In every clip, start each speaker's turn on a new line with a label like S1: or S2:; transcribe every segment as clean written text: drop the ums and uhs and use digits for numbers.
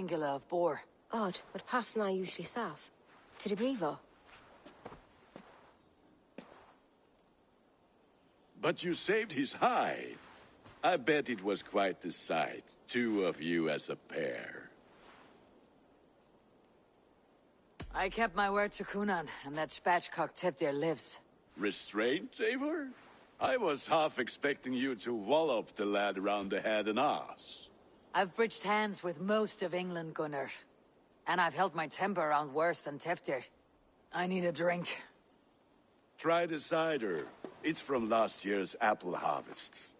S1: Ingela of Boar.
S2: Odd, but Path and I usually saf. To the Brevo.
S3: But you saved his hide. I bet it was quite the sight. Two of you as a pair.
S1: I kept my word to Kunan, and that spatchcock Tevdir lives.
S3: Restraint, Eivor? I was half expecting you to wallop the lad around the head and ass.
S1: I've bridged hands with most of England, Gunnar. And I've held my temper around worse than Tevdir. I need a drink.
S3: Try the cider. It's from last year's apple harvest.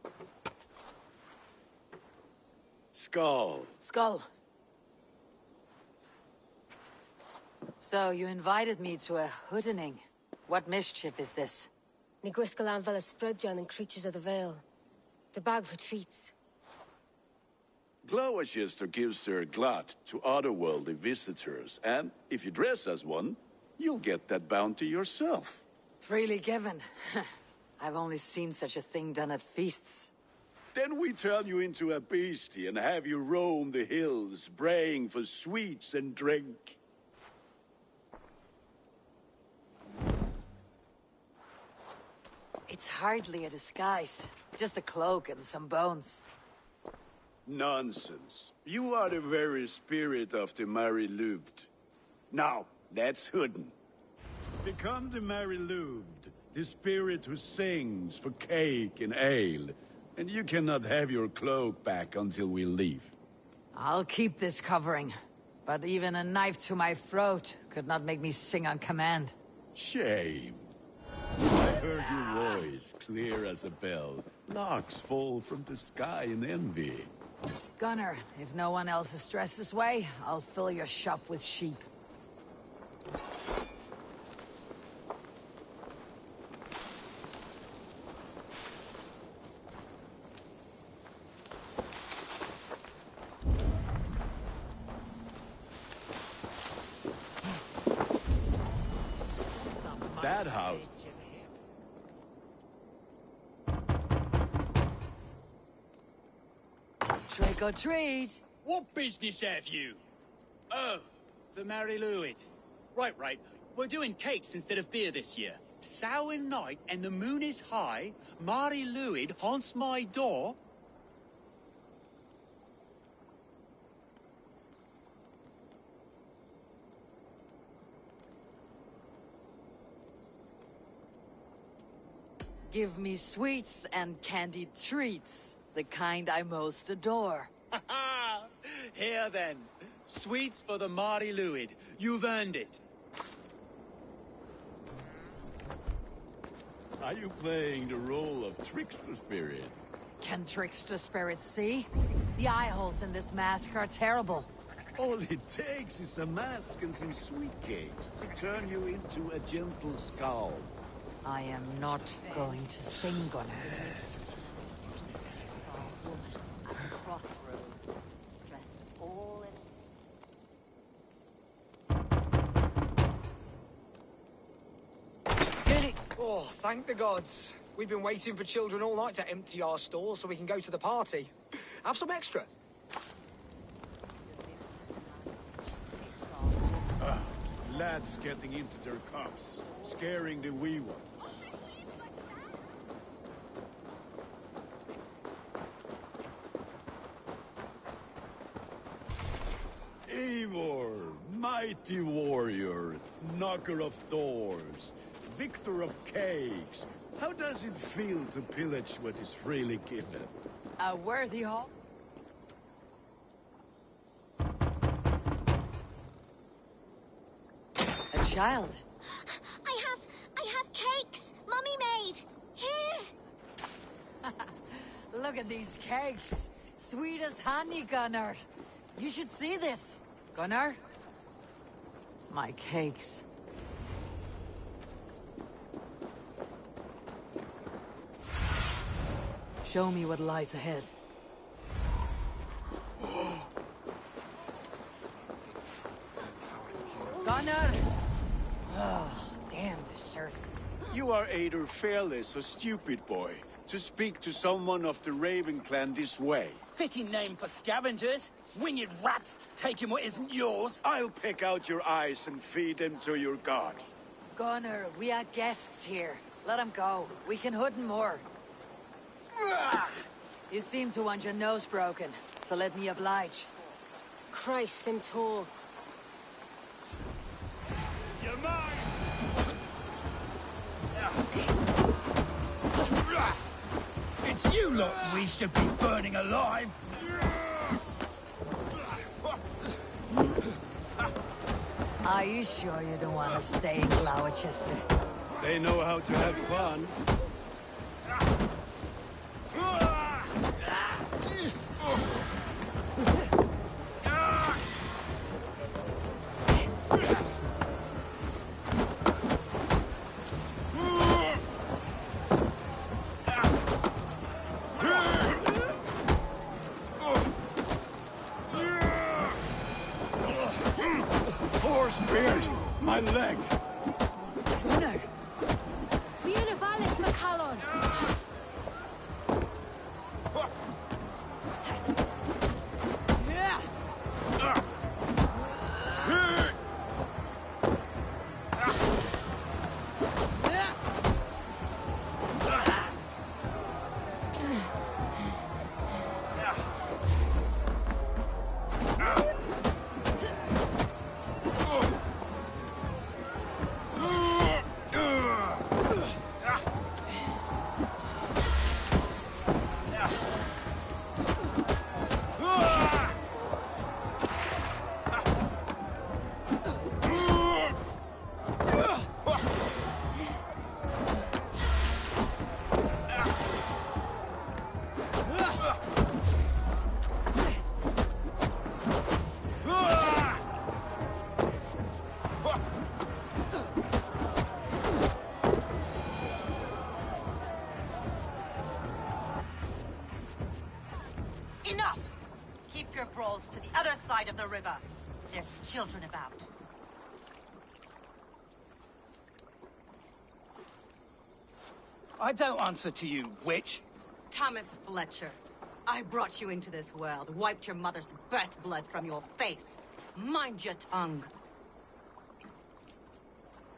S3: Skull.
S1: Skull. So, you invited me to a hoodening. What mischief is this?
S2: Ní gwisgail an fel ysbrydion and creatures of the Vale. The bag for treats.
S3: Gloucester gives their glut to otherworldly visitors, and if you dress as one, you'll get that bounty yourself.
S1: Freely given. I've only seen such a thing done at feasts.
S3: Then we turn you into a beastie and have you roam the hills, braying for sweets and drink.
S1: It's hardly a disguise. Just a cloak and some bones.
S3: Nonsense. You are the very spirit of the Mary Louved. Now, let's hooden. Become the Mary Louved, the spirit who sings for cake and ale. And you cannot have your cloak back until we leave.
S1: I'll keep this covering. But even a knife to my throat could not make me sing on command.
S3: Shame. I heard your voice, clear as a bell. Larks fall from the sky in envy.
S1: Gunnar, if no one else is dressed this way, I'll fill your shop with sheep.
S3: That house.
S1: Trick or treat!
S4: What business have you? Oh, the Mary Louid. Right. We're doing cakes instead of beer this year. Samhain night and the moon is high. Mary Louid haunts my door.
S1: Give me sweets and candied treats, the kind I most adore.
S4: Ha ha! Here then, sweets for the Mary Louid. You've earned it.
S3: Are you playing the role of trickster spirit?
S1: Can trickster spirits see? The eye holes in this mask are terrible.
S3: All it takes is a mask and some sweet cakes to turn you into a gentle skull.
S1: I am not going to sing, Gunnar.
S5: Oh, thank the gods. We've been waiting for children all night to empty our stores so we can go to the party. Have some extra.
S3: Lads getting into their cups, scaring the wee ones. Eivor, mighty warrior, knocker of doors, victor of cakes. How does it feel to pillage what is freely given?
S1: A worthy haul? A child.
S6: I have cakes. Mummy made. Here.
S1: Look at these cakes. Sweet as honey, Gunnar. You should see this. Gunnar? My cakes. Show me what lies ahead. Gunnar! Oh, damn dessert.
S3: You are either fearless or stupid, boy, to speak to someone of the Raven clan this way.
S4: Fitting name for scavengers. Winged rats, taking what isn't yours.
S3: I'll pick out your eyes and feed them to your god.
S1: Gunnar, we are guests here. Let him go. We can hood him more. You seem to want your nose broken, so let me oblige.
S2: Christ, him tall.
S3: You're mine!
S4: It's you lot we should be burning alive.
S1: Are you sure you don't want to stay in Gloucester?
S3: They know how to have fun. Poor spears! My leg!
S1: Gunnar!
S2: Vianavalis Macallon!
S7: Enough! Keep your brawls to the other side of the river. There's children about.
S4: I don't answer to you, witch.
S7: Thomas Fletcher, I brought you into this world, wiped your mother's birth blood from your face. Mind your tongue.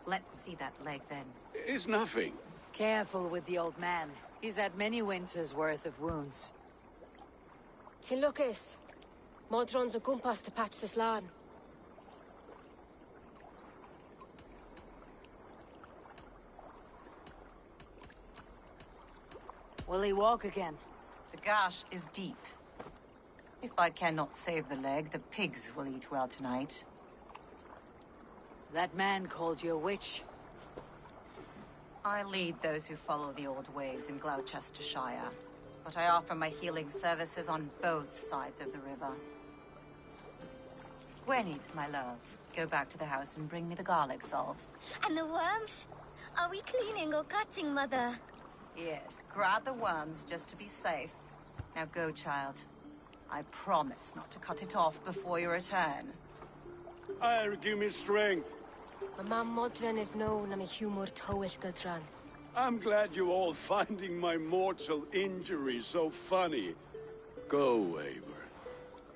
S7: Let's see that leg, then.
S3: It's nothing.
S1: Careful with the old man. He's had many winters' worth of wounds.
S2: Tilukis. Modron's a gumpas to patch this land.
S1: Will he walk again?
S7: The gash is deep. If I cannot save the leg, the pigs will eat well tonight.
S1: That man called you a witch.
S7: I lead those who follow the old ways in Gloucestershire, but I offer my healing services on both sides of the river. Gweneth, my love, go back to the house and bring me the garlic salve.
S6: And the worms? Are we cleaning or cutting, Mother?
S7: Yes, grab the worms just to be safe. Now go, child. I promise not to cut it off before you return.
S3: I'll give me strength.
S2: My mam Modron is known am a humor towish Gudran.
S3: I'm glad you all finding my mortal injury so funny. Go, Eivor.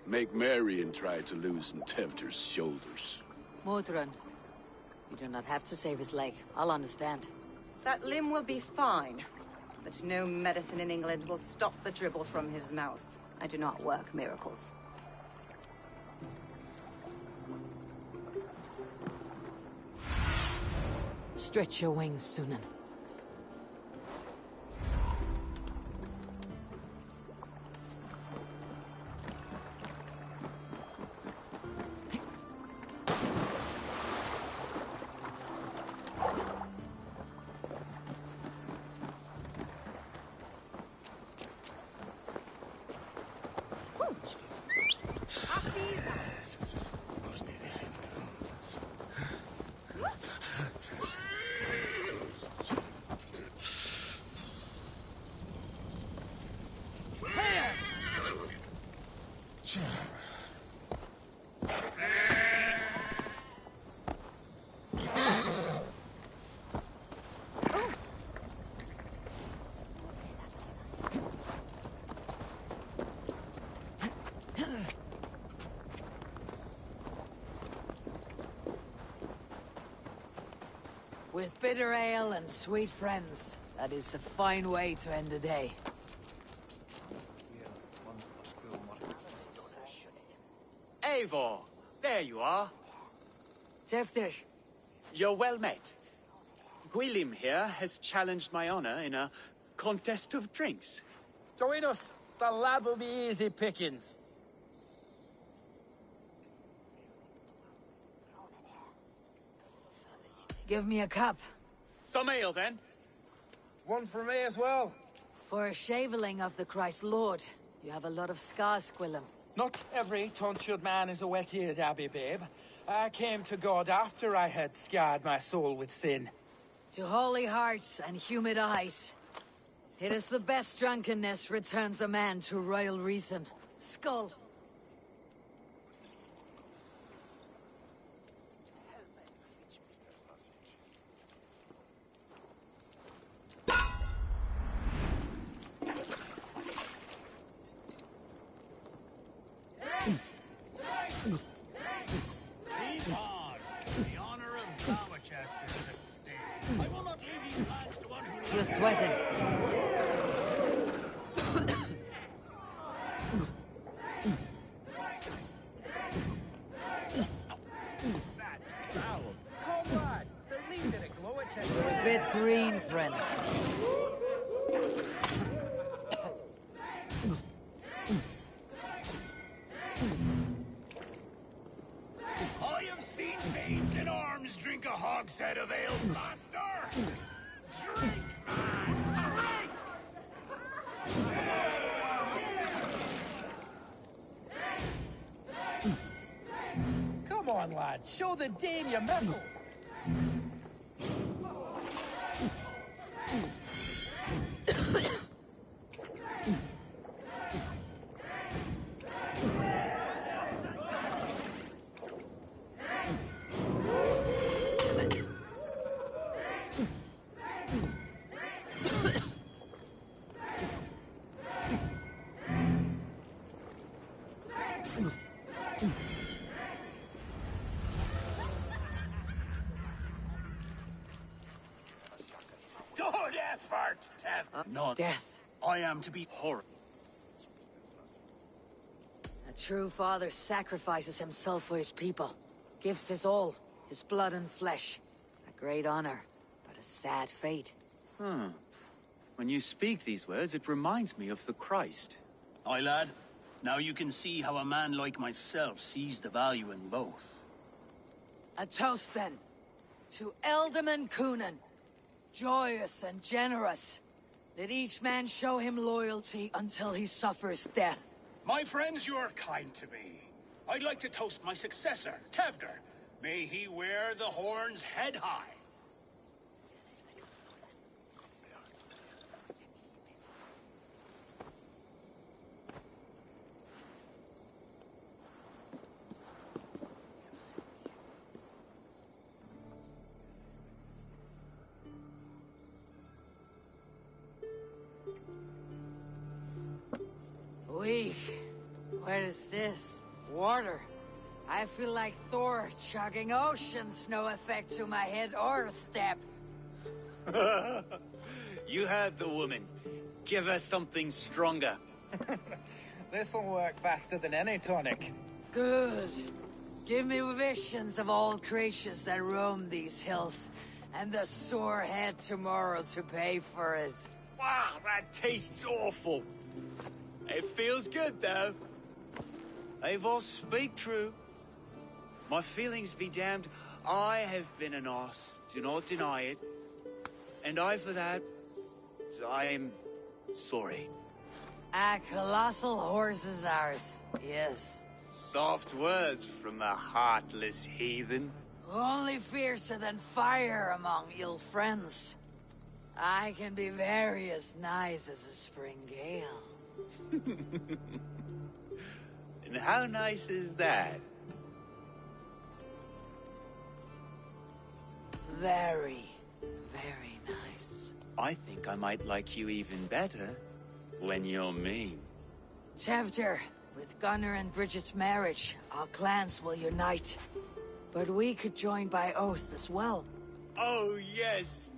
S3: Make merry and try to loosen Tevter's shoulders.
S1: Modron, you do not have to save his leg. I'll understand.
S7: That limb will be fine, but no medicine in England will stop the dribble from his mouth. I do not work miracles.
S1: Stretch your wings, Sunan. With bitter ale and sweet friends. That is a fine way to end a day.
S4: Eivor, there you are.
S1: Teftir,
S4: You're well met. Gwilym here has challenged my honor in a contest of drinks.
S8: Join us. The lad will be easy pickings.
S1: give me a cup.
S4: Some ale, then.
S8: One for me as well.
S1: For a shaveling of the Christ Lord, you have a lot of scars, Gwilym.
S8: Not every tonsured man is a wet-eared abbey, babe. I came to God after I had scarred my soul with sin.
S1: To holy hearts and humid eyes. It is the best drunkenness returns a man to royal reason. Skull.
S9: Keep on. The honor of Galachester is at stake. I will not leave these lands to one who...
S1: You're sweating.
S8: That's foul. Comrade, the leader of Glowachester.
S1: A bit green, friend.
S9: I have seen babes in arms drink a hogshead of ale faster. Drink, man, drink!
S8: Come on, lad. Show the dame your mettle.
S9: Good effort, Tev.
S4: Not
S1: Death.
S4: I am to be horrible.
S1: A true father sacrifices himself for his people. Gives his all, his blood and flesh. A great honor, but a sad fate.
S4: When you speak these words, it reminds me of the Christ.
S9: Aye, lad. Now you can see how a man like myself sees the value in both.
S1: A toast, then. To Ealdorman Coonan. Joyous and generous. Let each man show him loyalty until he suffers death.
S9: My friends, you are kind to me. I'd like to toast my successor, Tevder. May he wear the horns head high.
S1: Weak. What is this? Water. I feel like Thor chugging oceans. No effect to my head or step.
S4: You heard the woman. Give her something stronger.
S8: This'll work faster than any tonic.
S1: Good. Give me visions of all creatures that roam these hills, and the sore head tomorrow to pay for it.
S4: Wow, that tastes awful. It feels good, though. Eivor, speak true. My feelings be damned. I have been an arse. Do not deny it. And I, for that, I am sorry.
S1: A colossal horse is ours. Yes.
S4: Soft words from the heartless heathen.
S1: Only fiercer than fire among ill friends. I can be very as nice as a spring gale.
S4: And how nice is that?
S1: Very, very nice.
S4: I think I might like you even better when you're mean.
S1: Tevder, with Gunnar and Bridget's marriage, our clans will unite. But we could join by oath as well.
S4: Oh, yes.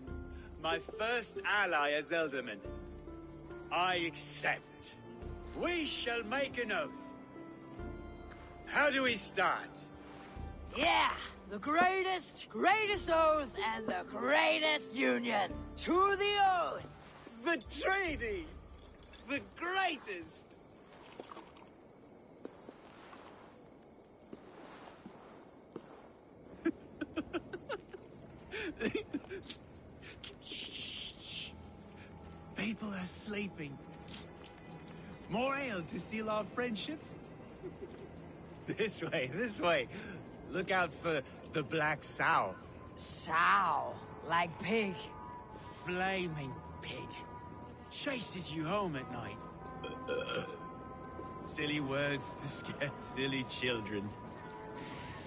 S4: My first ally as Elderman. I accept. We shall make an oath. How do we start?
S1: Yeah, the greatest oath and the greatest union. To the oath!
S4: The treaty! The greatest! Shh. People are sleeping. More ale to seal our friendship? This way. Look out for the black sow.
S1: Sow, like pig.
S4: Flaming pig. Chases you home at night. Silly words to scare silly children.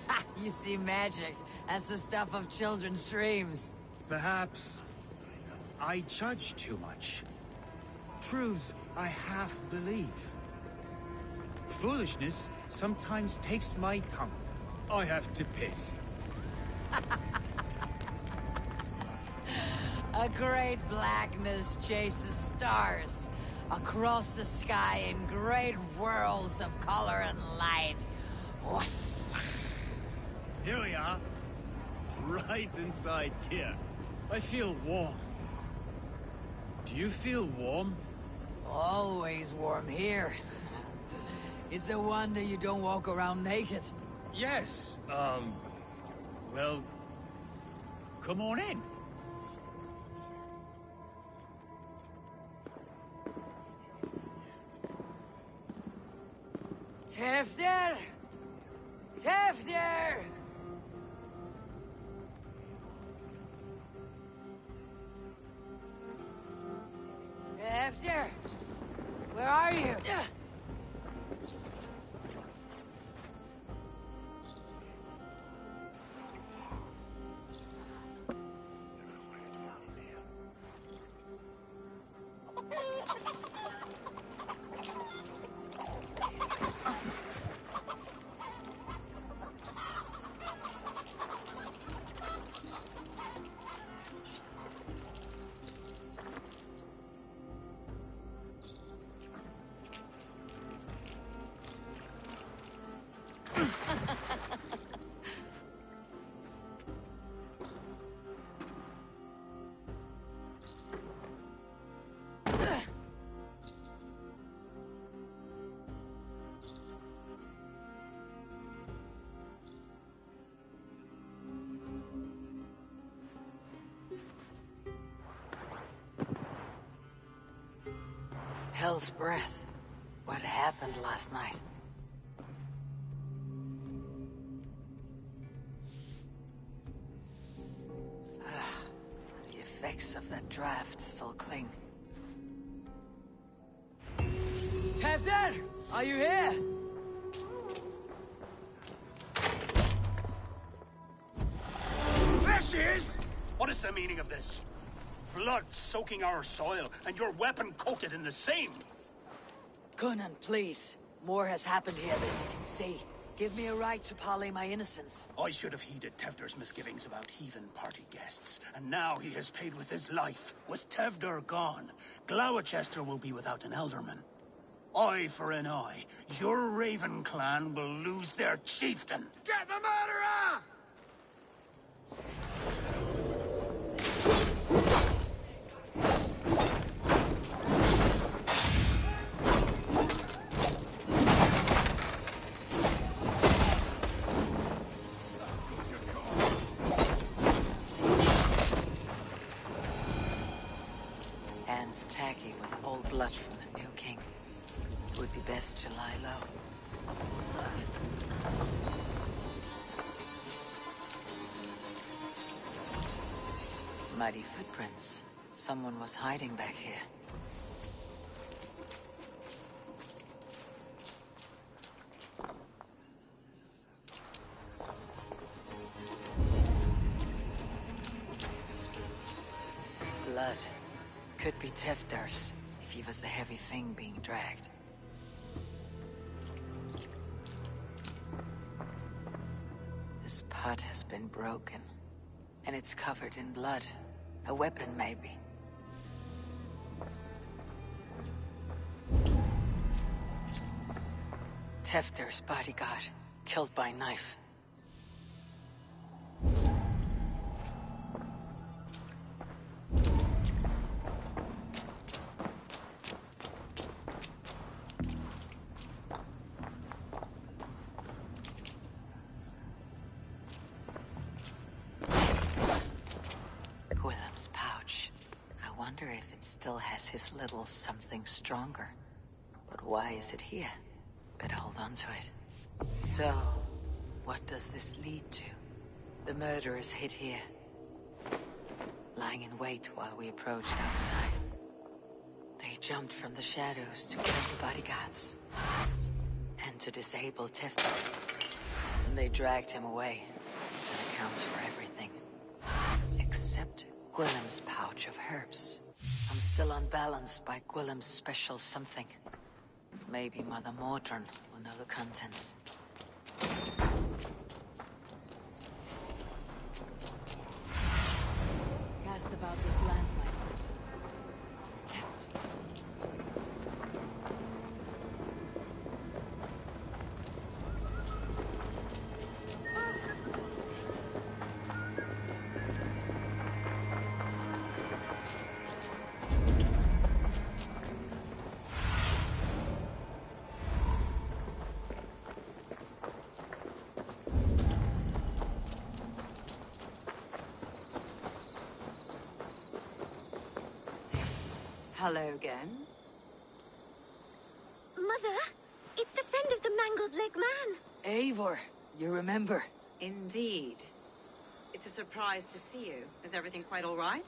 S1: Ha! You see magic. That's the stuff of children's dreams.
S4: Perhaps I judge too much. Truths I half believe. Foolishness sometimes takes my tongue. I have to piss.
S1: A great blackness chases stars across the sky in great whirls of color and light. Whoosh.
S4: Here we are. Right inside here. I feel warm. Do you feel warm?
S1: Always warm here. It's a wonder you don't walk around naked.
S4: Yes, well, come on in.
S1: Tefter! Tefter! Tefter! Where are you? Hell's breath. What happened last night? The effects of that draft still cling. Tefter! Are you here?
S9: There she is! What is the meaning of this? Blood soaking our soil, and your weapon coated in the same!
S1: Conan, please. More has happened here than you can see. Give me a right to parley my innocence.
S9: I should have heeded Tevder's misgivings about heathen party guests, and now he has paid with his life. With Tevder gone, Gloucester will be without an Elderman. Eye for an eye, your Raven clan will lose their chieftain!
S5: Get the murderer!
S1: Hands tacky with old blood from the new king. It would be best to lie low. Muddy footprints. Someone was hiding back here. Blood. Could be Tefder's, if he was the heavy thing being dragged. This pot has been broken.
S10: And it's covered in blood. A weapon, maybe. Tefder's bodyguard, killed by knife. Gwillem's pouch. I wonder if it still has his little something stronger. But why is it here? Better hold on to it. So, what does this lead to? The murderers hid here, lying in wait while we approached outside. They jumped from the shadows to kill the bodyguards and to disable Tefter. And they dragged him away. That accounts for everything. Except Gwillem's pouch of herbs. I'm still unbalanced by Gwillem's special something. Maybe Mother Mordrin will know the contents.
S1: Cast about this land, my friend.
S7: Hello again.
S6: Mother, it's the friend of the mangled leg man.
S1: Eivor, you remember?
S7: Indeed. It's a surprise to see you. Is everything quite all right?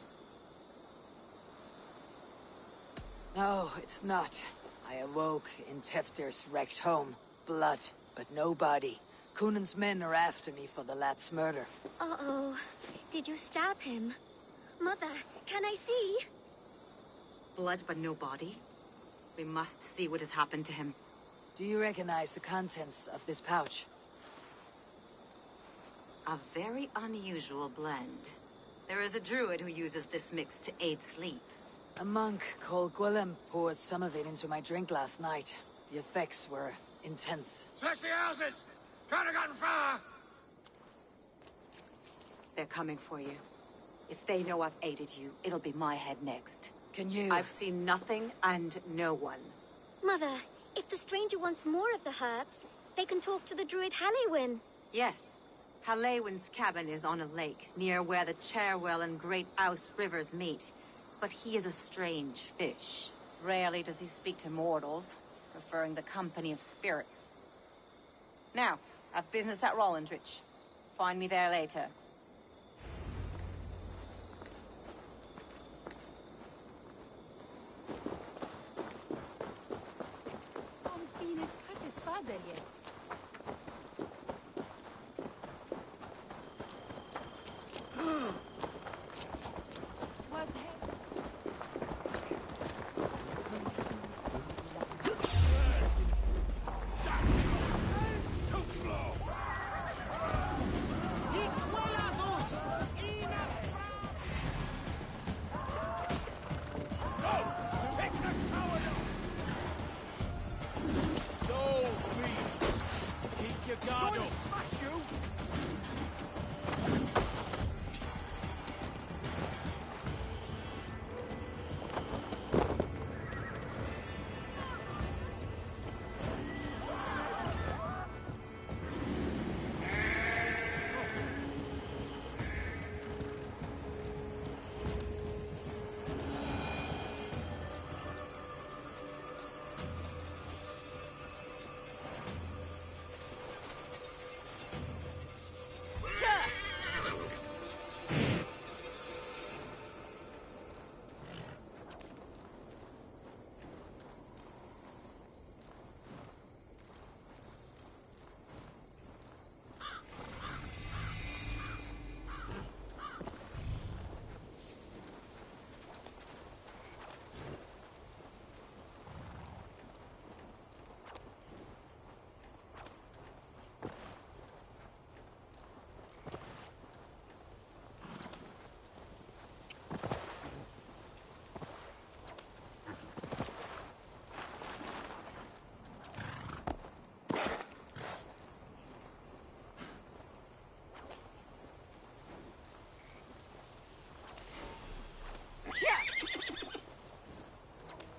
S1: No, it's not. I awoke in Tefder's wrecked home. Blood, but no body. Cunan's men are after me for the lad's murder.
S6: Uh-oh. Did you stab him? Mother, can I see?
S7: Blood but no body? We must see what has happened to him.
S1: Do you recognize the contents of this pouch?
S7: A very unusual blend. There is a druid who uses this mix to aid sleep.
S1: A monk called Gwillem poured some of it into my drink last night. The effects were intense.
S9: Search the houses! Could have gotten far!
S7: They're coming for you. If they know I've aided you, it'll be my head next.
S1: Can you...
S7: I've seen nothing and no one.
S6: Mother, if the stranger wants more of the herbs, they can talk to the druid Halewyn.
S7: Yes. Halewyn's cabin is on a lake, near where the Cherwell and Great Ouse rivers meet. But he is a strange fish. Rarely does he speak to mortals, preferring the company of spirits. Now, I've business at Rollindrich. Find me there later.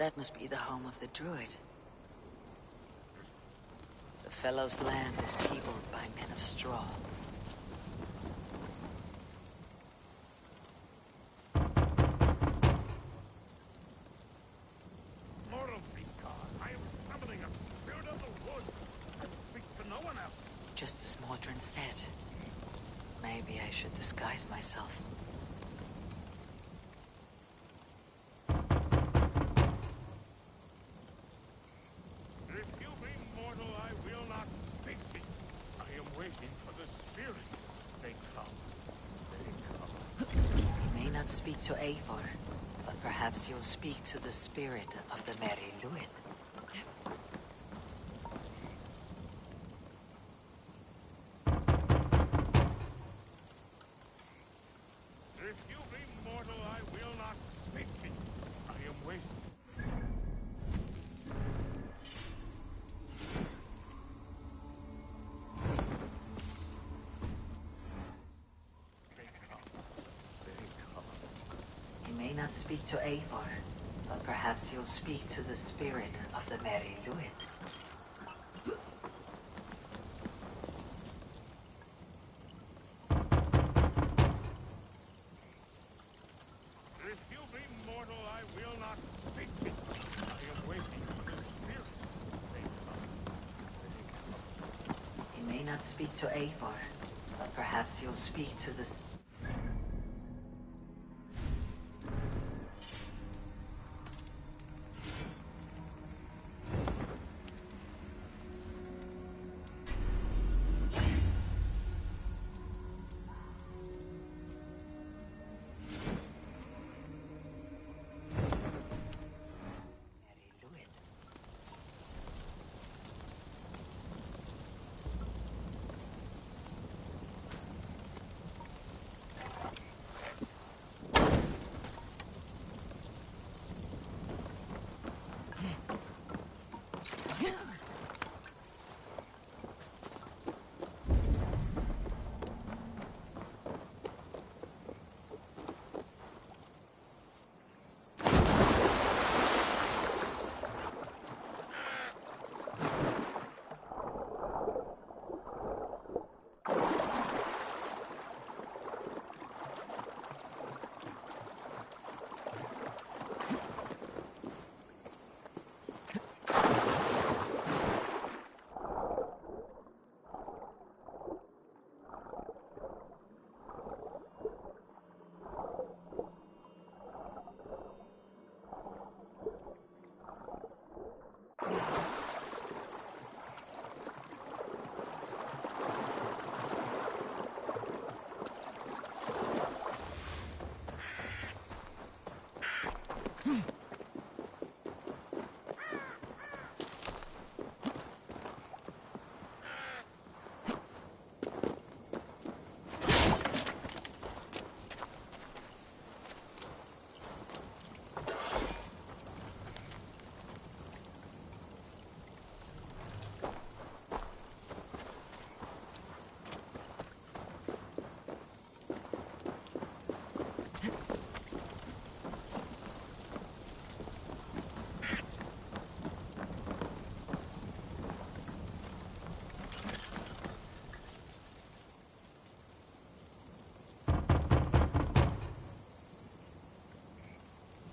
S10: That must be the home of the druid. The fellow's land is peopled by men of straw. Just as Mordrin said. Maybe I should disguise myself.
S11: If you be mortal, I will not speak to you. I am waiting for the spirit. They come. They come.
S10: You may not speak to Eivor, but perhaps you'll speak to the spirit of the Merry Luid.
S11: If you be mortal, I will not speak to you. I am waiting. They come. They come.
S10: You may not speak to Eivor, but perhaps you'll speak to the spirit of the Merry Luid.
S11: If you be mortal, I will not speak to you. I am waiting for the spirit. They come. They come.
S10: You may not speak to Eivor, but perhaps you'll speak to the... Merry Luid.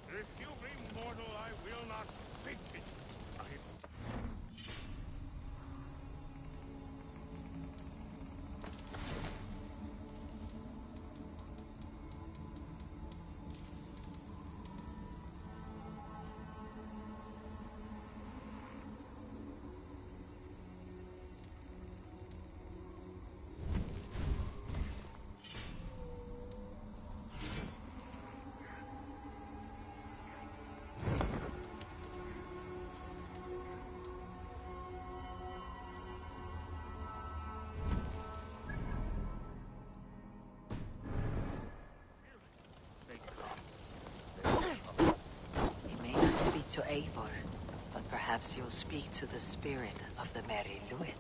S11: If you be mortal, I will not speak to you. I am...
S10: You may not speak to Eivor, but perhaps you'll speak to the spirit of the Merry Luid.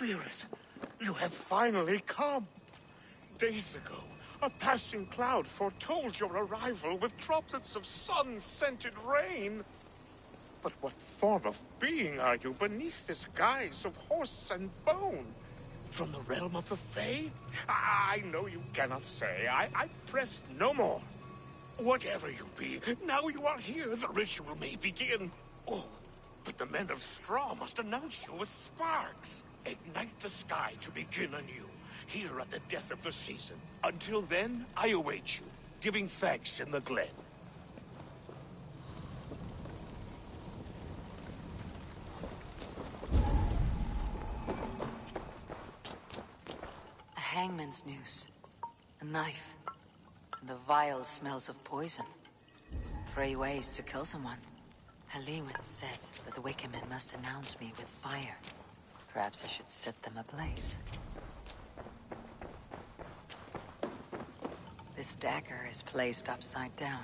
S11: Spirit, you have finally come. Days ago, a passing cloud foretold your arrival with droplets of sun-scented rain. But what form of being are you beneath this guise of horse and bone? From the realm of the Fae? I know you cannot say. I press no more. Whatever you be, now you are here, the ritual may begin. Oh, but the men of straw must announce you with sparks. Ignite the sky to begin anew, here at the death of the season. Until then, I await you, giving thanks in the glen.
S10: A hangman's noose, a knife, and the vile smells of poison. 3 ways to kill someone. Halewin said that the Wickermen must announce me with fire. Perhaps I should set them ablaze. This dagger is placed upside down.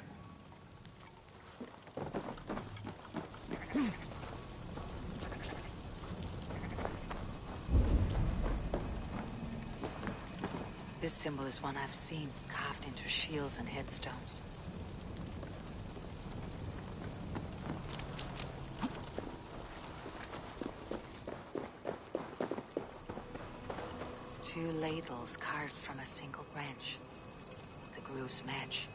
S10: This symbol is one I've seen carved into shields and headstones. Two ladles carved from a single branch. The grooves match.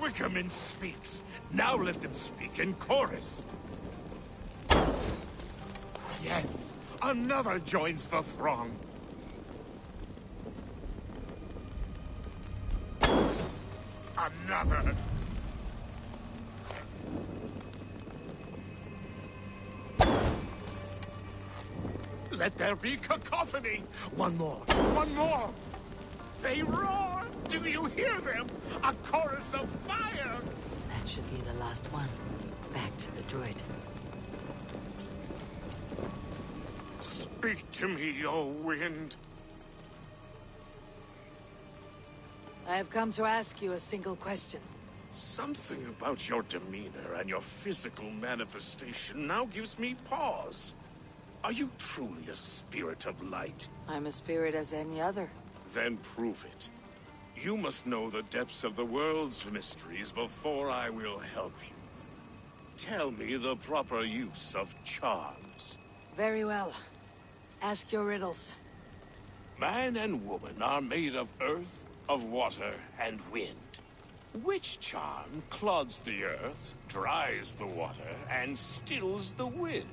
S11: Wickerman speaks. Now let them speak in chorus. Yes, another joins the throng. Another. Let there be cacophony. One more. One more. They roar. Do you hear them? A chorus of fire!
S10: That should be the last one. Back to the druid.
S11: Speak to me, O wind.
S1: I have come to ask you a single question.
S11: Something about your demeanor and your physical manifestation now gives me pause. Are you truly a spirit of light?
S1: I'm a spirit as any other.
S11: Then prove it. You must know the depths of the world's mysteries before I will help you. Tell me the proper use of charms.
S1: Very well. Ask your riddles.
S11: Man and woman are made of earth, of water, and wind. Which charm clods the earth, dries the water, and stills the wind?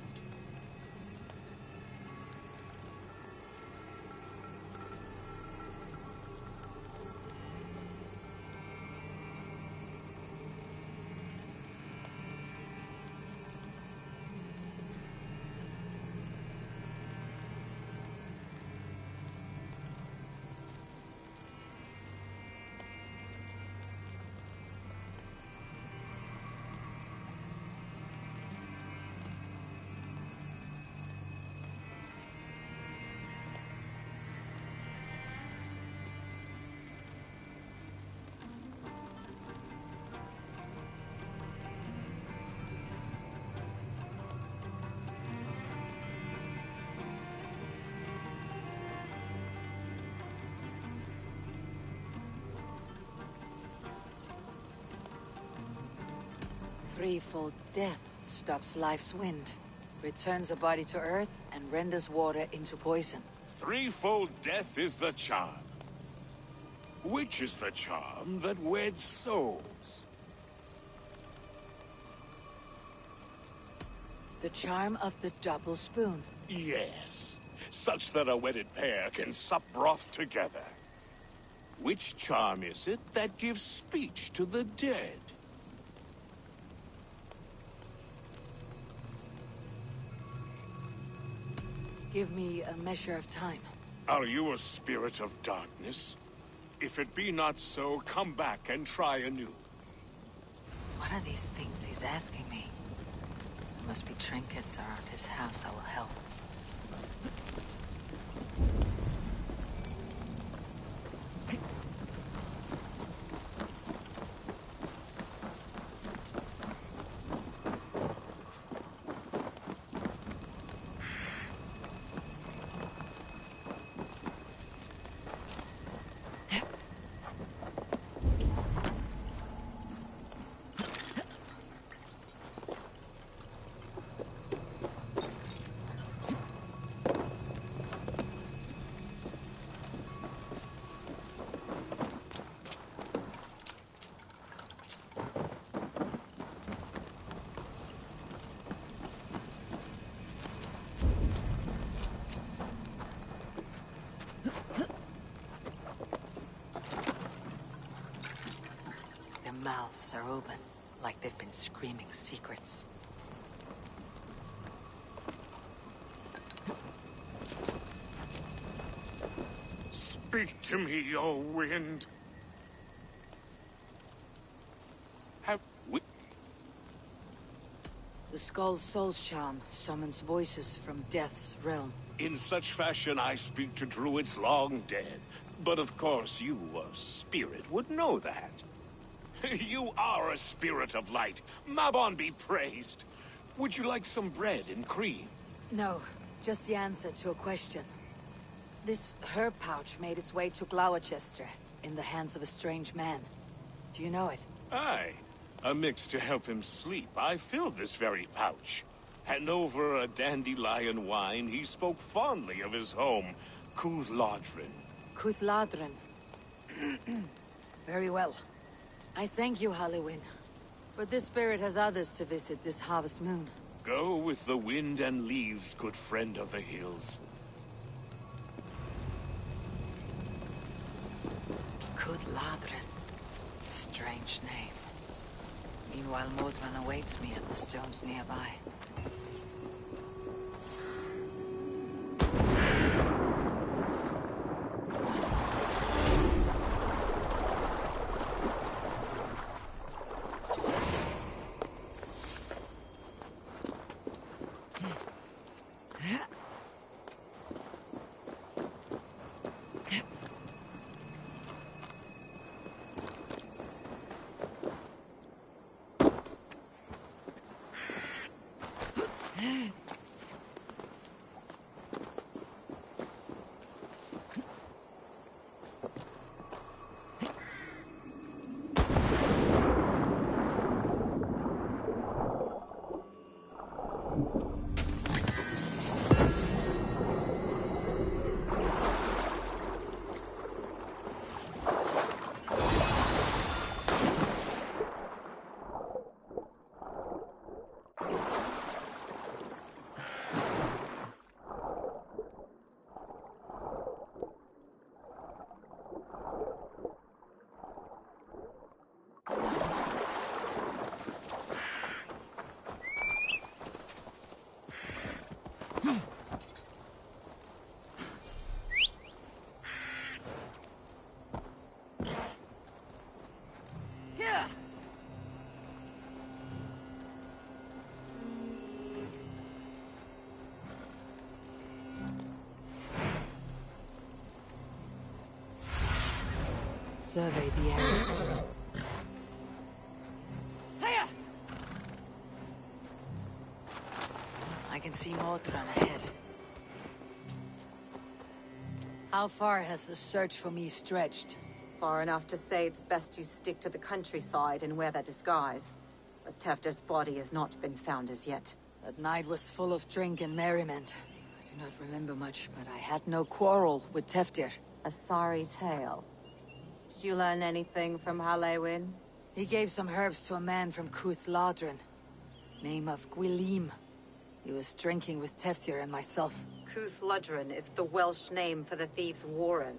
S1: Threefold death stops life's wind, returns a body to earth, and renders water into poison.
S11: Threefold death is the charm. Which is the charm that weds souls?
S1: The charm of the double spoon.
S11: Yes, such that a wedded pair can sup broth together. Which charm is it that gives speech to the dead?
S1: Give me a measure of time.
S11: Are you a spirit of darkness? If it be not so, come back and try anew.
S10: What are these things he's asking me? There must be trinkets around his house that will help. Mouths are open, like they've been screaming secrets.
S11: Speak to me, O wind. Have we...
S1: The Skull's soul's charm summons voices from Death's realm.
S11: In such fashion I speak to druids long dead. But of course you, a spirit, would know that. You are a spirit of light. Mabon be praised. Would you like some bread and cream?
S1: No, just the answer to a question. This herb pouch made its way to Gloucester in the hands of a strange man. Do you know it?
S11: Aye. A mix to help him sleep. I filled this very pouch. And over a dandelion wine, he spoke fondly of his home, Cuthladrin.
S1: Cuthladrin. Very well. I thank you, Halliwyn. But this spirit has others to visit this harvest moon.
S11: Go with the wind and leaves, good friend of the hills.
S10: Cuthladrin. Strange name. Meanwhile, Modron awaits me at the stones nearby.
S1: Survey the areas. Hiya!
S10: I can see Modron ahead.
S1: How far has the search for me stretched?
S7: Far enough to say it's best you stick to the countryside and wear that disguise. But Tefder's body has not been found as yet.
S1: That night was full of drink and merriment. I do not remember much, but I had no quarrel with Tefdir.
S7: A sorry tale. Did you learn anything from Halliwyn?
S1: He gave some herbs to a man from Cuthladrin. Name of Gwylim. He was drinking with Tefdir and myself.
S7: Cuthladrin is the Welsh name for the thieves' warren.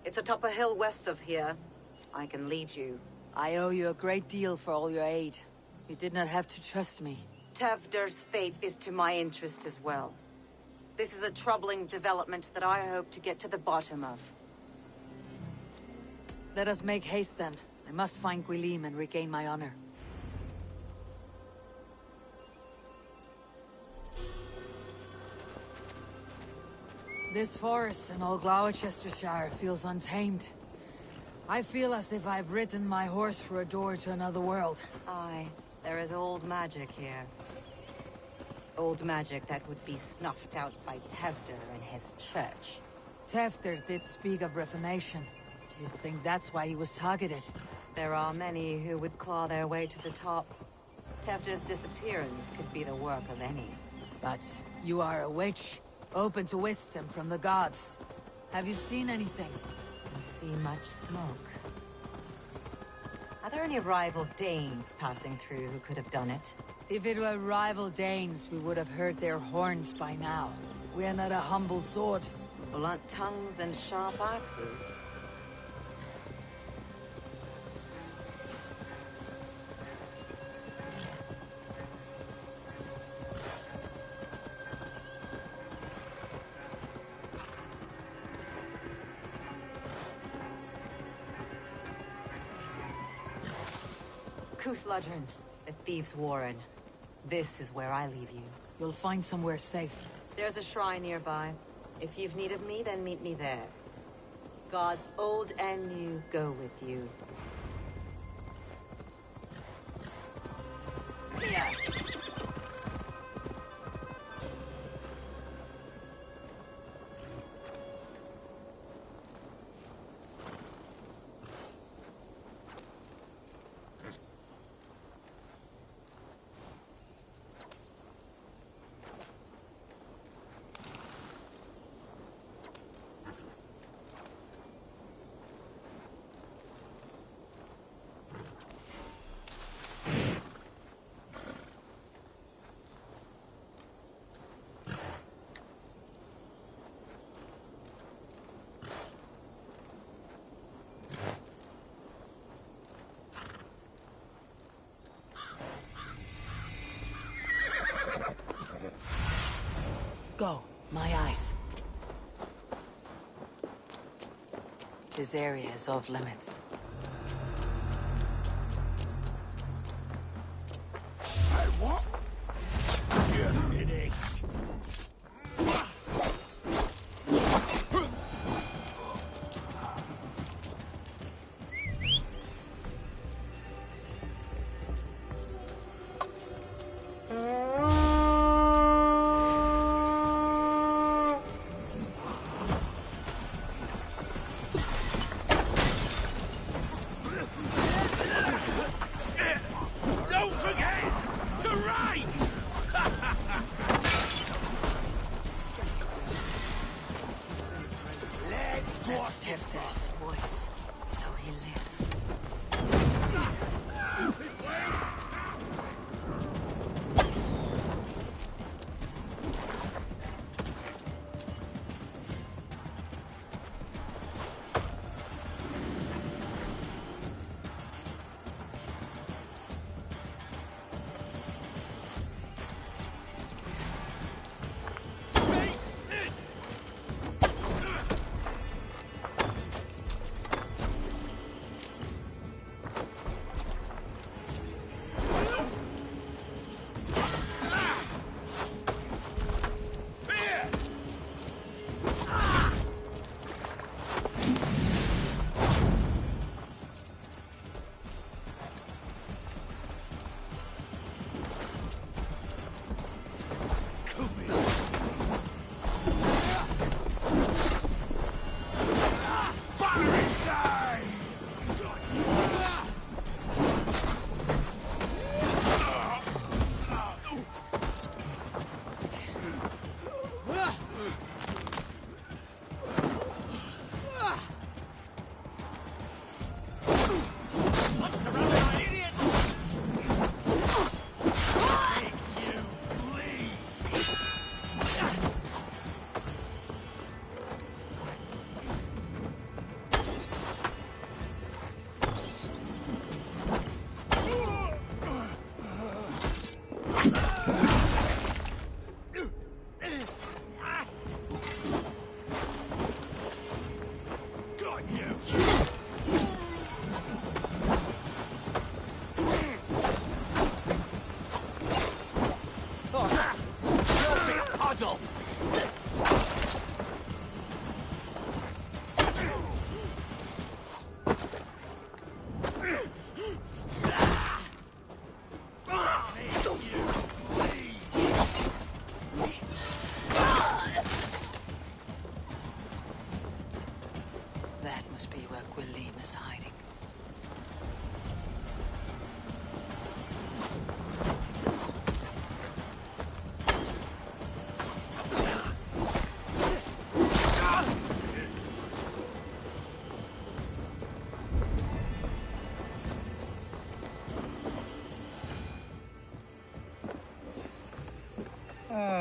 S7: It's atop a hill west of here. I can lead you.
S1: I owe you a great deal for all your aid. You did not have to trust me.
S7: Tefder's fate is to my interest as well. This is a troubling development that I hope to get to the bottom of.
S1: Let us make haste then. I must find Guilim and regain my honor. This forest in all Gloucestershire feels untamed. I feel as if I've ridden my horse through a door to another world.
S7: Aye, there is old magic here. Old magic that would be snuffed out by Tevder and his church.
S1: Tevder did speak of reformation. Do you think that's why he was targeted?
S7: There are many who would claw their way to the top. Tevder's disappearance could be the work of any.
S1: But you are a witch, open to wisdom from the gods. Have you seen anything?
S7: I see much smoke. Are there any rival Danes passing through who could have done it?
S1: If it were rival Danes, we would have heard their horns by now. We are not a humble sword.
S7: Blunt tongues and sharp axes. Cúthladrin, the Thieves' Warren. This is where I leave you.
S1: You'll find somewhere safe.
S7: There's a shrine nearby. If you've need of me, then meet me there. Gods old and new go with you. Yeah.
S1: Go, my eyes.
S10: This area is off limits.
S11: I want... You're finished.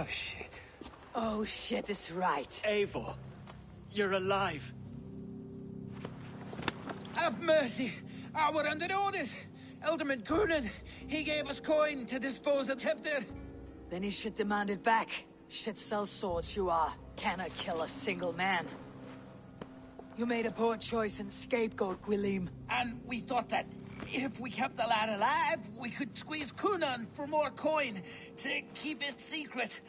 S8: Oh, shit.
S1: Oh shit is right.
S4: Eivor, you're alive.
S8: Have mercy! We're under orders! Alderman Coonan, he gave us coin to dispose of Tevdir.
S1: Then he should demand it back. Shit sell swords you are. Cannot kill a single man. You made a poor choice in scapegoat, Gwilim.
S8: And we thought that if we kept the lad alive, we could squeeze Coonan for more coin to keep it secret.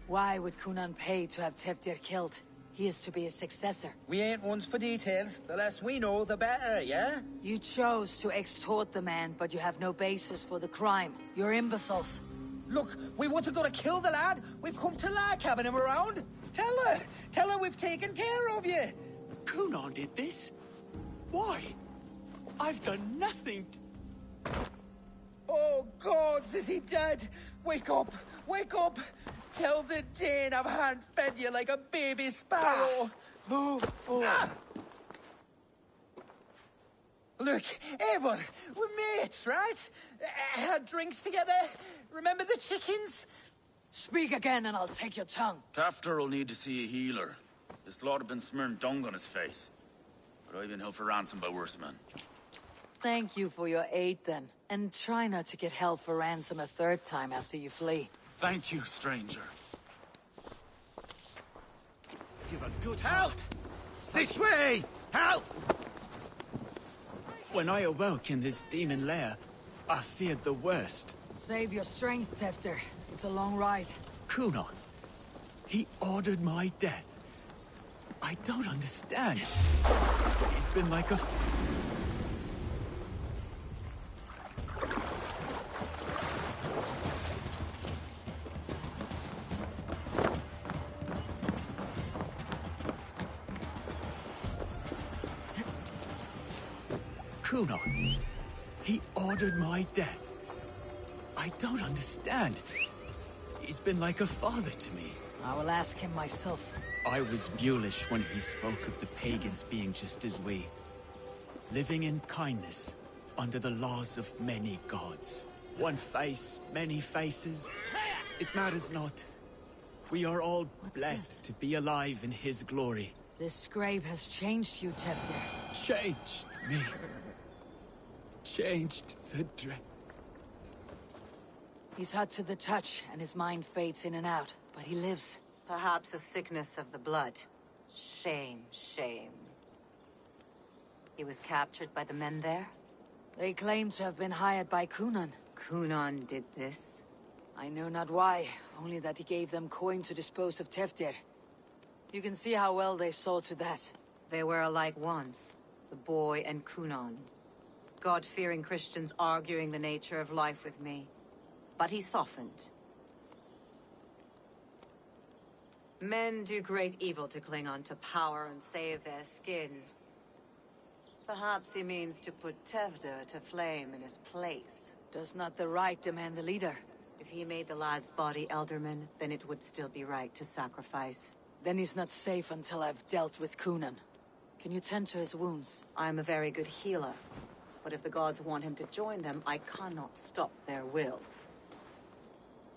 S1: Why would Coonan pay to have Tevdir killed? He is to be his successor.
S8: We ain't ones for details. The less we know, the better, yeah?
S1: You chose to extort the man, but you have no basis for the crime. You're imbeciles.
S8: Look, we wasn't gonna kill the lad. We've come to like having him around. Tell her we've taken care of you.
S4: Coonan did this? Why? I've done nothing
S8: Oh, gods, is he dead? Wake up! Wake up! Tell the Dane I've hand-fed you like a baby sparrow.
S1: Move forward.
S8: Look, Eivor, we're mates, right? Had drinks together. Remember the chickens?
S1: Speak again and I'll take your tongue.
S12: Tafter will need to see a healer. This lot have been smearing dung on his face. But I've been held for ransom by worse men.
S1: Thank you for your aid then. And try not to get held for ransom a third time after you flee.
S12: Thank you, stranger.
S4: Give a good
S11: Help! This way! Help!
S4: When I awoke in this demon lair, I feared the worst.
S1: Save your strength, Tefter. It's a long ride.
S4: Coonan, he ordered my death. I don't understand. He's been like a... Coonan, he ordered my death. I don't understand. He's been like a father to me.
S1: I will ask him myself.
S4: I was mulish when he spoke of the pagans being just as we. Living in kindness, under the laws of many gods. One face, many faces. It matters not. We are all blessed to be alive in his glory.
S1: This scrape has changed you, Tefter.
S4: Changed me. Changed the dread.
S1: He's hot to the touch, and his mind fades in and out, but he lives.
S7: Perhaps a sickness of the blood. Shame, shame. He was captured by the men there?
S1: They claim to have been hired by Coonan.
S7: Coonan did this?
S1: I know not why, only that he gave them coin to dispose of Teftir. You can see how well they saw to that.
S7: They were alike once, the boy and Coonan. God-fearing Christians arguing the nature of life with me. But he softened. Men do great evil to cling on to power and save their skin. Perhaps he means to put Tevder to flame in his place.
S1: Does not the right demand the leader?
S7: If he made the lad's body Elderman, then it would still be right to sacrifice.
S1: Then he's not safe until I've dealt with Coonan. Can you tend to his wounds?
S7: I'm a very good healer. But if the gods want him to join them, I cannot stop their will.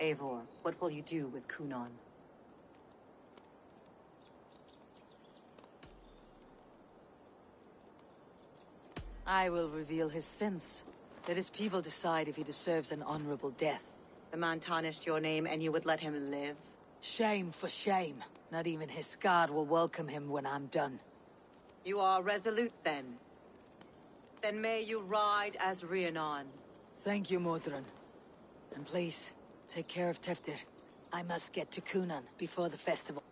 S7: Eivor, what will you do with Coonan?
S1: I will reveal his sins. Let his people decide if he deserves an honorable death.
S7: The man tarnished your name and you would let him live?
S1: Shame for shame. Not even his guard will welcome him when I'm done.
S7: You are resolute then. Then may you ride as Rhiannon.
S1: Thank you, Modron. And please, take care of Teftir. I must get to Coonan before the festival.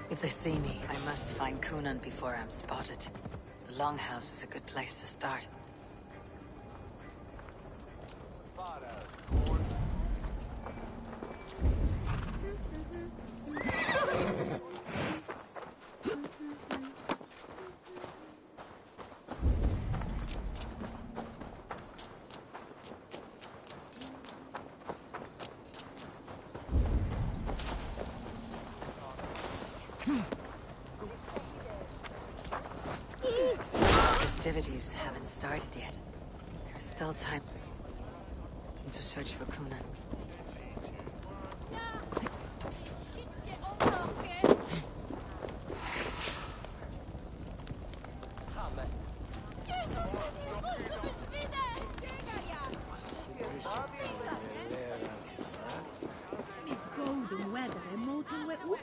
S10: If they see me, I must find Coonan before I'm spotted. The Longhouse is a good place to start. Festivities haven't started yet. There is still time to search for Coonan.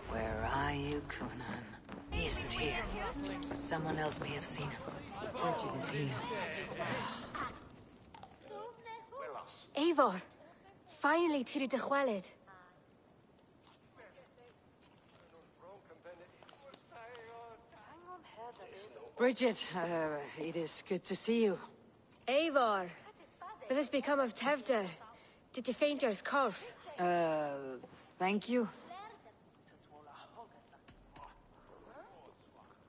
S10: Where are you, Coonan? He isn't here, but someone else may have seen him. Bridget is here.
S2: Eivor! Finally, Tiri de Chwaled.
S1: Bridget, it is good to see you.
S2: Eivor! What has become of Tevder? Did you faint your scarf?
S1: Thank you.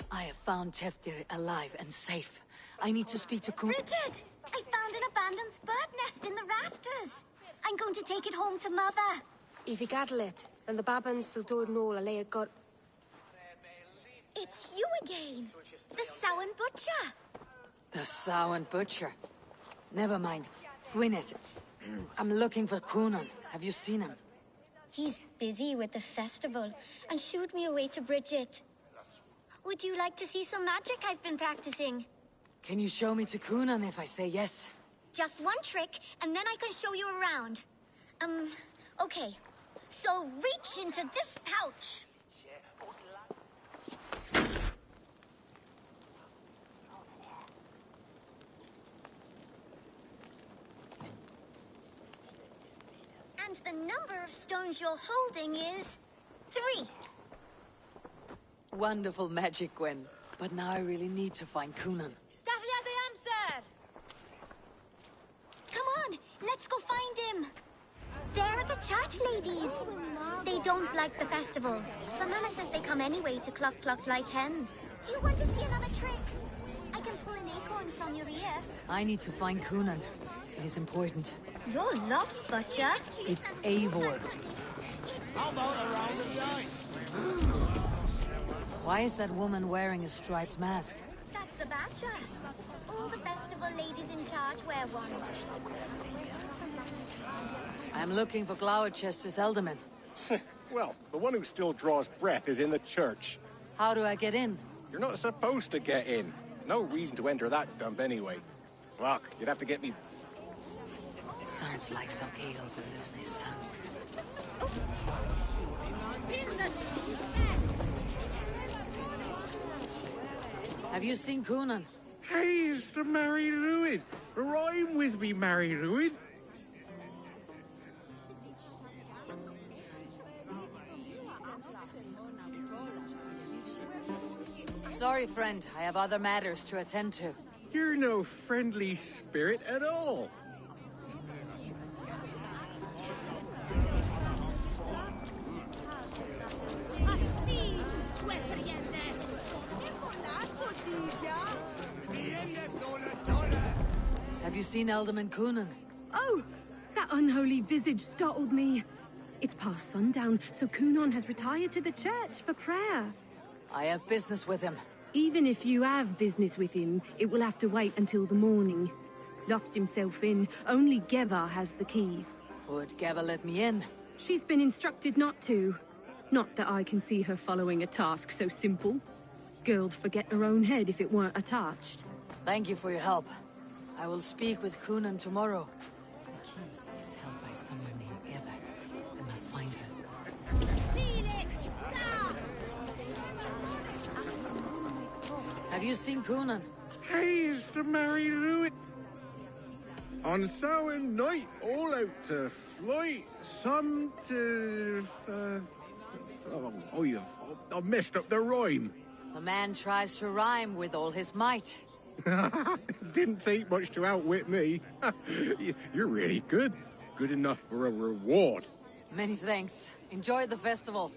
S1: I have found Teftir alive and safe. I need to speak to
S6: Bridget! I found an abandoned bird nest in the rafters. I'm going to take it home to Mother.
S2: If you gather it, then the Babans will do it all, a got.
S6: It's you again! The Sowan Butcher!
S1: The Sowan Butcher. Never mind. Gwyneth, I'm looking for Coonan. Have you seen him?
S6: He's busy with the festival and shooed me away to Bridget. Would you like to see some magic I've been practicing?
S1: Can you show me to Coonan if I say yes?
S6: Just one trick, and then I can show you around. Okay. So reach into this pouch. And the number of stones you're holding is 3.
S1: Wonderful magic, Gwen. But now I really need to find Coonan.
S6: Come on, let's go find him. There are the church ladies. They don't like the festival. Famana says they come anyway to cluck like hens. Do you want to see another trick? I can pull an acorn from your ear.
S1: I need to find Coonan. It is important.
S6: You're lost, Butcher.
S1: It's Eivor.
S11: How about a round of dice?
S1: Why is that woman wearing a striped mask?
S6: That's the Badger. All the festival ladies in charge wear one.
S1: I'm looking for Gloucester's Elderman.
S13: Well, the one who still draws breath is in the church.
S1: How do I get in?
S13: You're not supposed to get in. No reason to enter that dump anyway. Fuck, you'd have to get me...
S10: Sounds like some ale will loosen his tongue.
S1: Have you seen Coonan?
S11: Hey, it's the Mary Lwyd. Rhyme with me, Mary Lwyd.
S1: Sorry, friend. I have other matters to attend to.
S11: You're no friendly spirit at all.
S1: Have you seen Alderman Coonan?
S14: Oh, that unholy visage startled me. It's past sundown, so Coonan has retired to the church for prayer.
S1: I have business with him.
S14: Even if you have business with him, it will have to wait until the morning. Locked himself in. Only Geva has the key.
S1: Would Geva let me in?
S14: She's been instructed not to. Not that I can see her following a task so simple. Girl'd forget her own head if it weren't attached.
S1: Thank you for your help. I will speak with Coonan tomorrow.
S10: The key is held by someone named Geva. I must find her.
S1: Have you seen Coonan?
S11: Hey, it's the Mary Lwyd. On Samhain night, all out to flight, some to... oh, you
S13: I messed up the rhyme.
S1: The man tries to rhyme with all his might.
S13: Didn't take much to outwit me. You're really good. Good enough for a reward.
S1: Many thanks. Enjoy the festival.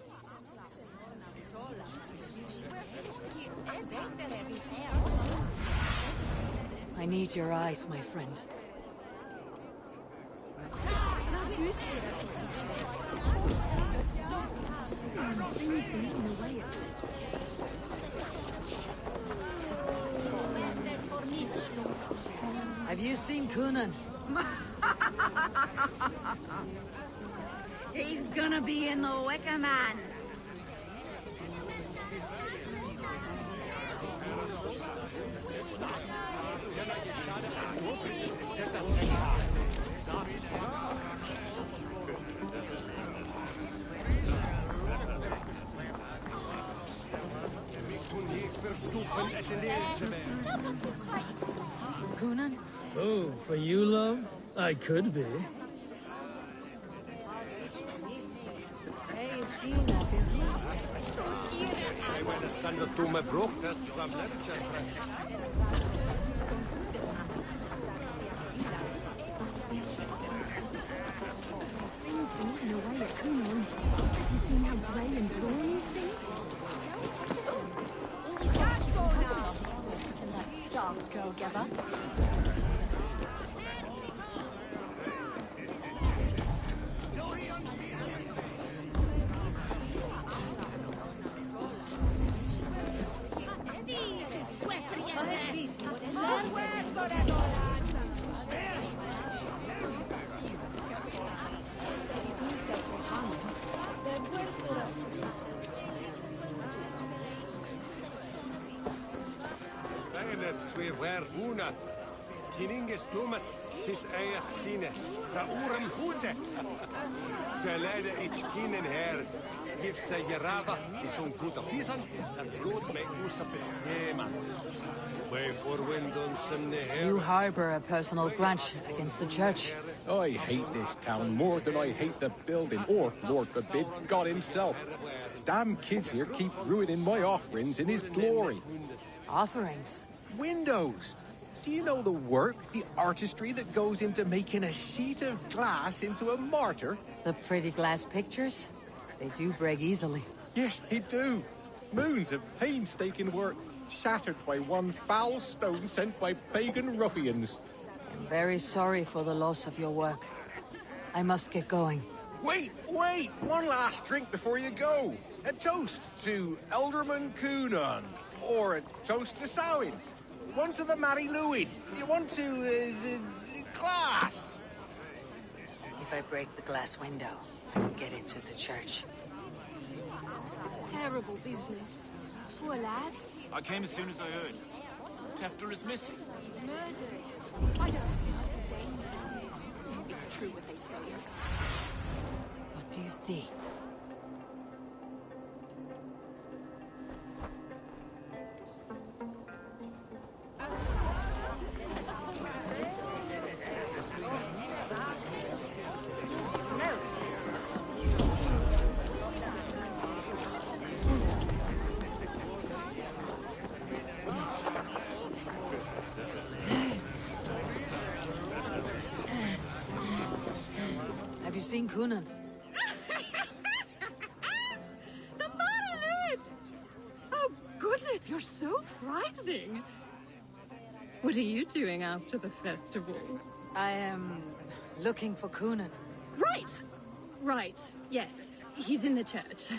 S1: I need your eyes, my friend. Have you seen Coonan?
S14: He's gonna be in the Wicker Man.
S1: Coonan?
S15: Oh, for you, love? I could be.
S6: Don't go, Geva.
S16: Swear una. Kininges plumas sit eiat sine. Ra uram huse. Salada ich kinen her. Gif se jerava is un puta pisan. And rood me usa besnema. Way for windon some
S1: You harbor a personal grudge against the church.
S13: I hate this town more than I hate the building, or, Lord forbid, God himself. Damn kids here keep ruining my offerings in his glory.
S1: Offerings?
S13: Windows! Do you know the work, the artistry that goes into making a sheet of glass into a martyr?
S1: The pretty glass pictures? They do break easily.
S13: Yes, they do. Moons of painstaking work, shattered by one foul stone sent by pagan ruffians.
S1: I'm very sorry for the loss of your work. I must get going.
S13: Wait! One last drink before you go. A toast to Elderman Coonan. Or a toast to Samhain. One to the Mary Lwyd. Do you want to, glass?
S10: If I break the glass window, I can get into the church.
S2: Terrible business. Poor lad.
S12: I came as soon as I heard. Tefter is missing.
S2: Murdered. I don't It's true what they say.
S1: What do you see? Have you seen Coonan?
S14: The fun of it! Oh, goodness, you're so frightening. What are you doing after the festival?
S1: I am looking for Coonan.
S14: Right, yes. He's in the church.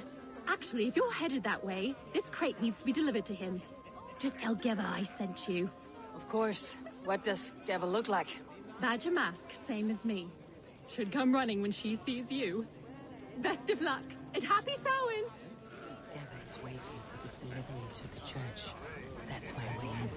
S14: Actually, if you're headed that way, this crate needs to be delivered to him. Just tell Geva I sent you.
S1: Of course. What does Geva look like?
S14: Badger mask, same as me. Should come running when she sees you. Best of luck, and happy Samhain!
S10: Geva is waiting for this delivery to the church. That's my way in.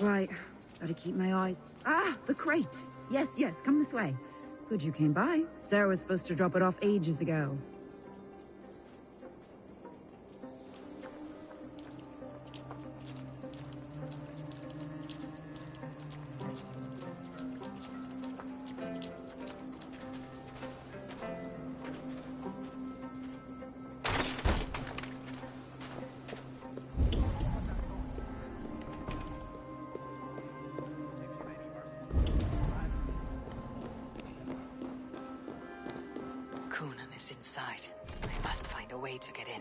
S17: Right. Gotta keep my eyes... Ah! The crate! Yes, yes, come this way. Good you came by. Sarah was supposed to drop it off ages ago.
S10: Coonan is inside. I must find a way to get in.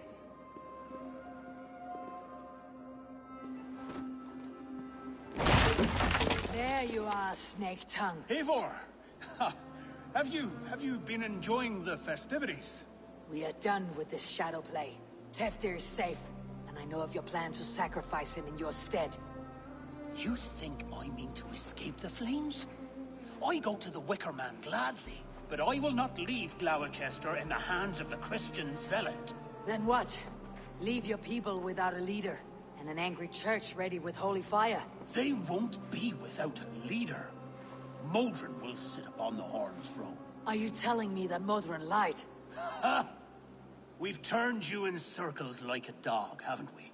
S1: There you are, Snake Tongue.
S9: Eivor! Have you been enjoying the festivities?
S1: We are done with this shadow play. Teftir is safe, and I know of your plan to sacrifice him in your stead.
S9: You think I mean to escape the flames? I go to the Wicker Man gladly, but I will not leave Gloucester in the hands of the Christian zealot.
S1: Then what? Leave your people without a leader, and an angry church ready with holy fire.
S9: They won't be without a leader. Modron will sit upon the Horn's throne.
S1: Are you telling me that Modron lied?
S9: Ha! We've turned you in circles like a dog, haven't we?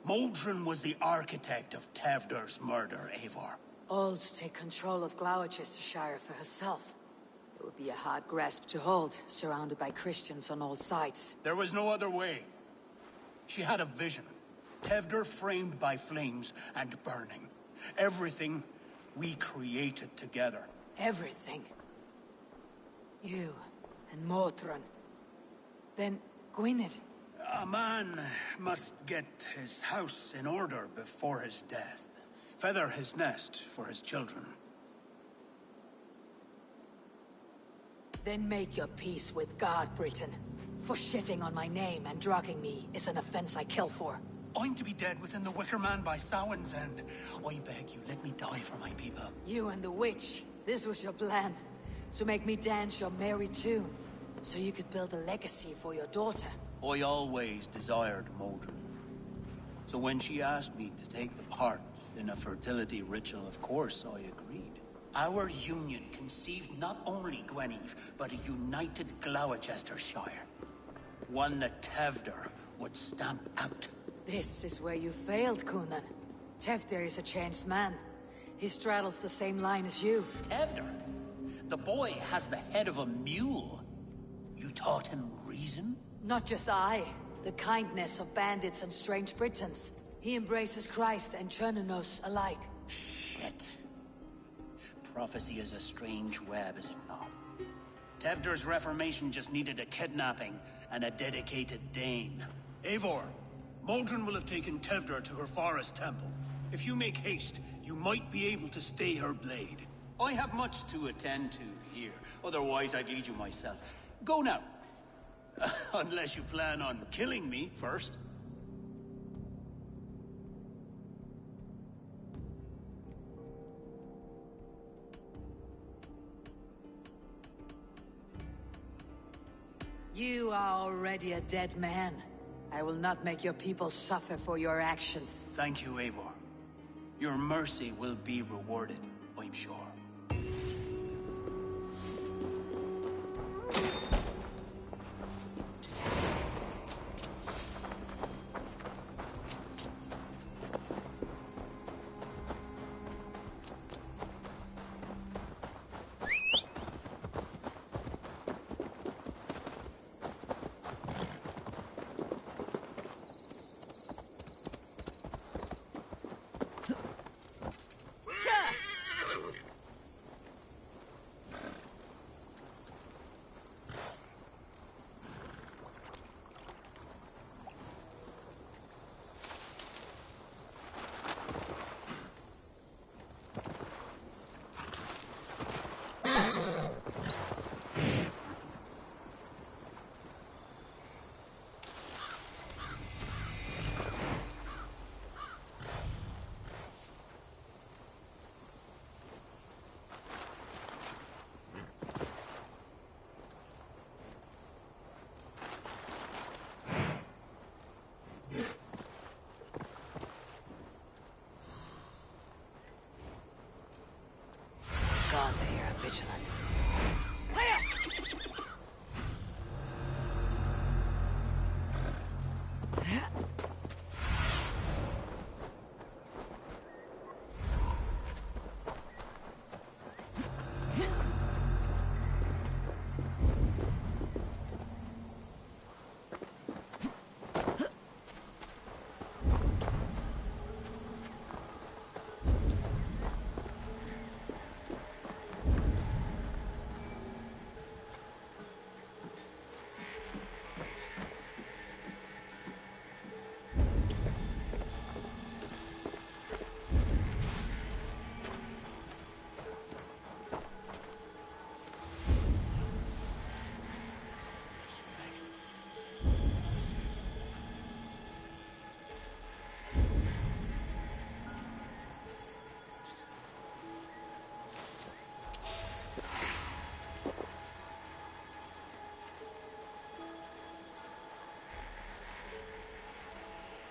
S9: Modron was the architect of Tevder's murder, Eivor.
S1: All to take control of Gloucestershire for herself. It would be a hard grasp to hold, surrounded by Christians on all sides.
S9: There was no other way. She had a vision. Tevder framed by flames and burning. Everything we created together.
S1: Everything. You and Modron. Then Gwynedd.
S9: A man must get his house in order before his death. Feather his nest for his children.
S1: Then make your peace with God, Britain. For shitting on my name and drugging me is an offense I kill for.
S9: I'm to be dead within the Wicker Man by Samhain's end. I beg you, let me die for my people.
S1: You and the witch. This was your plan. To make me dance your merry tune. So you could build a legacy for your daughter.
S9: I always desired Modron. So when she asked me to take the part in a fertility ritual, of course I agreed. Our union conceived not only Gweneve, but a united Gloucestershire. One that Tevder would stamp out.
S1: This is where you failed, Coonan. Teftir is a changed man. He straddles the same line as you.
S9: Tevder? The boy has the head of a mule. You taught him reason?
S1: Not just I. The kindness of bandits and strange Britons. He embraces Christ and Chernonos alike.
S9: Shit. Prophecy is a strange web, is it not? Tevder's reformation just needed a kidnapping and a dedicated Dane. Eivor, Modron will have taken Tevder to her forest temple. If you make haste, you might be able to stay her blade. I have much to attend to here. Otherwise, I'd lead you myself. Go now. Unless you plan on killing me first.
S1: You are already a dead man. I will not make your people suffer for your actions.
S9: Thank you, Eivor. Your mercy will be rewarded, I'm sure.
S10: guards here are vigilant.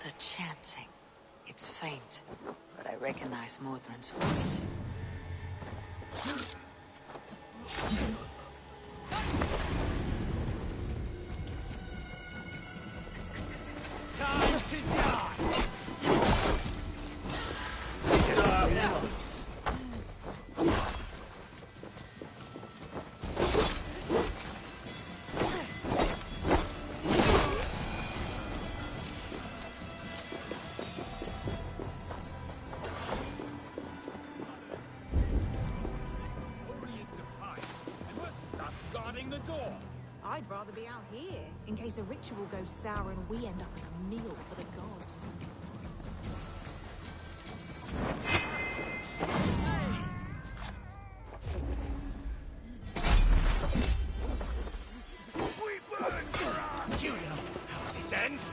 S10: The chanting. It's faint, but I recognize Mordrin's voice.
S8: Time to die! Nice.
S18: I'd rather be out here, in case the ritual goes sour and we end up as a meal for the gods.
S8: We burn for our... You know how this ends.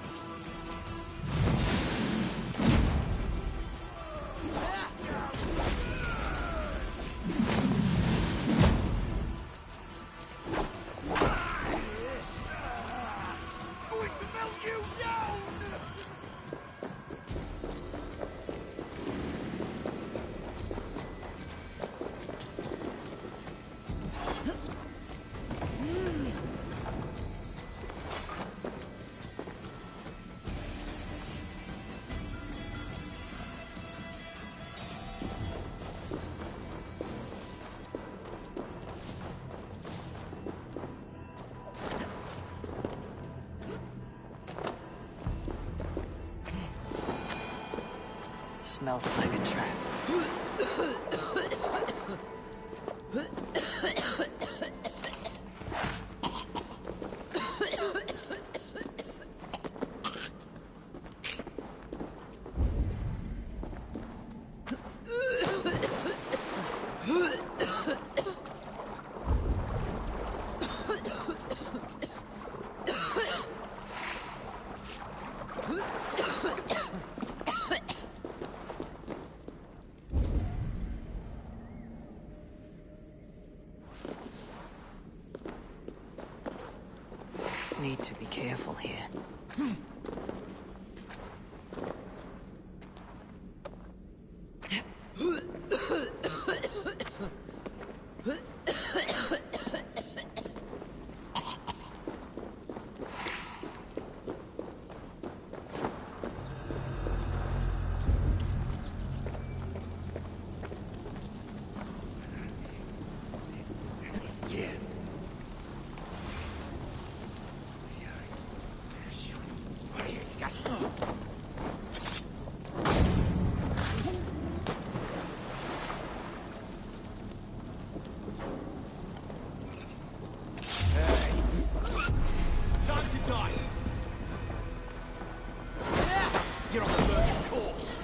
S10: Smells like a trap. Need to be careful here.
S8: Time to die! You're on the verge of corpse!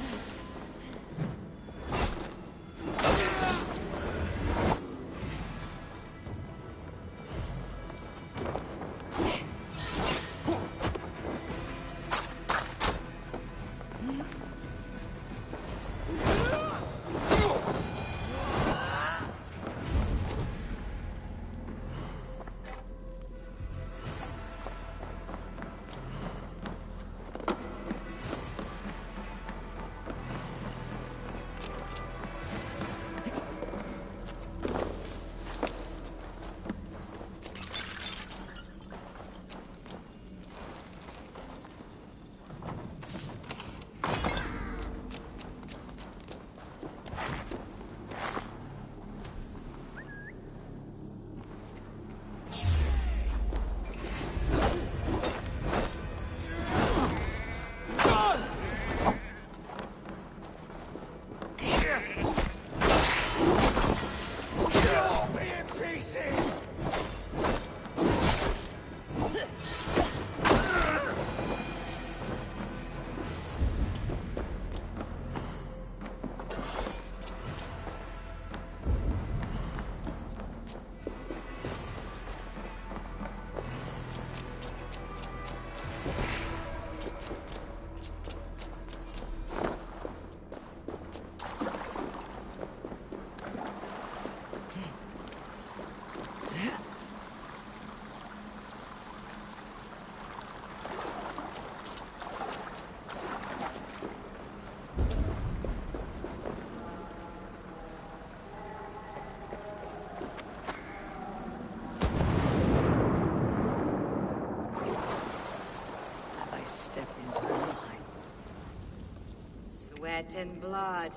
S7: Sweat and blood,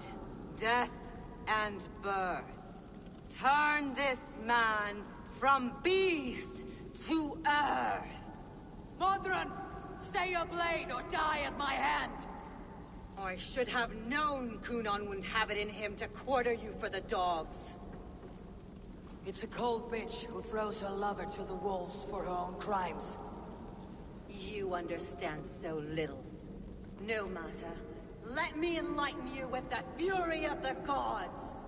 S7: death and birth. Turn this man from beast to earth.
S1: Modron, stay your blade or die at my hand.
S7: I should have known Kunan wouldn't have it in him to quarter you for the dogs.
S1: It's a cold bitch who throws her lover to the wolves for her own crimes.
S7: You understand so little. No matter. Let me enlighten you with the fury of the gods!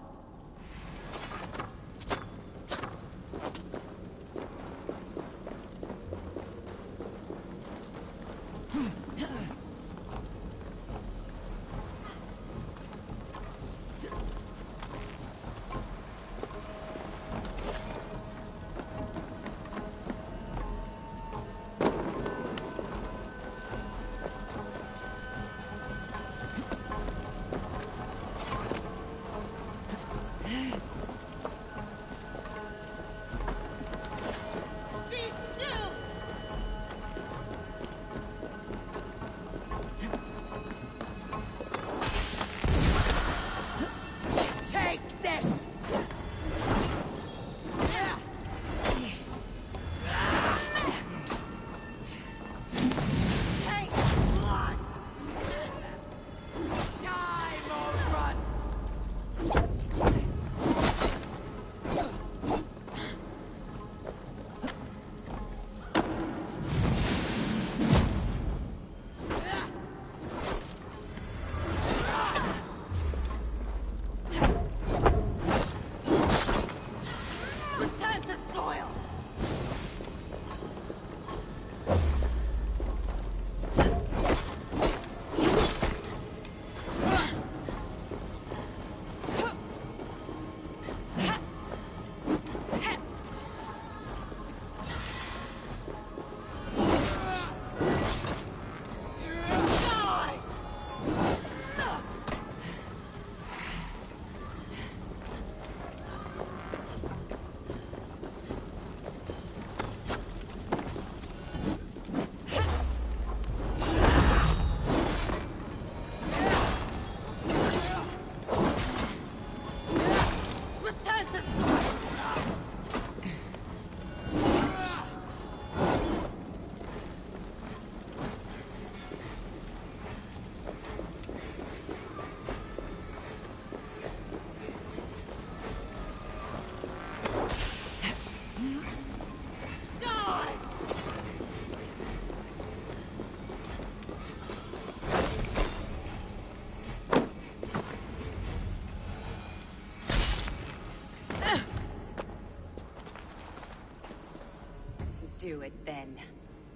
S7: Do it then.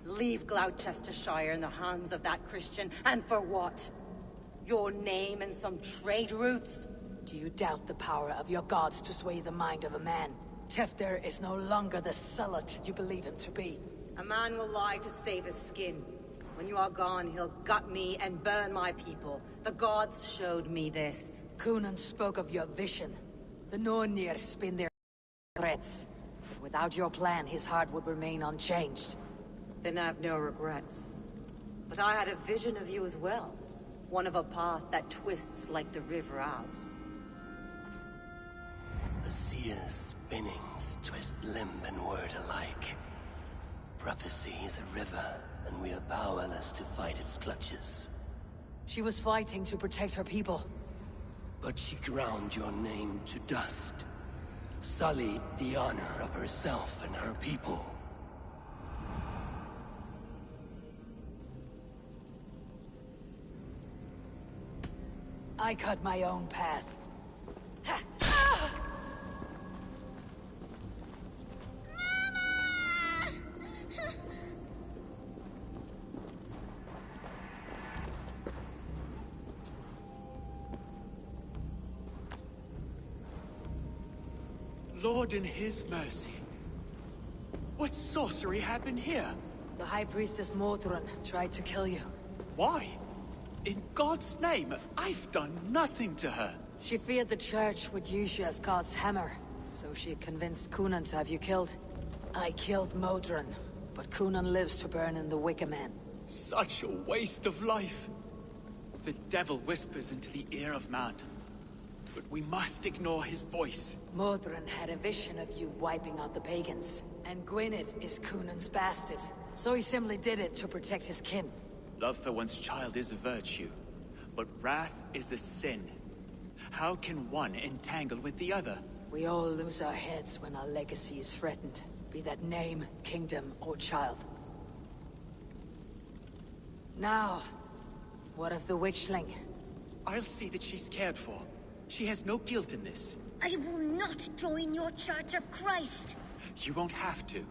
S7: Leave Gloucestershire in the hands of that Christian, and for what? Your name and some trade routes?
S1: Do you doubt the power of your gods to sway the mind of a man? Tefter is no longer the zealot you believe him to be.
S7: A man will lie to save his skin. When you are gone, he'll gut me and burn my people. The gods showed me this.
S1: Kunan spoke of your vision. The Nornir spin their threats. Without your plan, his heart would remain unchanged.
S7: Then I have no regrets. But I had a vision of you as well. One of a path that twists like the river Ouse.
S19: The seer's spinnings twist limb and word alike. Prophecy is a river, and we are powerless to fight its clutches.
S1: She was fighting to protect her people.
S19: But she ground your name to dust. Sullied the honor of herself and her people.
S1: I cut my own path.
S4: Lord in his mercy. What sorcery happened here?
S1: The High Priestess Modron tried to kill you.
S4: Why? In God's name, I've done nothing to her.
S1: She feared the Church would use you as God's hammer, so she convinced Kunan to have you killed. I killed Modron, but Kunan lives to burn in the Wicker Man.
S4: Such a waste of life. The devil whispers into the ear of man. But we must ignore his voice.
S1: Modron had a vision of you wiping out the pagans. And Gwynedd is Cunan's bastard. So he simply did it to protect his kin.
S4: Love for one's child is a virtue, but wrath is a sin. How can one entangle with the other?
S1: We all lose our heads when our legacy is threatened. Be that name, kingdom, or child. Now, what of the witchling?
S4: I'll see that she's cared for. She has no guilt in this.
S6: I will not join your Church of Christ.
S4: You won't have to.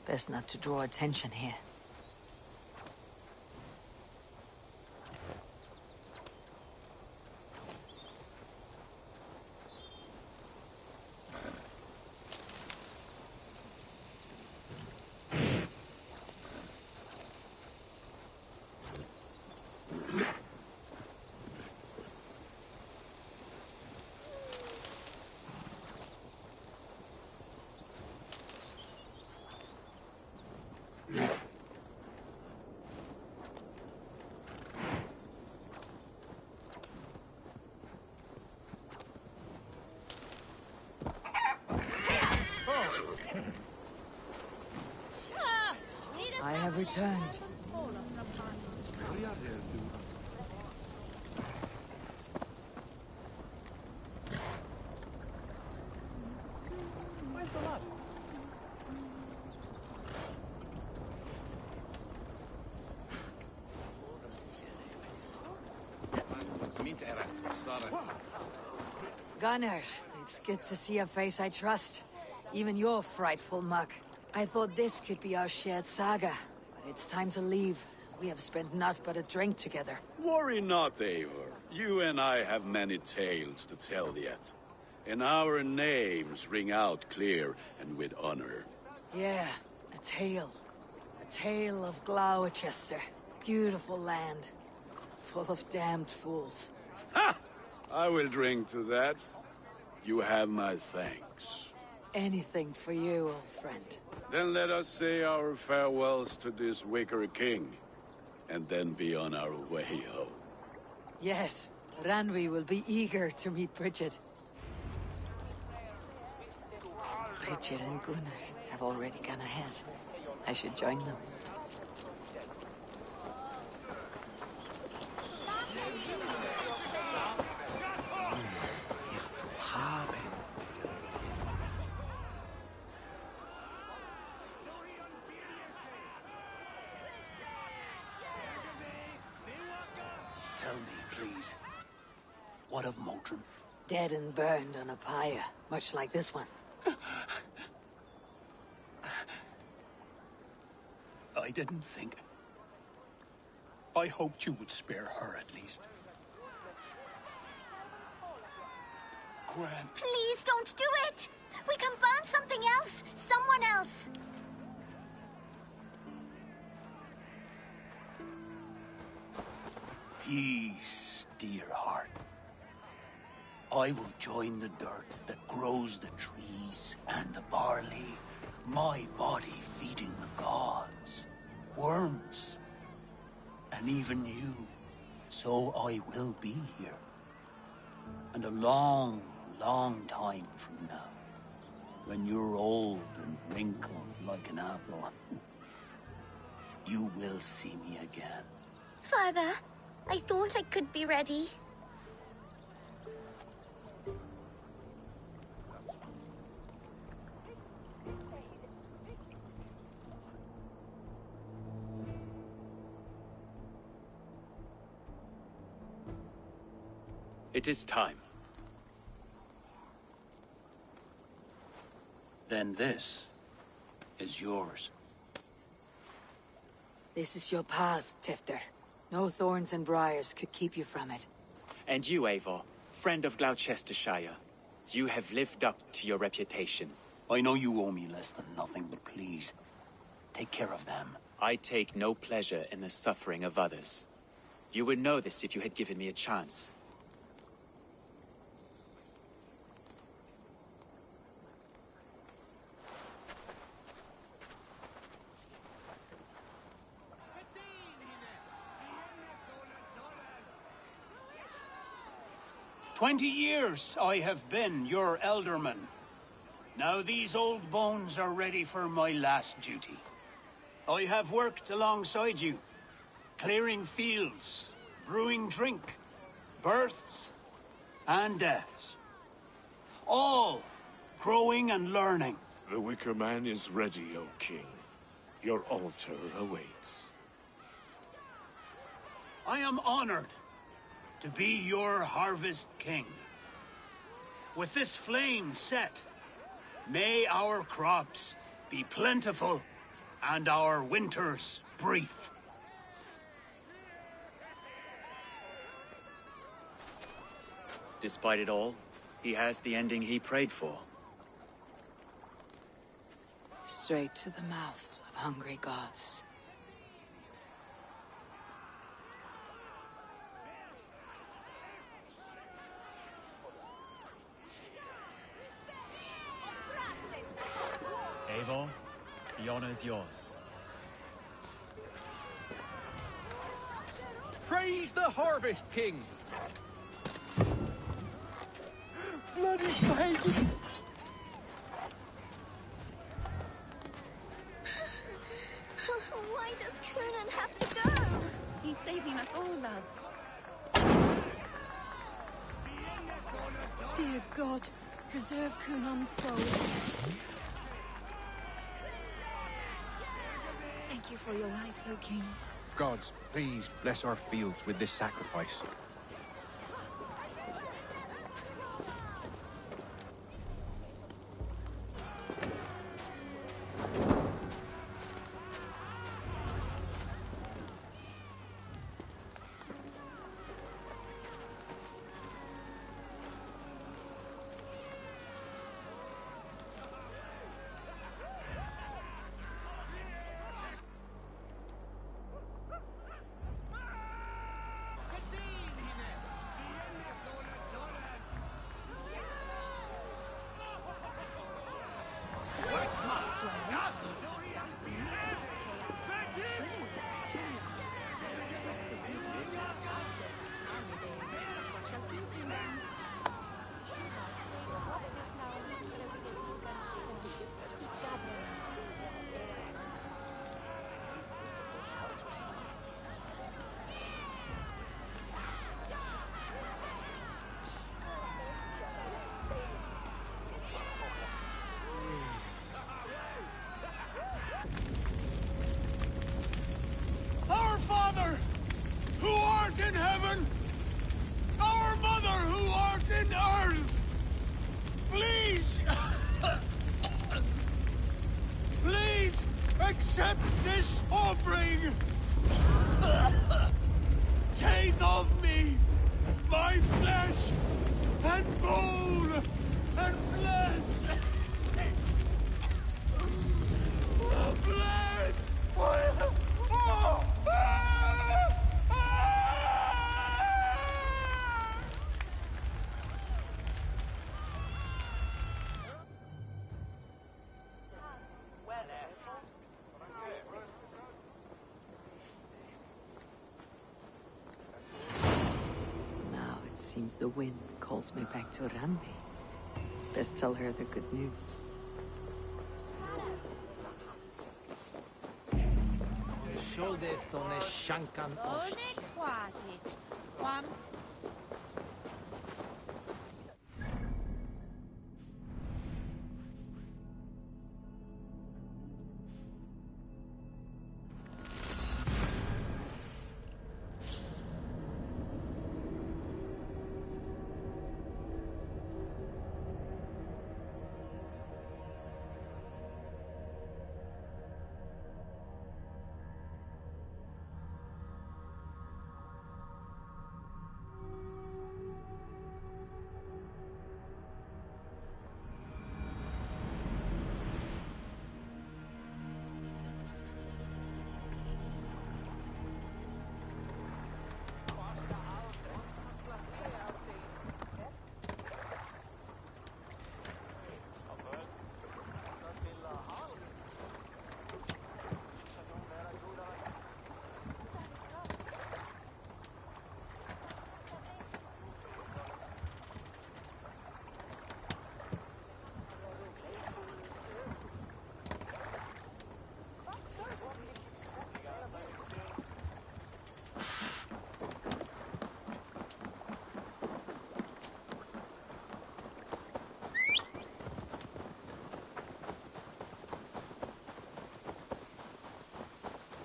S10: Best not to draw attention here.
S1: I have returned. Gunnar, it's good to see a face I trust. Even your frightful muck. I thought this could be our shared saga, but it's time to leave. We have spent naught but a drink together.
S3: Worry not, Eivor. You and I have many tales to tell yet. And our names ring out clear and with honor.
S1: Yeah, a tale. A tale of Gloucester. Beautiful land. Full of damned fools.
S3: Ha! I will drink to that. You have my thanks.
S1: Anything for you, old friend.
S3: Then let us say our farewells to this wicker king, and then be on our way home.
S1: Yes, Ranvi will be eager to meet Bridget.
S10: Bridget and Gunnar have already gone ahead. I should join them.
S9: Tell me, please. What of Modron?
S1: Dead and burned on a pyre, much like this one.
S9: I didn't think. I hoped you would spare her at least. Gwen.
S6: Please don't do it! We can burn something else! Someone else!
S9: Peace, dear heart. I will join the dirt that grows the trees and the barley, my body feeding the gods, worms, and even you. So I will be here. And a long, long time from now, when you're old and wrinkled like an apple, you will see me again.
S6: Father, I thought I could be ready.
S4: It is time.
S9: Then this is yours.
S1: This is your path, Tifter. No thorns and briars could keep you from it.
S4: And you, Eivor, friend of Gloucestershire, you have lived up to your reputation.
S9: I know you owe me less than nothing, but please, take care of them.
S4: I take no pleasure in the suffering of others. You would know this if you had given me a chance.
S9: "20 years I have been your elderman. Now these old bones are ready for my last duty. I have worked alongside you, clearing fields, brewing drink, births and deaths. All growing and learning.
S11: The Wicker Man is ready, O King. Your altar awaits.
S9: I am honored to be your Harvest King. With this flame set, may our crops be plentiful and our winters brief.
S4: Despite it all, he has the ending he prayed for.
S1: Straight to the mouths of hungry gods.
S4: Eivor, the honor is yours.
S13: Praise the Harvest King!
S11: Bloody pagans!
S6: Why does Coonan have to go?
S14: He's saving us all, love. Dear God, preserve Coonan's soul. Thank you for your life, O King.
S13: Gods, please bless our fields with this sacrifice.
S10: Seems the wind calls me back to Randi. Best tell her the good news.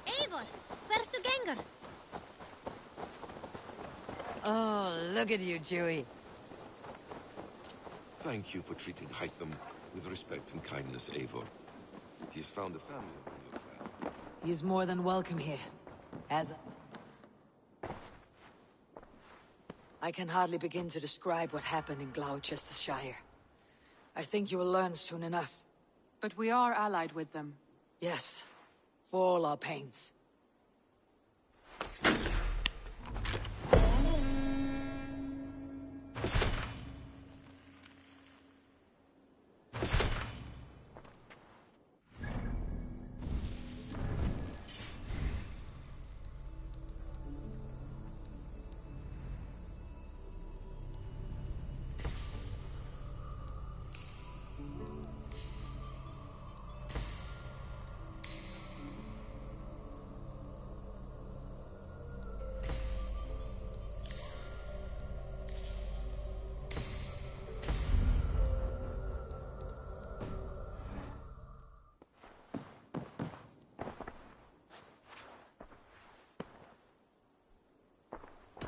S6: Eivor, where's the Gengar?
S1: Oh, look at you, Dewey.
S20: Thank you for treating Hytham with respect and kindness, Eivor. He's found a family.
S1: He's more than welcome here. I can hardly begin to describe what happened in Gloucestershire. I think you will learn soon enough.
S21: But we are allied with them.
S1: Yes, for all our pains.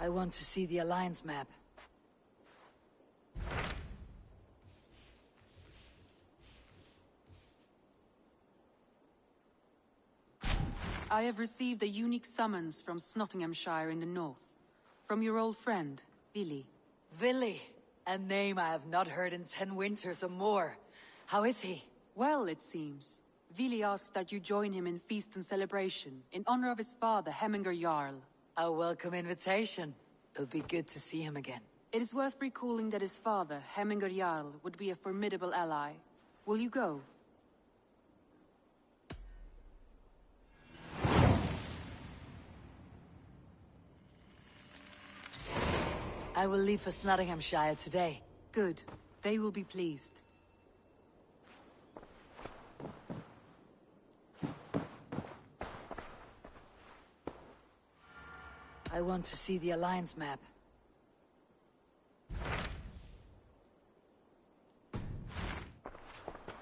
S1: I want to see the Alliance map.
S21: I have received a unique summons from Nottinghamshire in the north. From your old friend, Vili.
S1: Vili? A name I have not heard in 10 winters or more. How is he?
S21: Well, it seems. Vili asked that you join him in feast and celebration, in honor of his father, Hemminger Jarl.
S1: A welcome invitation. It'll be good to see him again.
S21: It is worth recalling that his father, Hemminger Jarl, would be a formidable ally. Will you go?
S1: I will leave for Nottinghamshire today.
S21: Good. They will be pleased.
S1: I want to see the Alliance map.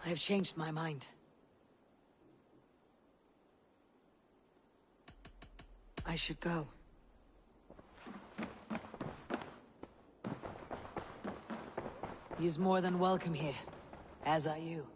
S1: I have changed my mind. I should go. He is more than welcome here, as are you.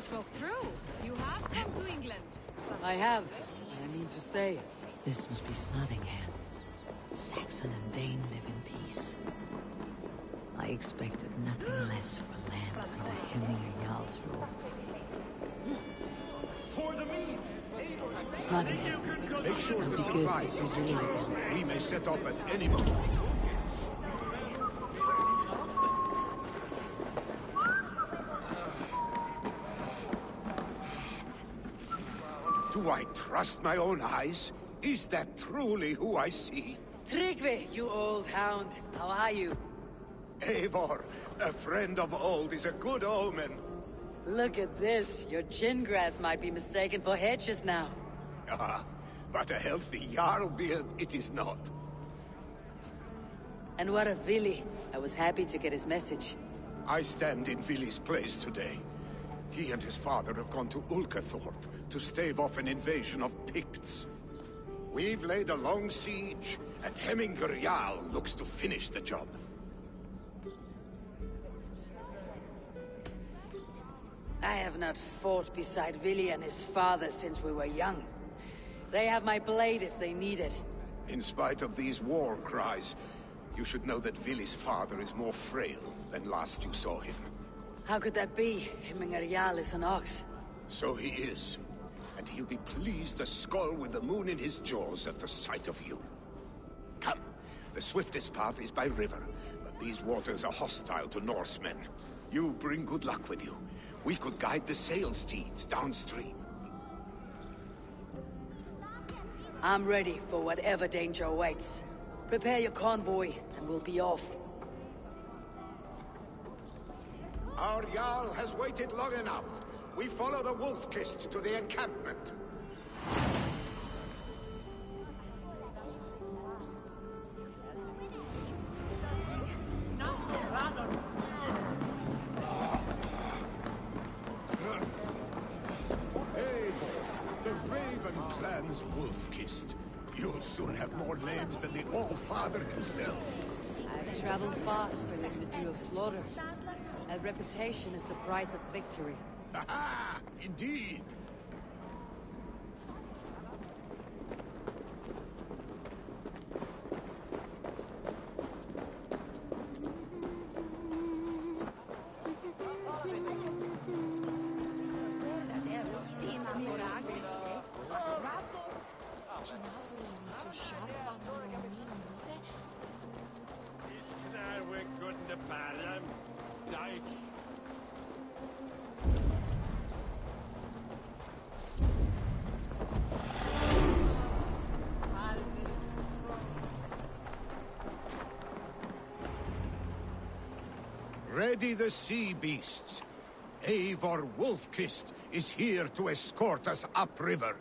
S2: spoke through. You have come to England.
S1: I have. I mean to stay.
S10: This must be Snottingham. Saxon and Dane live in peace. I expected nothing less for land under Hemminger Jarl's rule.
S3: For the meat!
S10: Snottingham.
S3: Make sure
S10: It'll
S3: the
S10: be good to
S3: supplies
S10: see
S3: are
S10: you
S3: secure.
S10: again.
S3: We may set off at any moment. Do I trust my own eyes? Is that truly who I see?
S1: Tryggvi, you old hound. How are you?
S3: Eivor, a friend of old is a good omen.
S1: Look at this. Your gin grass might be mistaken for hedges now.
S3: Ah, but a healthy Jarl beard it is not.
S1: And what of Vili? I was happy to get his message.
S3: I stand in Vili's place today. He and his father have gone to Ulkathorpe to stave off an invasion of Picts. We've laid a long siege, and Hemminger Jarl looks to finish the job.
S1: I have not fought beside Vili and his father since we were young. They have my blade if they need it.
S3: In spite of these war cries, you should know that Vili's father is more frail than last you saw him.
S1: How could that be? Hemminger Jarl is an ox.
S3: So he is. And he'll be pleased to skull with the moon in his jaws at the sight of you. Come, the swiftest path is by river, but these waters are hostile to Norsemen. You bring good luck with you. We could guide the sail steeds downstream.
S1: I'm ready for whatever danger awaits. Prepare your convoy, and we'll be off.
S3: Our Jarl has waited long enough. We follow the Wolf-Kissed to the encampment. Eivor, the Raven clan's Wolf-Kissed. You'll soon have more names than the All-Father himself.
S1: I've traveled fast bringing the dew of slaughter. A reputation is the price of victory.
S3: Aha! Indeed! Ready the sea beasts. Eivor Wolf-Kissed is here to escort us upriver.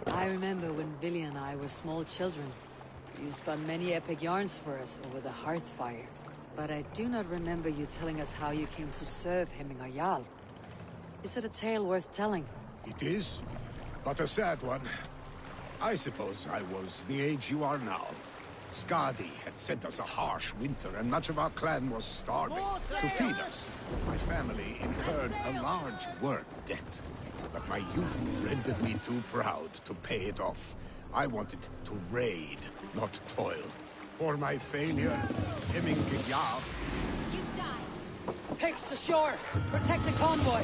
S1: I remember when Vili and I were small children. You spun many epic yarns for us over the hearth fire. But I do not remember you telling us how you came to serve Hemminger Jarl. Is it a tale worth telling?
S3: It is, but a sad one. I suppose I was the age you are now. Skadi had sent us a harsh winter, and much of our clan was starving. To feed us, my family incurred a large work debt. But my youth rendered me too proud to pay it off. I wanted to raid, not toil. For my failure, Hemminger Jarl...
S1: You die! Picks ashore! Protect the convoy!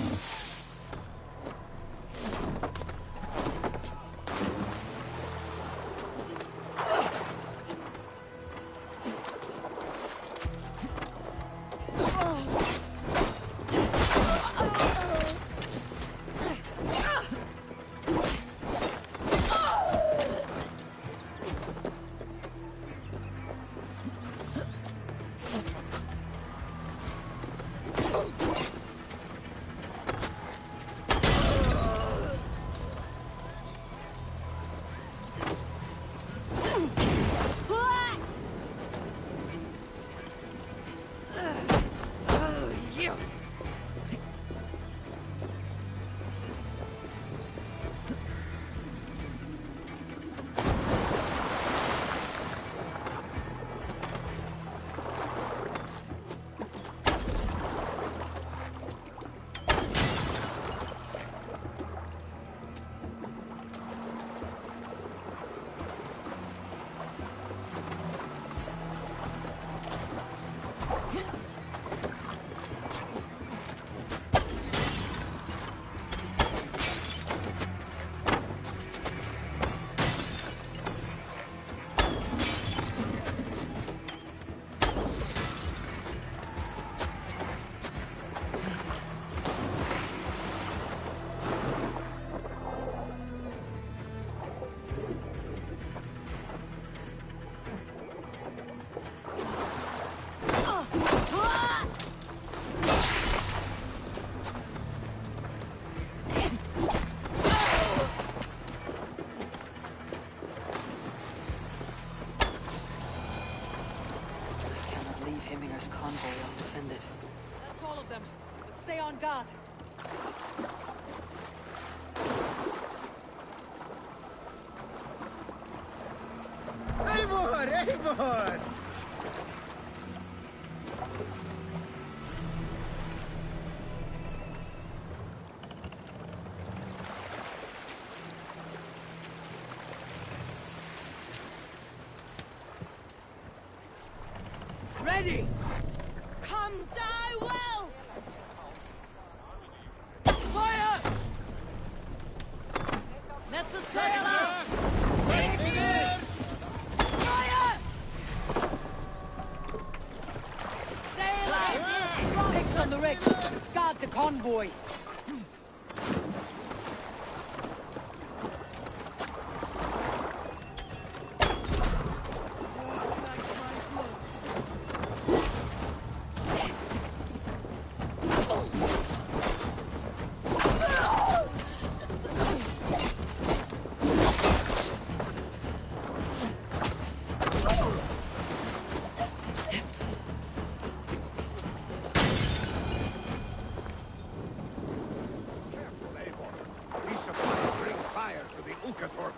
S1: Convoy undefended. That's all of them, but stay on guard.
S13: Eivor! Eivor!
S1: Ready!
S2: Come die well!
S1: Fire! Let the sail out! Take it in! Fire! Sail out! Fix on the wreck. Guard the convoy.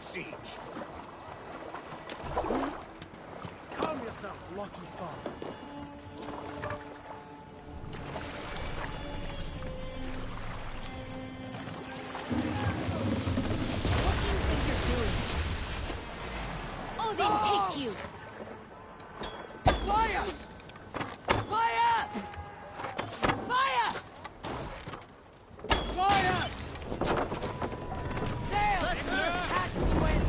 S11: Siege. Calm yourself, lucky star.
S2: What do you think you're doing? Oh, then take you!
S1: Fire! Fire! Fire! Fire! Sail! Catch the wind!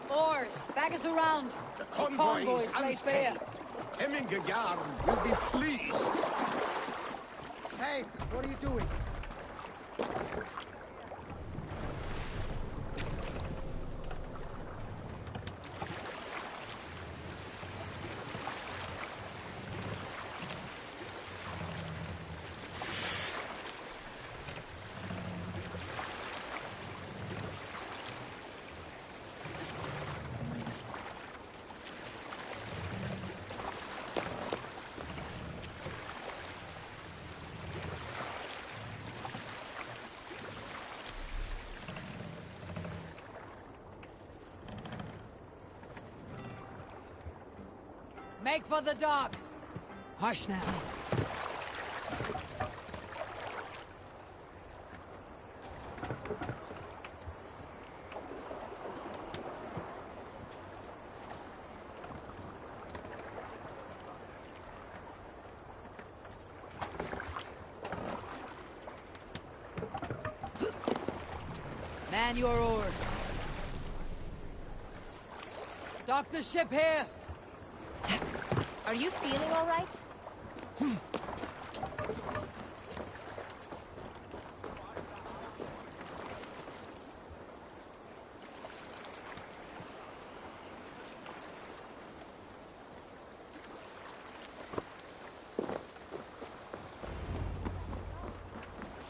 S1: Oars, back us around.
S11: The convoy is
S1: lay bare.
S11: unscathed. Hemmingajarn will be pleased.
S13: Hey, what are you doing?
S1: Make for the dock! Hush now. Man your oars. Dock the ship here!
S2: Are you feeling all right?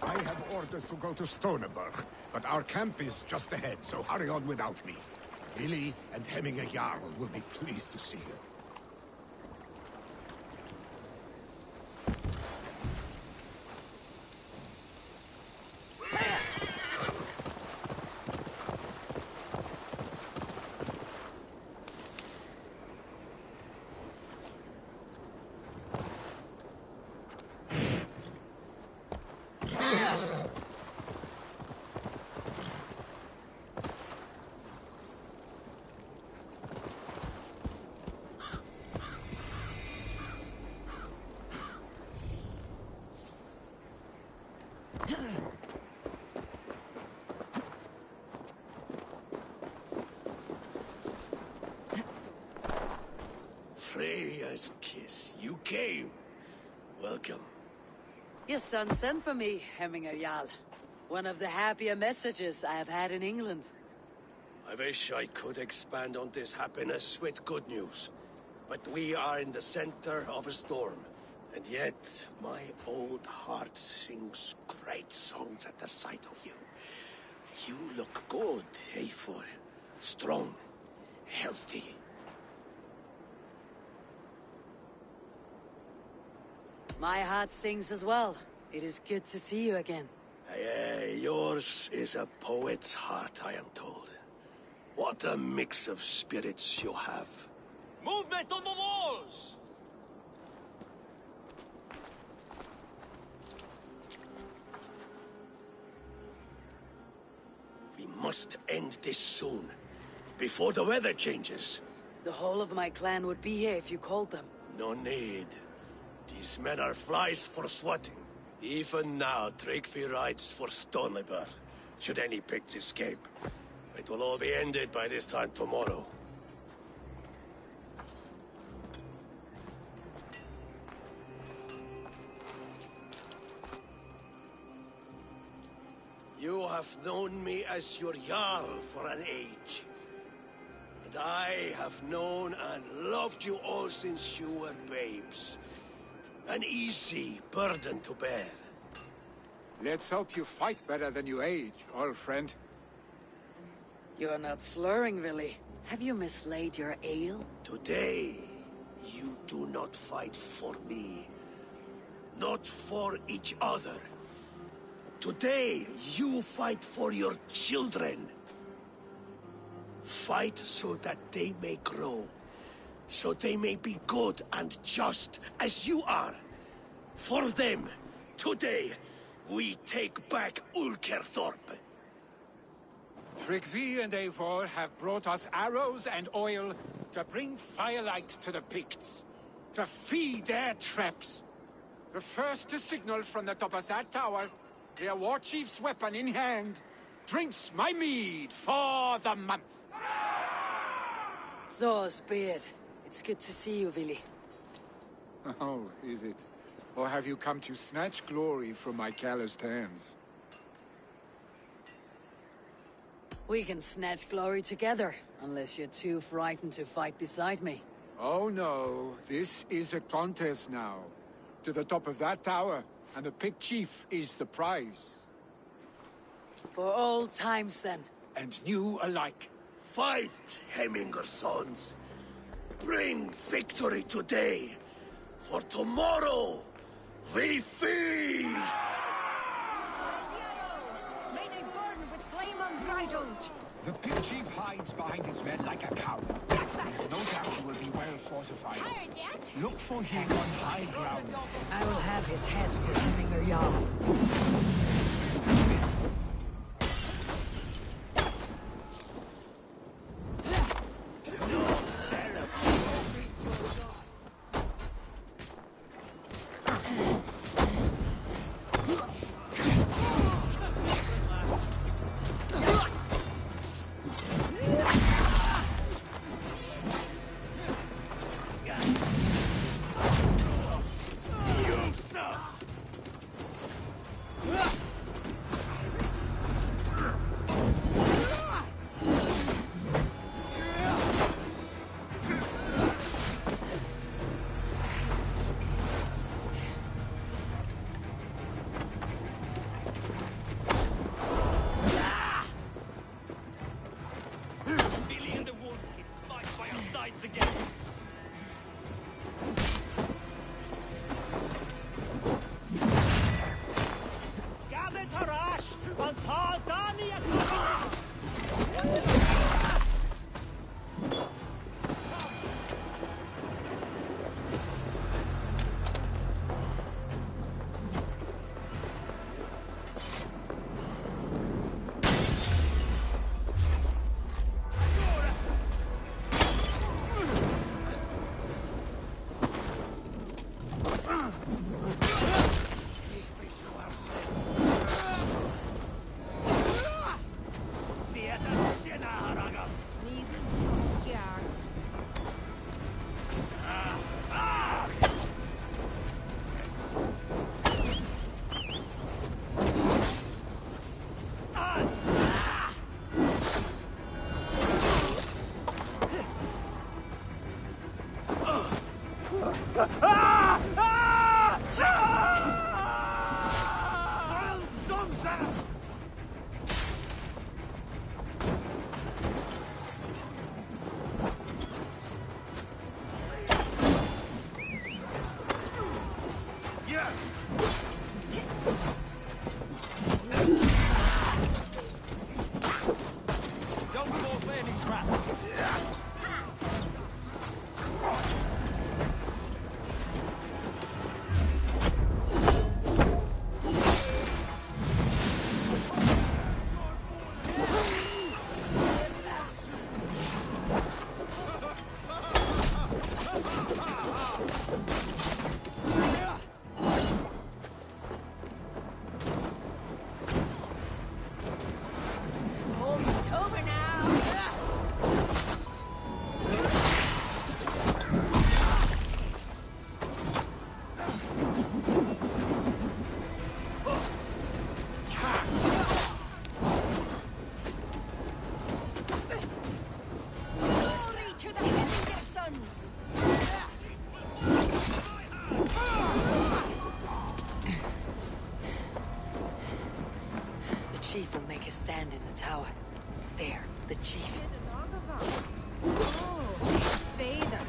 S11: I have orders to go to Stoneberg, but our camp is just ahead, so hurry on without me. Willi and Hemminger Jarl will be pleased to see you.
S19: Freya's kiss. You came. Welcome.
S1: Your son sent for me, Hemminger Jarl. One of the happier messages I have had in England.
S19: I wish I could expand on this happiness with good news. But we are in the center of a storm. And yet, my old heart sings great songs at the sight of you. You look good, Eivor. Strong, healthy.
S1: My heart sings as well. It is good to see you again.
S19: Yours is a poet's heart, I am told. What a mix of spirits you have.
S9: Movement on the walls!
S19: We must end this soon, before the weather changes.
S1: The whole of my clan would be here if you called them.
S19: No need. These men are flies for swatting. Even now, Tryggvi rides for Stoneberg, should any Picts escape. It will all be ended by this time tomorrow. You have known me as your Jarl for an age. And I have known and loved you all since you were babes. An easy burden to bear.
S8: Let's hope you fight better than you age, old friend.
S1: You're not slurring, Willi. Have you mislaid your ale?
S19: Today, you do not fight for me. Not for each other. Today, you fight for your children. Fight so that they may grow. So they may be good and just as you are. For them, today, we take back Ulkerthorpe.
S8: Tryggvi and Eivor have brought us arrows and oil to bring firelight to the Picts, to feed their traps. The first to signal from the top of that tower, their war chief's weapon in hand, drinks my mead for the month.
S1: Thor's beard. It's good to see you, Willi.
S8: Oh, is it? Or have you come to snatch glory from my calloused hands?
S1: We can snatch glory together, unless you're too frightened to fight beside me.
S8: Oh no, this is a contest now. To the top of that tower, and the Pict Chief is the prize.
S1: For old times, then.
S8: And new alike.
S19: Fight, Hemminger sons. Bring victory today. For tomorrow, we feast!
S18: May they burn with flame unbridled!
S8: The pig chief hides behind his men like a coward. No doubt he will be well fortified.
S2: Tired yet?
S8: Look for him on high ground.
S1: I will have his head for Hemminger Jarl. The chief will make a stand in the tower. There, the chief.
S2: Oh, Vader.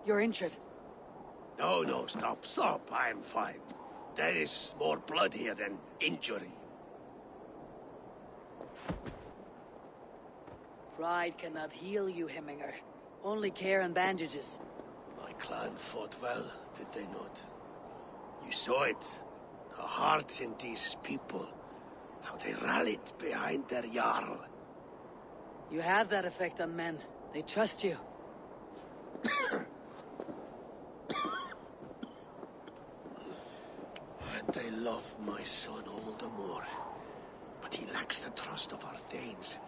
S1: You're injured.
S19: No, no, stop, stop. I'm fine. There is more blood here than injury.
S1: Pride cannot heal you, Hemminger. Only care and bandages.
S19: My clan fought well, did they not? You saw it. The heart in these people. How they rallied behind their Jarl.
S1: You have that effect on men. They trust you.
S19: And they love my son all the more. But he lacks the trust of our Danes.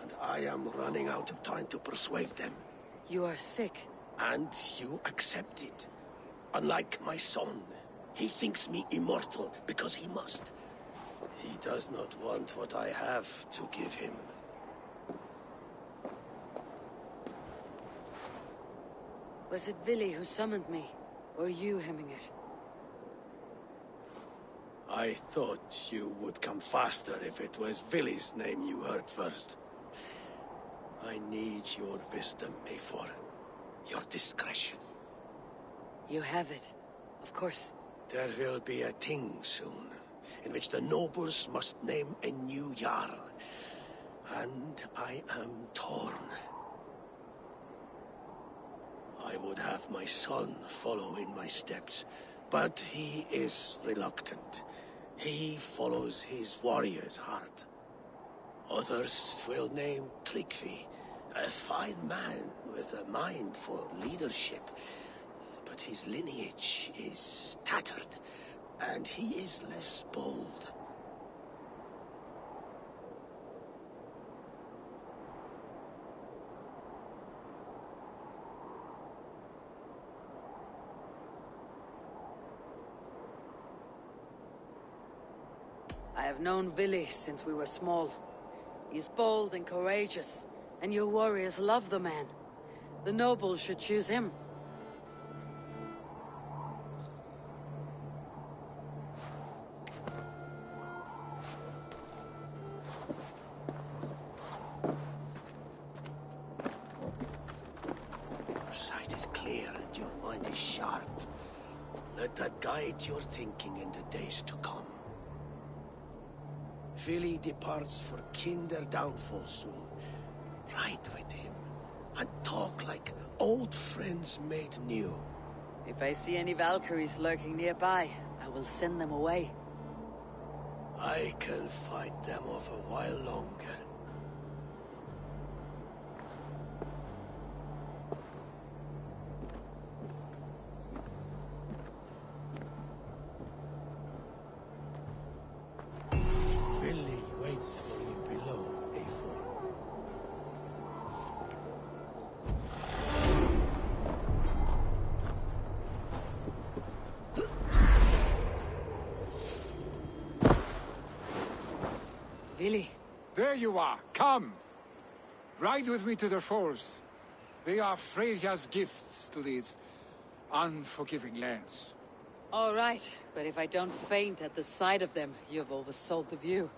S19: And I am running out of time to persuade them.
S1: You are sick.
S19: And you accept it. Unlike my son, he thinks me immortal because he must. He does not want what I have to give him.
S1: Was it Vili who summoned me? Or you, Hemminger?
S19: I thought you would come faster if it was Vili's name you heard first. I need your wisdom, Eivor. Your discretion.
S1: You have it. Of course.
S19: There will be a thing soon, in which the nobles must name a new Jarl. And I am torn. I would have my son follow in my steps, but he is reluctant. He follows his warrior's heart. Others will name Tryggvi, a fine man with a mind for leadership. But his lineage is tattered, and he is less bold.
S1: I have known Vili since we were small. He's bold and courageous, and your warriors love the man. The nobles should choose him.
S19: Your sight is clear and your mind is sharp. Let that guide your thinking in the days to come. Vili departs for Kinder downfall soon. Ride with him, and talk like old friends made new.
S1: If I see any Valkyries lurking nearby, I will send them away.
S19: I can fight them off a while longer. Vili waits for you below, Eivor.
S1: Vili.
S8: There you are. Come. Ride with me to the falls. They are Freya's gifts to these unforgiving lands.
S1: All right, but if I don't faint at the sight of them, you've oversold the view.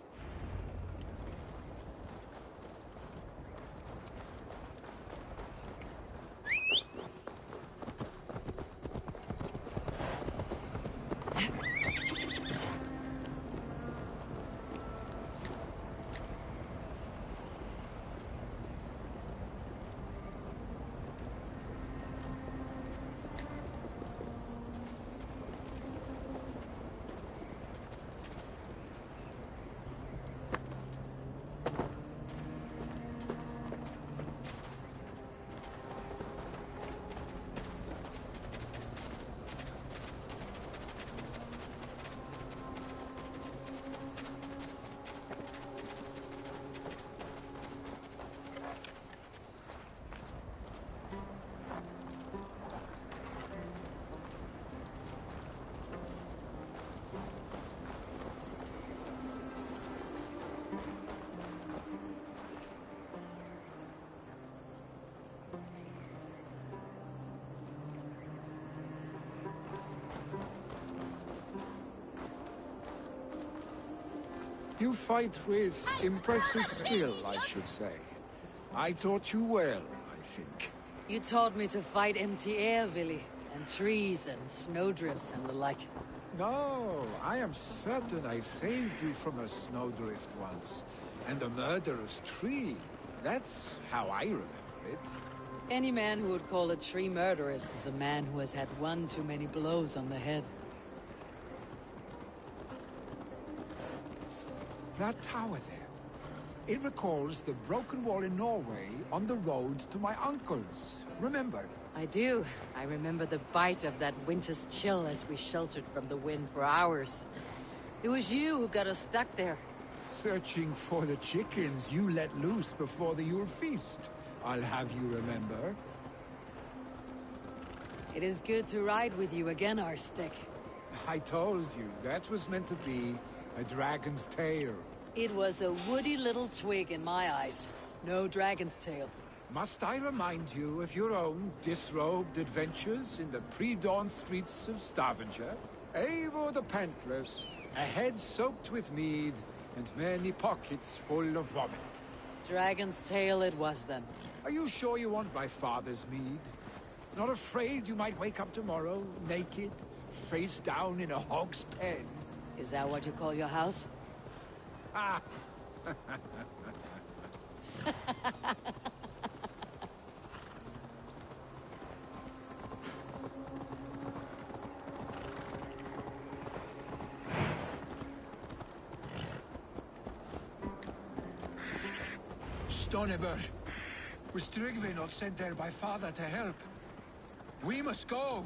S8: You fight with impressive skill, I should say. I taught you well, I think.
S1: You taught me to fight empty air, Villy, and trees and snowdrifts and the like.
S8: No, I am certain I saved you from a snowdrift once, and a murderous tree. That's how I remember it.
S1: Any man who would call a tree murderous is a man who has had one too many blows on the head.
S8: That tower there, it recalls the broken wall in Norway on the road to my uncle's. Remember?
S1: I do. I remember the bite of that winter's chill as we sheltered from the wind for hours. It was you who got us stuck there.
S8: Searching for the chickens you let loose before the Yule feast. I'll have you remember.
S1: It is good to ride with you again, Arstic.
S8: I told you, that was meant to be a dragon's tail.
S1: It was a woody little twig in my eyes. No dragon's tail.
S8: Must I remind you of your own disrobed adventures in the pre-dawn streets of Stavanger? Eivor the Pantless, a head soaked with mead, and many pockets full of vomit.
S1: Dragon's tail it was then.
S8: Are you sure you want my father's mead? Not afraid you might wake up tomorrow, naked, face down in a hog's pen?
S1: Is that what you call your house?
S8: Ah!
S5: Stonebird, was Tryggve not sent there by father to help? We must go!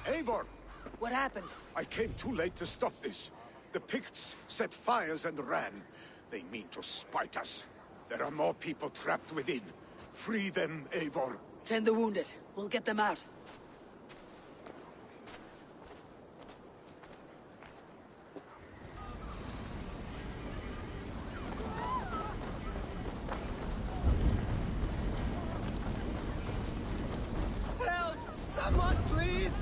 S3: Eivor!
S1: What happened?
S11: I came too late to stop this. The Picts set fires and ran. They mean to spite us. There are more people trapped within. Free them, Eivor.
S1: Tend the wounded. We'll get them out.
S5: Help! Someone, please!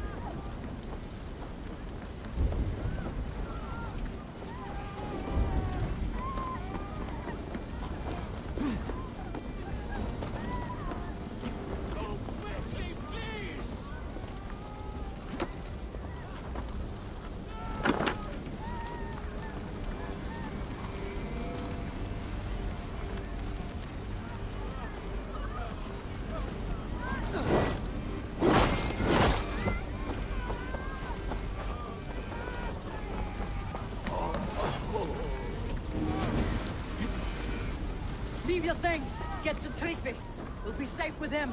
S1: Leave your things. Get to Tryggve. We'll be safe with him.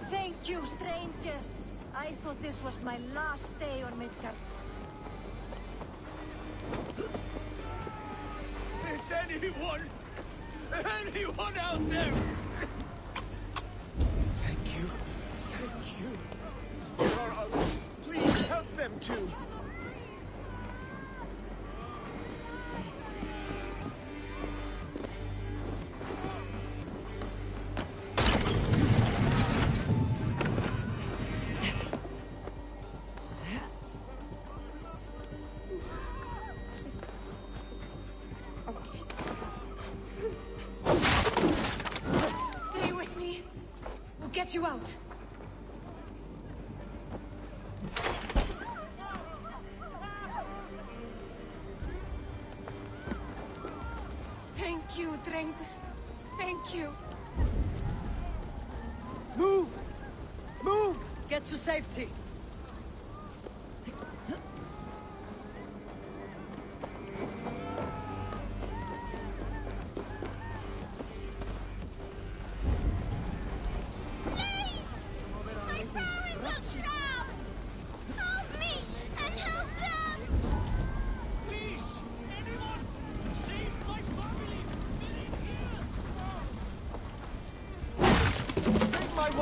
S6: Thank you, stranger. I thought this was my last day on Midgard.
S5: Is anyone out there?
S11: Thank you. Thank you. There are others. Please help them too.
S2: Stay with me. We'll get you out. Thank you, Drengr. Thank you.
S1: Move! Move! Get to safety.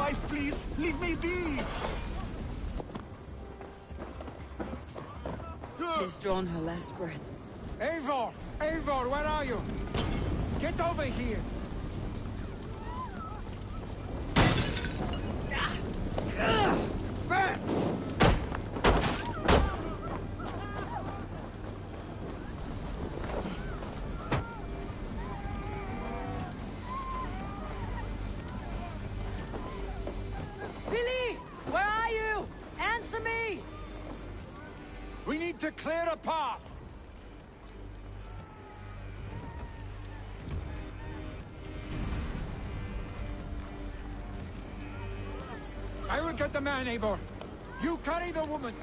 S11: wife, please. Leave me be.
S1: She's drawn her last breath.
S8: Eivor! Eivor, where are you? Get over here! Bats!
S1: Billy! Where are you? Answer me!
S8: We need to clear a path! I will get the man, Eivor. You carry the woman.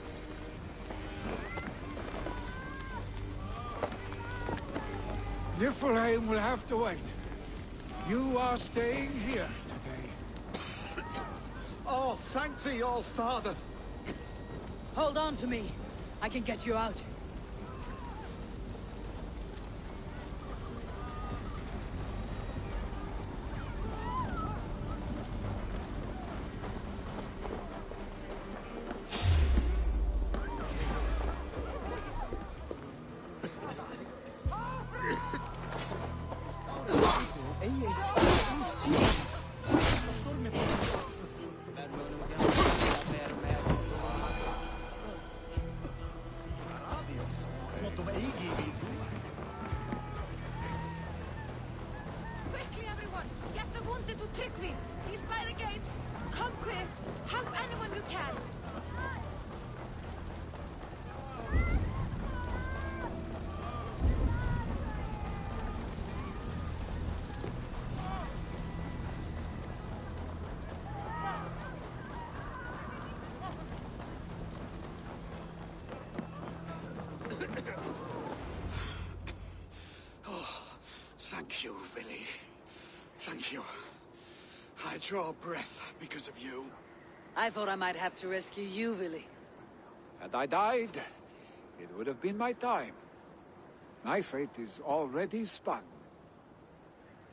S8: Niflheim will have to wait. You are staying here today.
S11: Oh, thank all Father.
S1: Hold on to me. I can get you out.
S2: Quickly, everyone! Get the wounded to Tryggvi! He's by the gate! Come quick! Help anyone you can!
S11: Thank you, Villy. Thank you. I draw breath because of you.
S1: I thought I might have to rescue you, Billy.
S8: Had I died, it would have been my time. My fate is already spun.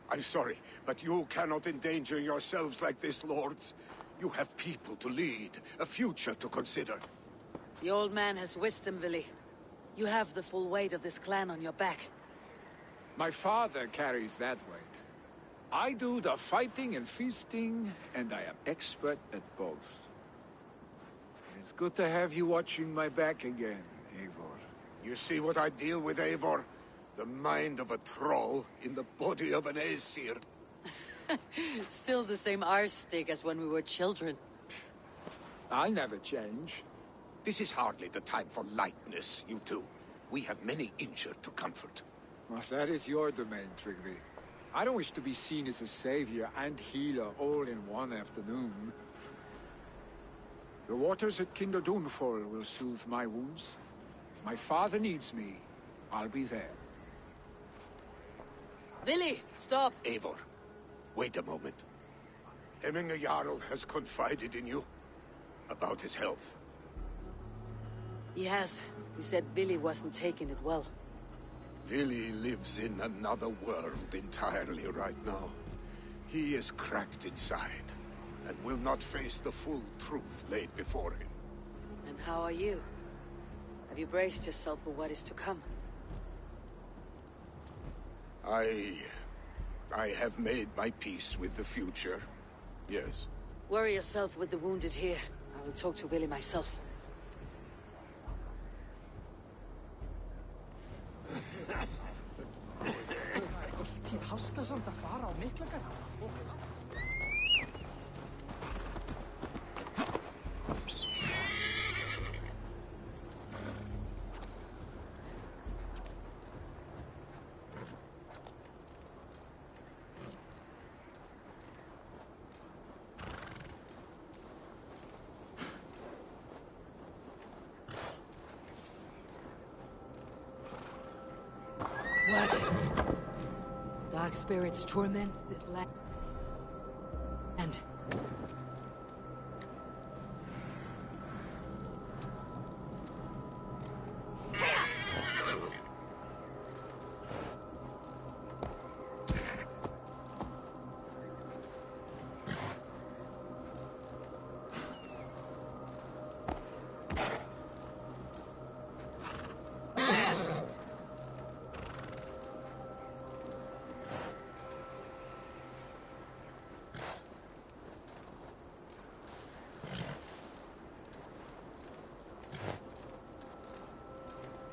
S11: I'm sorry, but you cannot endanger yourselves like this, lords. You have people to lead, a future to consider.
S1: The old man has wisdom, Billy. You have the full weight of this clan on your back.
S8: My father carries that weight. I do the fighting and feasting, and I am expert at both. It's good to have you watching my back again, Eivor.
S11: You see what I deal with, Eivor? The mind of a troll in the body of an Aesir.
S1: Still the same arse stick as when we were children.
S8: I'll never change.
S11: This is hardly the time for lightness, you two. We have many injured to comfort.
S8: Well, that is your domain, Tryggvi. I don't wish to be seen as a savior and healer all in one afternoon. The waters at Kinderdunfol will soothe my wounds. If my father needs me, I'll be there.
S1: Billy, stop!
S11: Eivor, wait a moment. Hemminger Jarl has confided in you about his health.
S1: He has. He said Billy wasn't taking it well.
S11: Billy lives in another world entirely right now. He is cracked inside, and will not face the full truth laid before him.
S1: And how are you? Have you braced yourself for what is to come?
S11: I have made my peace with the future, yes.
S1: Worry yourself with the wounded here. I will talk to Billy myself.
S15: Þið haska samt að fara á Miklagard.
S1: What? Dark spirits torment this land. And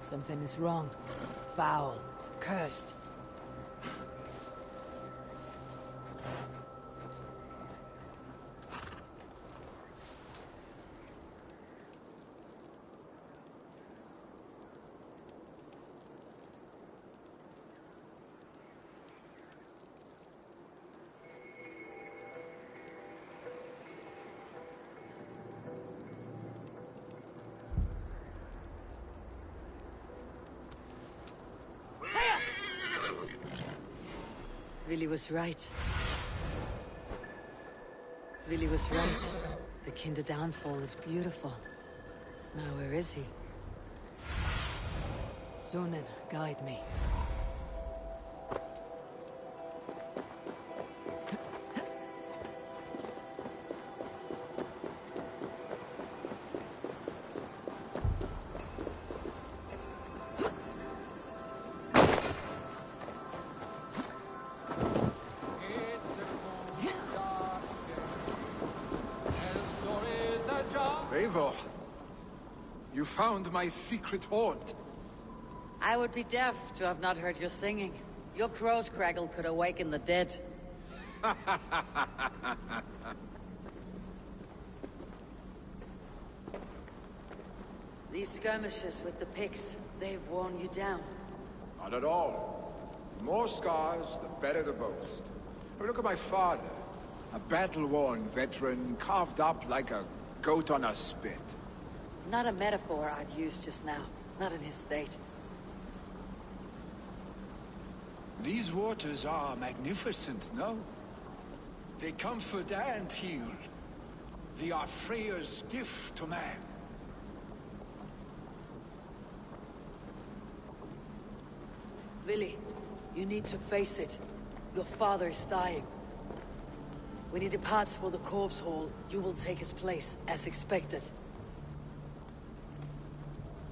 S1: Something is wrong. Foul. Cursed. Willy was right. Willy was right. The Kinder downfall is beautiful. Now where is he? Sunan, guide me.
S8: Eivor, you found my secret haunt.
S1: I would be deaf to have not heard your singing. Your crow's craggle could awaken the dead. These skirmishes with the Picts, they've worn you down.
S8: Not at all. The more scars, the better the boast. But look at my father. A battle-worn veteran, carved up like a goat on a spit.
S1: Not a metaphor I'd use just now. Not in his state.
S8: These waters are magnificent, no? They comfort and heal. They are Freya's gift to man.
S1: Willy, you need to face it. Your father is dying. When he departs for the corpse hall, you will take his place, as expected.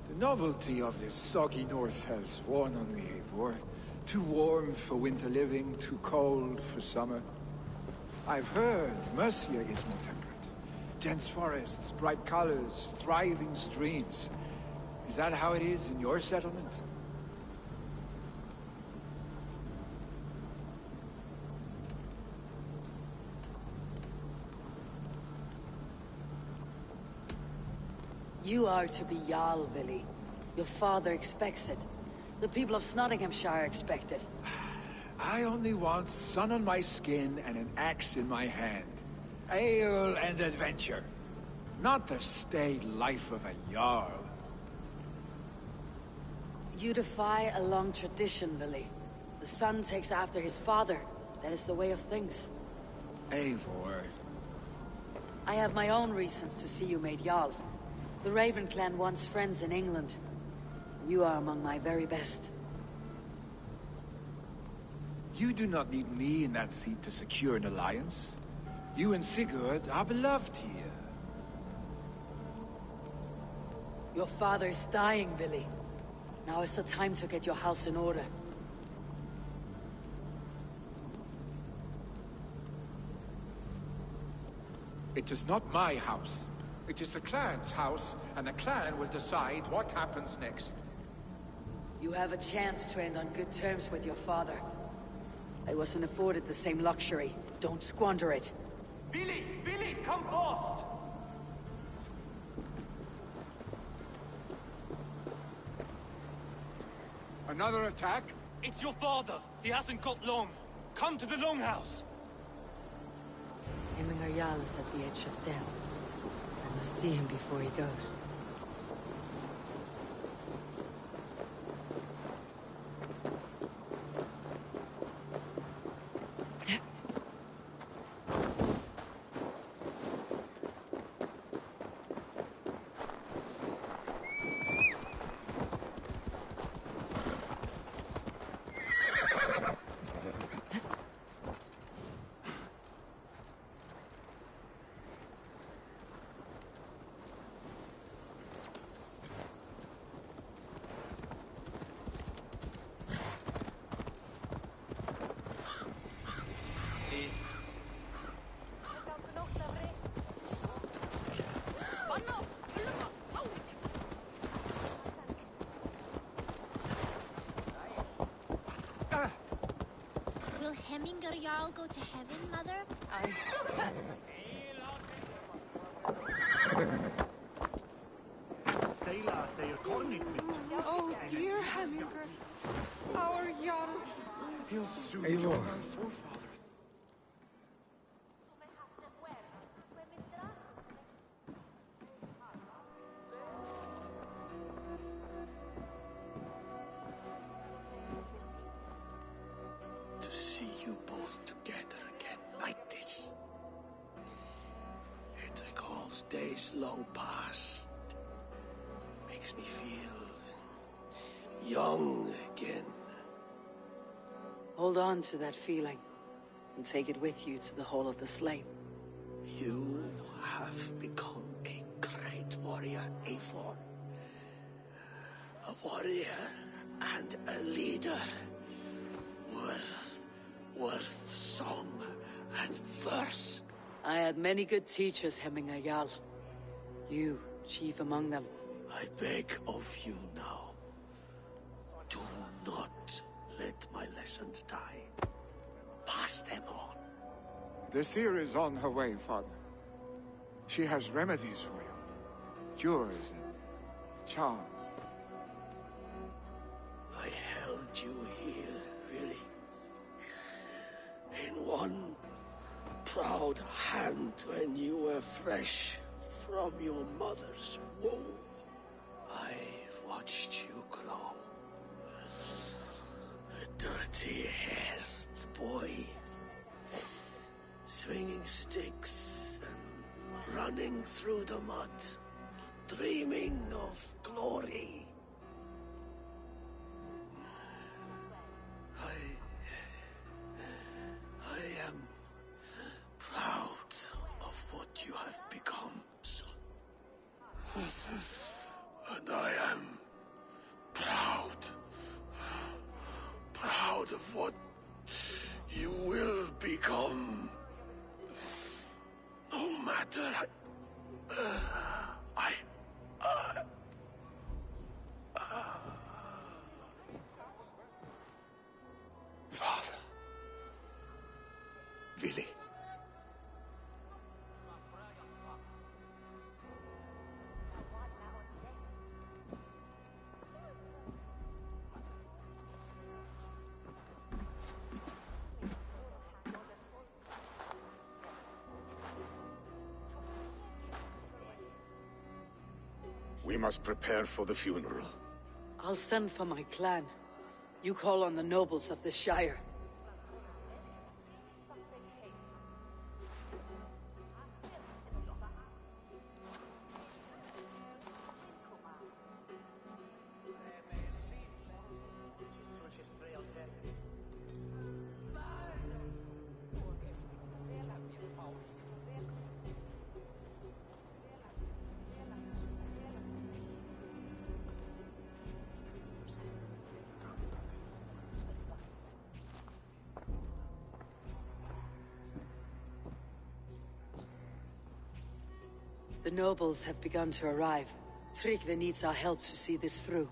S8: The novelty of this soggy north has worn on me, Eivor. Too warm for winter living, too cold for summer. I've heard Mercia is more temperate. Dense forests, bright colors, thriving streams. Is that how it is in your settlement?
S1: You are to be Jarl, Willy. Your father expects it. The people of Nottinghamshire expect it.
S8: I only want sun on my skin and an axe in my hand. Ale and adventure. Not the staid life of a Jarl.
S1: You defy a long tradition, Willy. The son takes after his father. That is the way of things.
S8: Eivor.
S1: I have my own reasons to see you made Jarl. The Raven clan wants friends in England. You are among my very best.
S8: You do not need me in that seat to secure an alliance. You and Sigurd are beloved here.
S1: Your father is dying, Willy. Now is the time to get your house in order.
S8: It is not my house. It is the clan's house, and the clan will decide what happens next.
S1: You have a chance to end on good terms with your father. I wasn't afforded the same luxury. Don't squander it.
S16: Billy! Billy, come forth!
S8: Another attack?
S16: It's your father. He hasn't got long. Come to the Longhouse.
S1: Hemmingar Jarl is at the edge of death. I must see him before he goes.
S6: Hemminger Jarl go to heaven, Mother?
S2: Oh, dear Hemminger. Our Jarl.
S5: He'll soon
S12: Eivor.
S5: join our forefathers.
S19: To see you both together again like this. It recalls days long past. Makes me feel young again.
S1: Hold on to that feeling, and take it with you to the Hall of the Slain.
S19: You have become a great warrior, Eivor. A warrior and a leader. Worth song and verse.
S1: I had many good teachers, Hemminger Jarl. You, chief among them.
S19: I beg of you now. Do not let my lessons die. Pass them on.
S5: The seer is on her way, Father. She has remedies for you. Cures and charms.
S19: I held you here, really. In one proud hand when you were fresh from your mother's womb. I've watched you grow. A dirty-haired boy. Swinging sticks and running through the mud. Dreaming of glory. I am proud of what you have become, son. And I am proud of what you will become. No matter Father. Willy.
S11: We must prepare for the funeral.
S1: I'll send for my clan. You call on the nobles of the Shire. The nobles have begun to arrive. Tryggvi needs our help to see this through.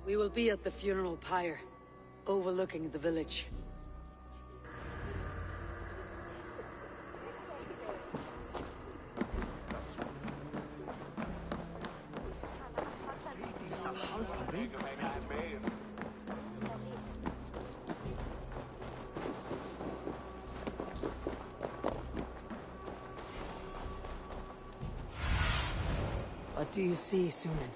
S1: We will be at the funeral pyre, overlooking the village. What do you see, Sunan?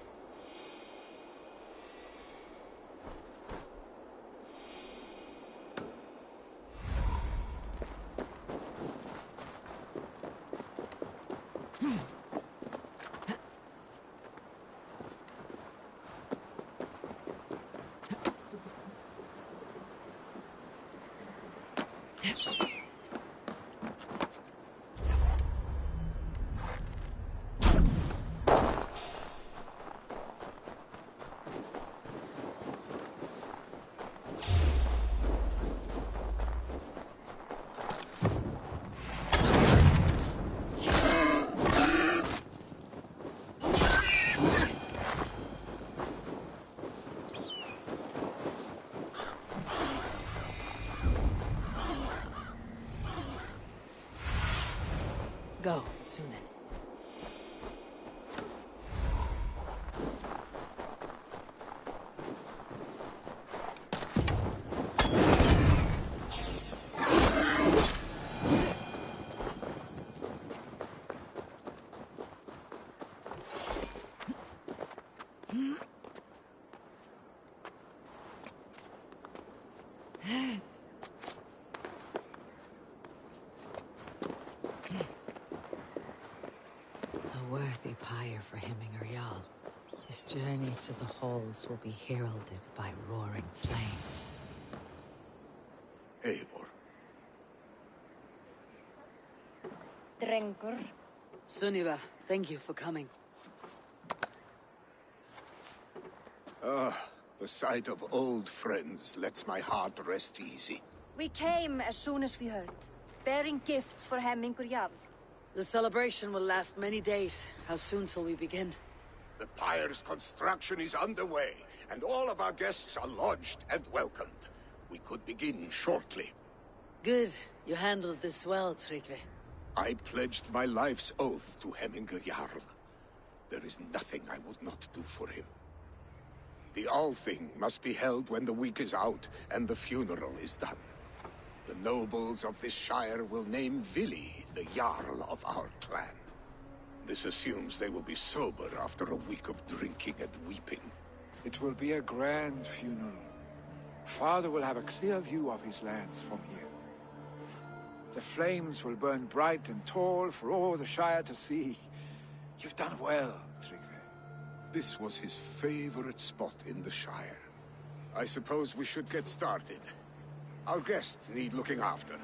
S1: Go, Sunan. A worthy pyre for Hemminger Jarl. His journey to the halls will be heralded by roaring flames.
S3: Eivor.
S12: Drengur.
S1: Sunniva, thank you for coming.
S11: The sight of old friends lets my heart rest easy.
S12: We came as soon as we heard, bearing gifts for Hemmingur Jarl.
S1: The celebration will last many days. How soon shall we begin?
S11: The pyre's construction is underway, and all of our guests are lodged and welcomed. We could begin shortly.
S1: Good. You handled this well, Tryggvi.
S11: I pledged my life's oath to Hemmingur Jarl. There is nothing I would not do for him. The Althing must be held when the week is out and the funeral is done. The nobles of this shire will name Vili the Jarl of our clan. This assumes they will be sober after a week of drinking and weeping.
S5: It will be a grand funeral. Father will have a clear view of his lands from here. The flames will burn bright and tall for all the Shire to see. You've done well, Tryggvi.
S11: This was his favorite spot in the Shire. I suppose we should get started. Our guests need looking after.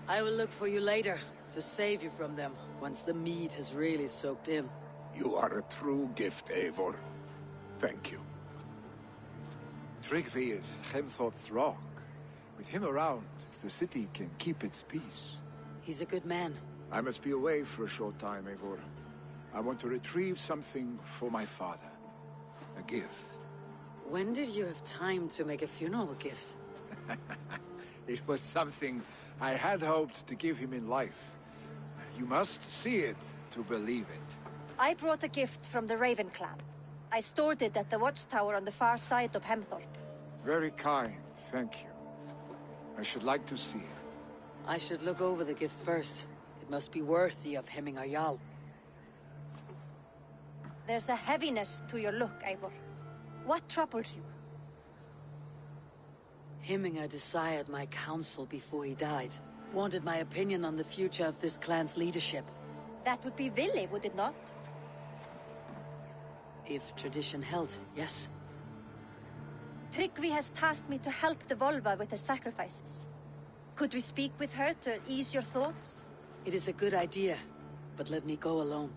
S1: I will look for you later, to save you from them, once the mead has really soaked in.
S11: You are a true gift, Eivor. Thank you.
S5: Tryggvi is Hemthorpe's rock. With him around, the city can keep its peace.
S1: He's a good man.
S5: I must be away for a short time, Eivor. I want to retrieve something for my father. A gift.
S1: When did you have time to make a funeral gift?
S5: It was something I had hoped to give him in life. You must see it to believe it.
S12: I brought a gift from the Raven clan. I stored it at the watchtower on the far side of Hemthorpe.
S5: Very kind, thank you. I should like to see it.
S1: I should look over the gift first. It must be worthy of Hemmingar Jarl.
S12: There's a heaviness to your look, Eivor. What troubles you?
S1: Hemmingar desired my counsel before he died. Wanted my opinion on the future of this clan's leadership.
S12: That would be Vili, would it not?
S1: If tradition held, yes.
S12: Tryggvi has tasked me to help the Volva with the sacrifices. Could we speak with her to ease your thoughts?
S1: It is a good idea, but let me go alone.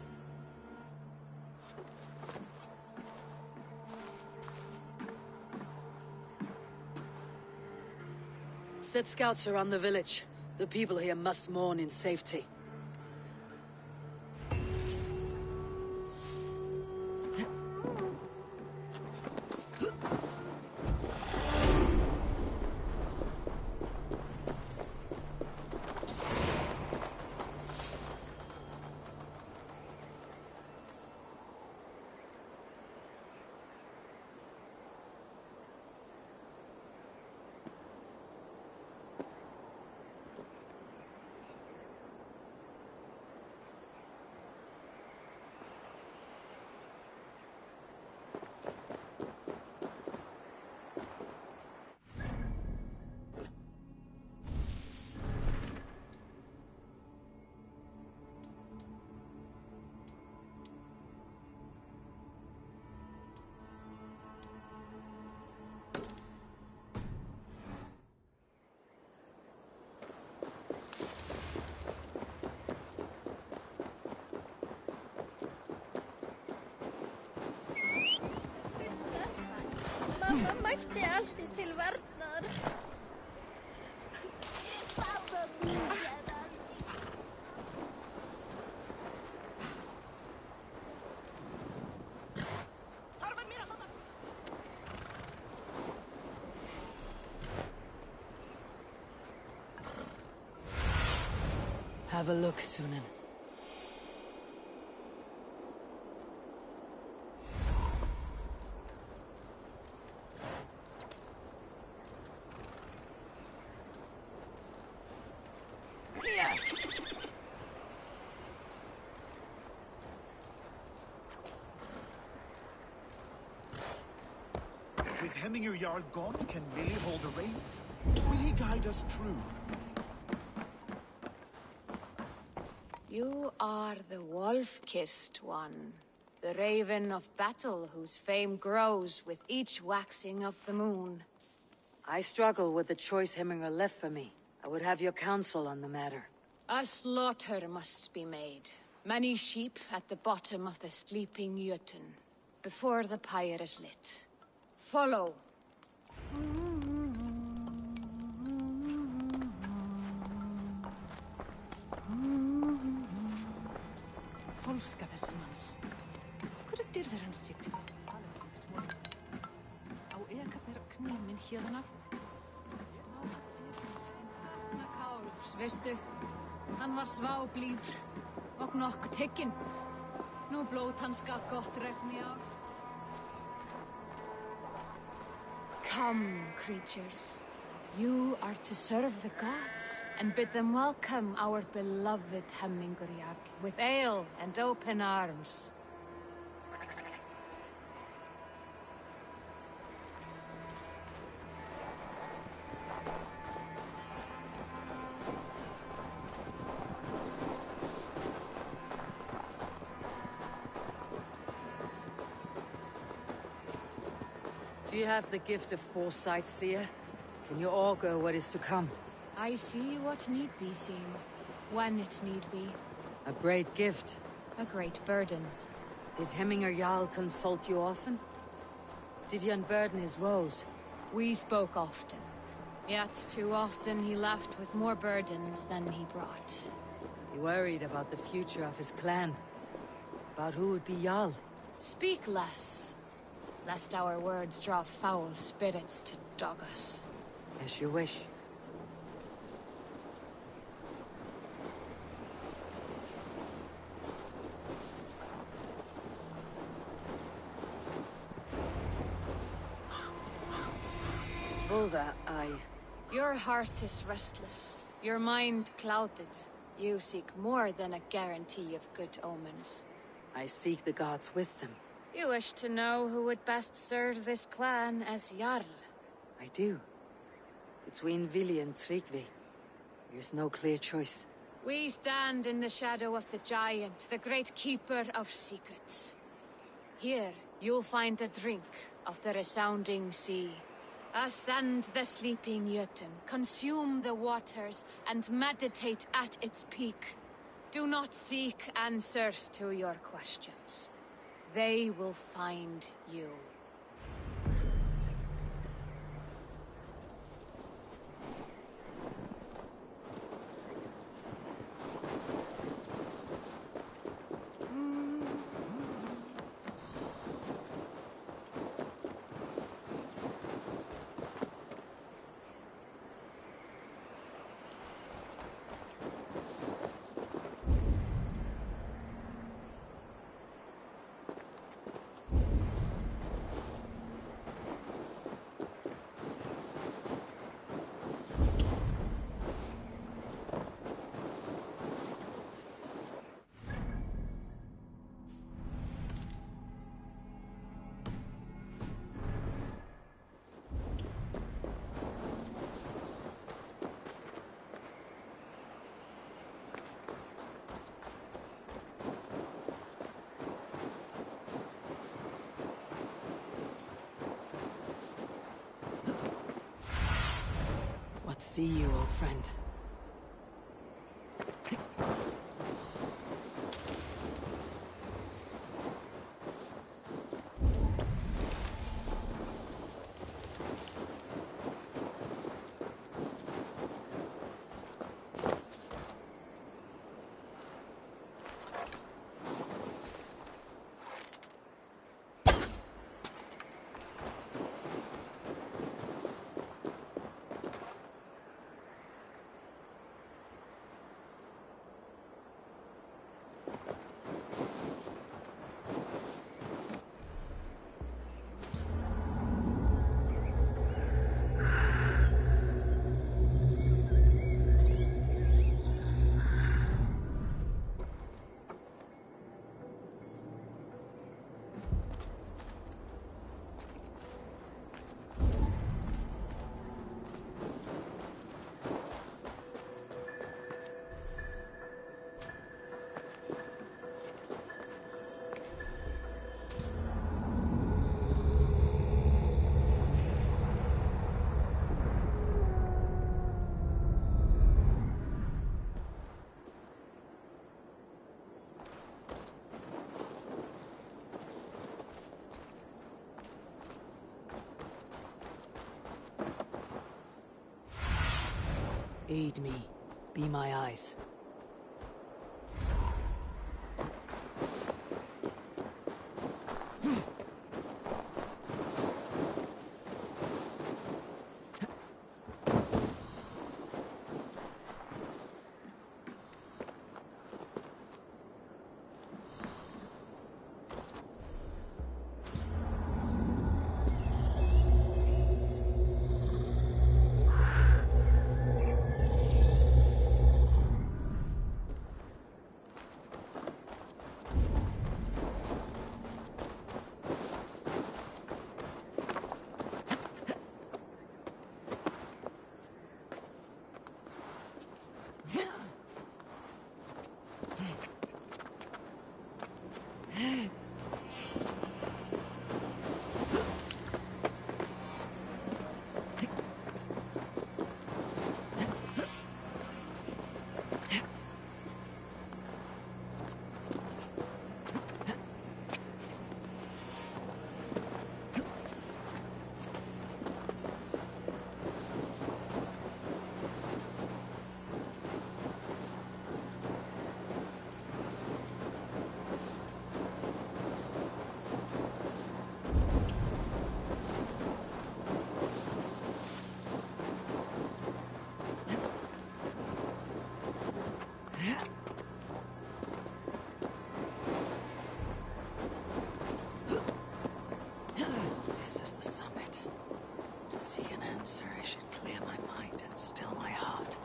S1: Set scouts around the village. The people here must mourn in safety.
S6: Mamma mælti alltið til varnar.
S1: Have a look, Sunan.
S17: Hemminger Jarl gone, can Willie hold the reins? Will he guide us true?
S2: You are the wolf-kissed one. The raven of battle whose fame grows with each waxing of the moon.
S1: I struggle with the choice Hemminger left for me. I would have your counsel on the matter.
S2: A slaughter must be made. Many sheep at the bottom of the sleeping Jötun, before the pyre is lit. Follow.
S21: Fólska þessa manns. Af hverju dyrðir hann sig til? Á eka bera kníminn hérðan af.
S2: Káls, veistu, hann var sváblíður og nokk tekinn. Nú blót hann skal gott regni á. Come, creatures. You are to serve the gods, and bid them welcome our beloved Hemminger Jarl, with ale and open arms.
S1: Do you have the gift of foresight, seer? Can you augur what is to come?
S2: I see what need be seen, when it need be.
S1: A great gift.
S2: A great burden.
S1: Did Hemminger Jarl consult you often? Did he unburden his woes?
S2: We spoke often. Yet too often he left with more burdens than he brought.
S1: He worried about the future of his clan. About who would be Jarl.
S2: Speak less, lest our words draw foul spirits to dog us.
S1: As you wish. Volva,
S2: Your heart is restless. Your mind clouded. You seek more than a guarantee of good omens.
S1: I seek the gods' wisdom.
S2: You wish to know who would best serve this clan as Jarl.
S1: I do. Between Vili and Tryggvi, there's no clear choice.
S2: We stand in the shadow of the giant, the great keeper of secrets. Here, you'll find a drink of the resounding sea. Ascend the sleeping Jötun, consume the waters, and meditate at its peak. Do not seek answers to your questions. They will find you.
S1: See you, old friend. Aid me. Be my eyes. This is the summit. To seek an answer, I should clear my mind and still my heart.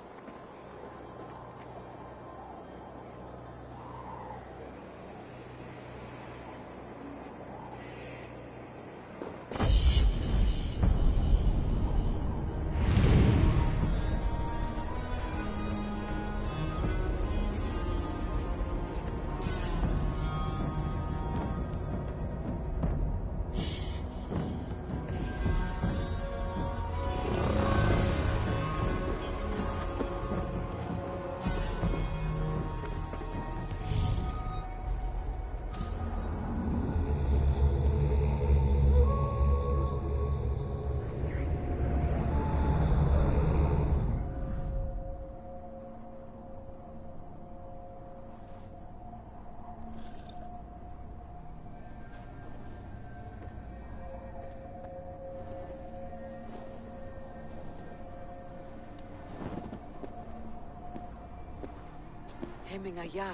S1: Hemming a Jarl.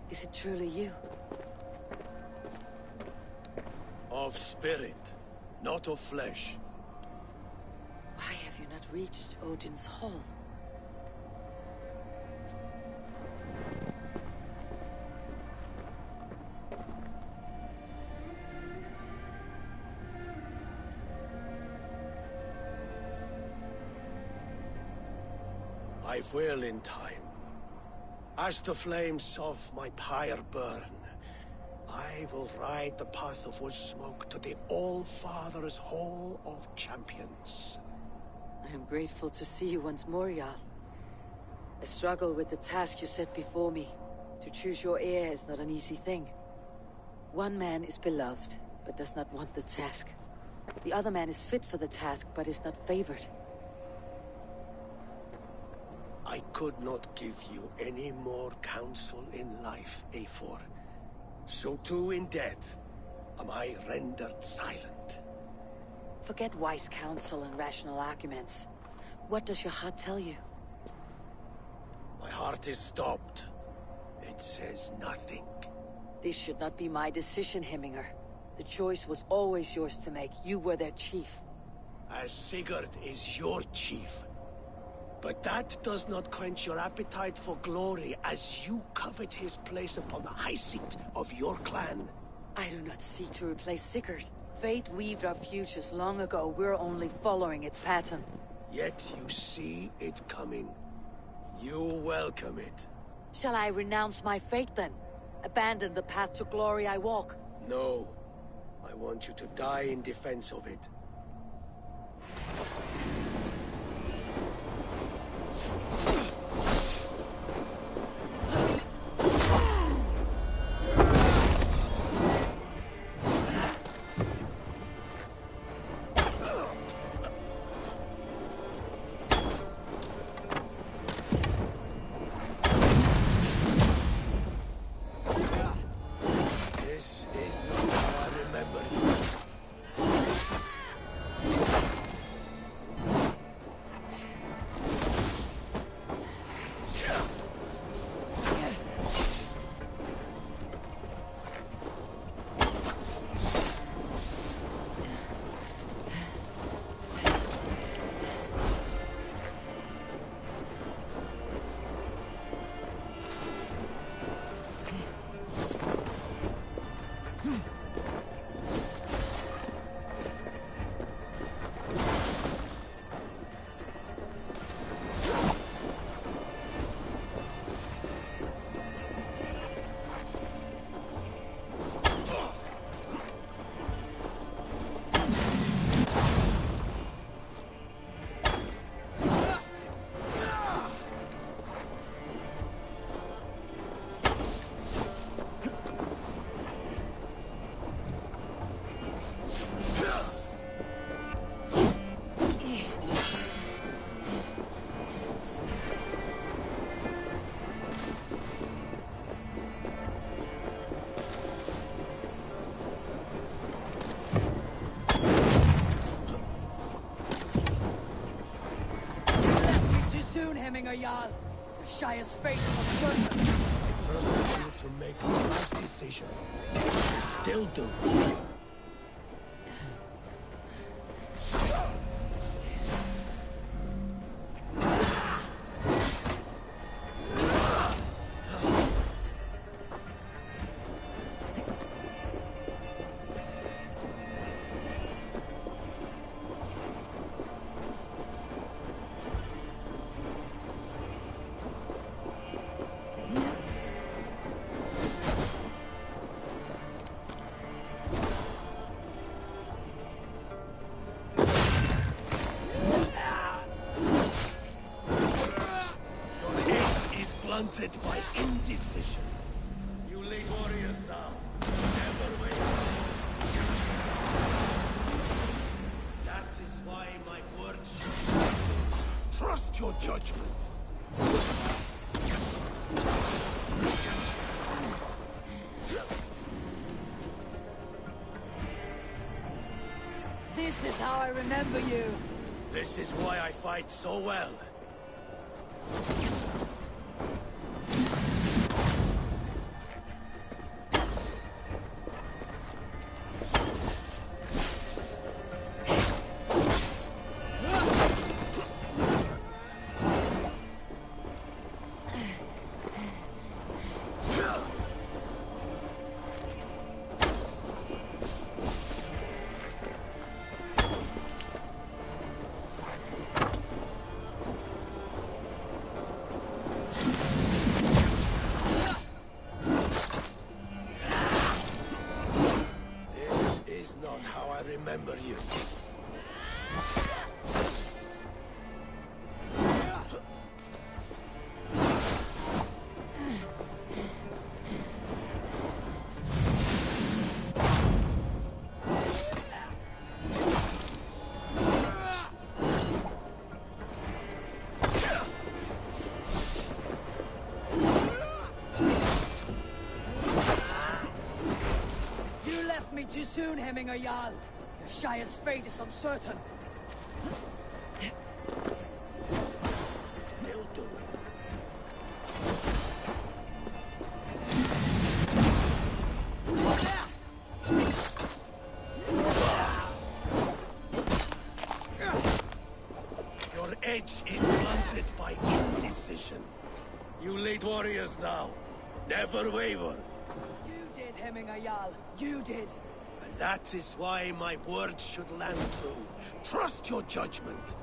S1: Is it truly you?
S19: Of spirit, not of flesh.
S1: Why have you not reached Odin's Hall?
S19: I will in time. As the flames of my pyre burn, I will ride the path of wood smoke to the All-Father's Hall of Champions.
S1: I am grateful to see you once more, Jarl. I struggle with the task you set before me. To choose your heir is not an easy thing. One man is beloved, but does not want the task. The other man is fit for the task, but is not favored.
S19: I could not give you any more counsel in life, Eivor. So too in death am I rendered silent.
S1: Forget wise counsel and rational arguments. What does your heart tell you?
S19: My heart is stopped. It says nothing.
S1: This should not be my decision, Hemminger. The choice was always yours to make. You were their chief.
S19: As Sigurd is your chief. But that does not quench your appetite for glory as you covet his place upon the high seat of your clan.
S1: I do not seek to replace Sigurd. Fate weaved our futures long ago. We're only following its pattern.
S19: Yet you see it coming. You welcome it.
S1: Shall I renounce my fate then? Abandon the path to glory I walk?
S19: No. I want you to die in defense of it.
S1: Jarl. Your Shire's fate is uncertain.
S19: I trusted you to make the right decision. I still do. Blunted by indecision. You lead warriors now. Never wait. That is why my words should trust your judgment.
S1: This is how I remember you.
S19: This is why I fight so well. Remember you.
S1: You left me too soon, Hemminger Jarl. Your Shire's fate is uncertain.
S19: Will do. Your edge is blunted by indecision. You lead warriors now. Never waver.
S1: You did, Hemminger Jarl. You did.
S19: And that is why my words should land true. Trust your judgment.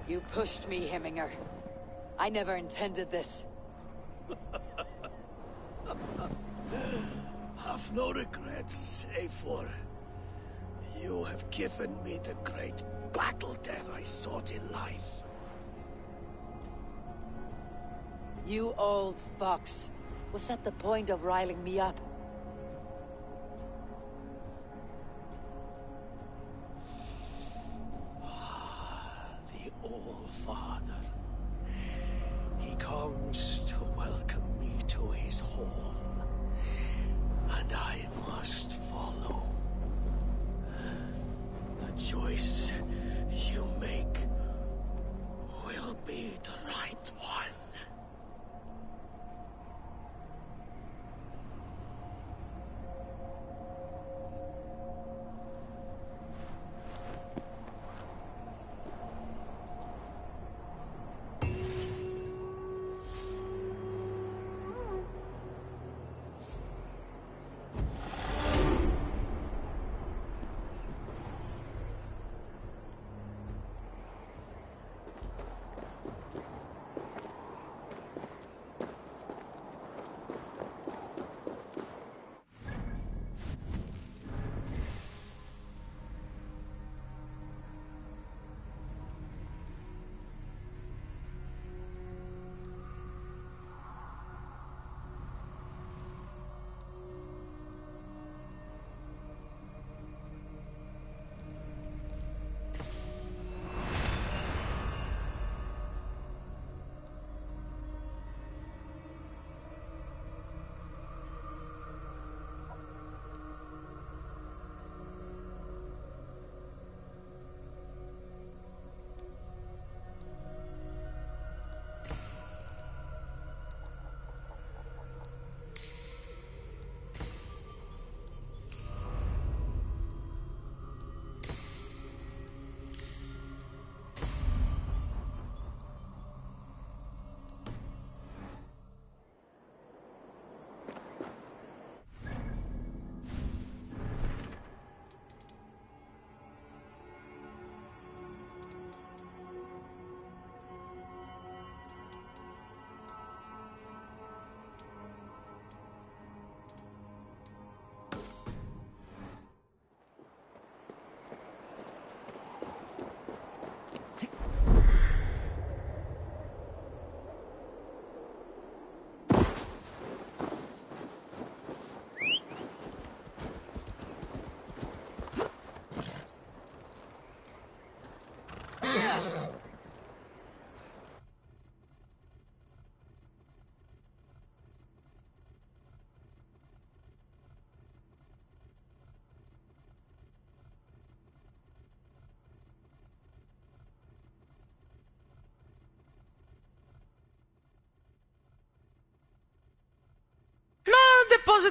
S1: You pushed me, Hemminger. I never intended this.
S19: Have no regrets, Eivor. You have given me the great battle death I sought in life.
S1: You old fox. Was that the point of riling me up?
S19: The All-Father. He comes to welcome me to his hall. And I must follow. The choice you make will be the right one.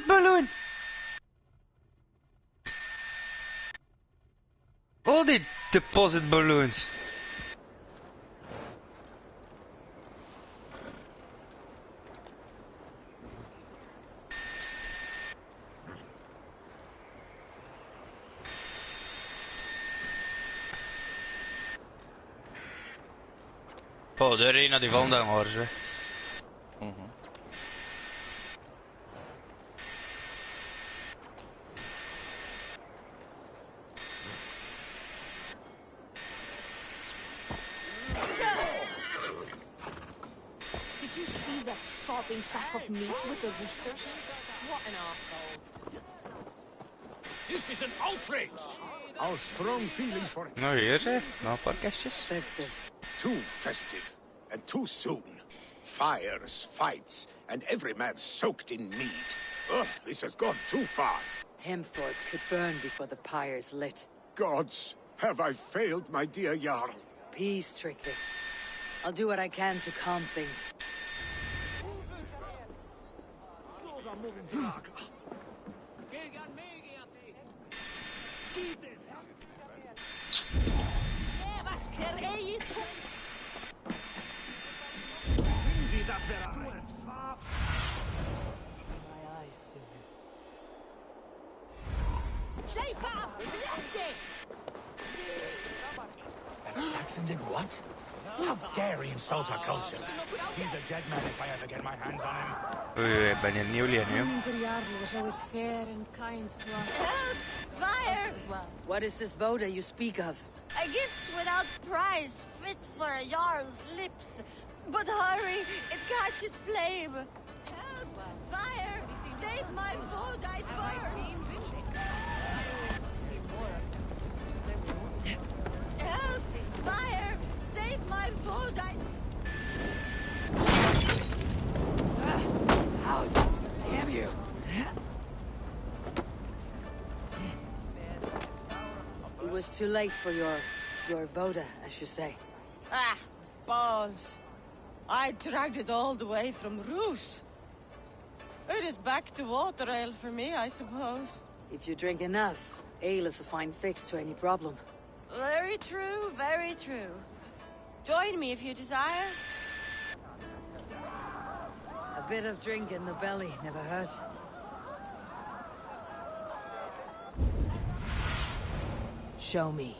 S7: balloon! All the deposit balloons. Oh, er een naar die wandelingers, hè.
S18: Did you see that sopping sack of meat with the roosters? What an arsehole.
S8: This is an outrage! Our strong feelings for it.
S7: Nou, hier, hè. Nou, een paar kistjes.
S1: Festive.
S8: Too festive, and too soon. Fires, fights, and every man soaked in mead. Ugh, this has gone too far.
S1: Hemthorpe could burn before the pyre's lit.
S8: Gods, have I failed my dear Jarl?
S1: Peace, Strictly. I'll do what I can to calm things.
S22: And Saxon did what? How dare he insult our culture? He's a dead man if I ever get my hands on him.
S7: Oei, ik ben hier nieuw leren, joh.
S2: Jarl was always fair and kind to us.
S12: Help! Fire!
S2: As well.
S1: What is this voda you speak of?
S12: A gift without price, fit for a Jarl's lips. But hurry, it catches flame. Help! Fire! Save my Vodite bird! Help! Fire! Save my Vodite!
S1: Out! Damn you! It was too late for your voda, as you say.
S12: Ah, balls. I dragged it all the way from Roos. It is back to water ale for me, I suppose.
S1: If you drink enough, ale is a fine fix to any problem.
S12: Very true, very true. Join me if you desire.
S1: A bit of drink in the belly never hurt. Show me.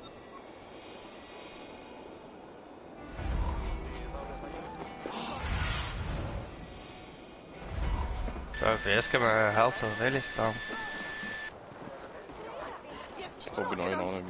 S7: Zo, ska med halt och välja stan.
S23: Står vi nog in on him.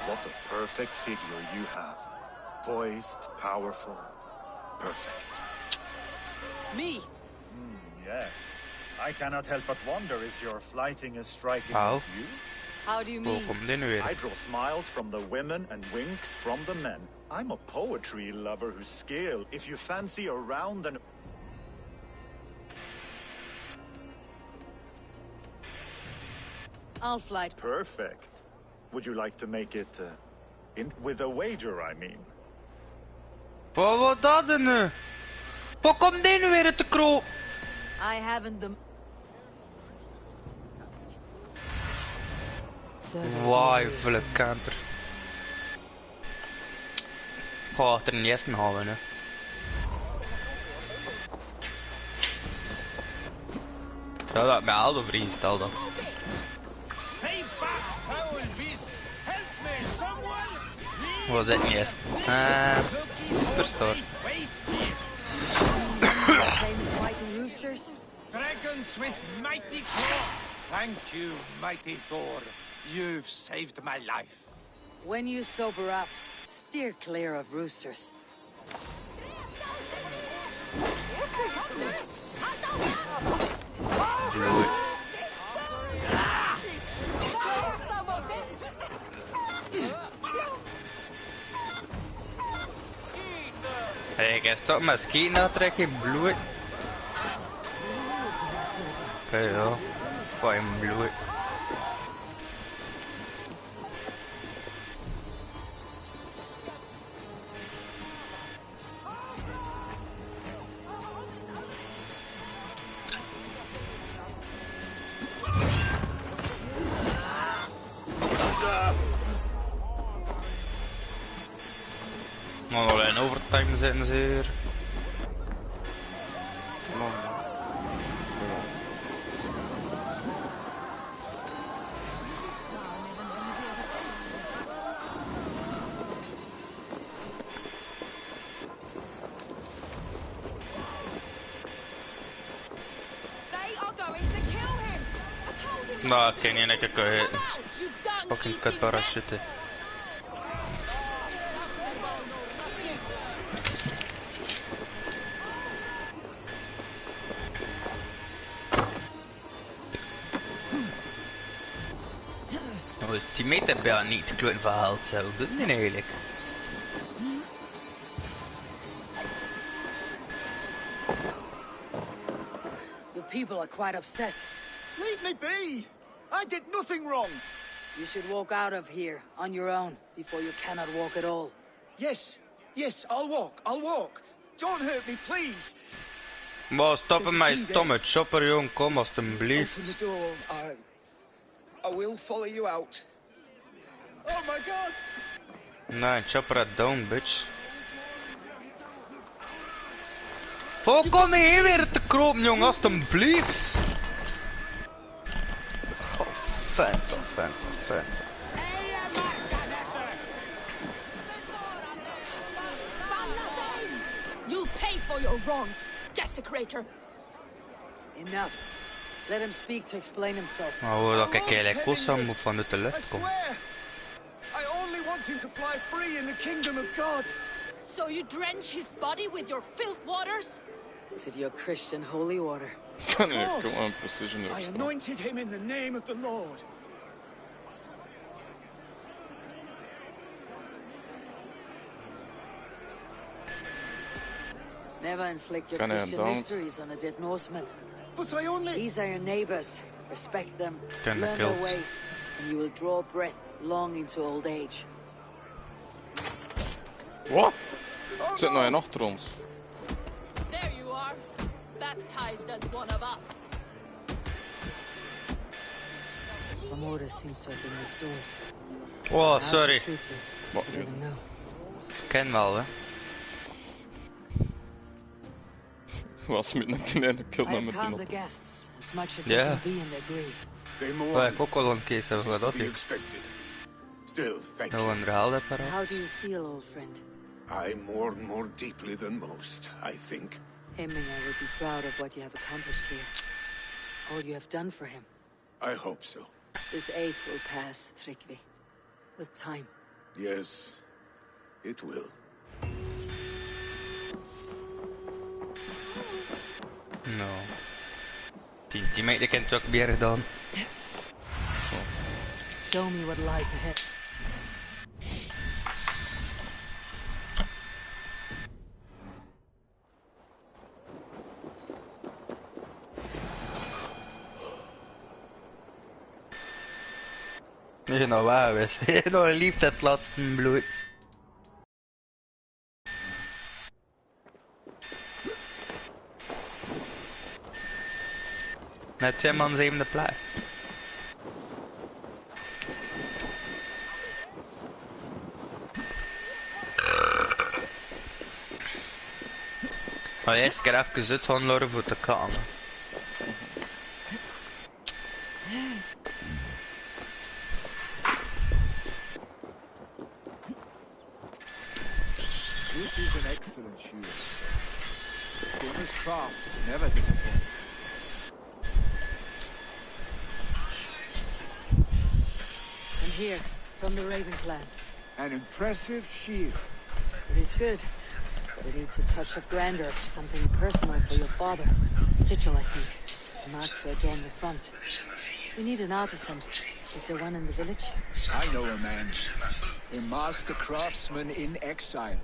S24: What a perfect figure you have. Poised, powerful, perfect.
S1: Me?
S24: Yes. I cannot help but wonder, is your flighting as striking
S7: How?
S24: as you?
S1: How do you mean?
S24: I draw smiles from the women and winks from the men. I'm a poetry lover whose skill, if you fancy a round and...
S1: I'll flight.
S24: Perfect. Would you like to make it, with a wager, I mean?
S7: Wat was dat nu? Waar komt die nu weer uit de kroop?
S1: I haven't the...
S7: Wauw, volle counter. Ga er een eerste halen, hè. Zou dat met Aldo freestyle dan?
S8: Stay back, foul beasts! Help me, someone!
S7: Was het niet eerst? Superstar.
S8: Dragons with mighty claw! Thank you, mighty Thor. You've saved my life.
S1: When you sober up, steer clear of roosters.
S7: Blew it. Kijk, stop maar skiën, nou trek je bloed. Oké, ja. Fijn bloed. Maar wel in overtime zitten ze hier. Nou, ik kan niet lekker kwijt. Fucking kut parachute. Nou, die meter heb je niet de kloot verhaald zo. Dat is niet eerlijk.
S1: The people are quite upset.
S24: Leave me be! I did nothing wrong!
S1: You should walk out of here on your own before you cannot walk at all.
S24: Yes, I'll walk. Don't hurt me, please.
S7: Maar stoppen mij stomme chopper, jong, kom alstublieft.
S24: Open the door. I will follow you out. Oh my god!
S7: Nee, chopper het down, bitch. Kom hier weer te kropen, jong, alstublieft. Goh, vent.
S18: You'll pay for your wrongs, desecrator.
S1: Enough. Let him speak to explain himself.
S7: Nou, dat ik eigenlijk koosam moet vanuit de lucht komen.
S24: I only want him to fly free in the kingdom of God.
S18: So you drench his body with your filth waters?
S1: Is it your Christian holy water?
S23: Kan ik gewoon precision
S24: I anointed him in the name of the Lord.
S1: Never inflict your Christian mysteries on a dead Norseman.
S24: But I only...
S1: These are your neighbors. Respect them.
S7: Learn
S1: their ways. And you will draw breath long into old age.
S23: Wat? Zit nou een achter ons?
S18: There you are. Baptized as one of us.
S1: Some order seems to have been restored.
S7: Oh, sorry.
S23: Wat
S1: nu?
S7: Ken wel, hè.
S23: Was met een kleine kill naar met
S1: calmed the guests as much as they can be in their grief.
S7: Maar ik ook al een keer zo wat op je.
S4: Still, thank
S7: Nou, een verhaalapparaat.
S1: How do you feel, old friend?
S4: I mourn more deeply than most, I think.
S1: Hemminger would be proud of what you have accomplished here. All you have done for him.
S4: I hope so.
S1: This ache will pass, Tryggvi. With time.
S4: Yes, it will.
S7: No. Die meid kent het ook meer dan.
S1: Show me what lies ahead.
S7: Je nou waar is. Je nou lief het laatste bloed. Net 2 man 7e plaats. Maar eerst keer even zit van Lore voor te komen.
S5: This is an excellent shield. Gunner's craft never disappoints.
S1: And here, from the Raven clan.
S5: An impressive shield.
S1: It is good. But it needs a touch of grandeur, something personal for your father. A sigil, I think. Marked to adorn the front. We need an artisan. Is there one in the village?
S5: I know a man. A master craftsman in exile.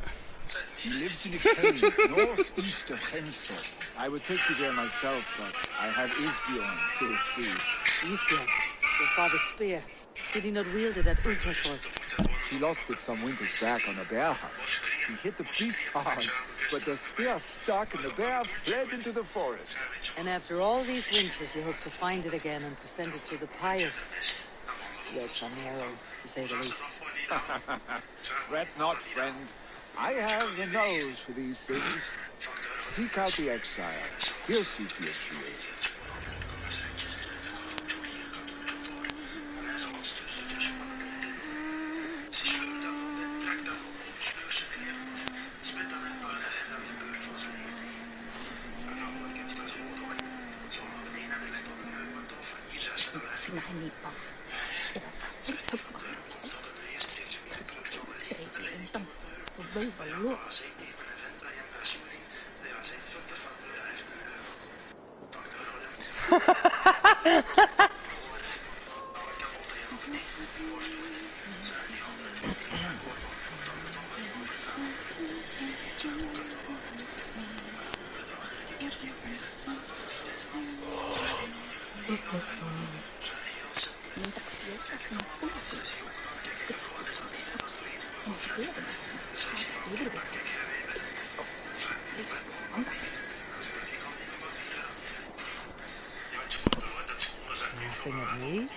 S5: He lives in a cave northeast of Hensel. I would take you there myself, but I have Isbjorn to retrieve.
S1: Isbjorn, your father's spear. Did he not wield it at Ulkethor?
S5: He lost it some winters back on a bear hunt. He hit the beast hard, but the spear stuck and the bear fled into the forest.
S1: And after all these winters, you hope to find it again and present it to the pyre. That's a narrow, to say the least.
S5: Fret not, friend. I have a nose for these things. Seek out the exile. He'll see to your shield.
S1: Nothing of me?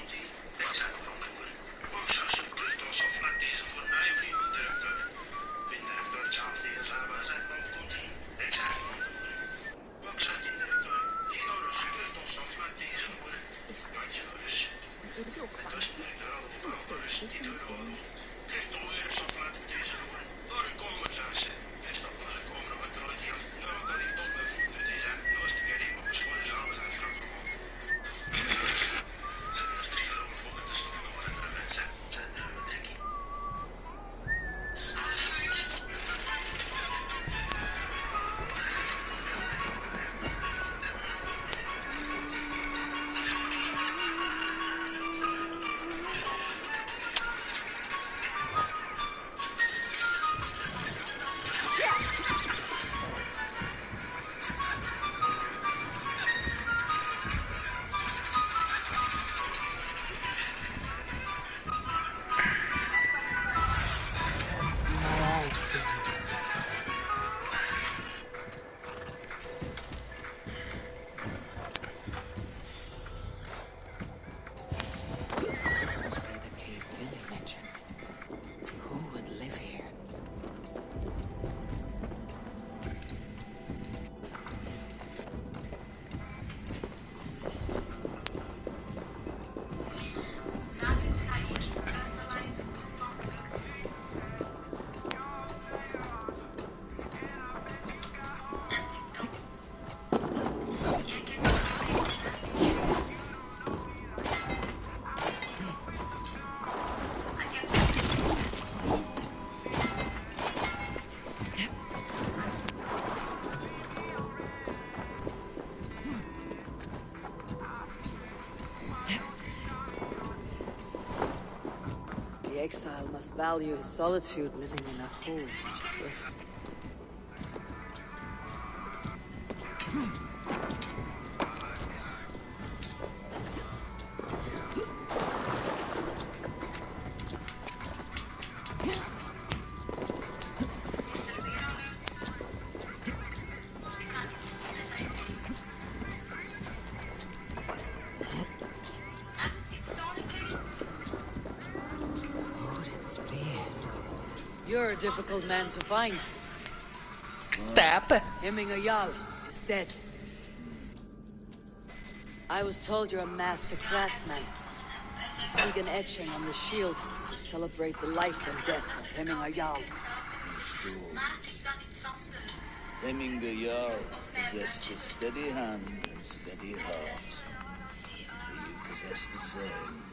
S1: This must be the cave Vinny mentioned. Who would live here? The exile must value his solitude living in a hole such as this. You're a difficult man to find.
S7: Stab.
S1: Hemming Jarl is dead. I was told you're a master craftsman. Seek an etching on the shield to celebrate the life and death of Hemming Jarl.
S10: Hemming Jarl possessed a steady hand and steady heart. Do you possess the same?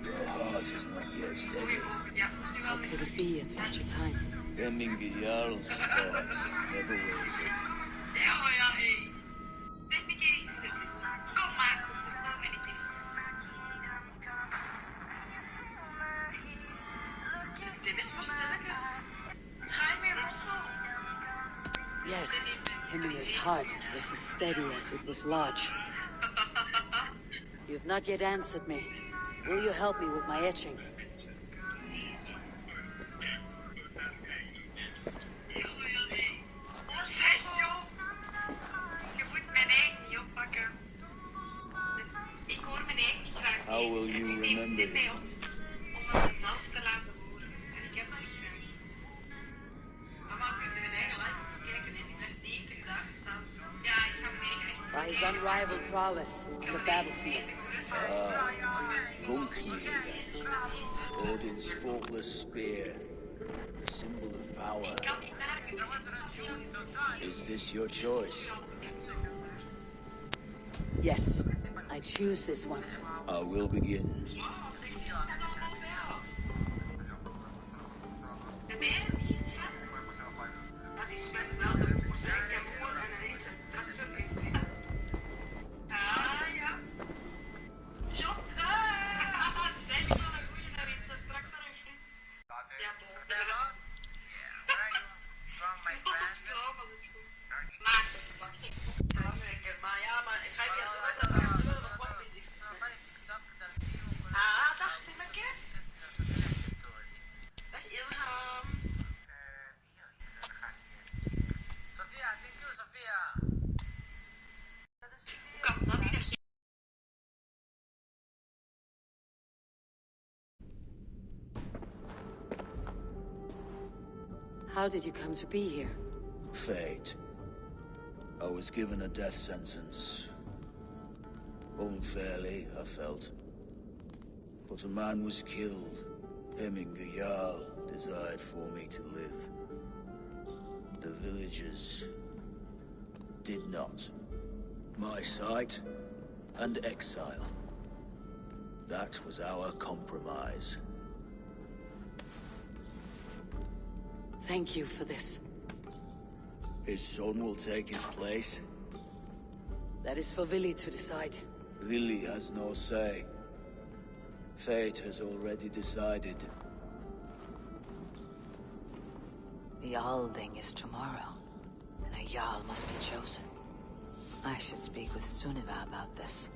S10: Your heart is not yet steady.
S1: How could it be at such a time?
S10: Hemminger Jarl's heart never wavered.
S1: Yes, Hemminger's heart was as steady as it was large. You've not yet answered me. Will you help me with my etching?
S10: How will you remember him?
S1: By his unrivaled prowess on the battlefield.
S10: Gungnir, Odin's faultless spear, a symbol of power. Is this your choice?
S1: Yes, I choose this one.
S10: I will begin.
S1: How did you come to be here?
S10: Fate. I was given a death sentence. Unfairly, I felt. But a man was killed. Hemminger Jarl desired for me to live. The villagers did not. My sight and exile. That was our compromise.
S1: Thank you for this.
S10: His son will take his place.
S1: That is for Vili to decide.
S10: Vili has no say. Fate has already decided.
S1: The Alding is tomorrow, and a Jarl must be chosen. I should speak with Sunniva about this.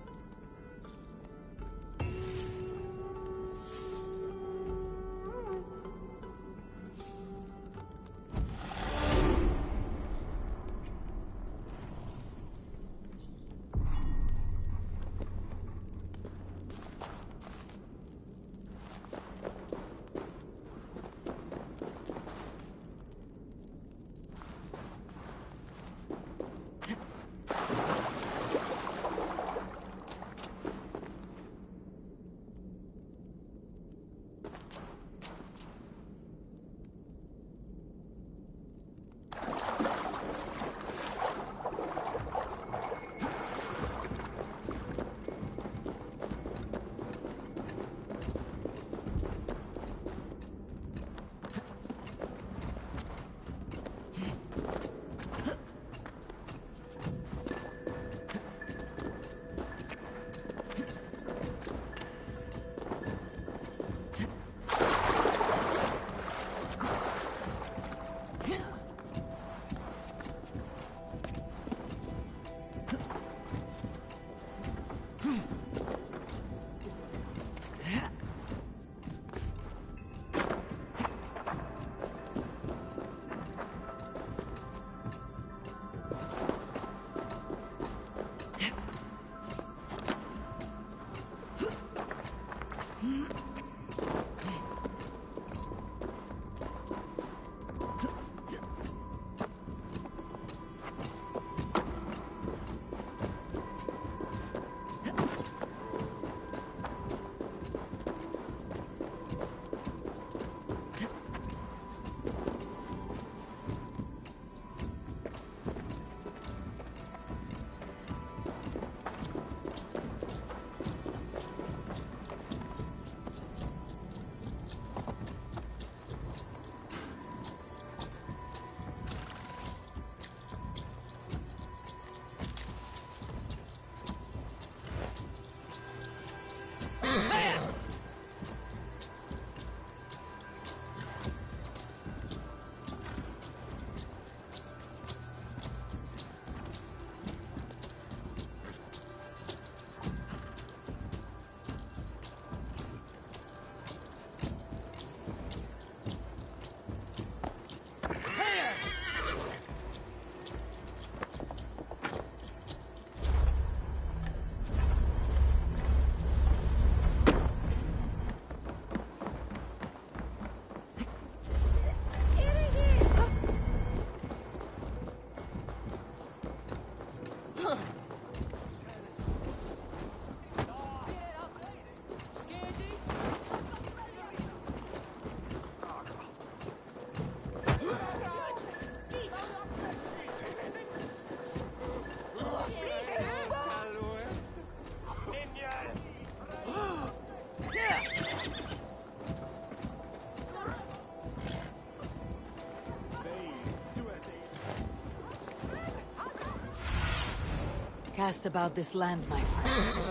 S1: Cast about this land, my friend.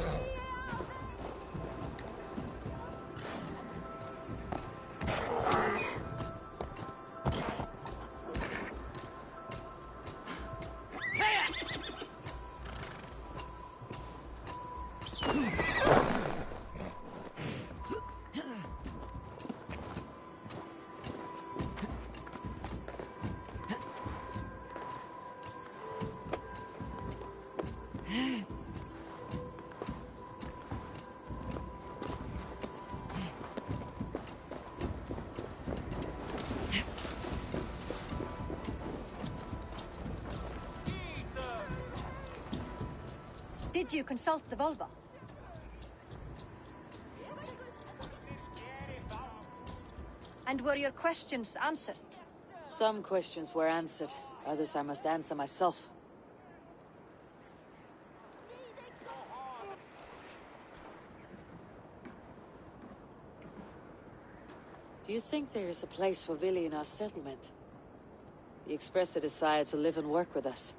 S9: Did you consult the Volva? And were your questions answered?
S1: Some questions were answered. Others I must answer myself. Do you think there is a place for Vili in our settlement? He expressed a desire to live and work with us.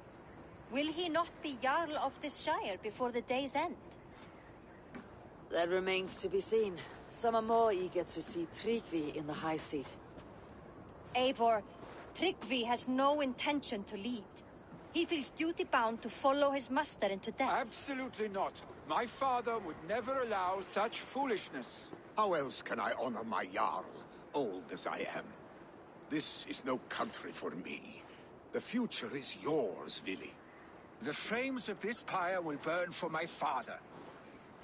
S9: Will he not be Jarl of this Shire before the day's end?
S1: That remains to be seen. Some are more eager to see Tryggvi in the high seat.
S9: Eivor, Tryggvi has no intention to lead. He feels duty-bound to follow his master into death.
S5: Absolutely not. My father would never allow such foolishness.
S4: How else can I honor my Jarl, old as I am? This is no country for me. The future is yours, Vili.
S5: The flames of this pyre will burn for my father.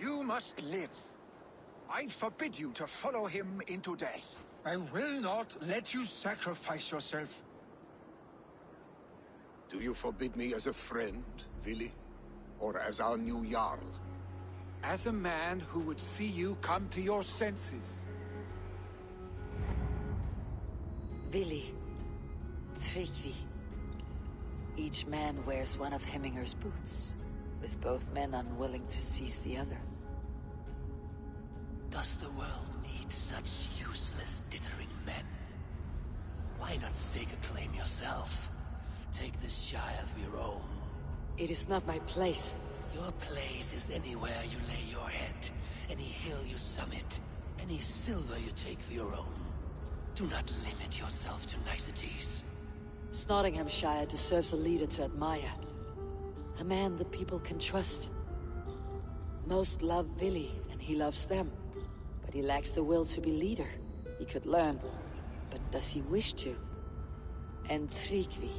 S5: You must live. I forbid you to follow him into death. I will not let you sacrifice yourself.
S4: Do you forbid me as a friend, Vili? Or as our new Jarl?
S5: As a man who would see you come to your senses.
S1: Vili. Tryggvi. Each man wears one of Hemminger's boots, with both men unwilling to seize the other.
S13: Does the world need such useless, dithering men? Why not stake a claim yourself? Take this Shire of your own.
S1: It is not my place.
S13: Your place is anywhere you lay your head, any hill you summit, any silver you take for your own. Do not limit yourself to niceties.
S1: Nottinghamshire deserves a leader to admire. A man the people can trust. Most love Vili, and he loves them. But he lacks the will to be leader. He could learn, but does he wish to? And Tryggvi,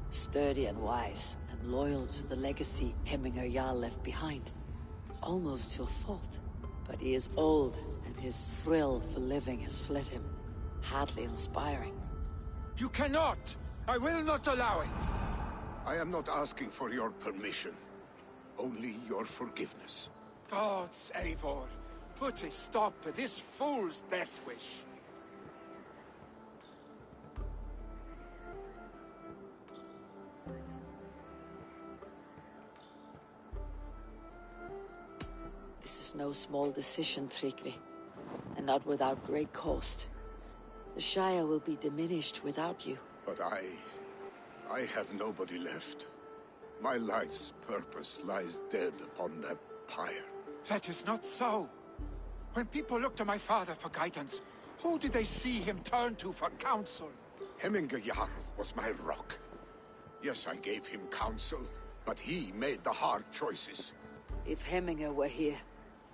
S1: sturdy and wise, and loyal to the legacy Hemminger Jarl left behind. Almost to a fault. But he is old, and His thrill for living has fled him. Hardly inspiring.
S8: You cannot! I will not allow it!
S4: I am not asking for your permission. Only your forgiveness.
S8: Gods, Eivor, put a stop to this fool's death wish.
S1: This is no small decision, Tryggvi, and not without great cost. The Shire will be diminished without you.
S4: But I have nobody left. My life's purpose lies dead upon that pyre.
S8: That is not so. When people look to my father for guidance, who did they see him turn to for counsel?
S4: Hemminge Jarl was my rock. Yes, I gave him counsel, but he made the hard choices.
S1: If Hemminge were here,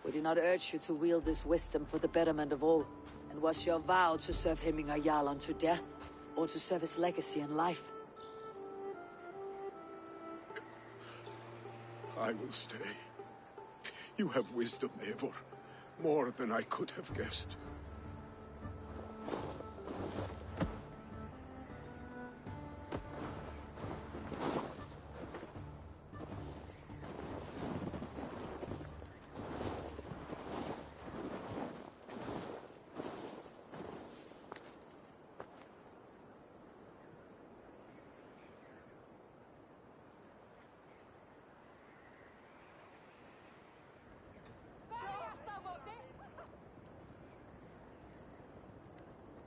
S1: would he not urge you to wield this wisdom for the betterment of all? And was your vow to serve Hemminge Jarl unto death, or to serve his legacy in life?
S4: I will stay. You have wisdom, Eivor. More than I could have guessed.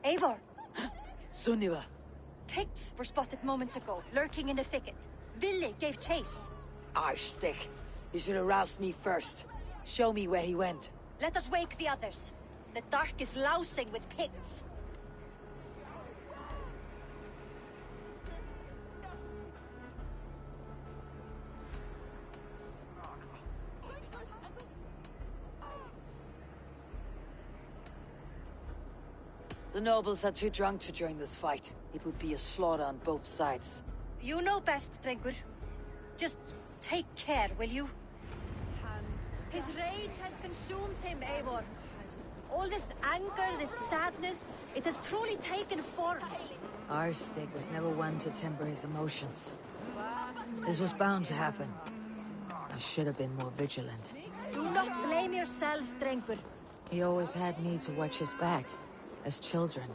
S9: Eivor!
S1: Sunniva!
S9: Picts were spotted moments ago, lurking in the thicket. Vili gave chase.
S1: Arstick! You should have roused me first. Show me where he went.
S9: Let us wake the others. The dark is lousing with Picts.
S1: The nobles are too drunk to join this fight. It would be a slaughter on both sides.
S9: You know best, Drengur. Just take care, will you? His rage has consumed him, Eivor. All this anger, this sadness, it has truly taken form.
S1: Arstick was never one to temper his emotions. This was bound to happen. I should have been more vigilant.
S9: Do not blame yourself, Drengur.
S1: He always had me to watch his back. As children,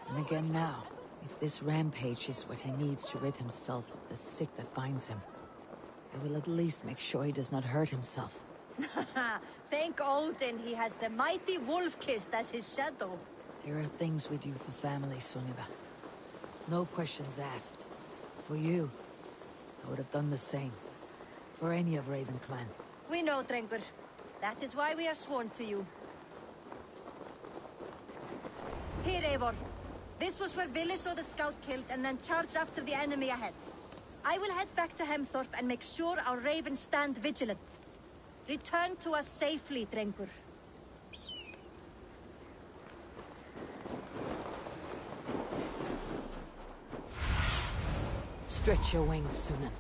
S1: and again now, if this rampage is what he needs to rid himself of the sick that binds him, I will at least make sure he does not hurt himself.
S9: Thank Odin he has the mighty Wolf-Kissed as his shadow.
S1: There are things we do for family, Sunniva. No questions asked. For you, I would have done the same. For any of Raven Clan.
S9: We know, Drengur. That is why we are sworn to you. Here, Eivor. This was where Vili saw the scout killed and then charged after the enemy ahead. I will head back to Hemthorpe and make sure our ravens stand vigilant. Return to us safely, Drengur.
S1: Stretch your wings, Sunan.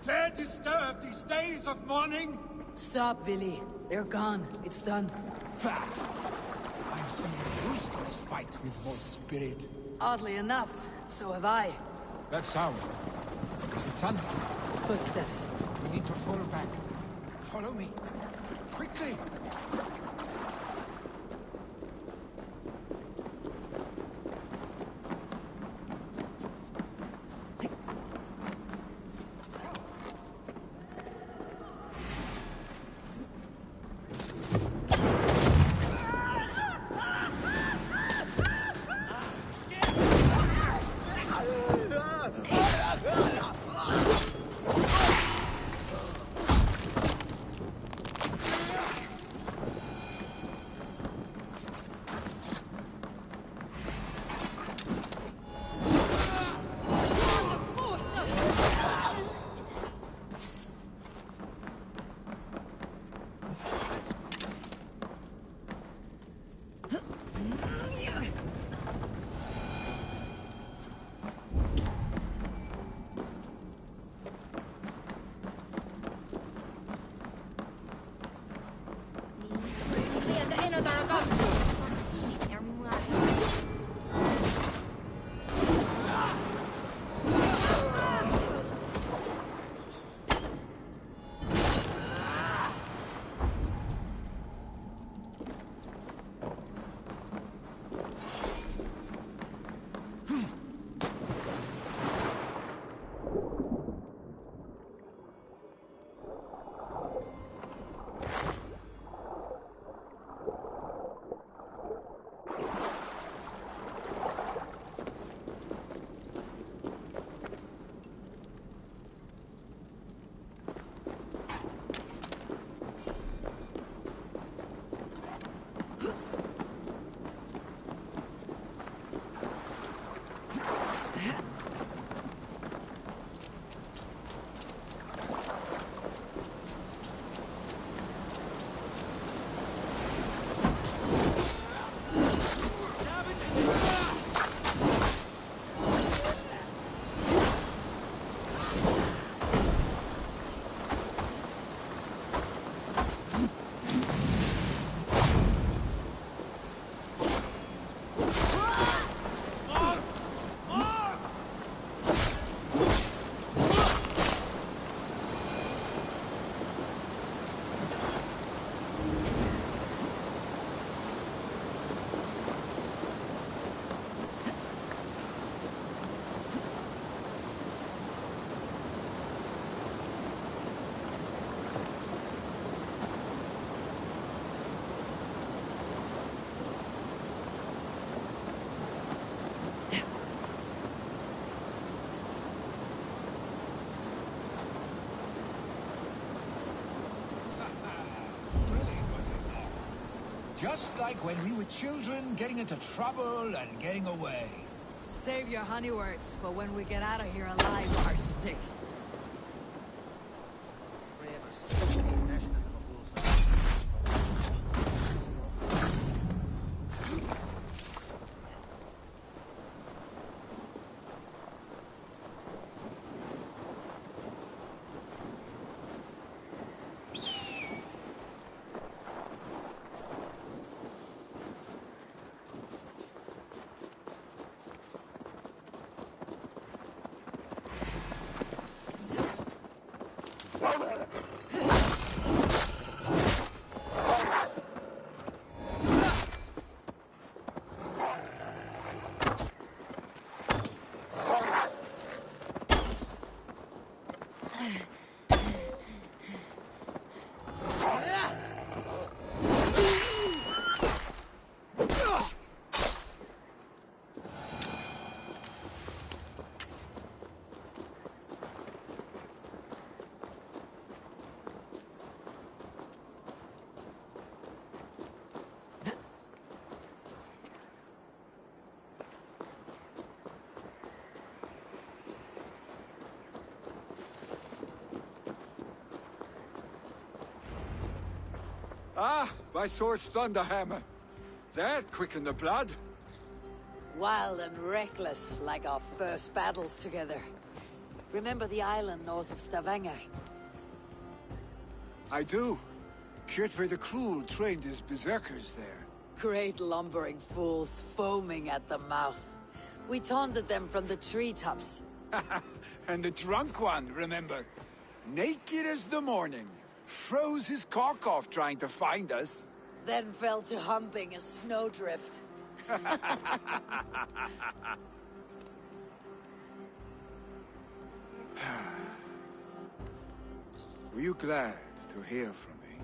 S8: Dare disturb these days of mourning?
S1: Stop, Willy. They're gone. It's done.
S5: Bah! I've seen roosters fight with more spirit.
S1: Oddly enough, so have I.
S5: That sound. Is it thunder?
S1: Footsteps.
S5: We need to fall back. Follow me. Quickly! Just like when we were children, getting into trouble and getting away.
S1: Save your honey words for when we get out of here alive, Arstick.
S5: Ah, by Thor's Thunderhammer. That quickened the blood.
S1: Wild and reckless, like our first battles together. Remember the island north of Stavanger?
S5: I do. Kjotve the Cruel trained his berserkers there.
S1: Great lumbering fools, foaming at the mouth. We taunted them from the treetops.
S5: And the drunk one, remember? Naked as the morning. Froze his cock off trying to find us.
S1: Then fell to humping a snowdrift.
S5: Were you glad to hear from me?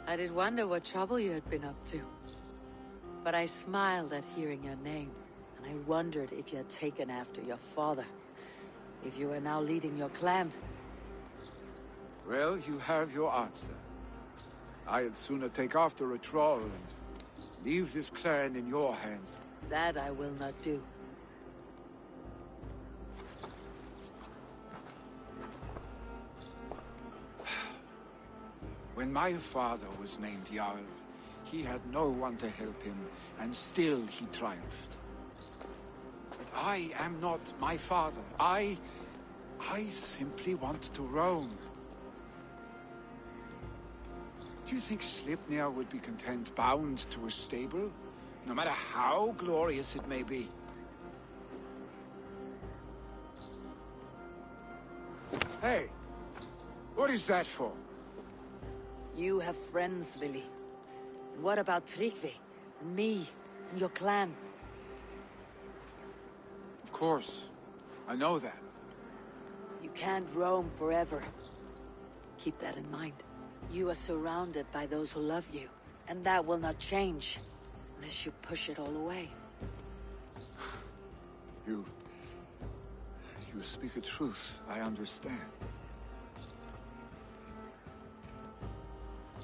S1: I did wonder what trouble you had been up to. But I smiled at hearing your name, and I wondered if you had taken after your father. If you were now leading your clan.
S5: Well, you have your answer. I'd sooner take after a troll and leave this clan in your hands.
S1: That I will not do.
S5: When my father was named Jarl, he had no one to help him, and still he triumphed. But I am not my father. I simply want to roam. Do you think Sleipnir would be content bound to a stable, no matter how glorious it may be? Hey! What is that for?
S1: You have friends, Vili. What about Tryggvi, and me, and your clan?
S5: Of course. I know that.
S1: You can't roam forever. Keep that in mind. You are surrounded by those who love you, and that will not change, unless you push it all away.
S5: You speak a truth, I understand.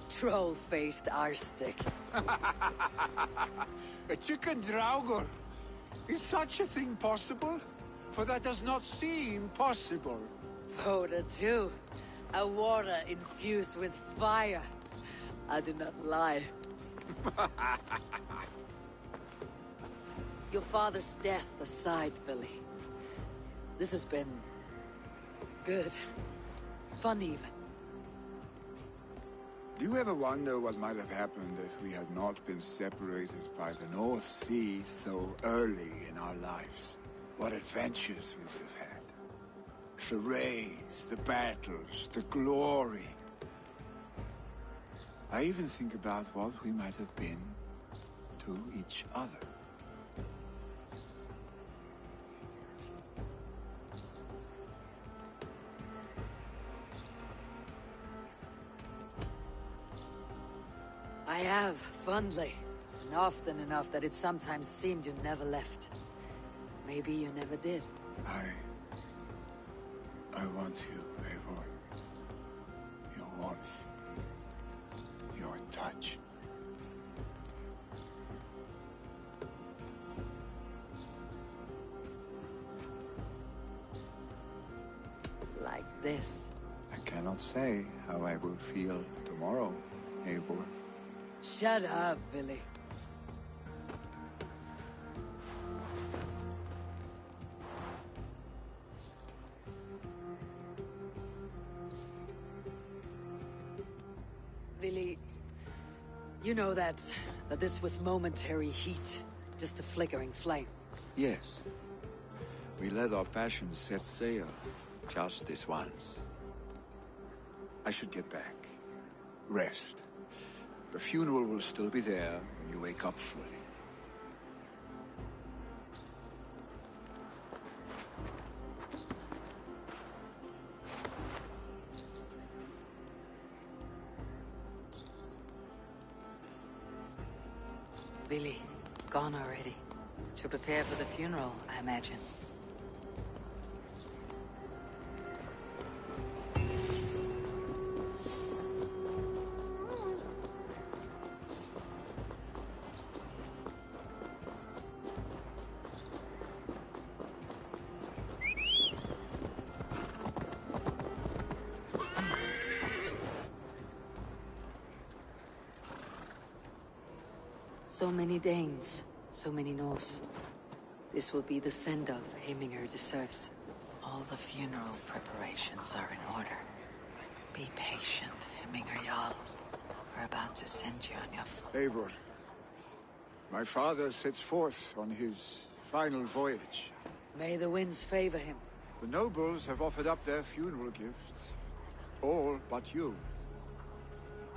S1: Troll-faced arstick.
S5: A chicken draugr! Is such a thing possible? For that does not seem possible.
S1: Voda too. A water infused with fire. I do not lie. Your father's death aside, Vili. This has been... good. Fun even.
S5: Do you ever wonder what might have happened if we had not been separated by the North Sea so early in our lives? What adventures we would have had. The raids, the battles, the glory. I even think about what we might have been to each other.
S1: I have, fondly. And often enough that it sometimes seemed you never left. Maybe you never did.
S5: I want you, Eivor. Your warmth. Your touch.
S1: Like this.
S5: I cannot say how I will feel tomorrow, Eivor.
S1: Shut up, Vili. Vili, you know that this was momentary heat, just a flickering flame.
S5: Yes. We let our passions set sail, just this once. I should get back. Rest. The funeral will still be there when you wake up fully.
S1: Vili, gone already. To prepare for the funeral, I imagine. So many Danes, so many Norse. This will be the send-off Heminger deserves. All the funeral preparations are in order. Be patient, Heminger Jarl. We're about to send you on your
S5: Eivor, my father sets forth on his final voyage.
S1: May the winds favor him.
S5: The nobles have offered up their funeral gifts. All but you.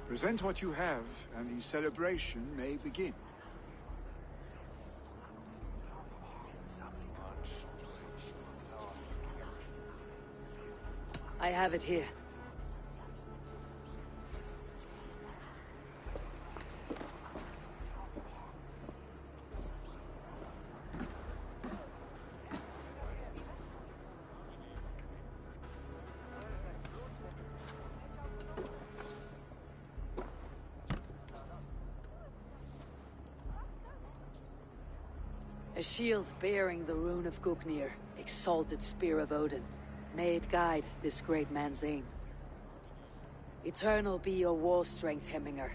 S5: Present what you have, and the celebration may begin.
S1: I have it here. A shield bearing the rune of Gugnir, exalted spear of Odin. May it guide this great man's aim. Eternal be your war strength, Heminger.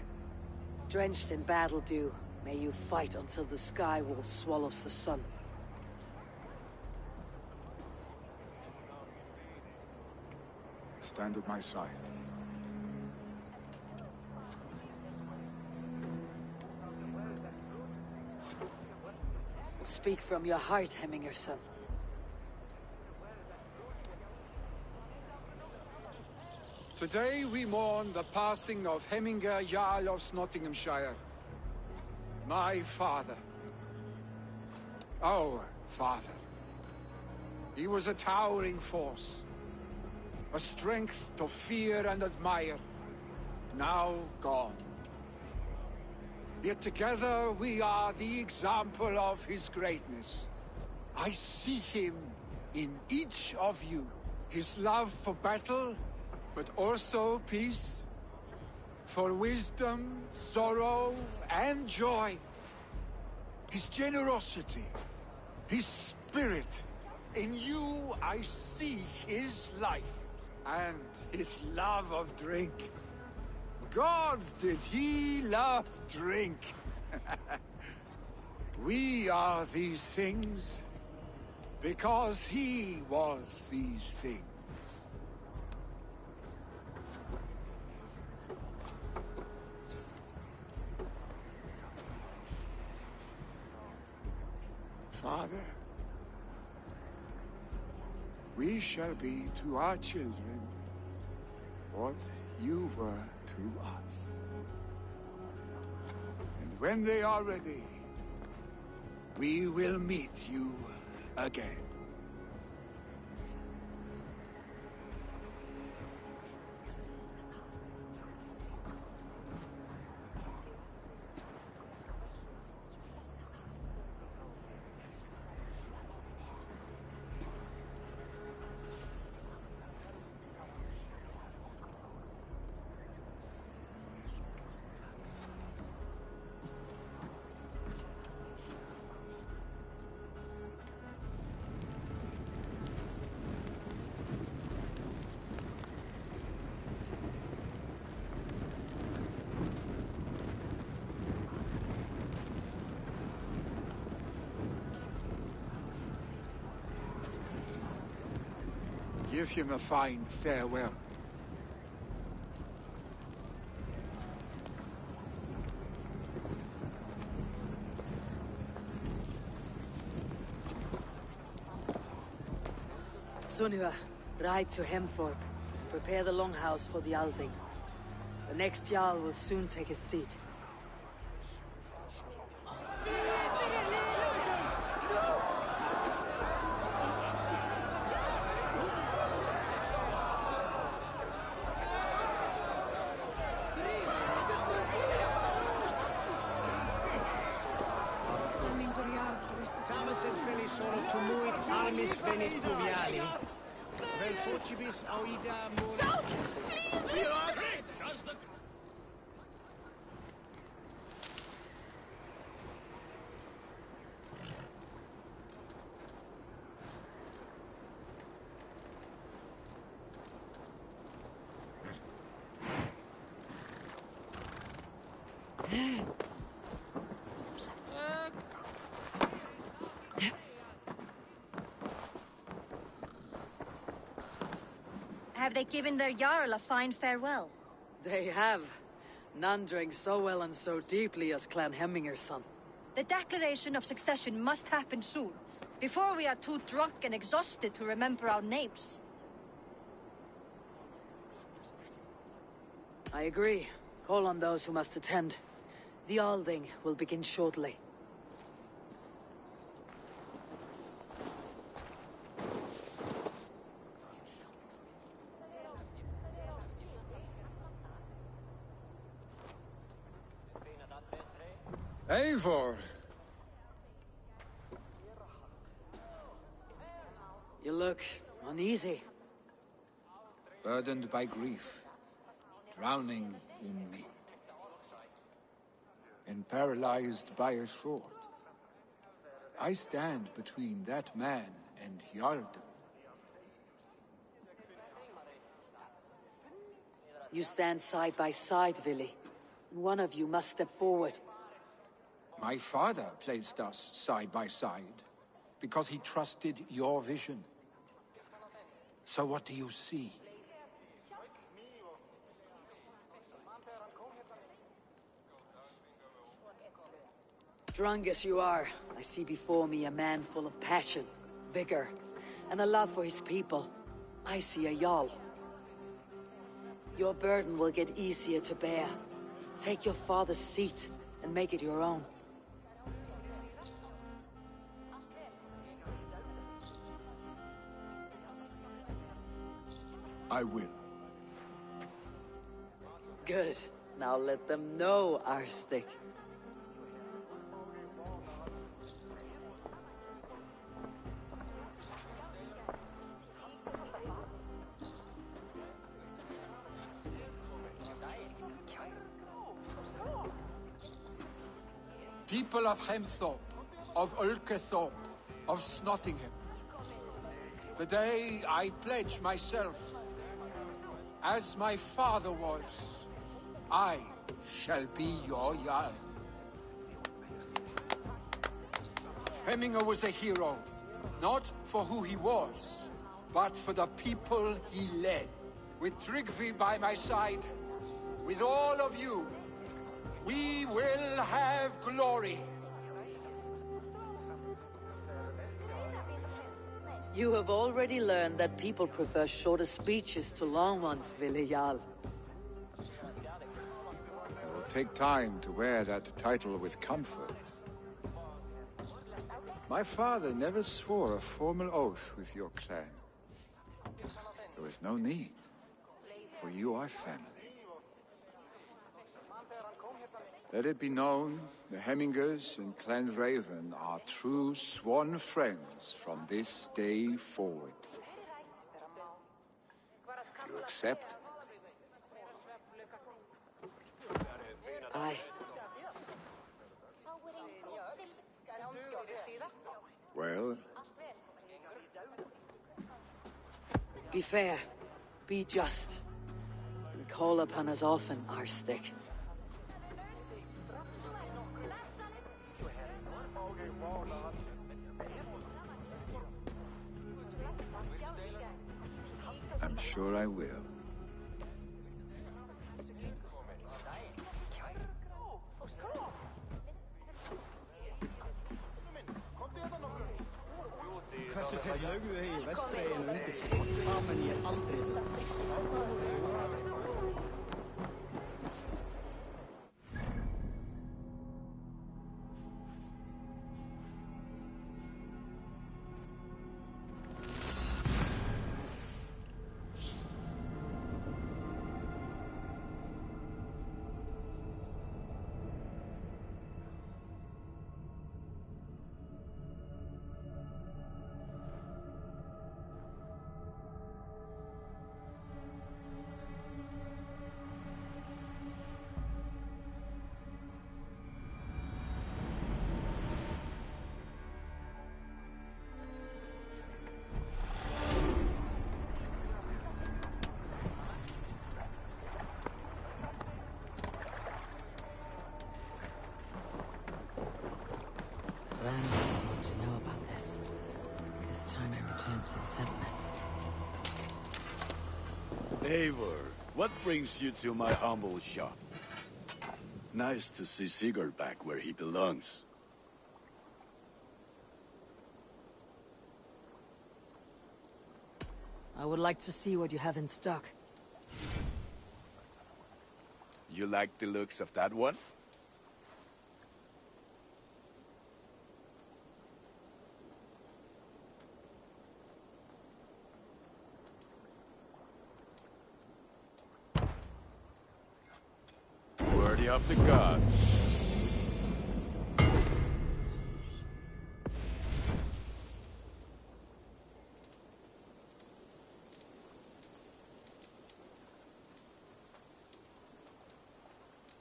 S1: Drenched in battle dew, may you fight until the sky wolf swallows the sun.
S5: Stand at my side.
S1: Speak from your heart, Heminger, son.
S5: Today we mourn the passing of Heminger Jarl of Nottinghamshire. My father. Our father. He was a towering force. A strength to fear and admire. Now gone. Yet together we are the example of his greatness. I see him in each of you. His love for battle, but also peace. For wisdom, sorrow, and joy. His generosity, his spirit. In you I see his life, and his love of drink. Gods, did he love drink! We are these things because he was these things. Father, we shall be to our children what you were to us. And when they are ready, we will meet you again. Give him a fine farewell.
S1: Sunniva, ride to Hemthorpe. Prepare the longhouse for the Althing. The next Jarl will soon take his seat.
S22: Thomas's veni solo tumuit armis venit pluviali. Vel forcibus auida moris.
S12: Shout! Please!
S9: Have they given their Jarl a fine farewell?
S1: They have. None drank so well and so deeply as Clan Hemminger's son.
S9: The declaration of succession must happen soon, before we are too drunk and exhausted to remember our names.
S1: I agree. Call on those who must attend. The Alding will begin shortly.
S5: Eivor!
S1: You look uneasy.
S5: Burdened by grief, drowning in meat, and paralyzed by a sword. I stand between that man and Jarldom.
S1: You stand side by side, Vili. One of you must step forward.
S5: My father placed us side by side, because he trusted your vision. So what do you see?
S1: Drunk as you are, I see before me a man full of passion, vigor, and a love for his people. I see a Jarl. Your burden will get easier to bear. Take your father's seat and make it your own.
S5: I will.
S1: Good. Now let them know our stick.
S5: People of Hemthorpe, of Ulkethorpe, of Snottingham. Today I pledge myself. As my father was, I shall be your Jarl. Hemminger was a hero, not for who he was, but for the people he led. With Tryggvi by my side, with all of you, we will have glory.
S1: You have already learned that people prefer shorter speeches to long ones, Vili Jarl.
S5: It will take time to wear that title with comfort. My father never swore a formal oath with your clan. There was no need, for you are family. Let it be known, the Hemmingers and Clan Raven are true sworn friends from this day forward. You accept?
S1: Aye.
S5: Well?
S1: Be fair, be just, and call upon us often, our stick.
S5: I'm sure I will.
S17: Hversu þeir lögðu í Vestbreiðinu undir sig, það mun ég aldrei
S1: Land need to know about this. It is time I return to the settlement.
S3: Eivor, what brings you to my humble shop? Nice to see Sigurd back where he belongs.
S1: I would like to see what you have in stock.
S3: You like the looks of that one? Worthy of the gods.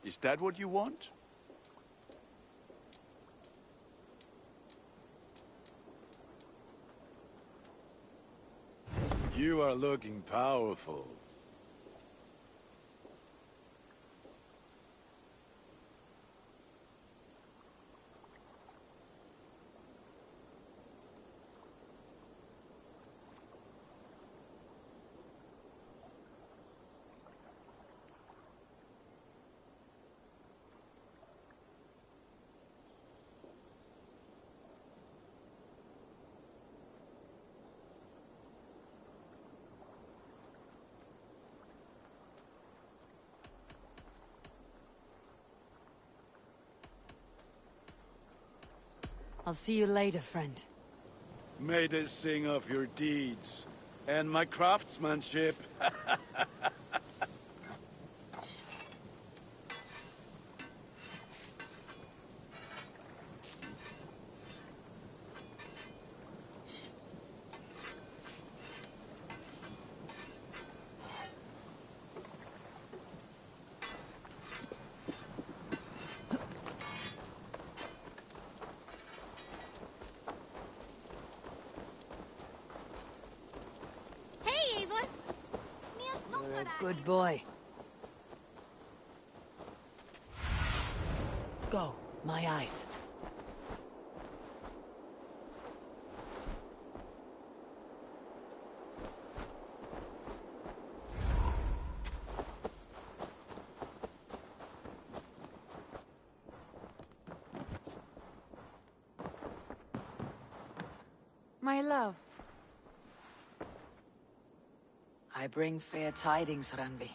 S3: Is that what you want? You are looking powerful.
S1: I'll see you later, friend.
S3: May they sing of your deeds and my craftsmanship.
S6: Hey, Eivor!
S1: You're a good boy. Go, my eyes.
S21: My love.
S1: I bring fair tidings, Randvi.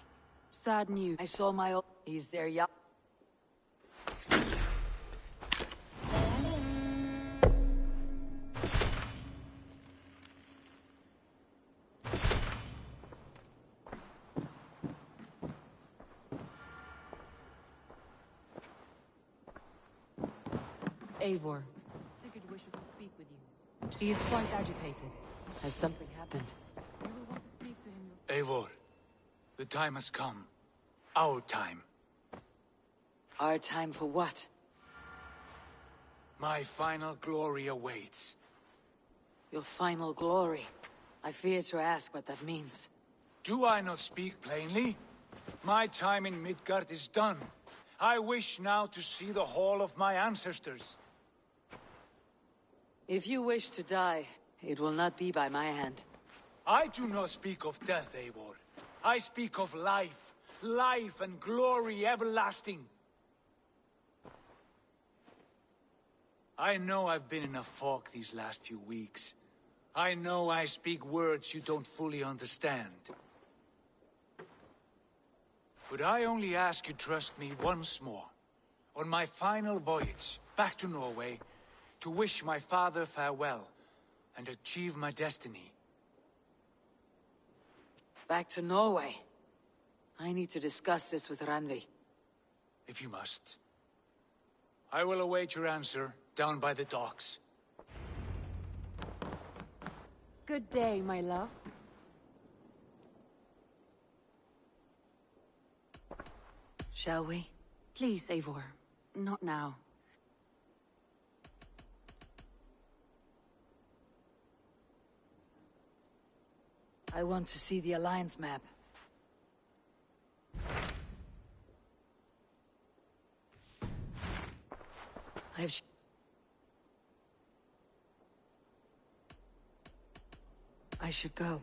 S21: Sad news.
S1: I saw my old... He's there, yeah.
S21: Eivor. Sigurd wishes to speak with you. He is quite agitated.
S1: Has something happened?
S21: You will want to speak to him yourself.
S5: Eivor, the time has come. Our time.
S1: Our time for what?
S5: My final glory awaits.
S1: Your final glory. I fear to ask what that means.
S5: Do I not speak plainly? My time in Midgard is done. I wish now to see the hall of my ancestors.
S1: If you wish to die, it will not be by my hand.
S5: I do not speak of death, Eivor. I speak of life. Life and glory everlasting. I know I've been in a fog these last few weeks. I know I speak words you don't fully understand. But I only ask you trust me once more. On my final voyage back to Norway, to wish my father farewell and achieve my destiny.
S1: Back to Norway. I need to discuss this with Randvi.
S5: If you must. I will await your answer down by the docks.
S21: Good day, my love.
S1: Shall we?
S21: Please, Eivor. Not now.
S1: I want to see the Alliance map. I should go.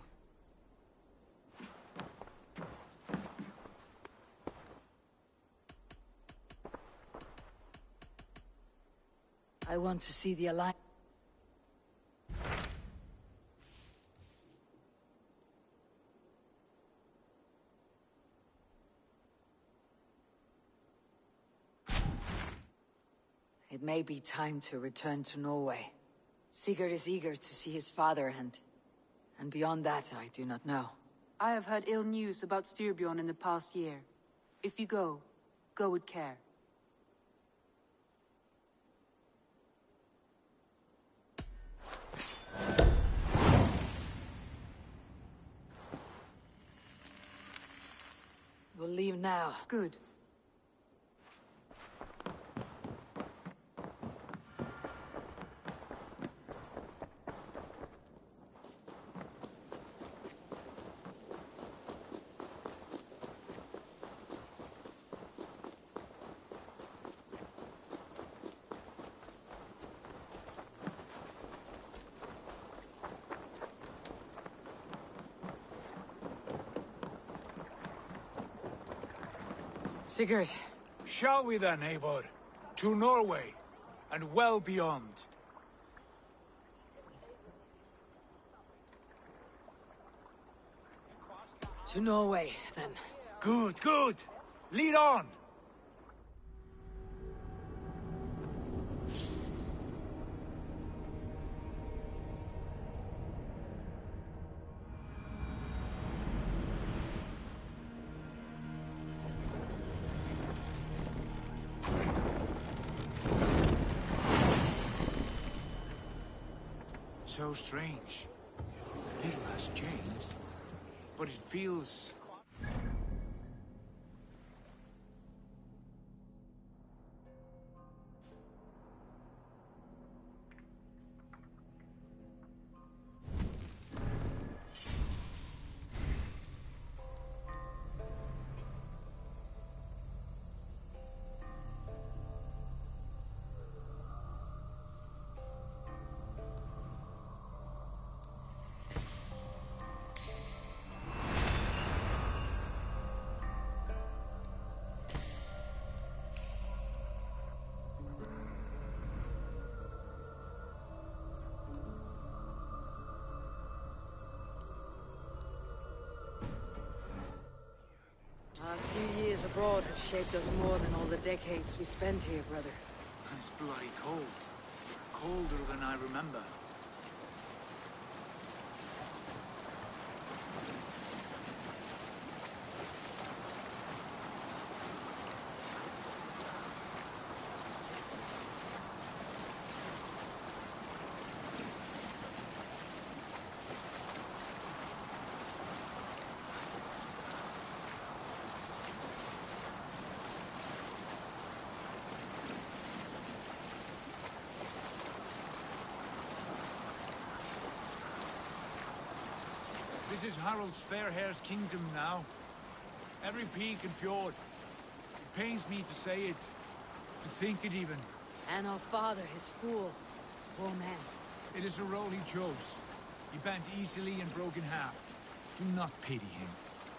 S1: want to see the Alliance. It may be time to return to Norway. Sigurd is eager to see his father, and beyond that, I do not know.
S21: I have heard ill news about Styrbjorn in the past year. If you go with care.
S1: We'll leave now.
S21: Good.
S1: Sigurd.
S8: Shall we then, Eivor? To Norway, and well beyond.
S1: To Norway, then.
S8: Good, good! Lead on! So strange. Little has changed, but it feels...
S1: A few years abroad have shaped us more than all the decades we spent here, brother.
S8: And it's bloody cold. Colder than I remember. This is Harald's fair hair's kingdom now. Every peak and fjord. It pains me to say it, to think it even.
S1: And our father, his fool. Poor man.
S8: It is a role he chose. He bent easily and broke in half. Do not pity him.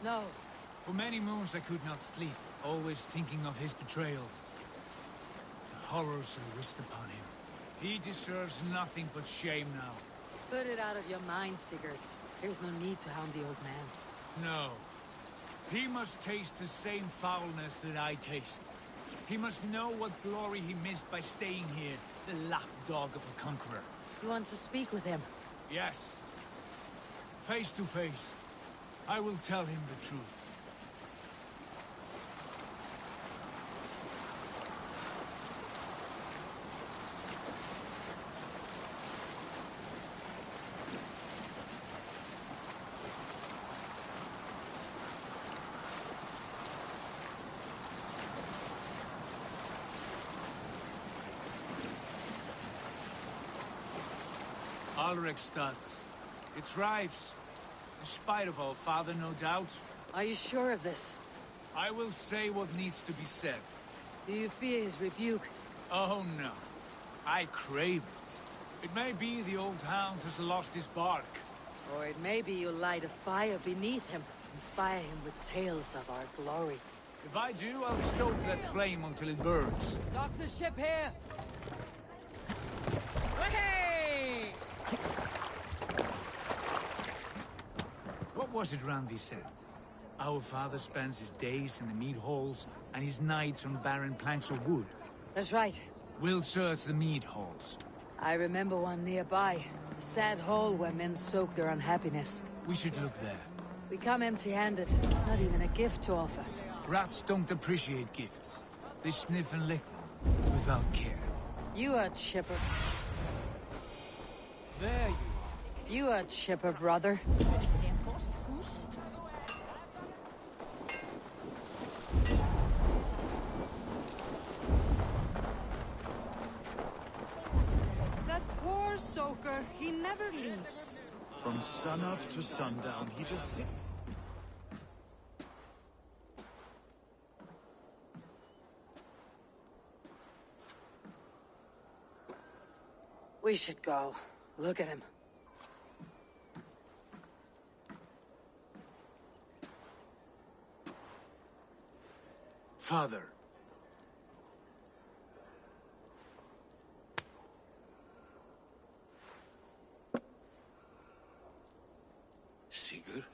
S1: No.
S8: For many moons I could not sleep, always thinking of his betrayal. The horrors I wished upon him. He deserves nothing but shame now.
S1: Put it out of your mind, Sigurd. There's no need to hound the old man.
S8: No. He must taste the same foulness that I taste. He must know what glory he missed by staying here, the lapdog of a conqueror.
S1: You want to speak with him?
S8: Yes. Face to face. I will tell him the truth. Alrekstad. It thrives. In spite of our father, no doubt.
S1: Are you sure of this?
S8: I will say what needs to be said.
S1: Do you fear his rebuke?
S8: Oh no. I crave it. It may be the old hound has lost his bark.
S1: Or it may be you'll light a fire beneath him, inspire him with tales of our glory.
S8: If I do, I'll stoke that flame until it burns.
S1: Dock the ship here!
S5: What was it round these said? Our father spends his days in the mead halls, and his nights on barren planks of wood.
S1: That's right.
S5: We'll search the mead halls.
S1: I remember one nearby. A sad hole where men soak their unhappiness.
S5: We should look there.
S1: We come empty-handed. Not even a gift to offer.
S5: Rats don't appreciate gifts. They sniff and lick them, without care.
S1: You are chipper.
S5: There you are.
S1: You are chipper, brother.
S21: That poor soaker, he never leaves.
S24: From sunup to sundown, he just sits.
S1: We should go. Look at him.
S5: Father.
S19: Sigurd?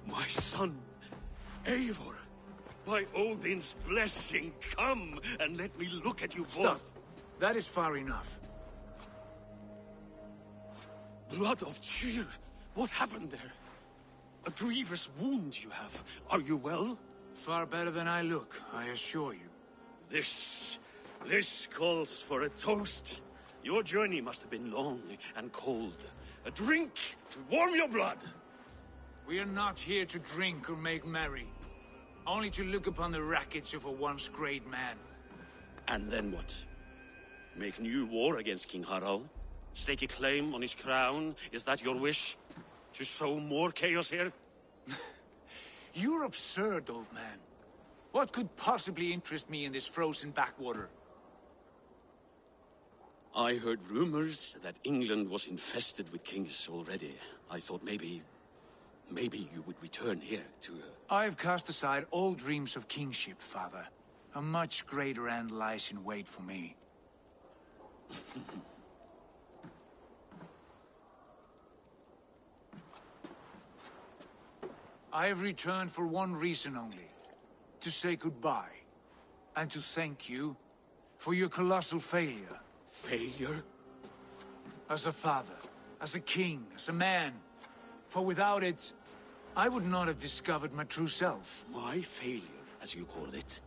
S19: My son, Eivor. By Odin's blessing, come and let me look at you both.
S5: Stop. That is far enough.
S19: Blood of Tyr. What happened there? A grievous wound you have. Are you well?
S5: Far better than I look, I assure you.
S19: This calls for a toast. Your journey must have been long and cold. A drink to warm your blood.
S5: We are not here to drink or make merry. Only to look upon the rackets of a once great man.
S19: And then what? Make new war against King Harald? Stake a claim on his crown? Is that your wish? To sow more chaos here?
S5: You're absurd, old man. What could possibly interest me in this frozen backwater?
S19: I heard rumors that England was infested with kings already. I thought maybe you would return here to...
S5: I've cast aside all dreams of kingship, father. A much greater end lies in wait for me. I have returned for one reason only. To say goodbye. And to thank you for your colossal failure.
S19: Failure?
S5: As a father, as a king, as a man. For without it, I would not have discovered my true self.
S19: My failure, as you call it.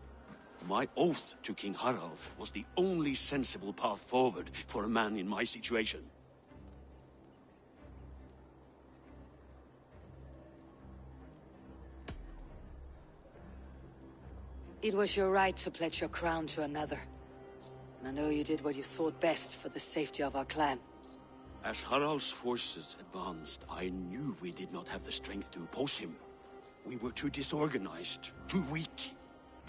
S19: My oath to King Harald was the only sensible path forward for a man in my situation.
S1: It was your right to pledge your crown to another. And I know you did what you thought best for the safety of our clan.
S19: As Harald's forces advanced, I knew we did not have the strength to oppose him. We were too disorganized, too weak.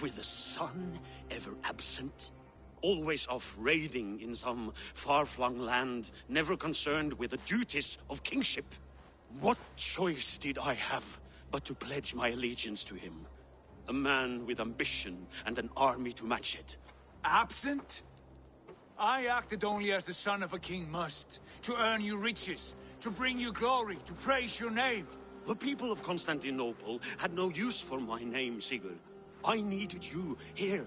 S19: With the sun ever absent, always off raiding in some far-flung land, never concerned with the duties of kingship. What choice did I have but to pledge my allegiance to him? A man with ambition and an army to match it.
S5: Absent? I acted only as the son of a king must, to earn you riches, to bring you glory, to praise your name.
S19: The people of Constantinople had no use for my name, Sigurd. I needed you here.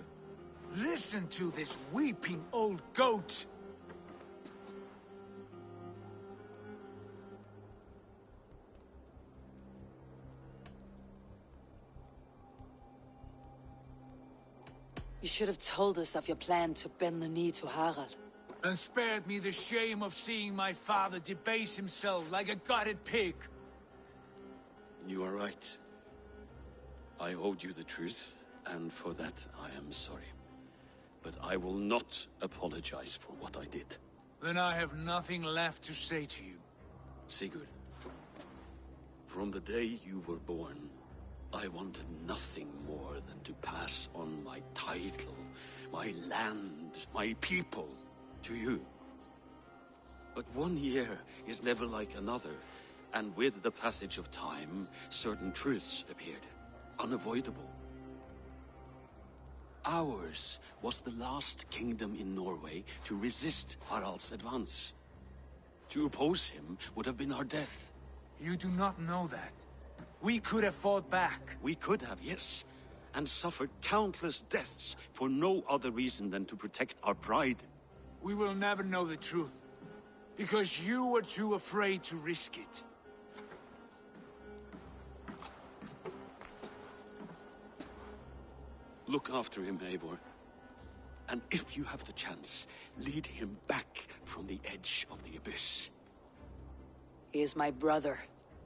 S5: Listen to this weeping old goat.
S1: You should have told us of your plan to bend the knee to Harald.
S5: And spared me the shame of seeing my father debase himself like a gutted pig.
S19: You are right. I owed you the truth, and for that I am sorry. But I will not apologize for what I did.
S5: Then I have nothing left to say to you.
S19: Sigurd, from the day you were born, I wanted nothing more than to pass on my title, my land, my people, to you. But one year is never like another, and with the passage of time, certain truths appeared, unavoidable.
S14: Ours was the last kingdom in Norway to resist Harald's advance. To oppose him would have been our death.
S5: You do not know that. We could have fought back.
S14: We could have, yes. And suffered countless deaths for no other reason than to protect our pride.
S5: We will never know the truth. Because you were too afraid to risk it.
S14: Look after him, Eivor. And if you have the chance, lead him back from the edge of the abyss.
S1: He is my brother,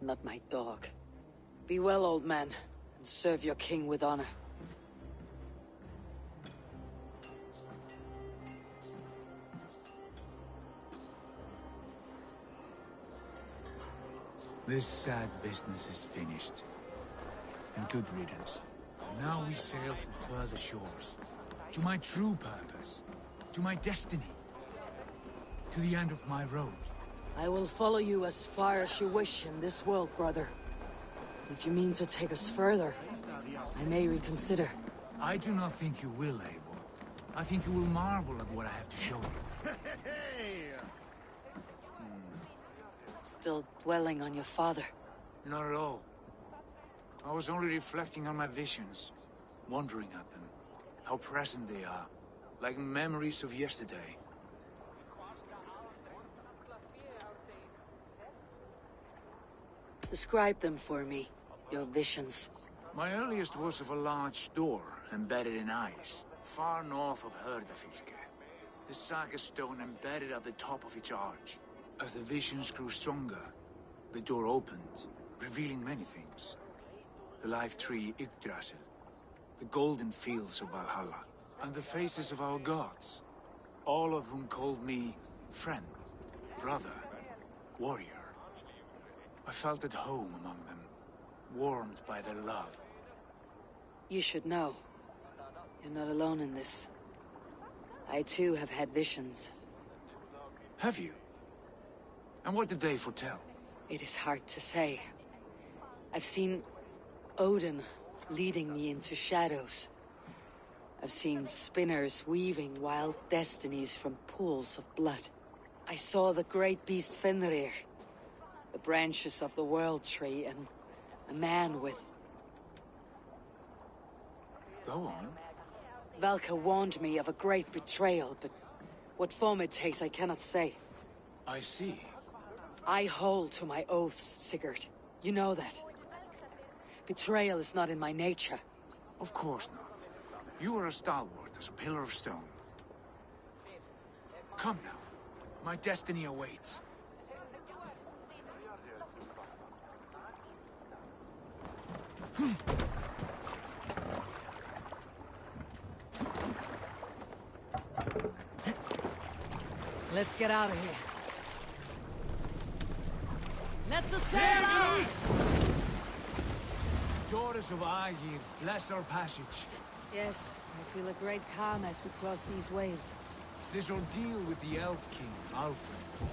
S1: not my dog. Be well, old man, and serve your king with honor.
S5: This sad business is finished. And good riddance. And now we sail for further shores. To my true purpose. To my destiny. To the end of my road.
S1: I will follow you as far as you wish in this world, brother. If you mean to take us further, I may reconsider.
S5: I do not think you will, Eivor. I think you will marvel at what I have to show you.
S1: Still dwelling on your father?
S5: Not at all. I was only reflecting on my visions, wondering at them. How present they are, like memories of yesterday.
S1: Describe them for me, your visions.
S5: My earliest was of a large door embedded in ice, far north of Herdafylke. The saga stone embedded at the top of its arch. As the visions grew stronger, the door opened, revealing many things. The life tree Yggdrasil, the golden fields of Valhalla, and the faces of our gods, all of whom called me friend, brother, warrior. I felt at home among them, warmed by their love.
S1: You should know. You're not alone in this. I too have had visions.
S5: Have you? And what did they foretell?
S1: It is hard to say. I've seen Odin leading me into shadows. I've seen spinners weaving wild destinies from pools of blood. I saw the great beast Fenrir, the branches of the World Tree, and a man with...
S5: Go on.
S1: Valka warned me of a great betrayal, but what form it takes I cannot say.
S5: I see.
S1: I hold to my oaths, Sigurd. You know that. Betrayal is not in my nature.
S5: Of course not. You are a stalwart as a pillar of stone. Come now. My destiny awaits.
S1: Let's get out of here. Let the sail out!
S5: Daughters of Aegir, bless our passage.
S1: Yes, I feel a great calm as we cross these waves.
S5: This ordeal with the Elf King, Alfred.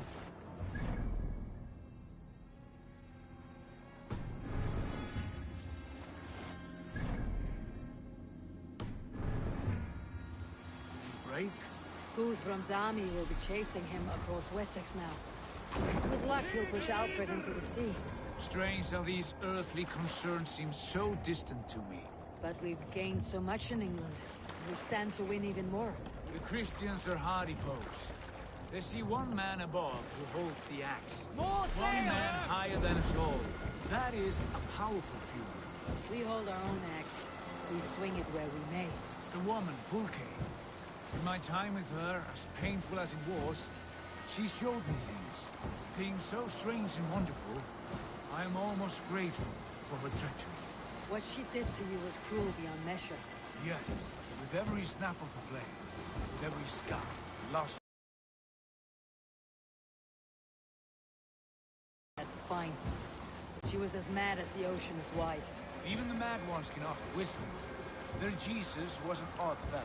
S5: Break?
S1: Guthrum's army will be chasing him across Wessex now. With luck, he'll push Alfred into the sea.
S5: Strange how these earthly concerns seem so distant to me.
S1: But we've gained so much in England. We stand to win even more.
S5: The Christians are hardy foes. They see one man above who holds the axe. One man higher than us all. That is a powerful feud.
S1: We hold our own axe. We swing it where we may.
S5: The woman, Fulke. In my time with her, as painful as it was, she showed me things. Things so strange and wonderful. I am almost grateful for her treachery.
S1: What she did to you was cruel beyond measure.
S5: Yet, with every snap of the flame, with every scar, lost...
S1: Had to find. She was as mad as the ocean is wide.
S5: Even the mad ones can offer wisdom. Their Jesus was an odd fellow.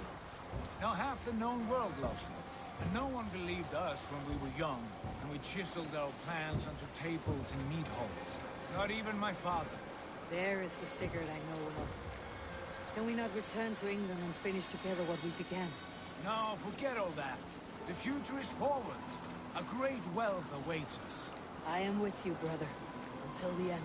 S5: Now half the known world loves him. And no one believed us when we were young, and we chiseled our plans onto tables in meat halls. Not even my father.
S1: There is the Sigurd I know of. Can we not return to England and finish together what we began?
S8: No, forget all that. The future is forward. A great wealth awaits us.
S1: I am with you, brother. Until the end.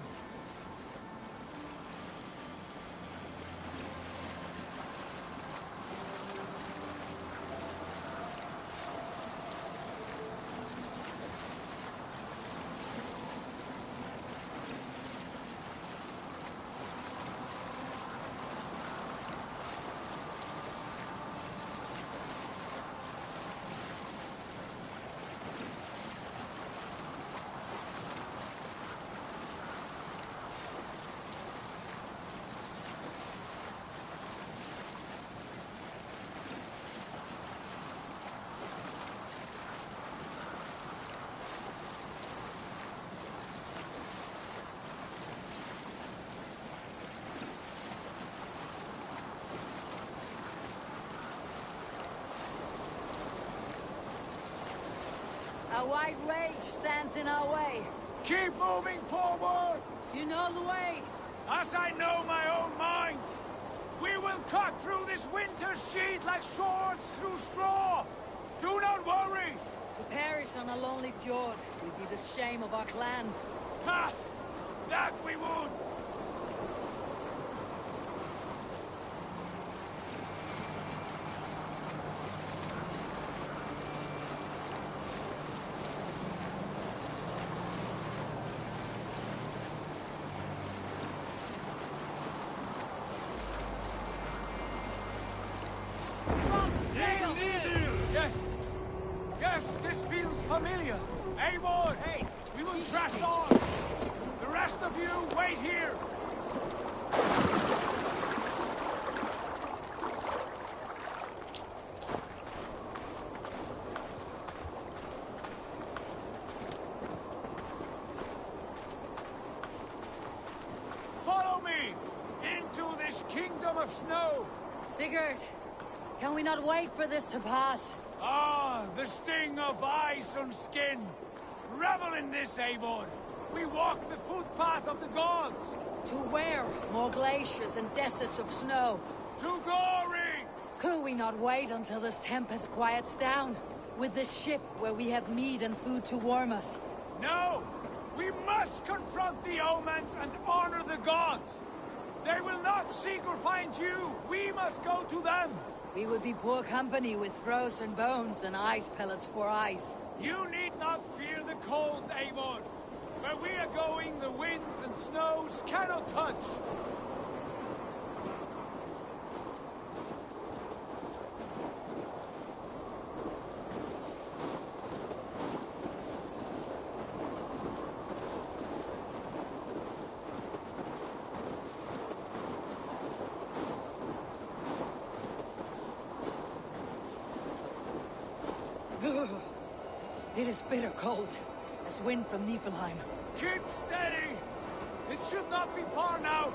S1: A white rage stands in our way.
S8: Keep moving forward!
S1: You know the way.
S8: As I know my own mind! We will cut through this winter's sheet like swords through straw! Do not worry!
S1: To perish on a lonely fjord would be the shame of our clan.
S8: Ha! That we would! Yes! Yes, this feels familiar! Eivor! Hey! We will press on! The rest of you, wait here! Follow me! Into this kingdom of snow!
S1: Sigurd, can we not wait for this to pass?
S8: Ah, the sting of ice on skin! Revel in this, Eivor! We walk the footpath of the gods!
S1: To where? More glaciers and deserts of snow.
S8: To glory!
S1: Could we not wait until this tempest quiets down? With this ship where we have meat and food to warm us?
S8: No! We must confront the omens and honor the gods! They will not seek or find you! We must go to them!
S1: We would be poor company with frozen bones and ice pellets for eyes.
S8: You need not fear the cold, Eivor. Where we are going, the winds and snows cannot touch.
S1: It is bitter cold, as wind from Niflheim.
S8: Keep steady! It should not be far now!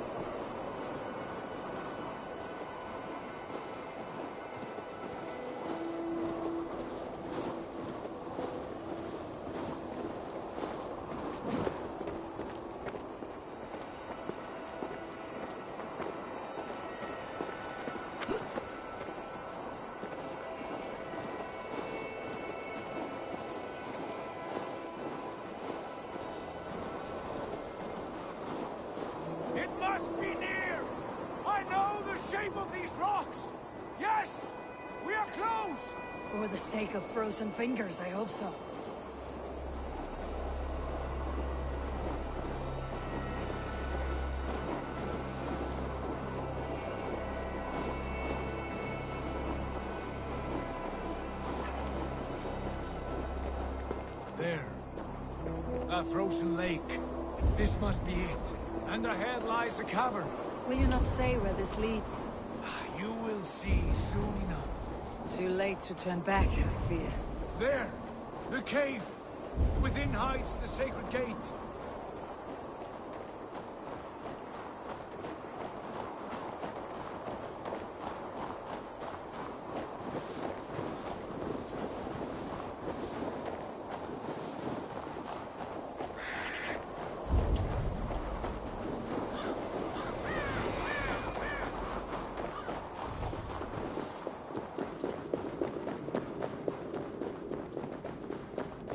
S1: For the sake of frozen fingers, I hope so.
S8: There. A frozen lake. This must be it. And ahead lies a cavern.
S1: Will you not say where this leads?
S8: You will see soon enough.
S1: Too late to turn back, I fear.
S8: There! The cave! Within hides the sacred gate.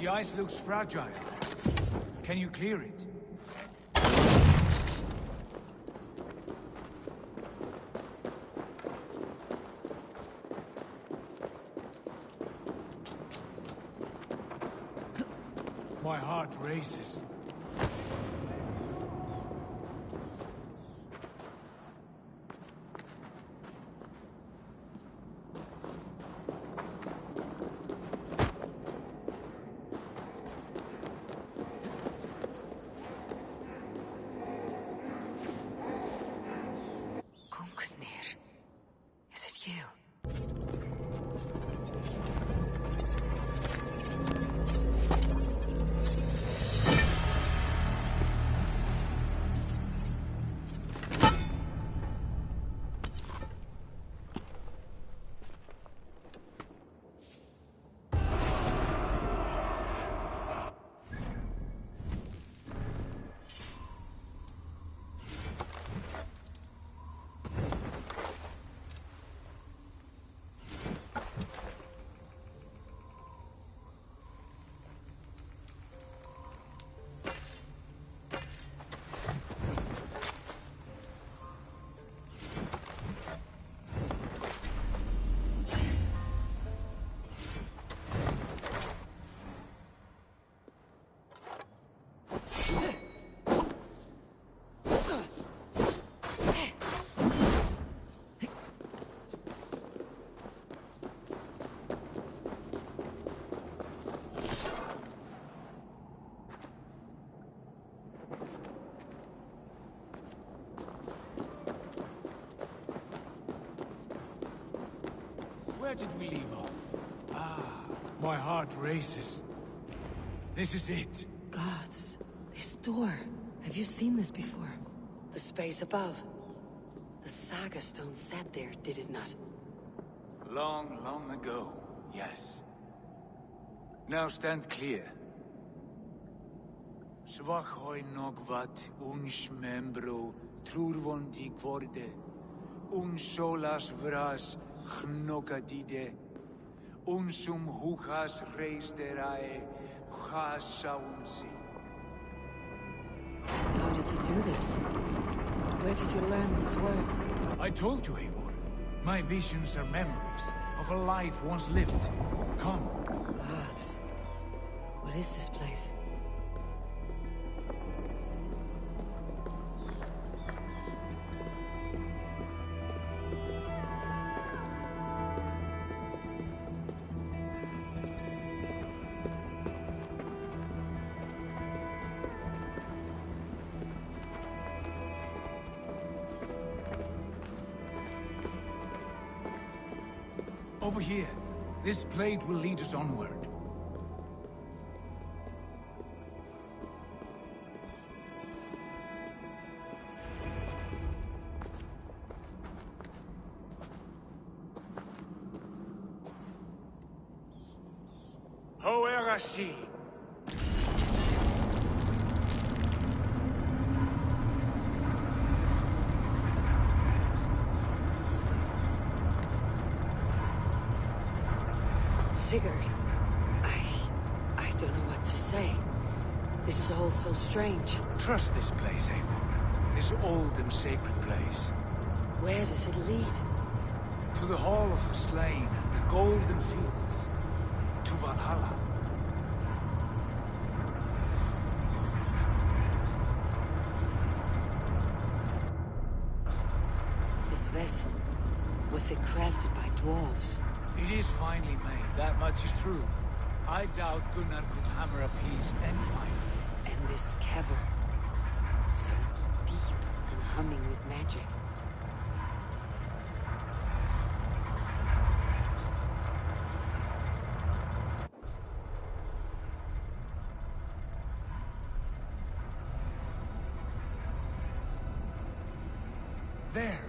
S5: The ice looks fragile. Can you clear it? My heart races.
S1: Is it you?
S5: Where did we leave off? Ah, my heart races. This is it.
S1: Gods, this door. Have you seen this before? The space above. The Saga Stone sat there, did it not?
S5: Long, long ago, yes. Now stand clear. Svachoi nogvat uns membro trurvon di quorde, un solas vras gnokadide, unsum huchas reisderae chasaunsi.
S1: How did you do this? Where did you learn these words?
S5: I told you, Eivor. My visions are memories of a life once lived. Come.
S1: Gods. What is this place?
S5: Over here. This blade will lead us onward. Hoerasi.
S1: Sigurd, I don't know what to say. This is all so strange.
S5: Trust this place, Eivor. This old and sacred place.
S1: Where does it lead?
S5: To the Hall of the Slain and the Golden Fields. To Valhalla.
S1: This vessel, was it crafted by dwarves?
S5: It is finely made, that much is true. I doubt Gunnar could hammer a piece any finer.
S1: And this cavern, so deep and humming with magic.
S5: There,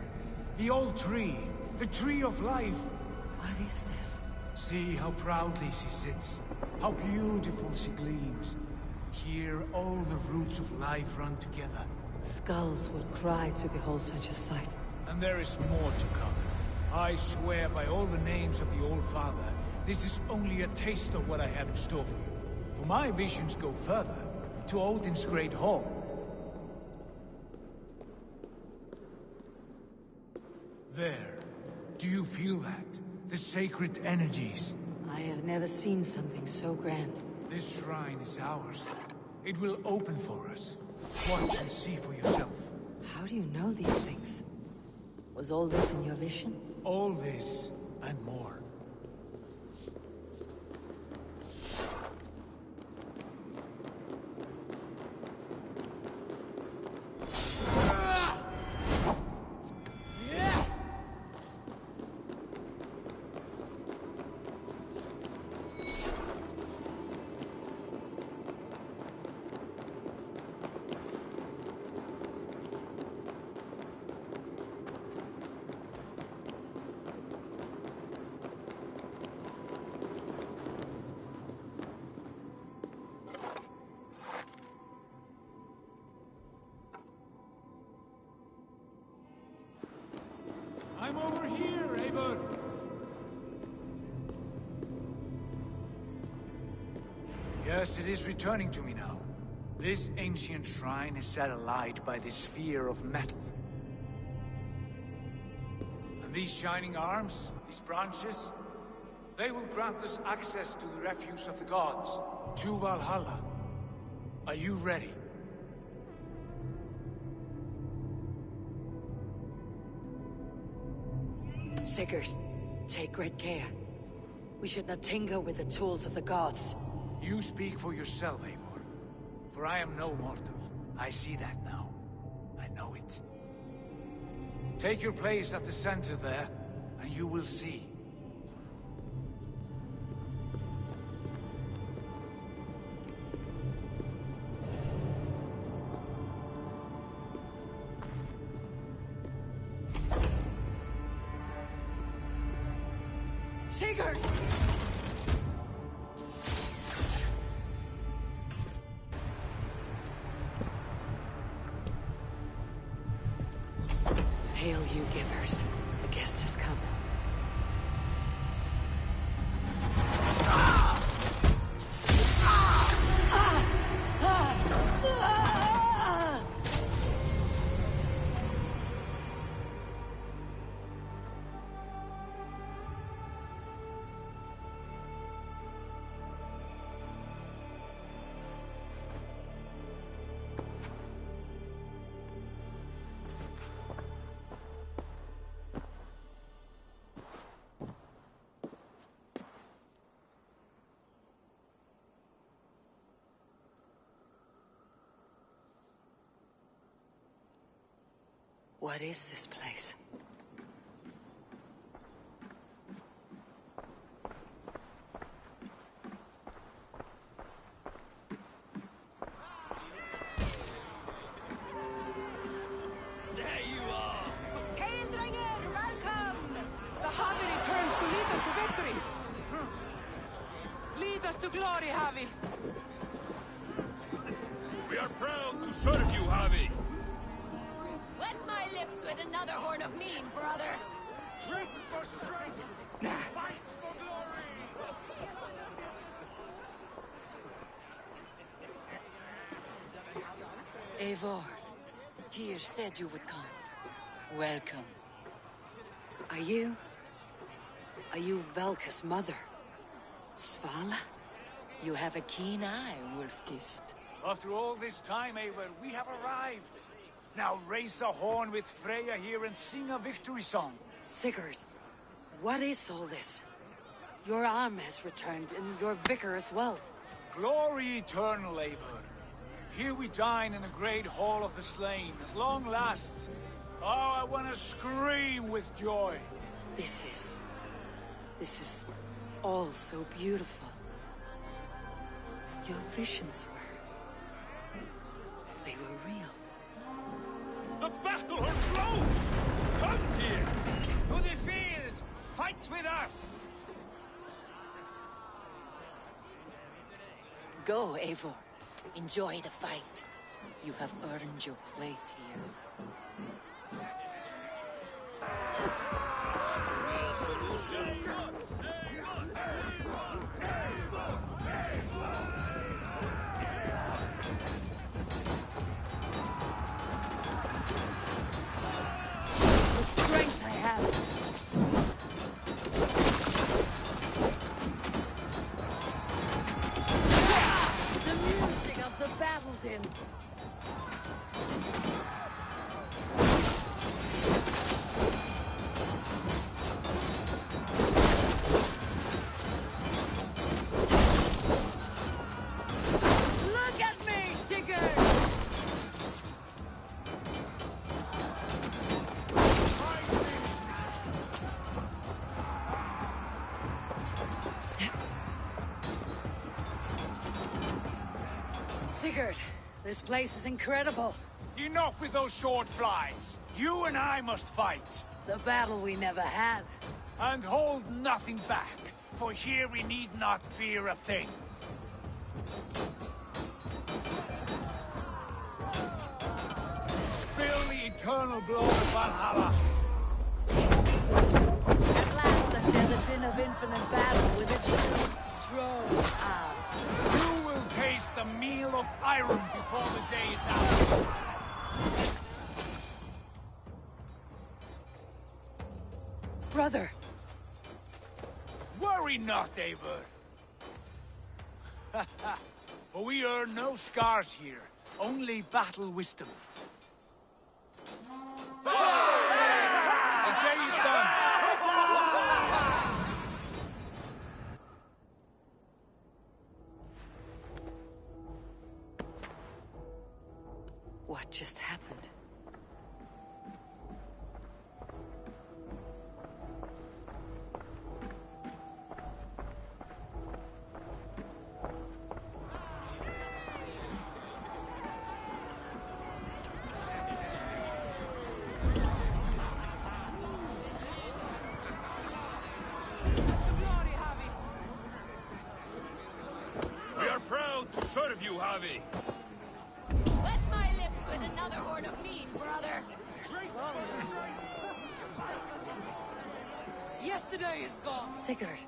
S5: the old tree, the tree of life.
S1: What is this?
S5: See how proudly she sits, how beautiful she gleams. Here all the roots of life run together.
S1: Skulls would cry to behold such a sight.
S5: And there is more to come. I swear by all the names of the Old Father, this is only a taste of what I have in store for you.
S8: For my visions go further, to Odin's Great Hall. There. Do you feel that? The sacred energies.
S1: I have never seen something so grand.
S8: This shrine is ours. It will open for us. Watch and see for yourself.
S1: How do you know these things? Was all this in your vision?
S8: All this, and more. I'm over here, Eivor! Yes, it is returning to me now. This ancient shrine is set alight by this sphere of metal. And these shining arms, these branches, they will grant us access to the refuse of the gods, to Valhalla. Are you ready?
S1: Sigurd, take great care. We should not tinker with the tools of the gods.
S8: You speak for yourself, Eivor. For I am no mortal. I see that now. I know it. Take your place at the center there, and you will see.
S1: Sigurd! Hail, you givers. The guest has come. What is this place?
S11: There you are!
S18: Hail, Drenger! Welcome! The Havi returns to lead us to victory! Lead us to glory, Havi!
S11: We are proud to serve you, Havi!
S12: Wet my lips with another horn of mead, brother.
S11: Drink for strength! Fight for glory!
S1: Eivor, Tyr said you would come. Welcome. Are you Valka's mother? Svala? You have a keen eye, Wolfgist.
S8: After all this time, Eivor, we have arrived. Now raise a horn with Freya here and sing a victory song.
S1: Sigurd, what is all this? Your arm has returned, and your vicar as well.
S8: Glory eternal, Eivor. Here we dine in the great hall of the slain, at long last. Oh, I want to scream with joy.
S1: This is all so beautiful. Your visions they were real.
S11: The battle hurt blows! Come, Tyr! To the field! Fight with us!
S1: Go, Eivor. Enjoy the fight. You have earned your place here. in.
S12: Look at me, Sigurd!
S1: Sigurd, this place is incredible.
S8: Enough with those sword flies. You and I must fight.
S1: The battle we never had.
S8: And hold nothing back, for here we need not fear a thing. Spill the eternal blood of Valhalla.
S1: At last I share the din of infinite battle with its drone ass.
S8: You will taste the meal of iron before the day is out.
S1: Brother!
S8: Worry not, Eivor. For we earn no scars here, only battle wisdom. The day is done.
S1: What just happened?
S11: We are proud to serve you, Javi.
S12: Wet my lips with another horn of mead, brother.
S18: Yesterday is gone.
S1: Sigurd,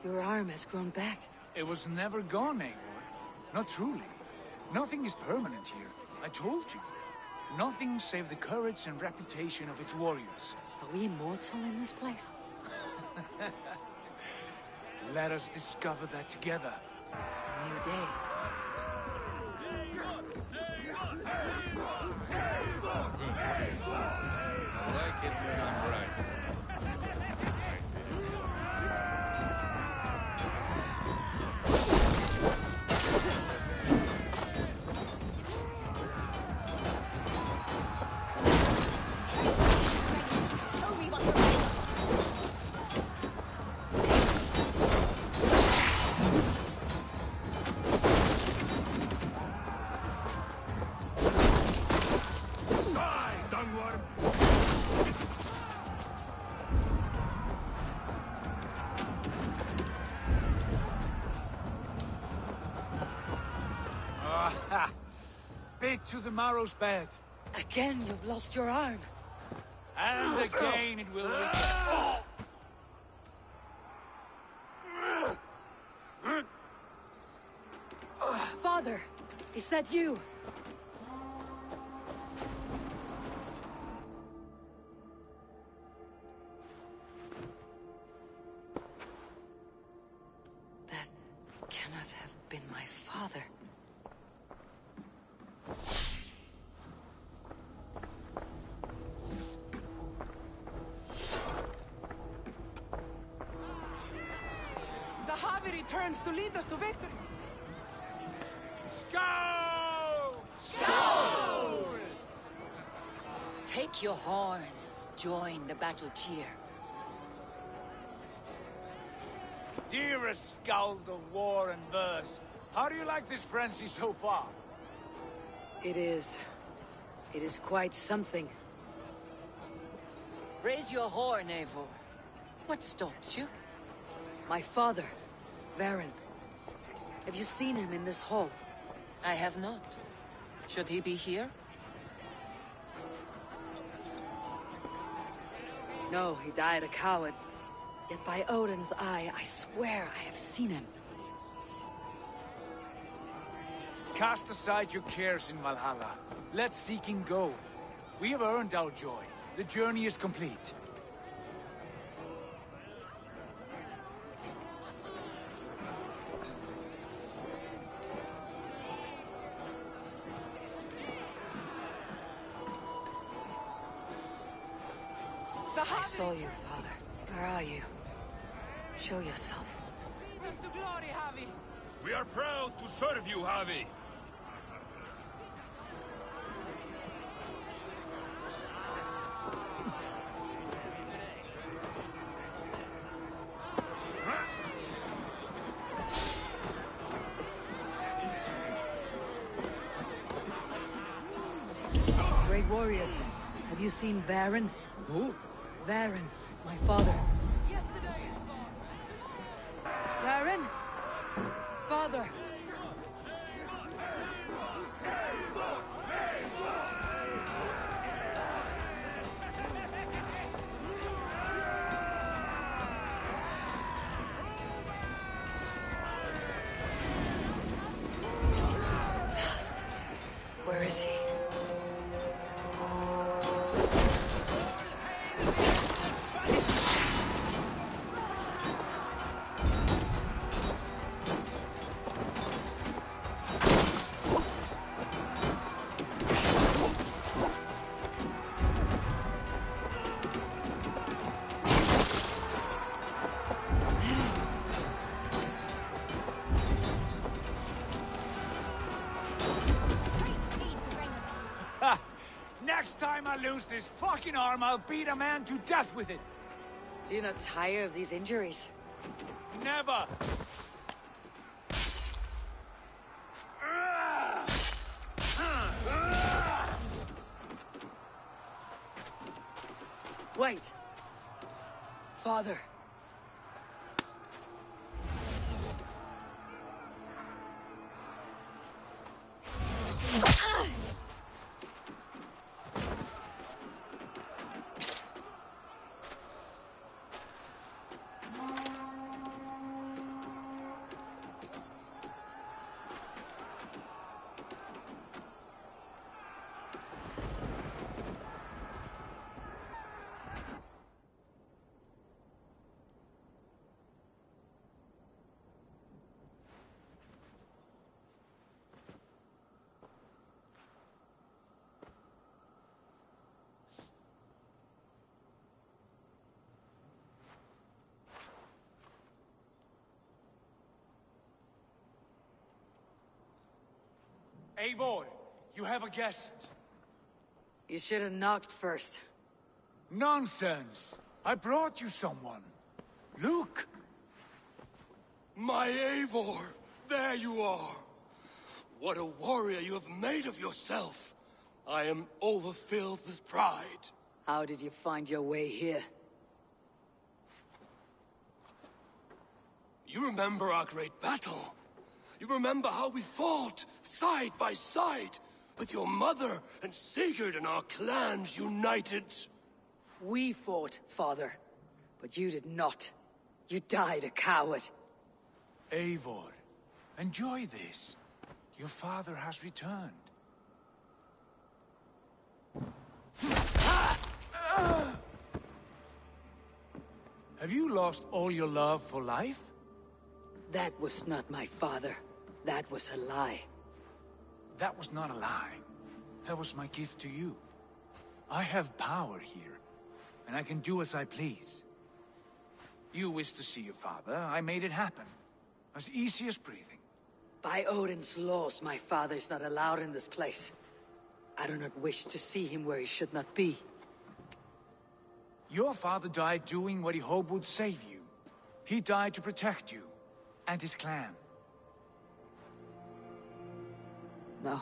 S1: your arm has grown back.
S8: It was never gone, Eivor. Not truly. Nothing is permanent here. I told you. Nothing save the courage and reputation of its warriors.
S1: Are we immortal in this place?
S8: Let us discover that together.
S1: A new day.
S11: I like it when I'm right.
S12: Show me what you're made of.
S8: Die, Dunworm! Ah, bit to the marrow's bed.
S1: Again, you've lost your arm.
S8: And again it will return.
S1: Father, is that you? That cannot have been my father.
S18: The Javi returns to lead us to victory.
S8: Skull!
S18: Skull!
S2: Take your horn. Join the battle cheer.
S8: Dearest Skald of war and verse, how do you like this frenzy so far?
S1: It is quite something.
S2: Raise your horn, Eivor. What stops you?
S1: My father, Baron. Have you seen him in this hall?
S2: I have not. Should he be here?
S1: No, he died a coward. Yet by Odin's eye, I swear I have seen him.
S8: Cast aside your cares in Valhalla. Let seeking go. We have earned our joy. The journey is complete.
S1: I saw you, Father. Where are you? Show yourself.
S11: Where's the glory, Javi? We are proud to serve you, Javi.
S1: Great warriors. Have you seen Varen?
S5: Who?
S1: Varen, my father. Varen? Father! Lost. Where is he?
S8: Next time I lose this fucking arm, I'll beat a man to death with it.
S1: Do you not tire of these injuries?
S8: Never!
S1: Wait! Father!
S8: Eivor, you have a guest.
S1: You should have knocked first.
S8: Nonsense! I brought you someone. Look!
S19: My Eivor! There you are! What a warrior you have made of yourself! I am overfilled with pride.
S1: How did you find your way here?
S19: You remember our great battle? You remember how we fought, side by side, with your mother and Sigurd and our clans united?
S1: We fought, Father, but you did not. You died a coward.
S8: Eivor, enjoy this. Your father has returned. Have you lost all your love for life?
S1: That was not my father. That was a lie.
S8: That was not a lie. That was my gift to you. I have power here, and I can do as I please. You wished to see your father, I made it happen. As easy as breathing.
S1: By Odin's laws, my father is not allowed in this place. I do not wish to see him where he should not be.
S8: Your father died doing what he hoped would save you. He died to protect you, and his clan.
S1: No.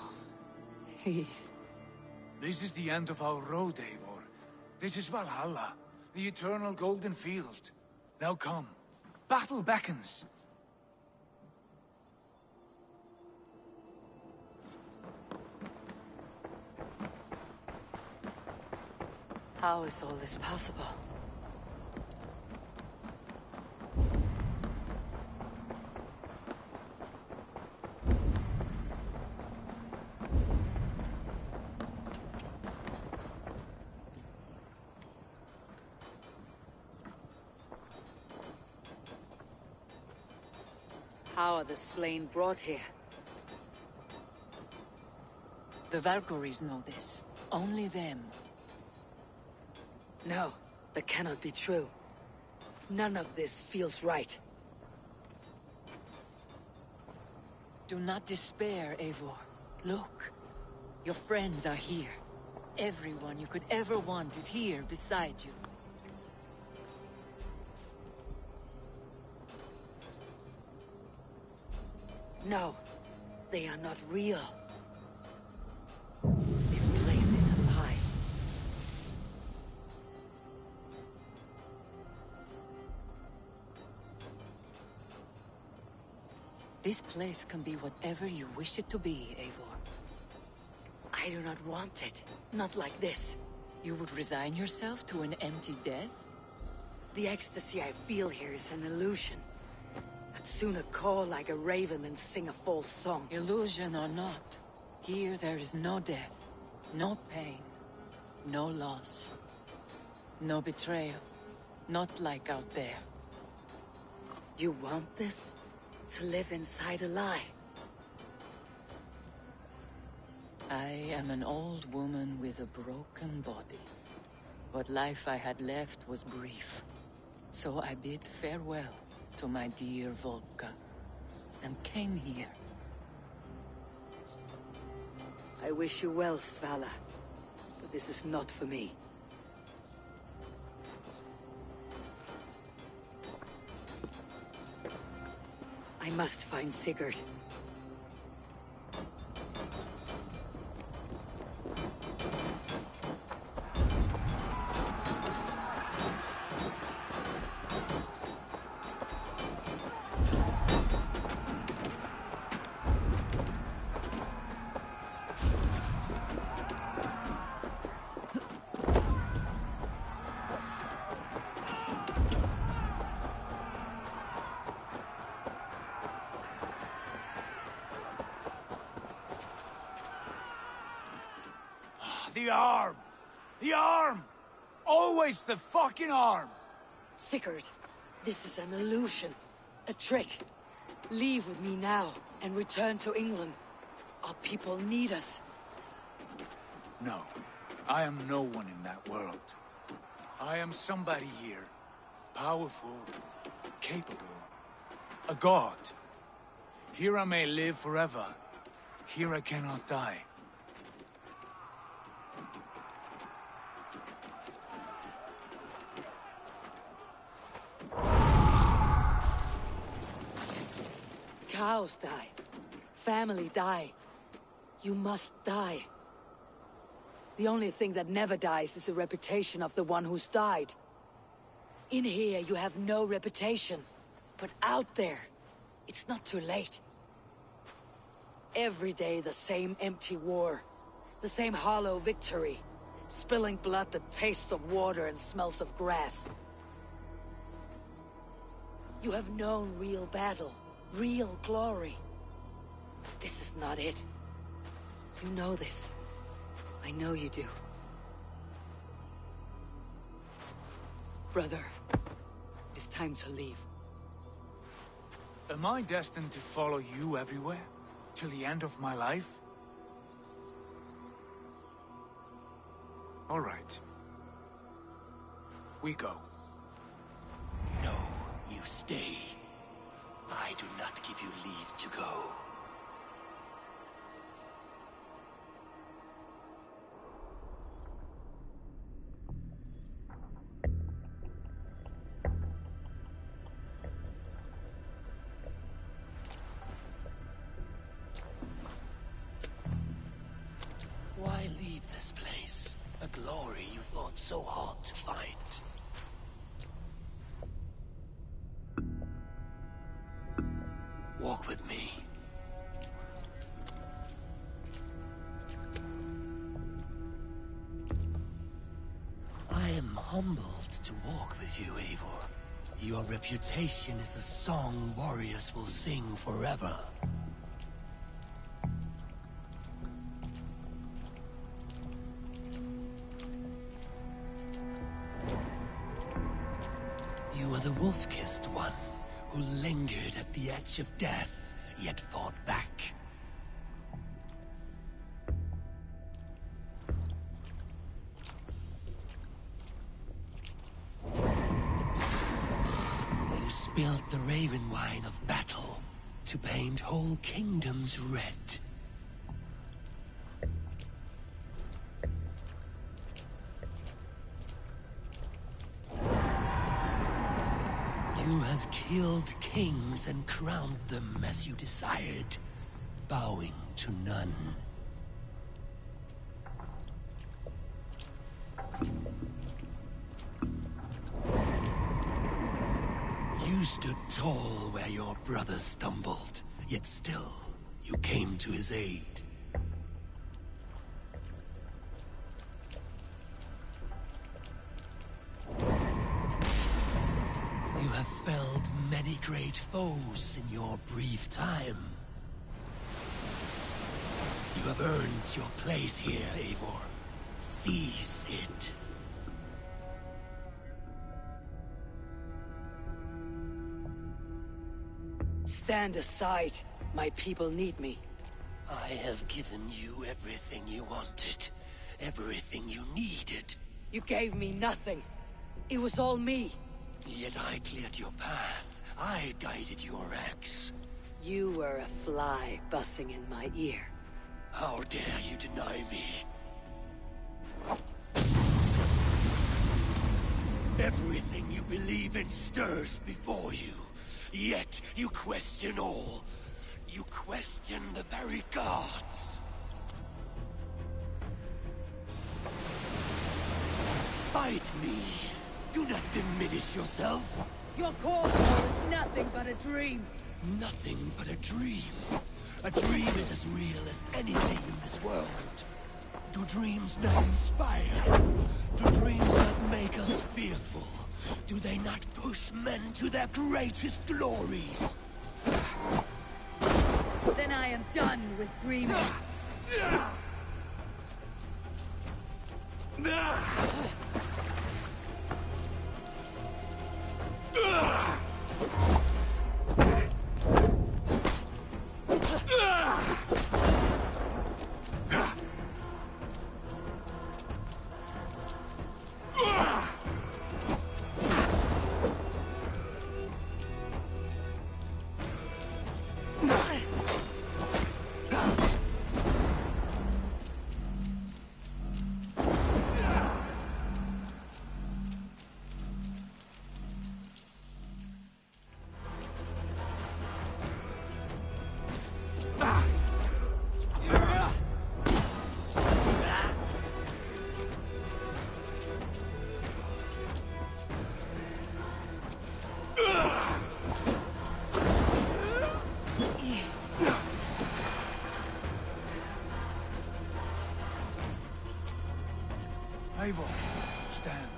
S8: This is the end of our road, Eivor. This is Valhalla, the eternal golden field. Now come. Battle beckons.
S1: How is all this possible? How are the slain brought here?
S2: The Valkyries know this. Only them.
S1: No, That cannot be true. None of this feels right.
S2: Do not despair, Eivor. Look. Your friends are here. Everyone you could ever want is here beside you.
S1: No, they are not real. This place is a lie.
S2: This place can be whatever you wish it to be, Eivor.
S1: I do not want it. Not like this.
S2: You would resign yourself to an empty death?
S1: The ecstasy I feel here is an illusion. I'd sooner call like a raven than sing a false song.
S2: Illusion or not, here there is no death, no pain, no loss, no betrayal. Not like out there.
S1: You want this? To live inside a lie?
S2: I am an old woman with a broken body. What life I had left was brief. So I bid farewell to my dear Volka, and came here.
S1: I wish you well, Svala, but this is not for me. I must find Sigurd.
S8: The arm! The arm! Always the fucking arm!
S1: Sigurd, this is an illusion. A trick. Leave with me now, and return to England. Our people need us.
S8: No. I am no one in that world. I am somebody here. Powerful. Capable. A god. Here I may live forever. Here I cannot die.
S1: Cows die. Family die. You must die. The only thing that never dies is the reputation of the one who's died. In here, you have no reputation. But out there, it's not too late. Every day, the same empty war. The same hollow victory. Spilling blood that tastes of water and smells of grass. You have known real battle. Real glory. This is not it. You know this. I know you do. Brother, it's time to leave.
S8: Am I destined to follow you everywhere? Till the end of my life? All right. We go.
S13: No, you stay. I do not give you leave to go. Why leave this place? A glory you fought so hard to find. Walk with me. I am humbled to walk with you, Eivor. Your reputation is a song warriors will sing forever. You are the wolf-kissed one, who lingered at the edge of death, yet fought back. to paint whole kingdoms red. You have killed kings and crowned them as you desired, bowing to none. You stood tall where your brother stumbled, yet still, you came to his aid. You have felled many great foes in your brief time. You have earned your place here, Eivor. Seize it.
S1: Stand aside. My people need me.
S13: I have given you everything you wanted. Everything you needed.
S1: You gave me nothing. It was all me.
S13: Yet I cleared your path. I guided your axe.
S1: You were a fly buzzing in my ear.
S13: How dare you deny me? Everything you believe in stirs before you. Yet you question all. You question the very gods. Fight me. Do not diminish yourself.
S1: Your corpse is nothing but a dream.
S13: Nothing but a dream. A dream is as real as anything in this world. Do dreams not inspire? Do dreams not make us fearful? Do they not push men to their greatest glories?
S1: Then I am done with dreaming.
S5: Eivor, stand.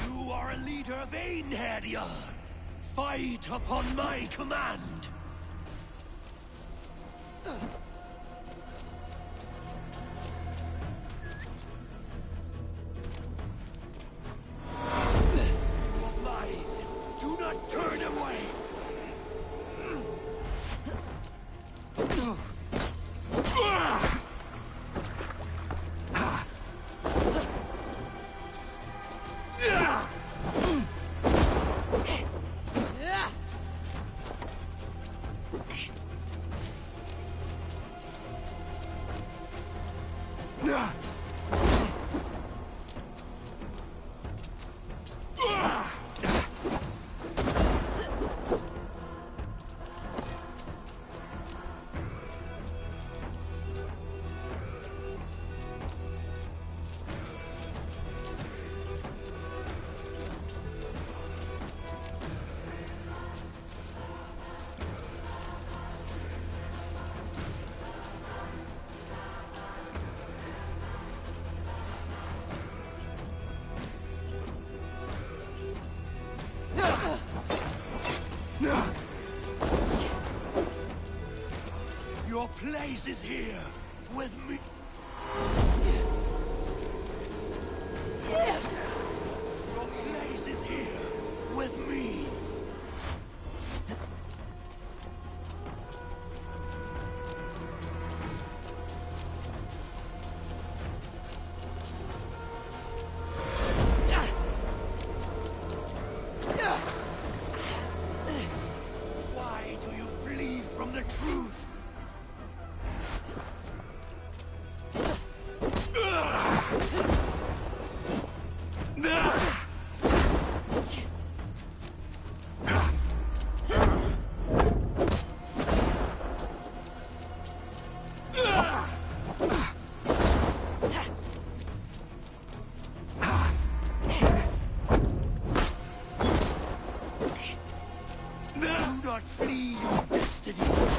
S13: You are a leader of Einherjar. Fight upon my command. Your place is here, with me. Your not flee your destiny.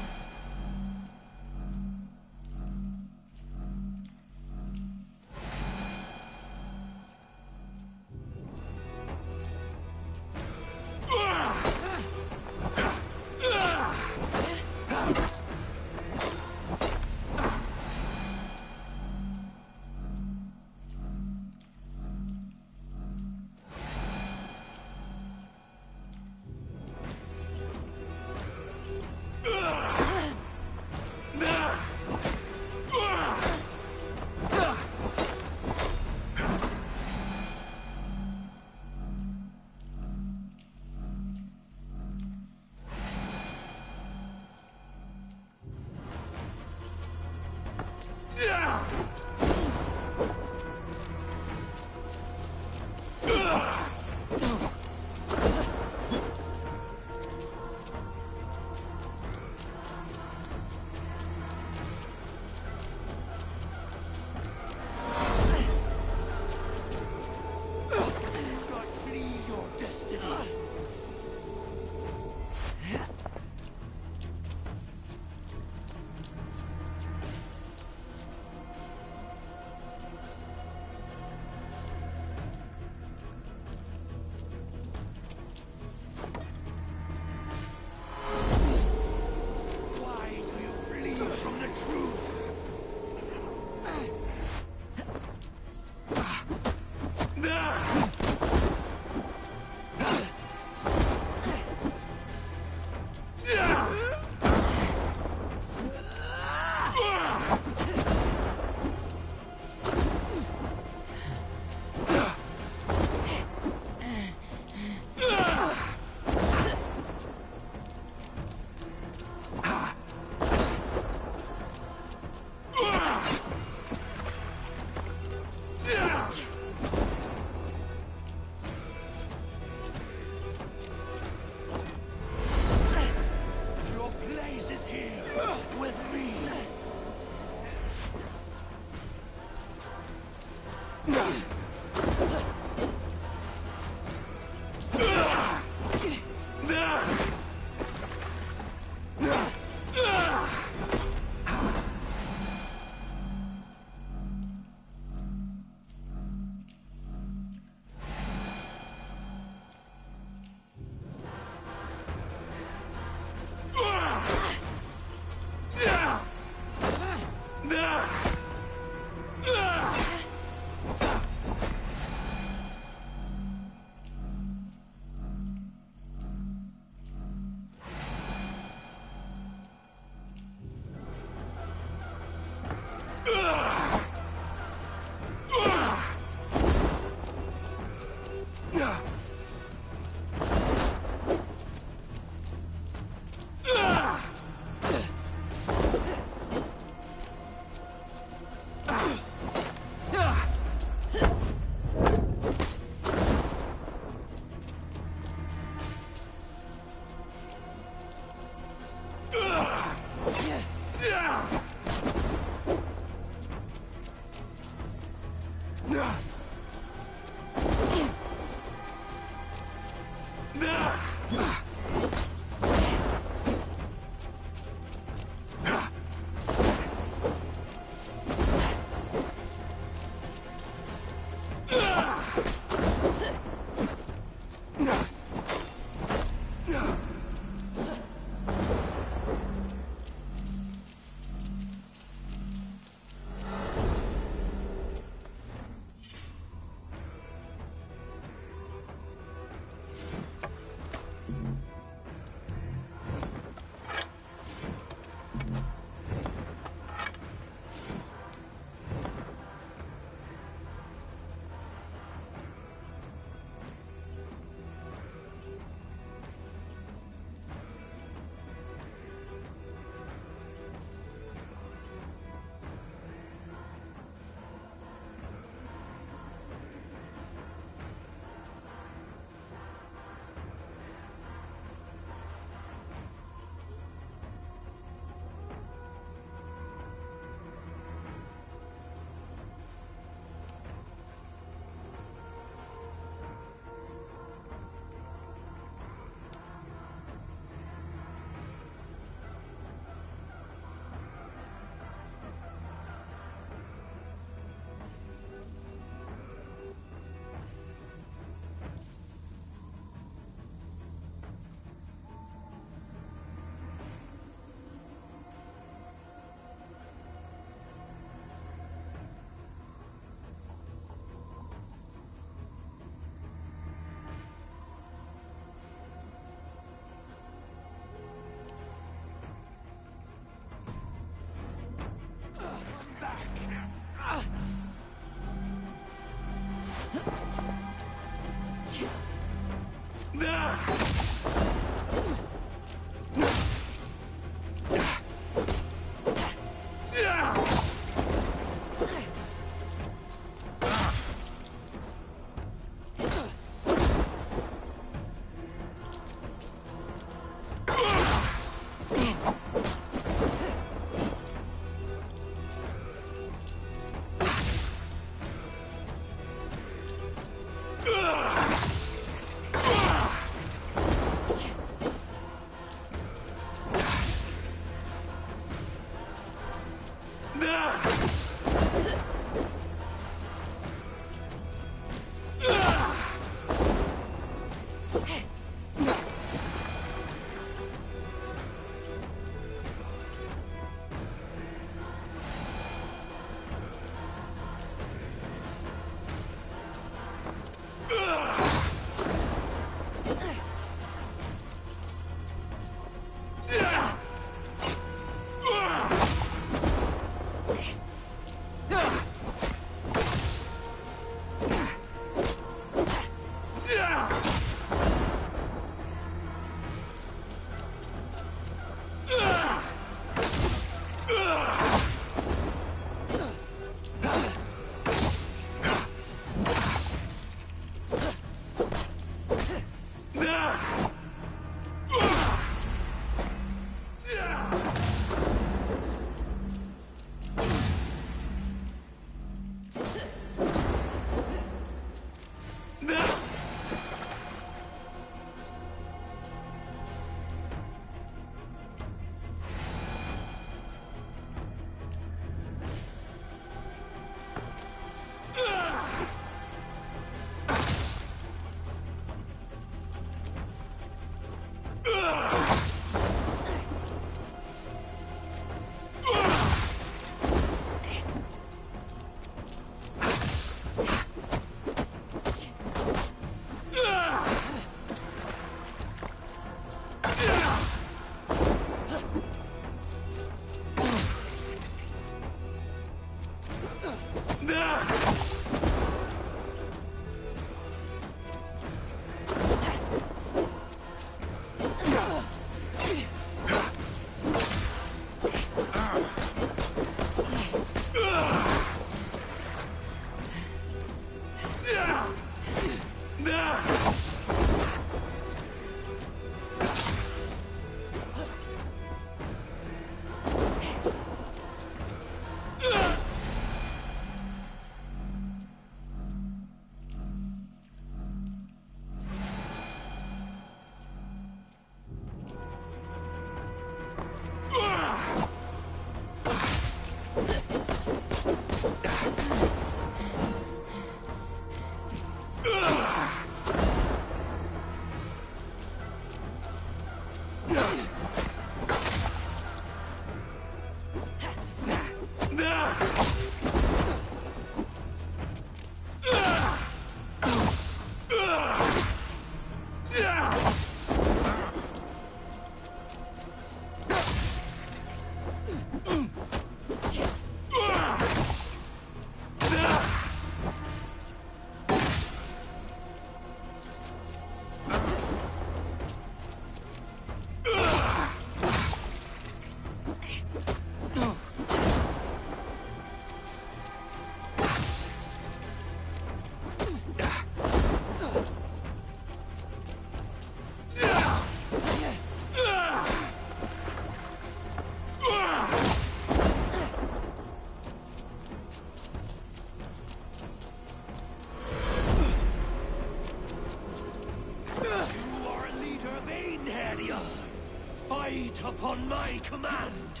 S13: Fight upon my command!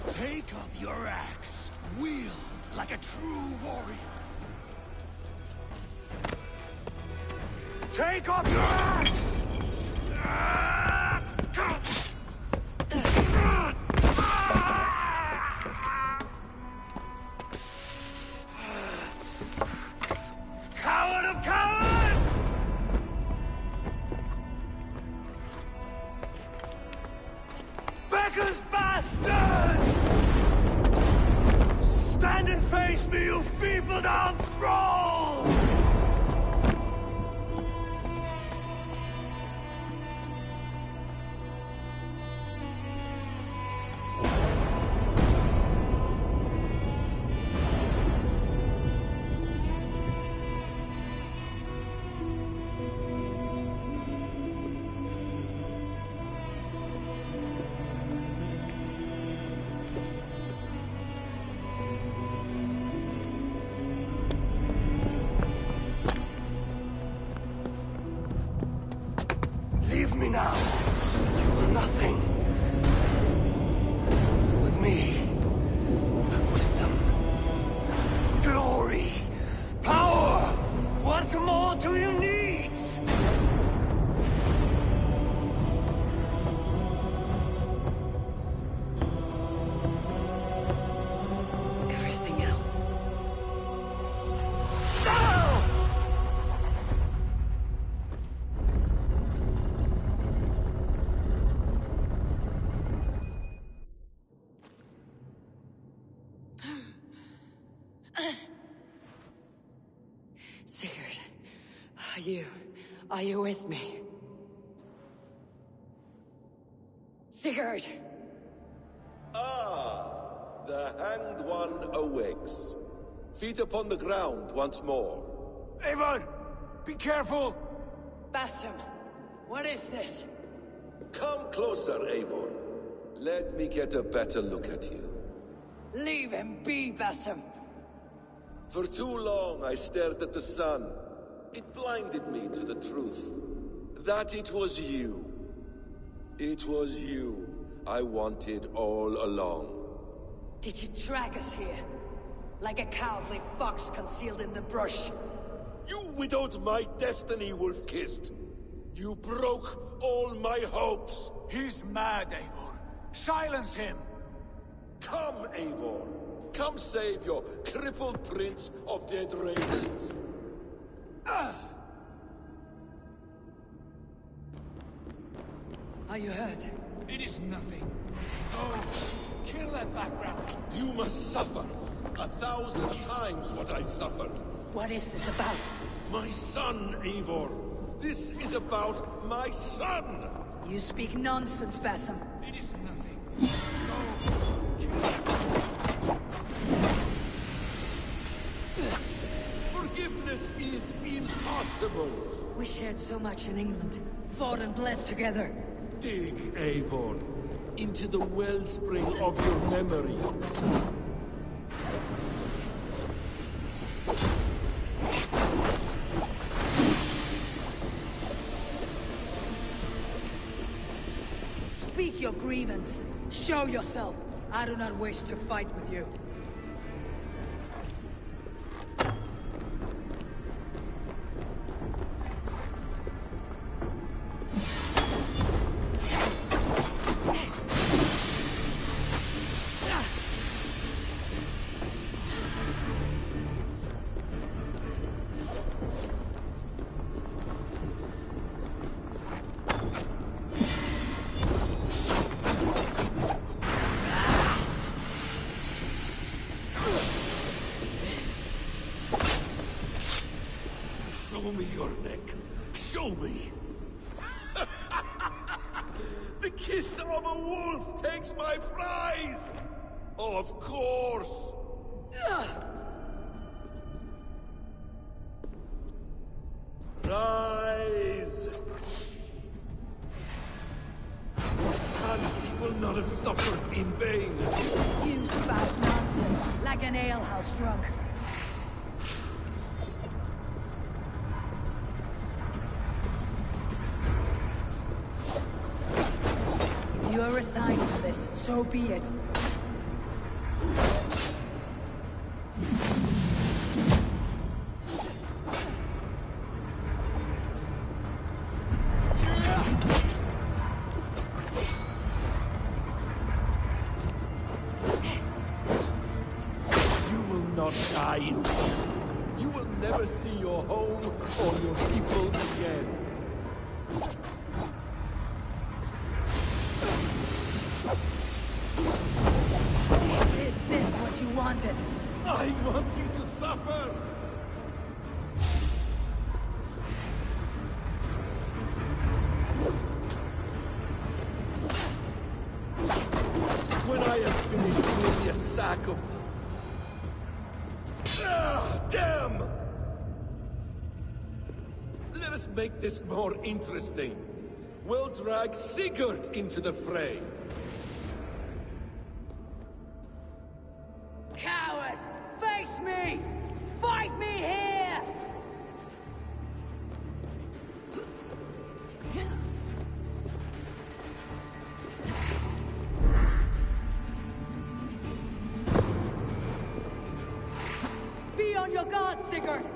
S13: Take up your axe, wield like a true warrior. Take up your axe! Coward of cowards! Becker's bastard! Stand and face me, you feeble-down thrall! Leave me now. You are nothing. With me, have wisdom, glory, power. What more do you need?
S1: Everything else. Sigurd, are you with me? Sigurd!
S15: Ah, the Hanged One awakes. Feet upon the ground once more.
S8: Eivor, be careful!
S1: Bassam, what is this?
S15: Come closer, Eivor. Let me get a better look at you.
S1: Leave him be, Basim.
S15: For too long I stared at the sun. It blinded me to the truth. That it was you. It was you I wanted all along.
S1: Did you drag us here? Like a cowardly fox concealed in the brush?
S15: You widowed my destiny, wolf-kissed. You broke all my hopes.
S8: He's mad, Eivor. Silence him!
S15: Come, Eivor. Come save your crippled prince of dead ravens.
S1: Are you hurt?
S8: It is nothing. Go! Kill that background!
S15: You must suffer 1,000 times what I suffered.
S1: What is this about?
S15: My son, Eivor. This is about my son!
S1: You speak nonsense, Basim.
S8: It is nothing.
S15: Forgiveness is impossible.
S1: We shared so much in England. Fought and bled together.
S15: Dig, Eivor, into the wellspring of your memory.
S1: Speak your grievance. Show yourself. I do not wish to fight with you.
S15: Show me your neck. Show me. The kiss of a wolf takes my prize. Of course. Rise. Son, he will not have suffered in vain.
S1: You spout nonsense, like an alehouse drunk. You are assigned to this, so be it.
S15: You will not die in peace. You will never see your home or your people again.
S1: Is this what you wanted?
S15: I want you to suffer! When I am finished, will be a sack of... Ah, damn! Let us make this more interesting. We'll drag Sigurd into the fray.
S1: Coward! Face me! Fight me here! Be on your guard, Sigurd!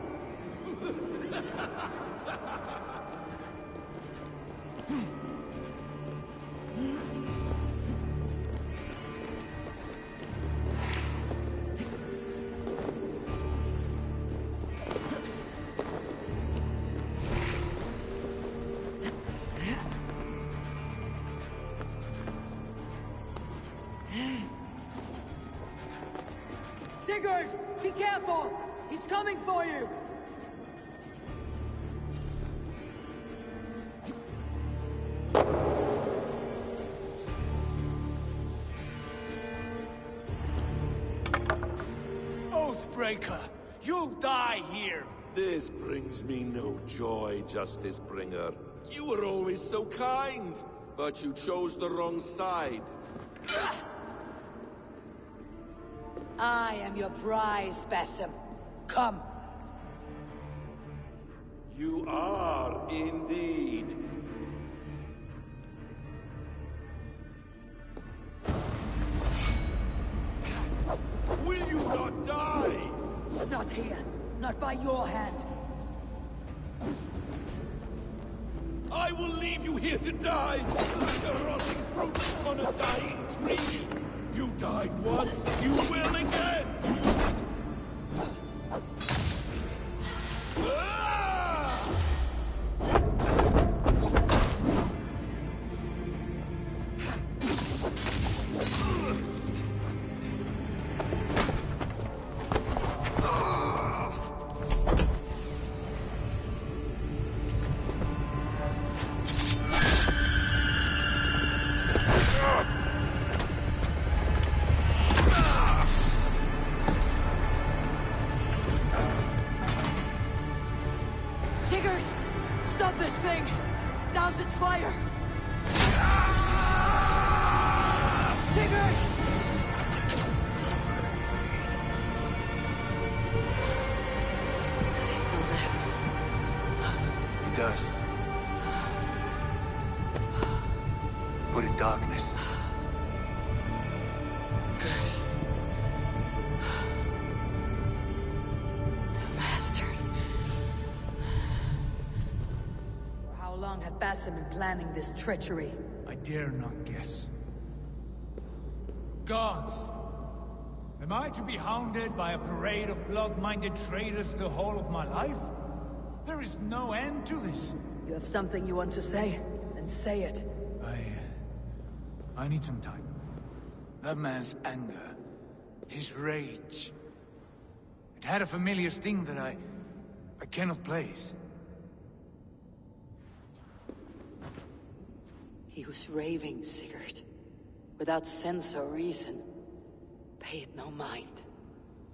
S1: Sigurd! Be careful! He's coming for you!
S8: Oathbreaker! You'll die here!
S15: This brings me no joy, Justice Bringer. You were always so kind. But you chose the wrong side.
S1: I am your prize, Basim. Come.
S15: You are indeed. Will you not die?
S1: Not here. Not by your hand.
S15: I will leave you here to die, like a rotting fruit on a dying tree. You died once, you will again!
S1: Sigurd! Stop this thing! Douse its fire! Sigurd! Does he still live?
S5: He does. But in darkness.
S1: Good. The bastard. For how long had Basim been planning this treachery?
S5: I dare not guess. Gods! Am I to be hounded by a parade of blood-minded traitors the whole of my life? There is no end to this.
S1: You have something you want to say? Then say it.
S5: I need some time. That man's anger, his rage. It had a familiar sting that I cannot place.
S1: He was raving, Sigurd. Without sense or reason. Pay it no mind.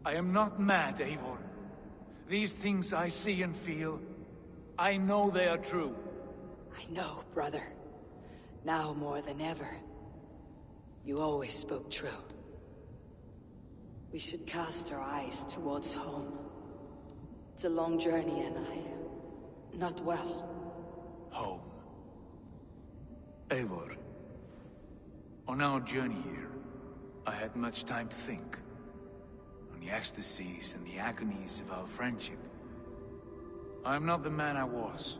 S5: I am not mad, Eivor. These things I see and feel, I know they are true.
S1: I know, brother. Now more than ever. You always spoke true. We should cast our eyes towards home. It's a long journey and I... not well.
S5: Home. Eivor. On our journey here, I had much time to think. On the ecstasies and the agonies of our friendship. I am not the man I was.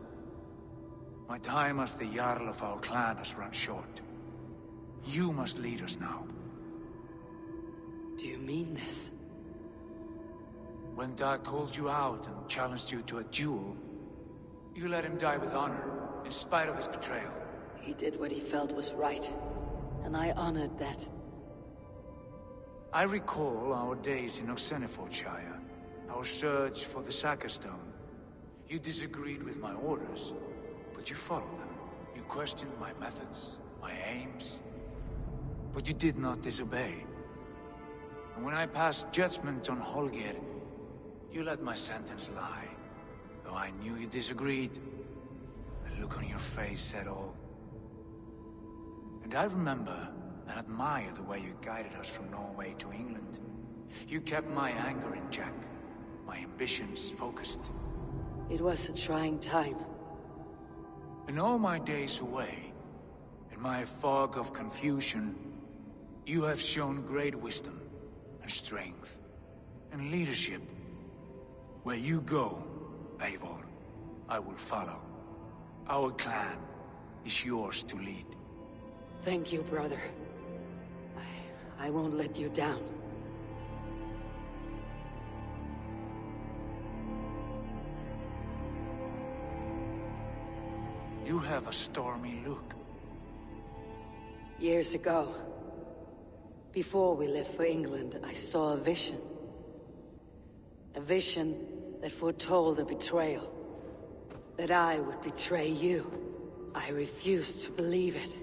S5: My time as the Jarl of our clan has run short. You must lead us now.
S1: Do you mean this?
S5: When Dag called you out and challenged you to a duel, you let him die with honor, in spite of his betrayal.
S1: He did what he felt was right, and I honored that.
S5: I recall our days in Oxenfordshire, our search for the Saga Stone. You disagreed with my orders, but you followed them. You questioned my methods, my aims, but you did not disobey. And when I passed judgment on Holger, you let my sentence lie. Though I knew you disagreed, the look on your face said all. And I remember and admire the way you guided us from Norway to England. You kept my anger in check, my ambitions focused.
S1: It was a trying time.
S5: In all my days away, in my fog of confusion, you have shown great wisdom and strength and leadership. Where you go, Eivor, I will follow. Our clan is yours to lead.
S1: Thank you, brother. I won't let you down.
S5: You have a stormy look.
S1: Years ago, before we left for England, I saw a vision. A vision that foretold a betrayal. That I would betray you. I refused to believe it.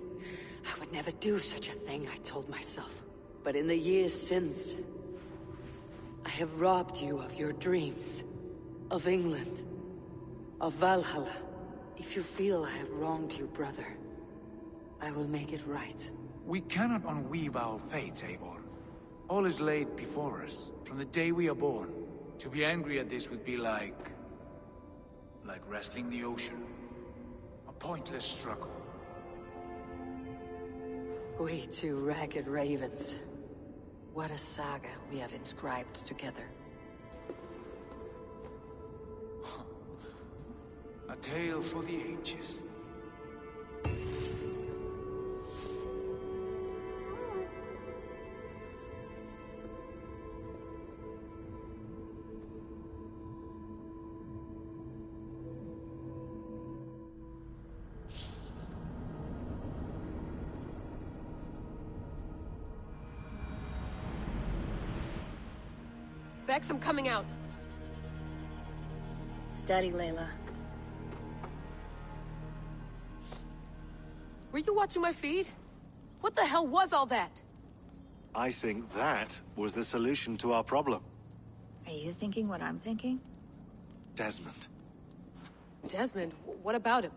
S1: I would never do such a thing, I told myself. But in the years since, I have robbed you of your dreams. Of England. Of Valhalla. If you feel I have wronged you, brother, I will make it right.
S5: We cannot unweave our fates, Eivor. All is laid before us, from the day we are born. To be angry at this would be like wrestling the ocean. A pointless struggle.
S1: We two ragged ravens. What a saga we have inscribed together.
S5: A tale for the ages.
S18: Bex, I'm coming out.
S12: Steady, Layla.
S18: Were you watching my feed? What the hell was all that?
S7: I think that was the solution to our problem.
S12: Are you thinking what I'm thinking?
S7: Desmond.
S18: Desmond? What about him?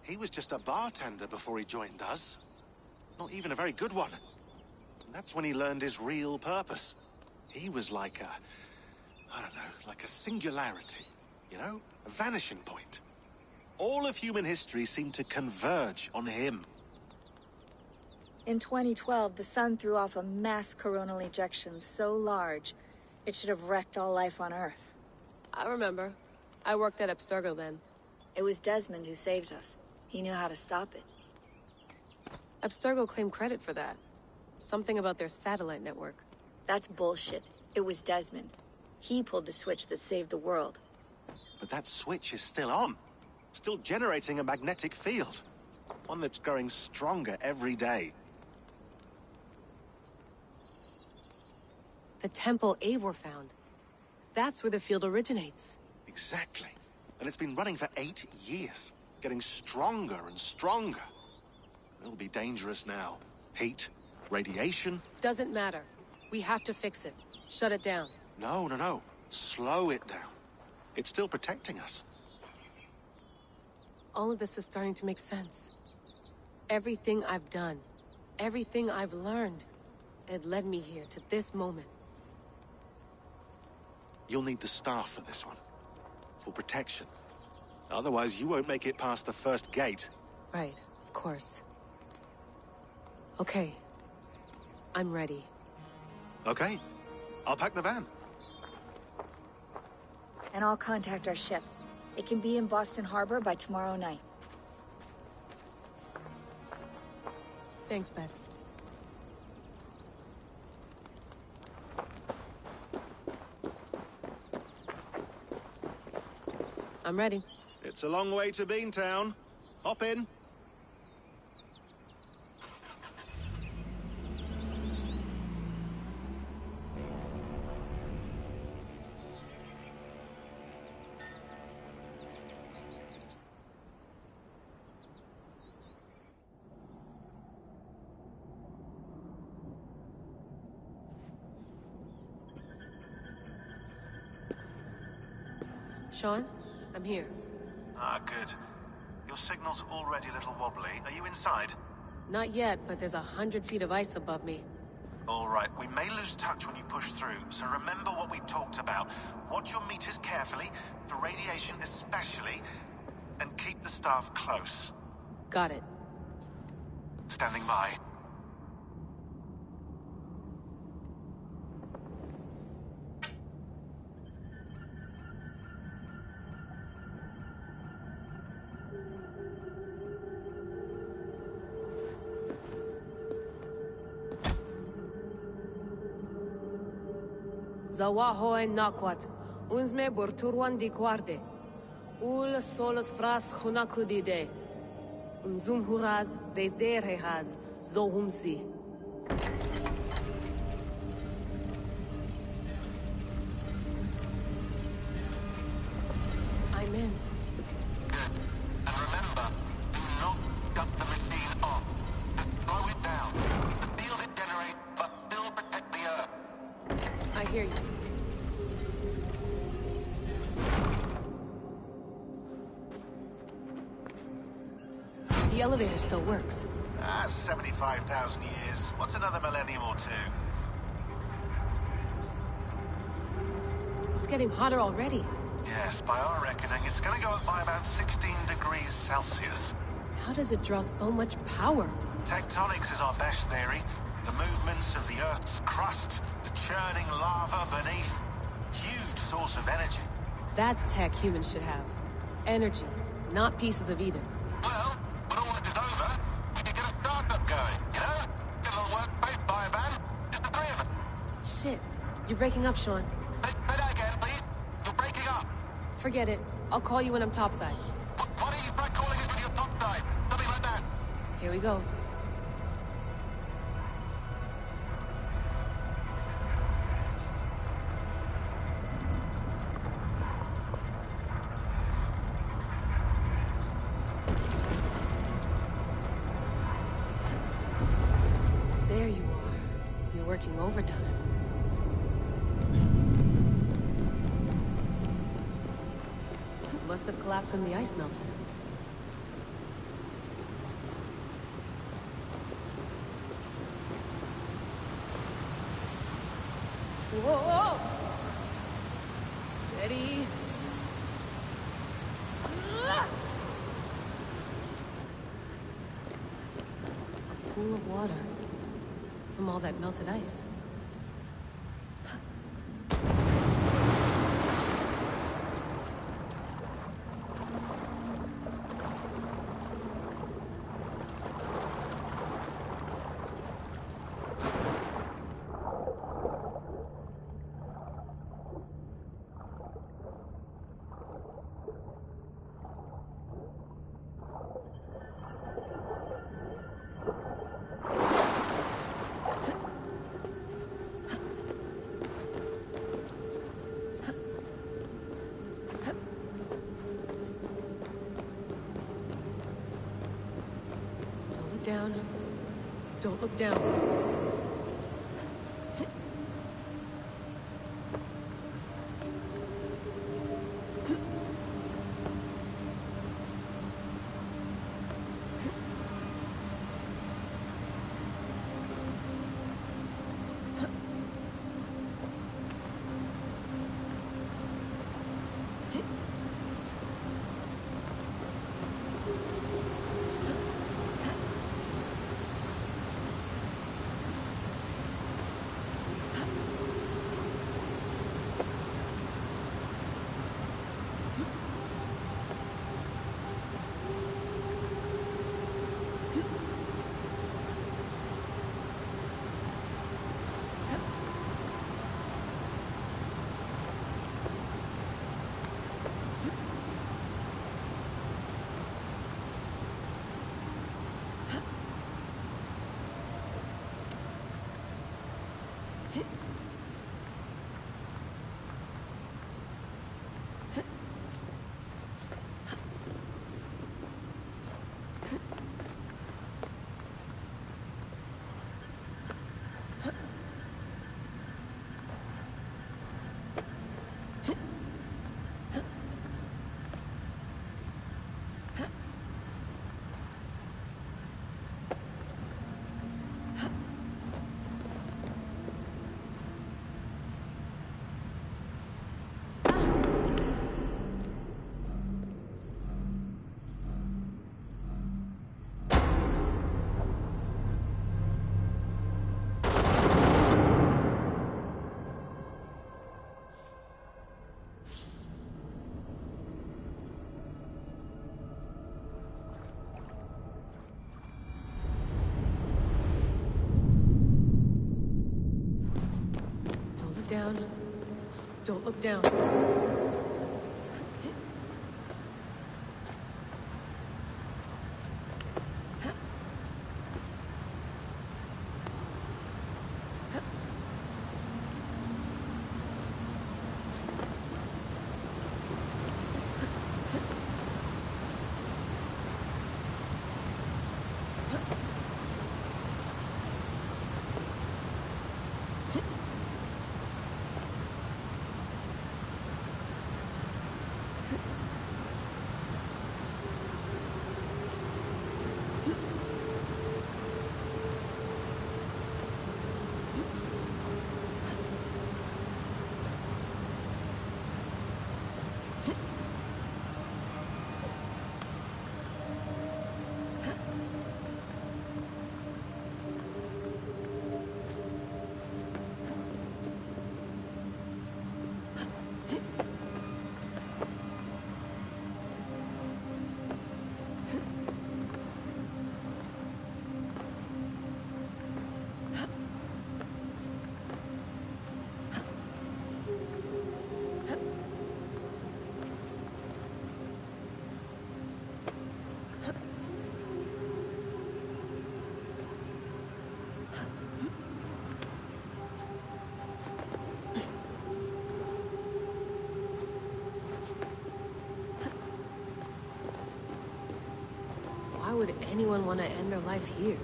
S7: He was just a bartender before he joined us. Not even a very good one. And that's when he learned his real purpose. He was like I don't know, like a singularity, you know? A vanishing point. All of human history seemed to converge on him.
S12: In 2012, the sun threw off a mass coronal ejection so large, it should have wrecked all life on Earth.
S18: I remember. I worked at Abstergo then.
S12: It was Desmond who saved us. He knew how to stop it.
S18: Abstergo claimed credit for that. Something about their satellite network.
S12: That's bullshit. It was Desmond. He pulled the switch that saved the world.
S7: But that switch is still on. Still generating a magnetic field. One that's growing stronger every day.
S18: The temple Eivor found. That's where the field originates.
S7: Exactly. And it's been running for 8 years. Getting stronger and stronger. It'll be dangerous now. Heat, radiation.
S18: Doesn't matter. We have to fix it. Shut it down.
S7: No. Slow it down. It's still protecting us.
S18: All of this is starting to make sense. Everything I've done, everything I've learned, it led me here to this moment.
S7: You'll need the staff for this one. For protection. Otherwise, you won't make it past the first gate.
S18: Right, of course. Okay. I'm ready.
S7: Okay. I'll pack the van.
S12: And I'll contact our ship. It can be in Boston Harbor by tomorrow night.
S18: Thanks, Bex. I'm ready.
S7: It's a long way to Beantown. Hop in.
S18: Sean, I'm here.
S7: Ah, good. Your signal's already a little wobbly. Are you inside?
S18: Not yet, but there's 100 feet of ice above me.
S7: All right, we may lose touch when you push through, so remember what we talked about. Watch your meters carefully, for radiation especially, and keep the staff close.
S18: Got it.
S7: Standing by.
S18: Zawaho en nakwat, unsme borturwan di guarde. Ul solos fras hunakudide. Unzum huraz, desderehaz, zohumsi. I'm in.
S7: Good. And remember, do not shut the machine off. Just slow it down. The field it generates, but still protect the Earth.
S18: I hear you. The elevator still works.
S7: 75,000 years. What's another millennium or two?
S18: It's getting hotter already.
S7: Yes, by our reckoning, it's gonna go up by about 16 degrees Celsius.
S18: How does it draw so much power?
S7: Tectonics is our best theory. The movements of the Earth's crust, the churning lava beneath. Huge source of energy.
S18: That's tech humans should have. Energy, not pieces of Eden.
S7: Well, when all this is over, we can get a startup going, you know? Get a little work-based biovan, just the three of us.
S18: Shit, you're breaking up, Sean.
S7: Say that again, please. You're breaking up.
S18: Forget it. I'll call you when I'm topside.
S7: Why don't you try calling us when you're topside? Something like that.
S18: Here we go. There you are. You're working overtime. Must have collapsed when the ice melted. Whoa! Steady. Pool of water from all that melted ice. Down. Don't look down. Down. Don't look down. anyone want to end their life here?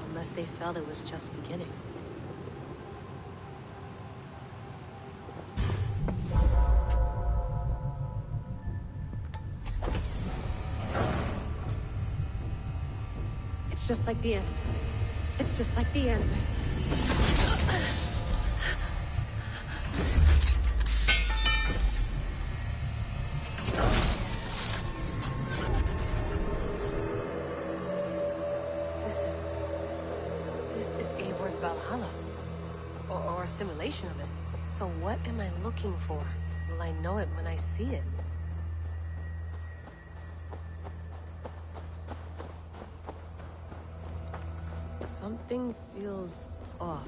S18: Unless they felt it was just beginning. It's just like the Animus. It's just like the Animus. This is Eivor's Valhalla. Or a simulation of it. So what am I looking for? Will I know it when I see it? Something feels off.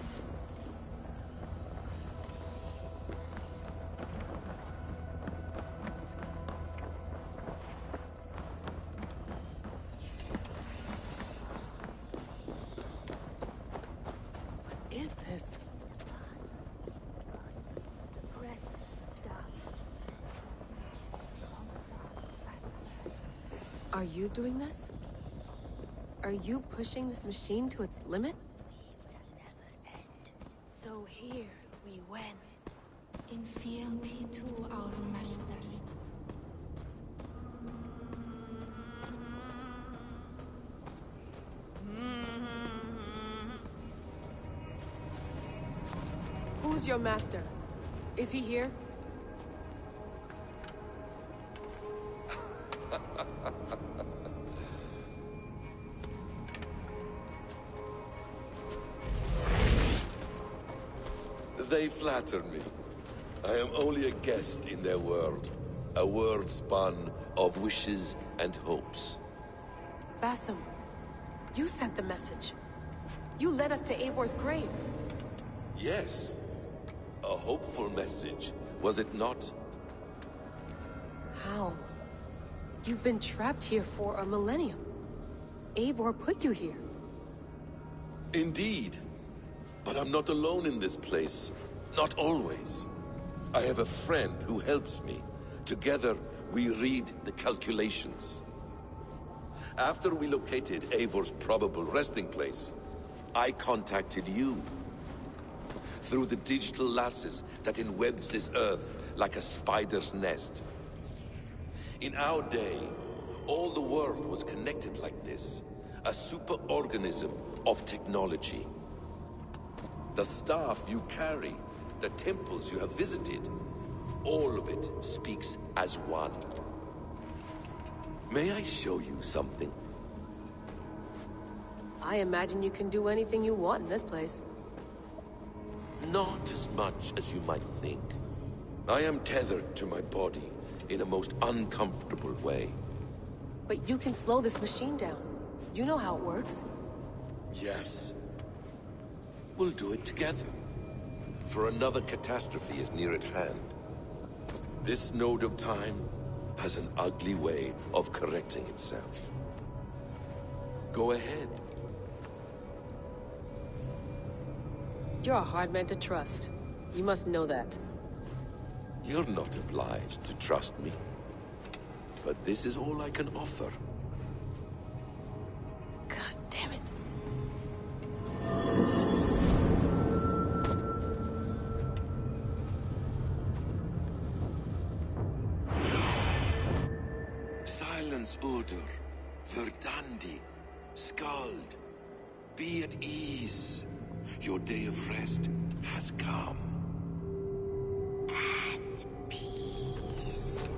S18: What is this? Are you doing this? Are you pushing this machine to its limit?
S10: So here we went, in fealty to our master.
S18: Who's your master? Is he here?
S15: They flatter me. I am only a guest in their world. A world spun of wishes and hopes.
S18: Basim, you sent the message. You led us to Eivor's grave.
S15: Yes. A hopeful message, was it not?
S18: How? You've been trapped here for a millennium. Eivor put you here.
S15: Indeed. But I'm not alone in this place. Not always. I have a friend who helps me. Together, we read the calculations. After we located Eivor's probable resting place, I contacted you. Through the digital lasses that enwebs this earth like a spider's nest. In our day, all the world was connected like this. A superorganism of technology. The staff you carry, the temples you have visited, all of it speaks as one. May I show you something?
S18: I imagine you can do anything you want in this place.
S15: Not as much as you might think. I am tethered to my body in a most uncomfortable way.
S18: But you can slow this machine down. You know how it works.
S15: Yes. We'll do it together. For another catastrophe is near at hand. This node of time has an ugly way of correcting itself. Go ahead.
S18: You're a hard man to trust. You must know that.
S15: You're not obliged to trust me. But this is all I can offer.
S18: God damn it.
S15: Silence, Udur. Verdandi. Skald. Be at ease. Your day of rest has come.
S10: At peace.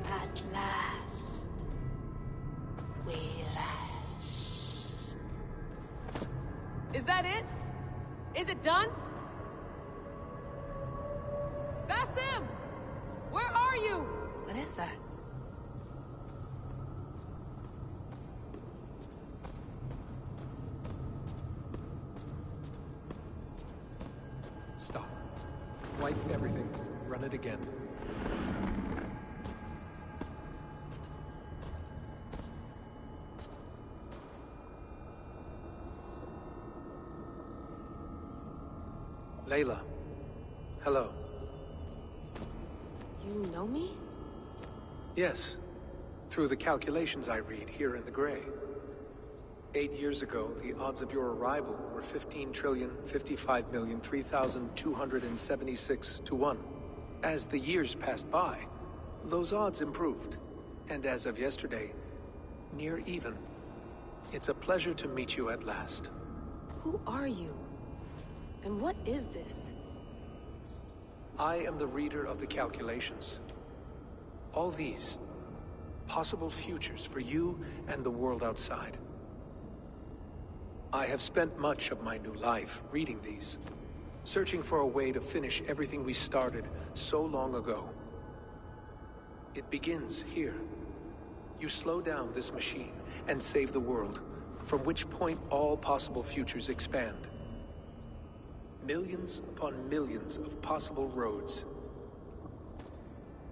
S10: At last. We rest.
S18: Is that it? Is it done? Basim! Where are you? What is that?
S22: Stop. Wipe everything. Run it again. Layla. Hello.
S18: You know me?
S22: Yes.
S4: Through the calculations I read here in the gray. 8 years ago, the odds of your arrival were 15,055,003,276 to 1. As the years passed by, those odds improved. And as of yesterday, near even. It's a pleasure to meet you at last.
S18: Who are you? And what is this?
S4: I am the reader of the calculations. All these, possible futures for you and the world outside. I have spent much of my new life reading these, searching for a way to finish everything we started so long ago. It begins here. You slow down this machine and save the world, from which point all possible futures expand. Millions upon millions of possible roads.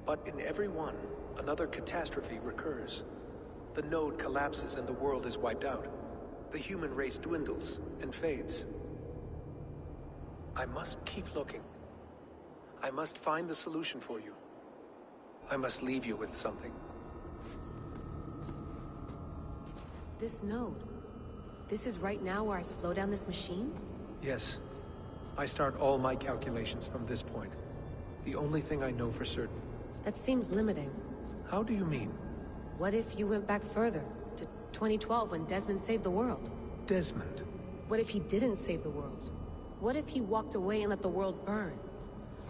S4: But in every one, another catastrophe recurs. The node collapses and the world is wiped out. The human race dwindles and fades. I must keep looking. I must find the solution for you. I must leave you with something.
S18: This node. This is right now where I slow down this machine?
S4: Yes. I start all my calculations from this point. The only thing I know for certain.
S18: That seems limiting.
S4: How do you mean?
S18: What if you went back further, to 2012 when Desmond saved the world?
S4: Desmond?
S18: What if he didn't save the world? What if he walked away and let the world burn?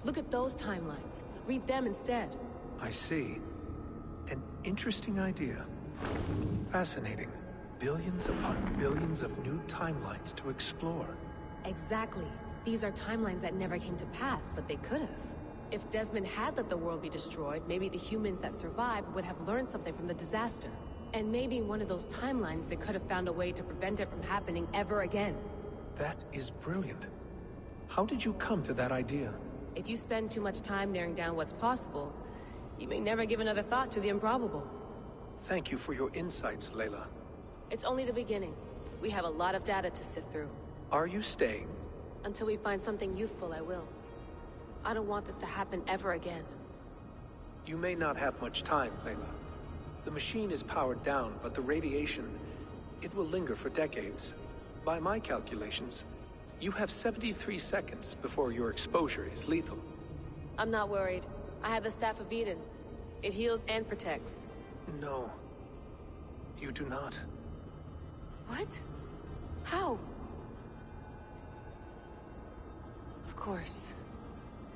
S18: Look at those timelines. Read them instead.
S4: I see. An interesting idea. Fascinating. Billions upon billions of new timelines to explore.
S18: Exactly. These are timelines that never came to pass, but they could have. If Desmond had let the world be destroyed, maybe the humans that survived would have learned something from the disaster. And maybe in one of those timelines they could have found a way to prevent it from happening ever again.
S4: That is brilliant. How did you come to that idea?
S18: If you spend too much time narrowing down what's possible, you may never give another thought to the improbable.
S4: Thank you for your insights, Layla.
S18: It's only the beginning. We have a lot of data to sift through.
S4: Are you staying?
S18: Until we find something useful, I will. I don't want this to happen ever again.
S4: You may not have much time, Layla. The machine is powered down, but the radiation, it will linger for decades. By my calculations, you have 73 seconds before your exposure is lethal.
S18: I'm not worried. I have the Staff of Eden. It heals and protects.
S4: No. You do not.
S18: What? How? Of course.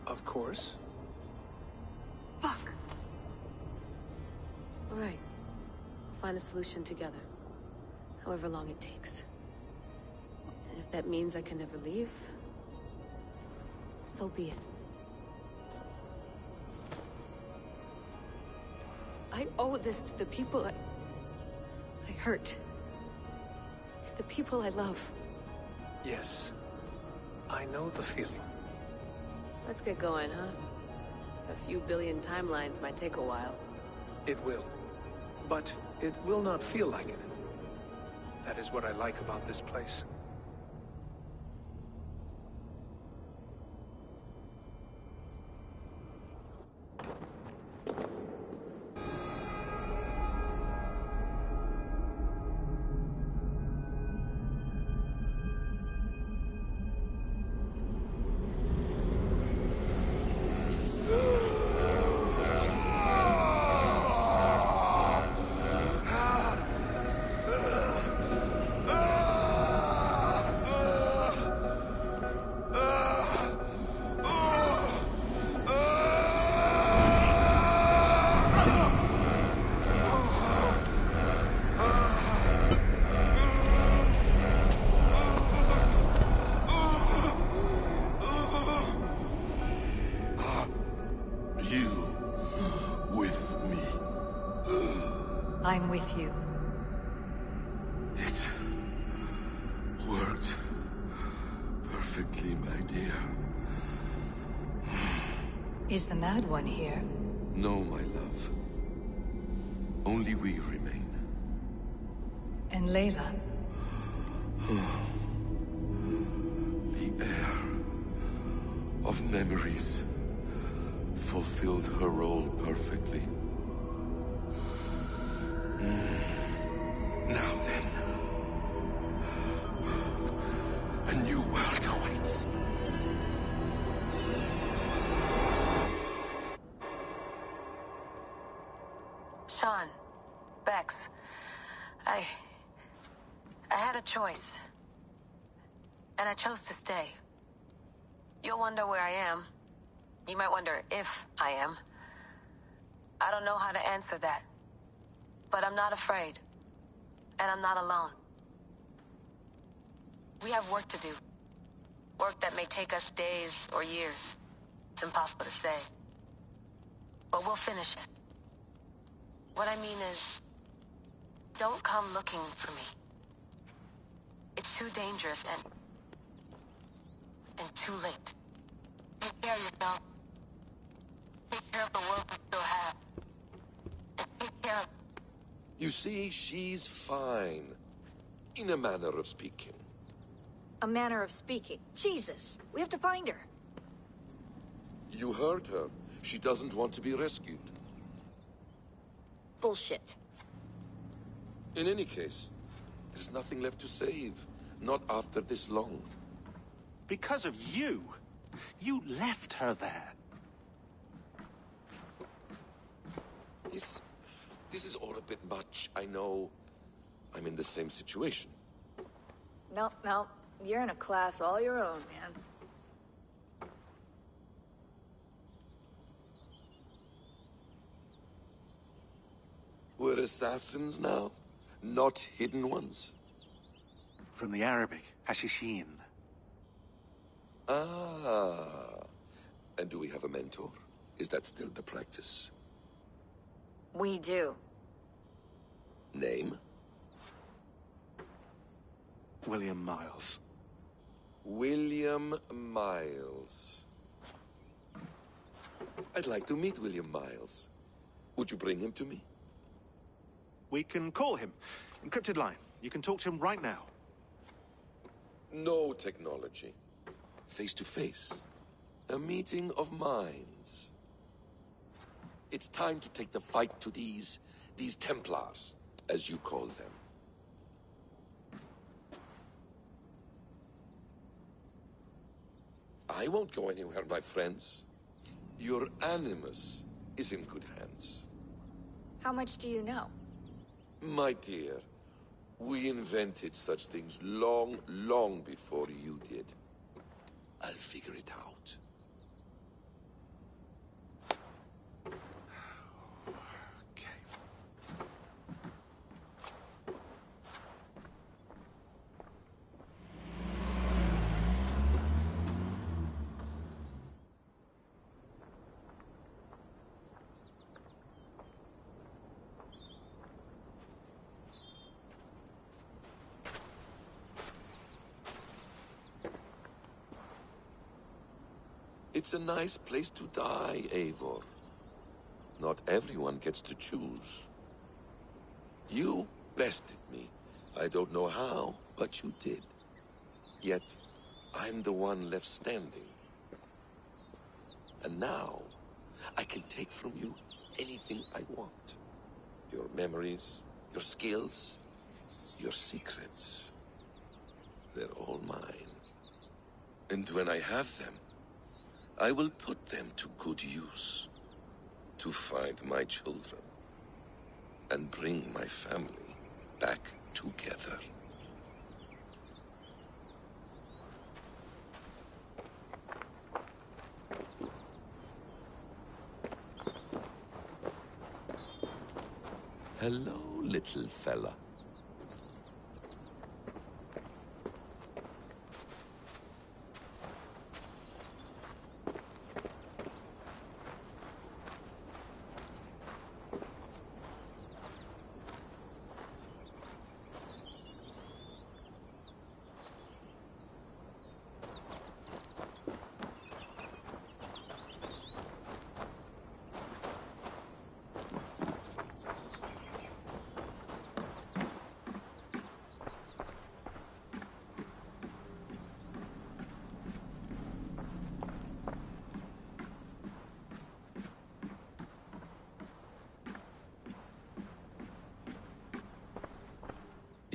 S4: Of course?
S18: Fuck! All right. We'll find a solution together. However long it takes. And if that means I can never leave, so be it. I owe this to the people I hurt. The people I love.
S4: Yes. I know the feeling.
S18: Let's get going, huh? A few billion timelines might take a while.
S4: It will. But it will not feel like it. That is what I like about this place.
S1: I'm with you.
S15: It worked perfectly, my dear.
S1: Is the Mad One here?
S15: No, my love. Only we remain.
S1: And Layla?
S15: The air of memories fulfilled her role perfectly. Now then, a new world awaits.
S18: Sean, Bex, I had a choice. And I chose to stay. You'll wonder where I am. You might wonder if I am. I don't know how to answer that. But I'm not afraid. And I'm not alone. We have work to do. Work that may take us days or years. It's impossible to say. But we'll finish it. What I mean is, don't come looking for me. It's too dangerous and too late. Take care of yourself. Take care of the world we still have. And take care of...
S15: You see, she's fine. In a manner of speaking.
S12: A manner of speaking. Jesus, we have to find her.
S15: You heard her. She doesn't want to be rescued.
S12: Bullshit.
S15: In any case, there's nothing left to save. Not after this long.
S7: Because of you. You left her there.
S15: This is all a bit much. I know I'm in the same situation.
S12: No. You're in a class all your own, man.
S15: We're assassins now? Not hidden ones?
S7: From the Arabic, Hashishin.
S15: Ah. And do we have a mentor? Is that still the practice?
S12: We do.
S15: Name?
S7: William Miles.
S15: William Miles. I'd like to meet William Miles. Would you bring him to me?
S7: We can call him. Encrypted line. You can talk to him right now.
S15: No technology. Face to face. A meeting of minds. It's time to take the fight to these Templars, as you call them. I won't go anywhere, my friends. Your animus is in good hands.
S12: How much do you know?
S15: My dear, we invented such things long, long before you did. I'll figure it out. It's a nice place to die, Eivor. Not everyone gets to choose. You bested me. I don't know how, but you did. Yet, I'm the one left standing. And now, I can take from you anything I want. Your memories, your skills, your secrets. They're all mine. And when I have them, I will put them to good use. To find my children. And bring my family back together. Hello, little fella.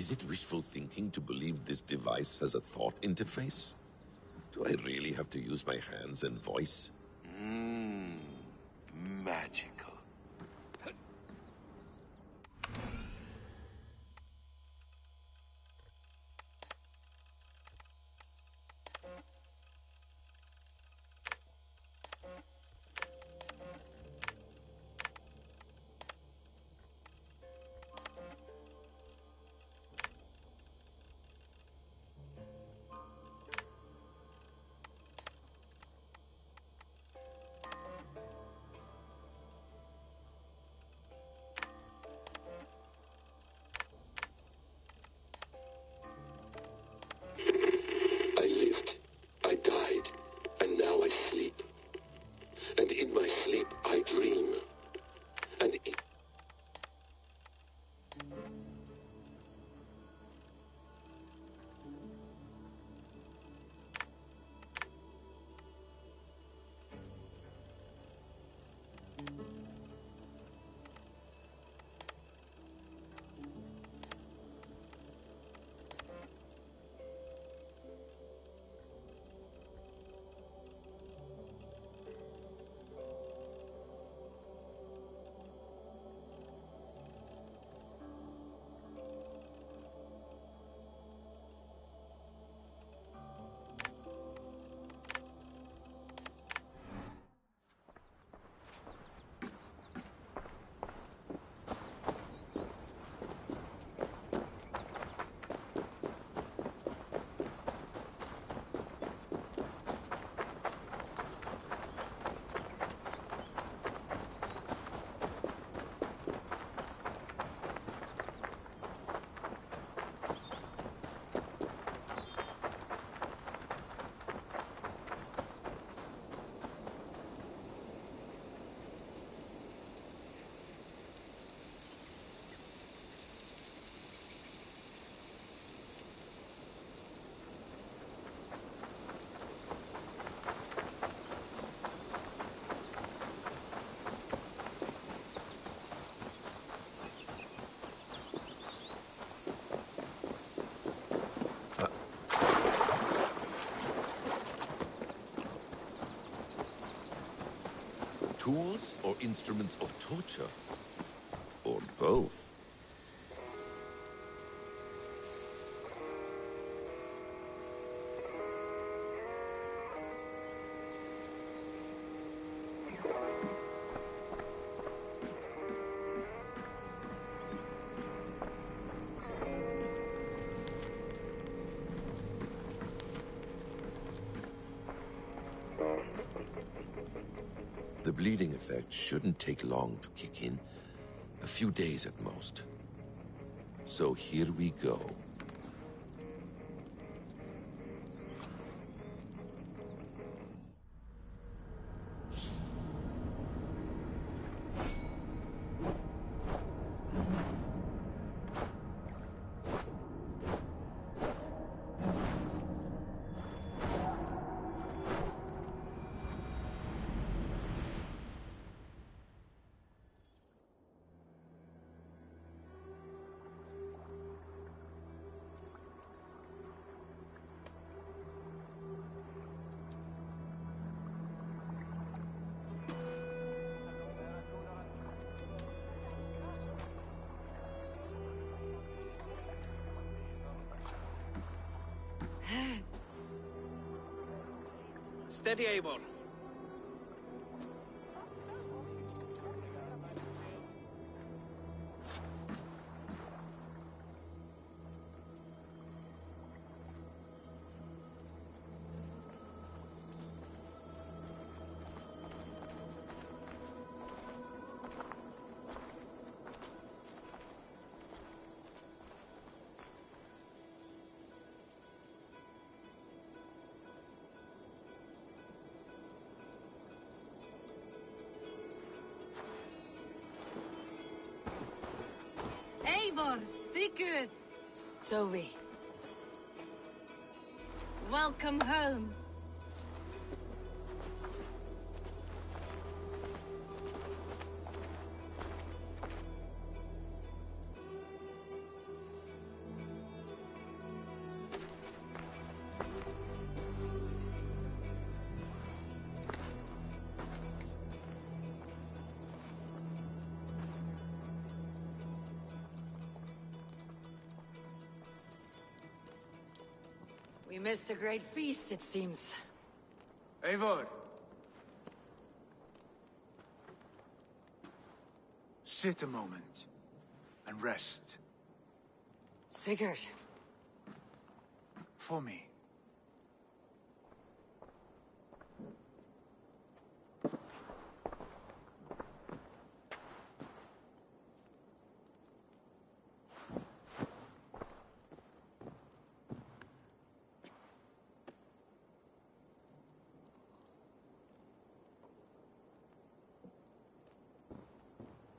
S9: Is it wishful thinking to believe this device has a thought interface? Do I really have to use my hands and voice?
S15: Magical. I lived, I died, and now I sleep. And in my sleep I dream. And
S9: Tools or instruments of torture? Or both? The bleeding effect shouldn't take long to kick in. A few days at most. So here we go.
S11: Steady, Eivor.
S12: Eivor, Sigurd,
S1: Tovi.
S12: welcome home.
S1: We missed a great feast, it seems.
S5: Eivor! Sit a moment and rest.
S1: Sigurd.
S5: For me.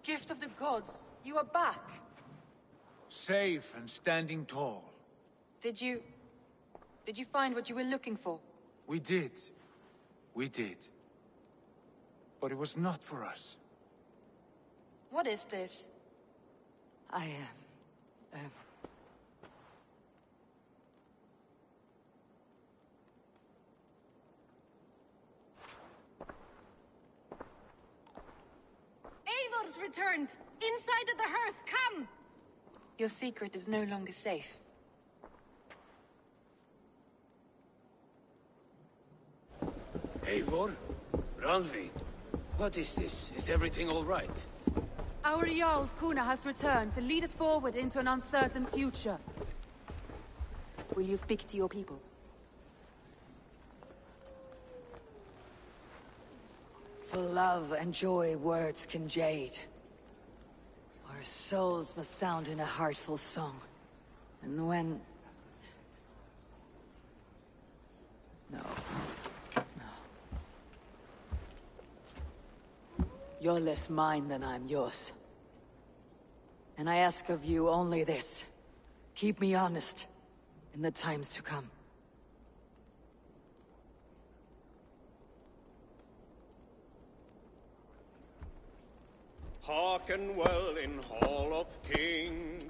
S21: Gift of the gods, you are back.
S5: Safe and standing tall.
S21: Did you find what you were looking for?
S5: We did. We did. But it was not for us.
S21: What is this?
S12: Eivor's returned! Inside of the hearth, come!
S21: Your secret is no longer safe.
S19: Eivor? Randvi? What is this? Is everything all right?
S21: Our Jarl's Kuna has returned to lead us forward into an uncertain future. Will you speak to your people?
S1: For love and joy, words can jade. Our souls must sound in a heartful song. And when... No. You're less mine than I'm yours. And I ask of you only this. Keep me honest in the times to come.
S16: Hearken well in Hall of Kings.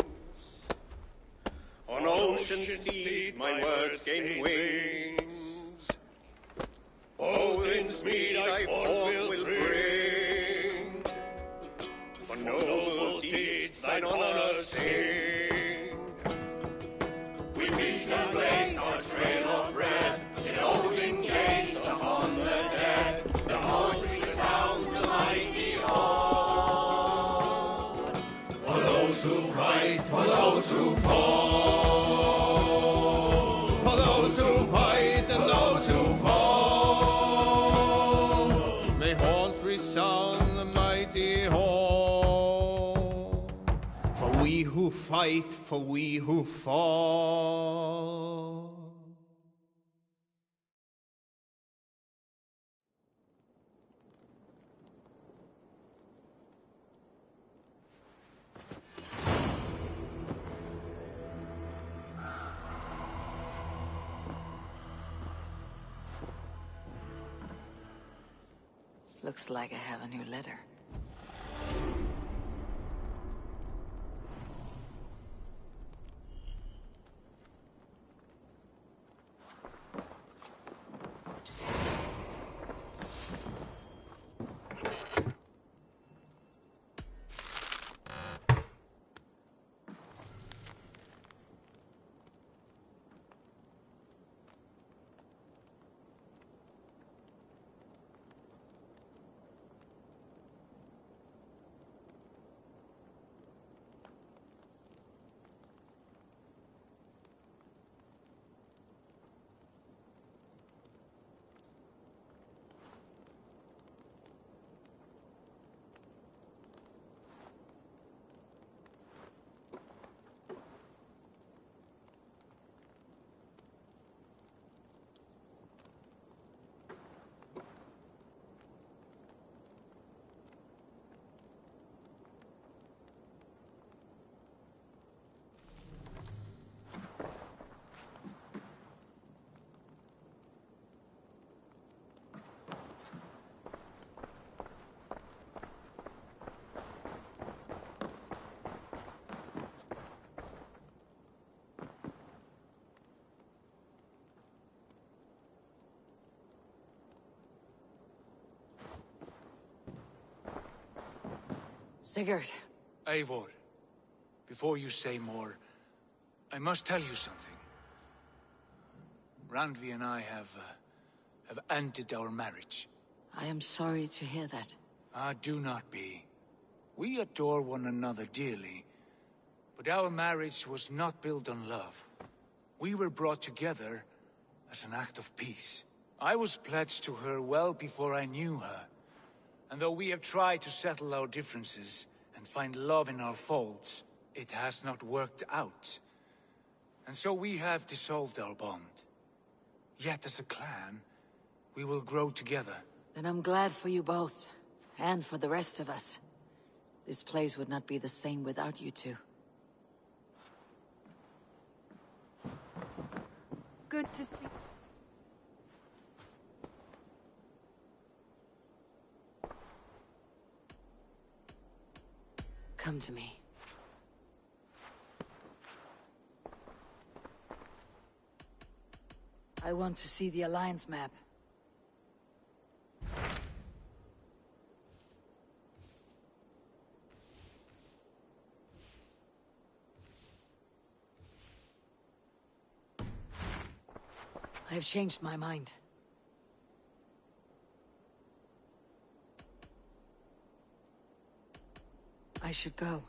S16: On ocean steed my words gain wings. Odin's mead I forth will bring. For noble deeds thine honor sing. We meet and blaze our trail of red, till Odin gaze upon the dead. The voice resound the mighty hall. For those who fight, for those who fall. For those who fight and those who fall. May horns resound the mighty hall. For we who fight, for we who fall.
S1: Looks like I have a new letter. Sigurd.
S5: Eivor, before you say more, I must tell you something. Randvi and I have ended our marriage.
S1: I am sorry to hear that.
S5: Ah, do not be. We adore one another dearly, but our marriage was not built on love. We were brought together as an act of peace. I was pledged to her well before I knew her, and though we have tried to settle our differences and find love in our faults, it has not worked out. And so we have dissolved our bond. Yet as a clan, we will grow together.
S1: Then I'm glad for you both, and for the rest of us. This place would not be the same without you two.
S21: Good to see.
S1: Come to me. I want to see the Alliance map. I have changed my mind. I should go.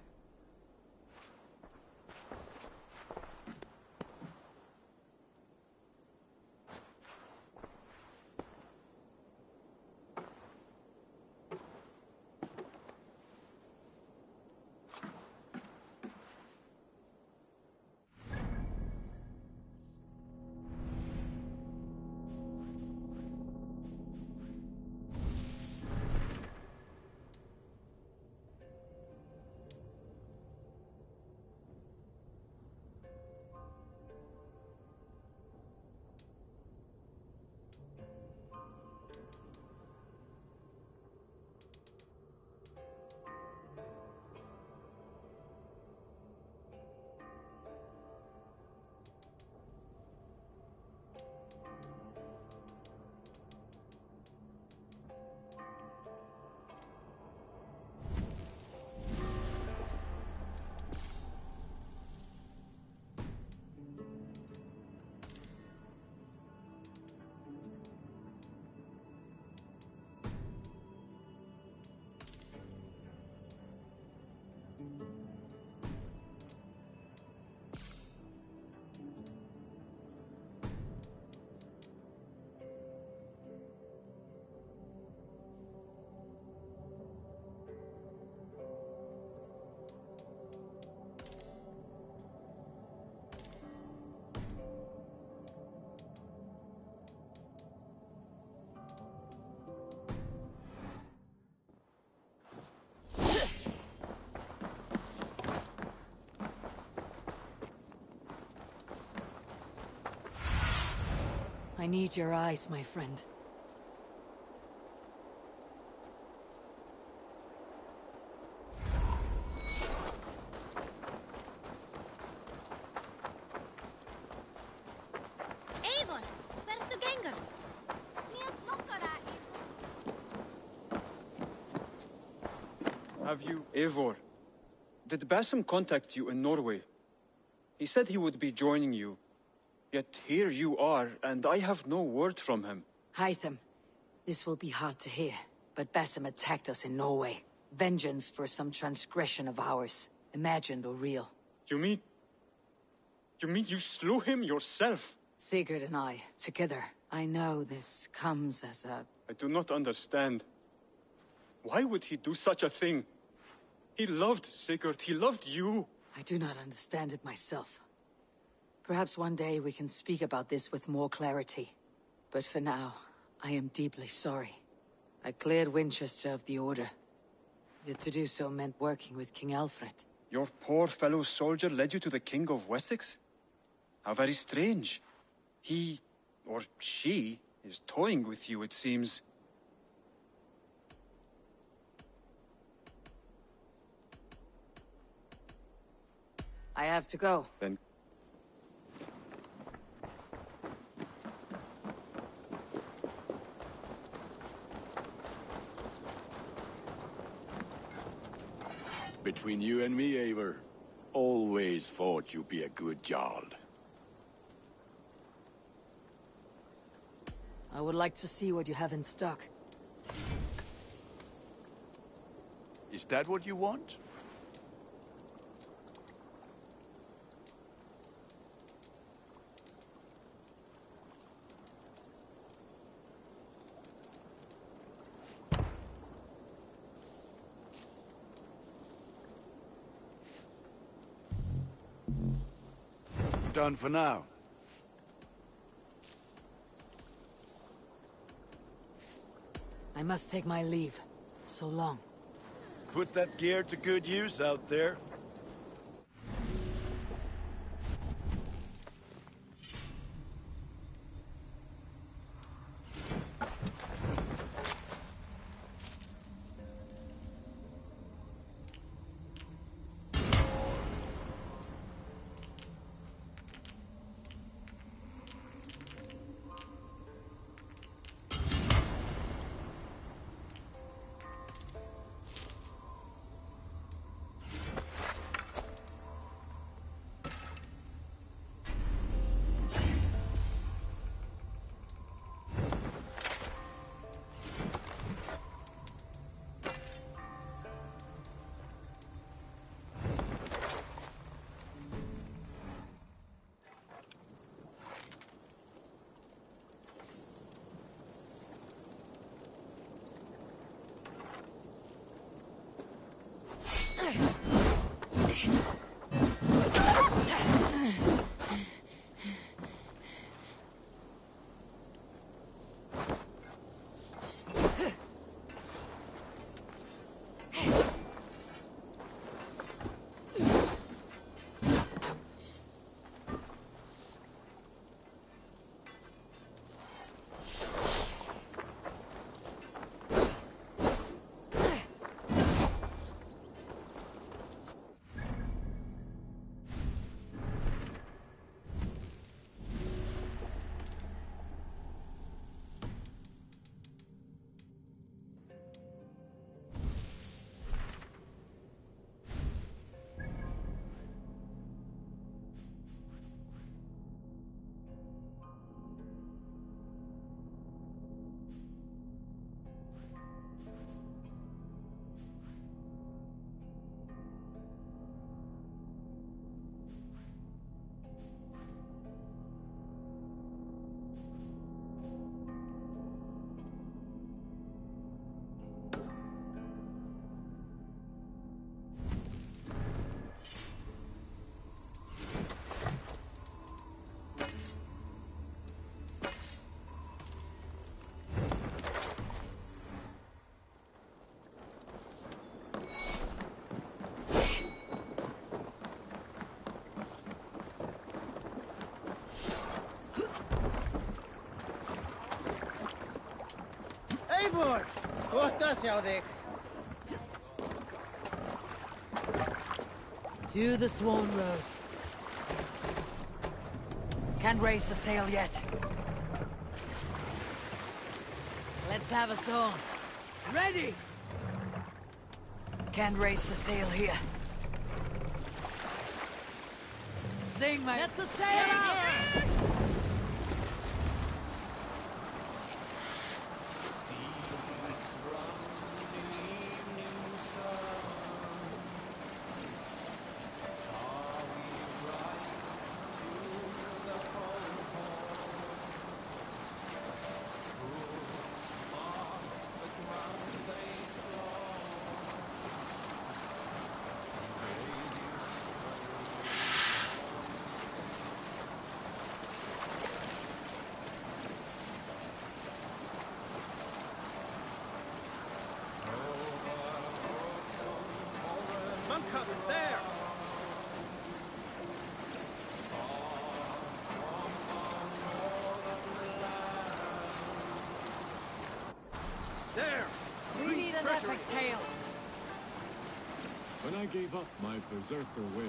S1: I need your eyes, my friend.
S6: Eivor, hversu gengur?
S3: Have you... Eivor, did Basim contact you in Norway? He said he would be joining you. Yet here you are, and I have no word from him.
S1: Hytham, this will be hard to hear, but Basim attacked us in Norway. Vengeance for some transgression of ours, imagined or real.
S3: You mean you slew him yourself?
S1: Sigurd and I, together. I know this comes as a...
S3: I do not understand. Why would he do such a thing? He loved Sigurd, he loved you.
S1: I do not understand it myself. Perhaps one day we can speak about this with more clarity. But for now, I am deeply sorry. I cleared Winchester of the Order. Yet to do so meant working with King Alfred.
S3: Your poor fellow soldier led you to the King of Wessex? How very strange. He, or she, is toying with you, it seems.
S1: I have to go.
S3: Then
S17: between you and me, Eivor, always thought you'd be a good Jarl.
S1: I would like to see what you have in stock.
S17: Is that what you want? Done for now.
S1: I must take my leave. So long.
S17: Put that gear to good use out there.
S14: Eivor! Kohtas hjá þig.
S1: To the Swan Road. Can't raise the sail yet. Let's have a song. Ready! Can't raise the sail here. Sing, mate. Let the sail out!
S14: There! There!
S1: We need an epic tale.
S20: When I gave up my berserker ways,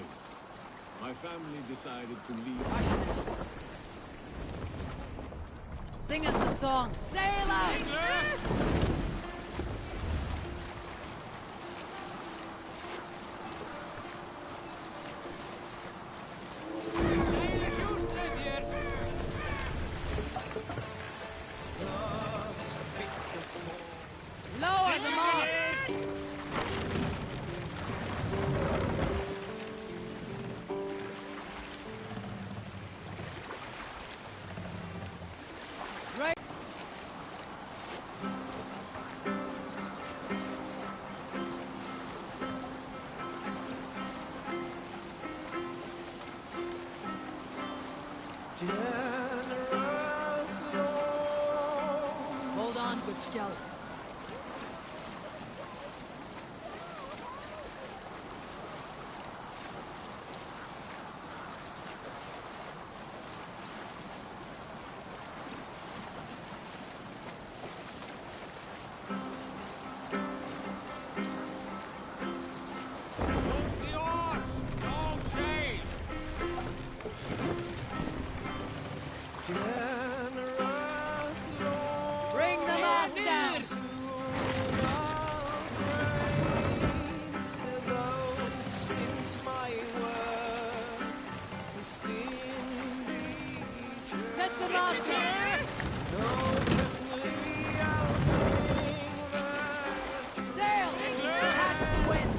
S20: my family decided to leave.
S1: Sing us a song. Sail out! Hold on, good scout. Bring the mast down! Set the mast down! Sail! Catch the wind!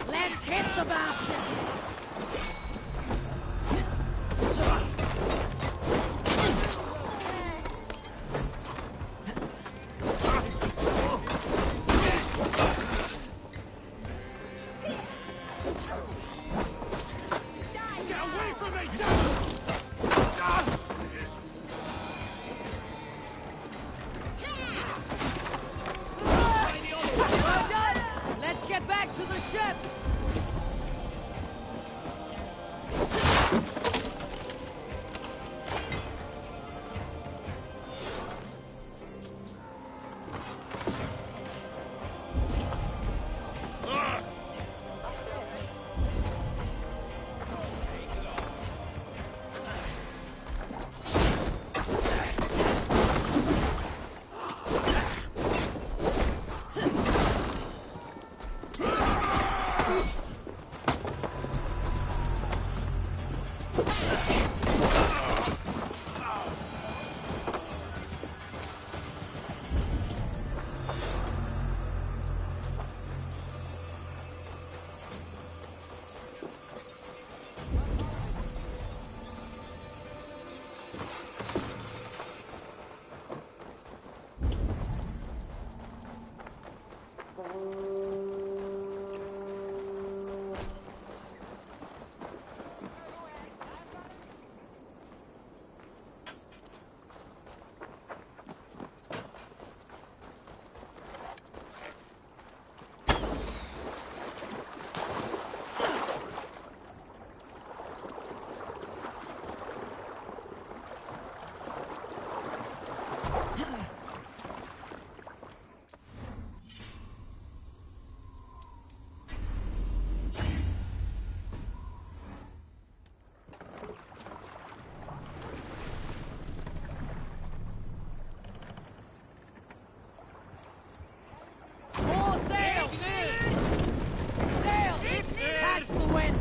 S1: Let's hit the bastards!
S11: Get away from me!
S1: Well done! Let's get back to the ship! More sail! Sail! Catch the wind!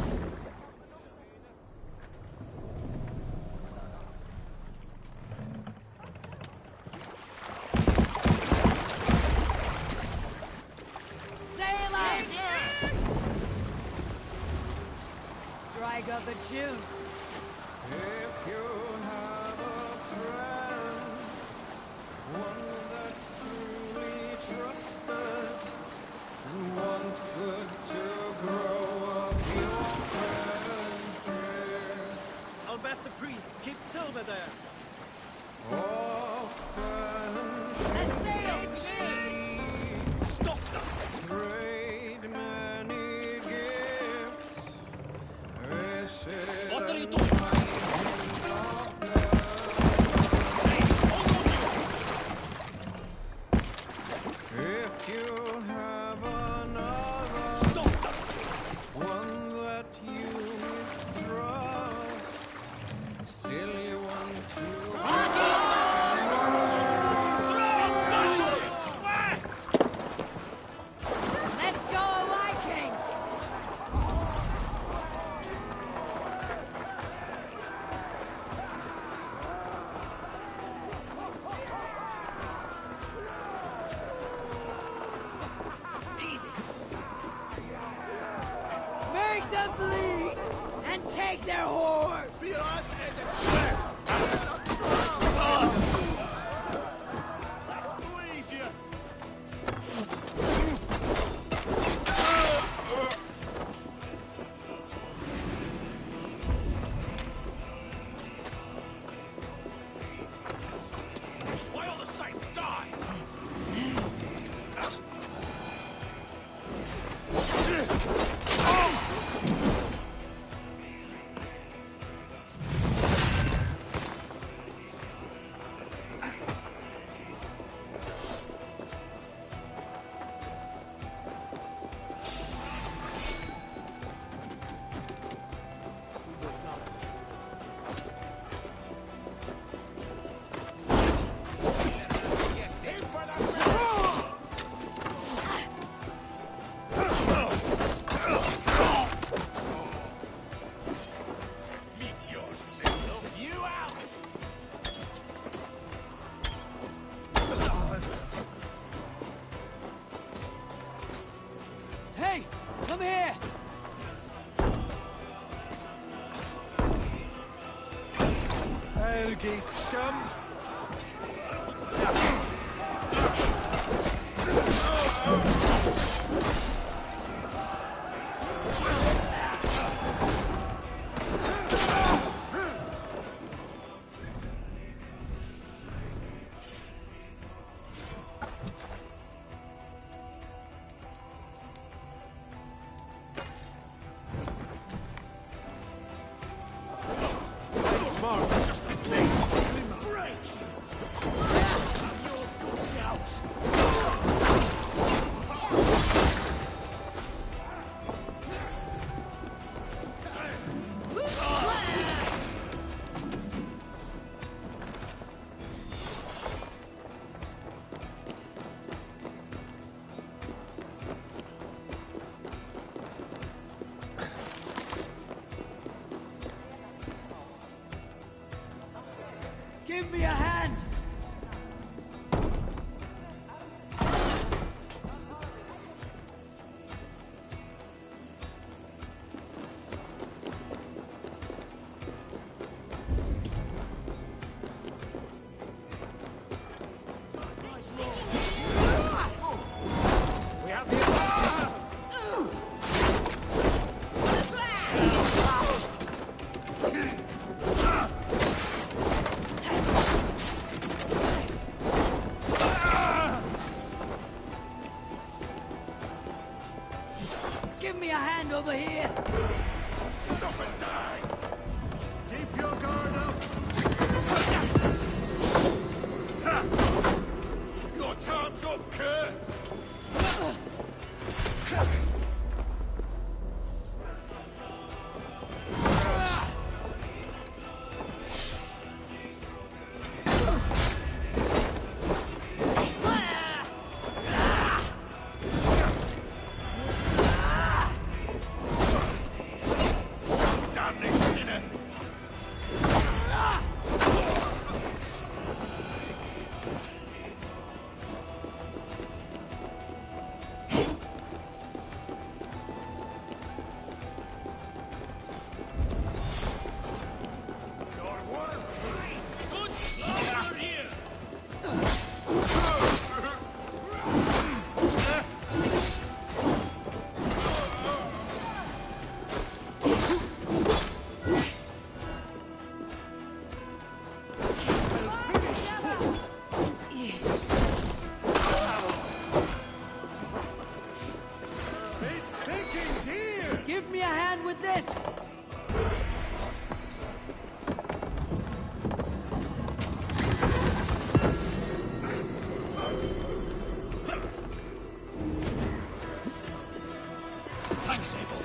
S1: Sail out! Strike up a tune.
S11: If you have a friend, one that's truly trusted, and want good to grow up your friendship.
S14: I'll bet the priest keeps silver there.
S1: Let's sail!
S11: Stop that! Trade many gifts.
S14: What are you doing?
S2: them bleed! And take their horse!
S11: Why all the saints die?
S2: Hey! Come here!
S16: Ergi scum! Smart, just a thing. Break you. Have your guts out.
S2: Give me a hand!
S11: We have the advantage.
S2: Give me a hand over here!
S11: Stop and die.
S16: Keep your guard up.
S11: Your time's up, Kurt. Damn this sinner. Good slaughter here.
S2: Give me a hand with this!
S11: Thanks, Abel.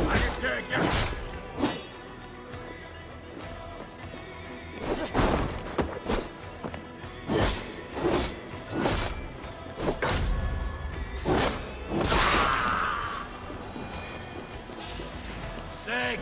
S11: I can take you. Sick.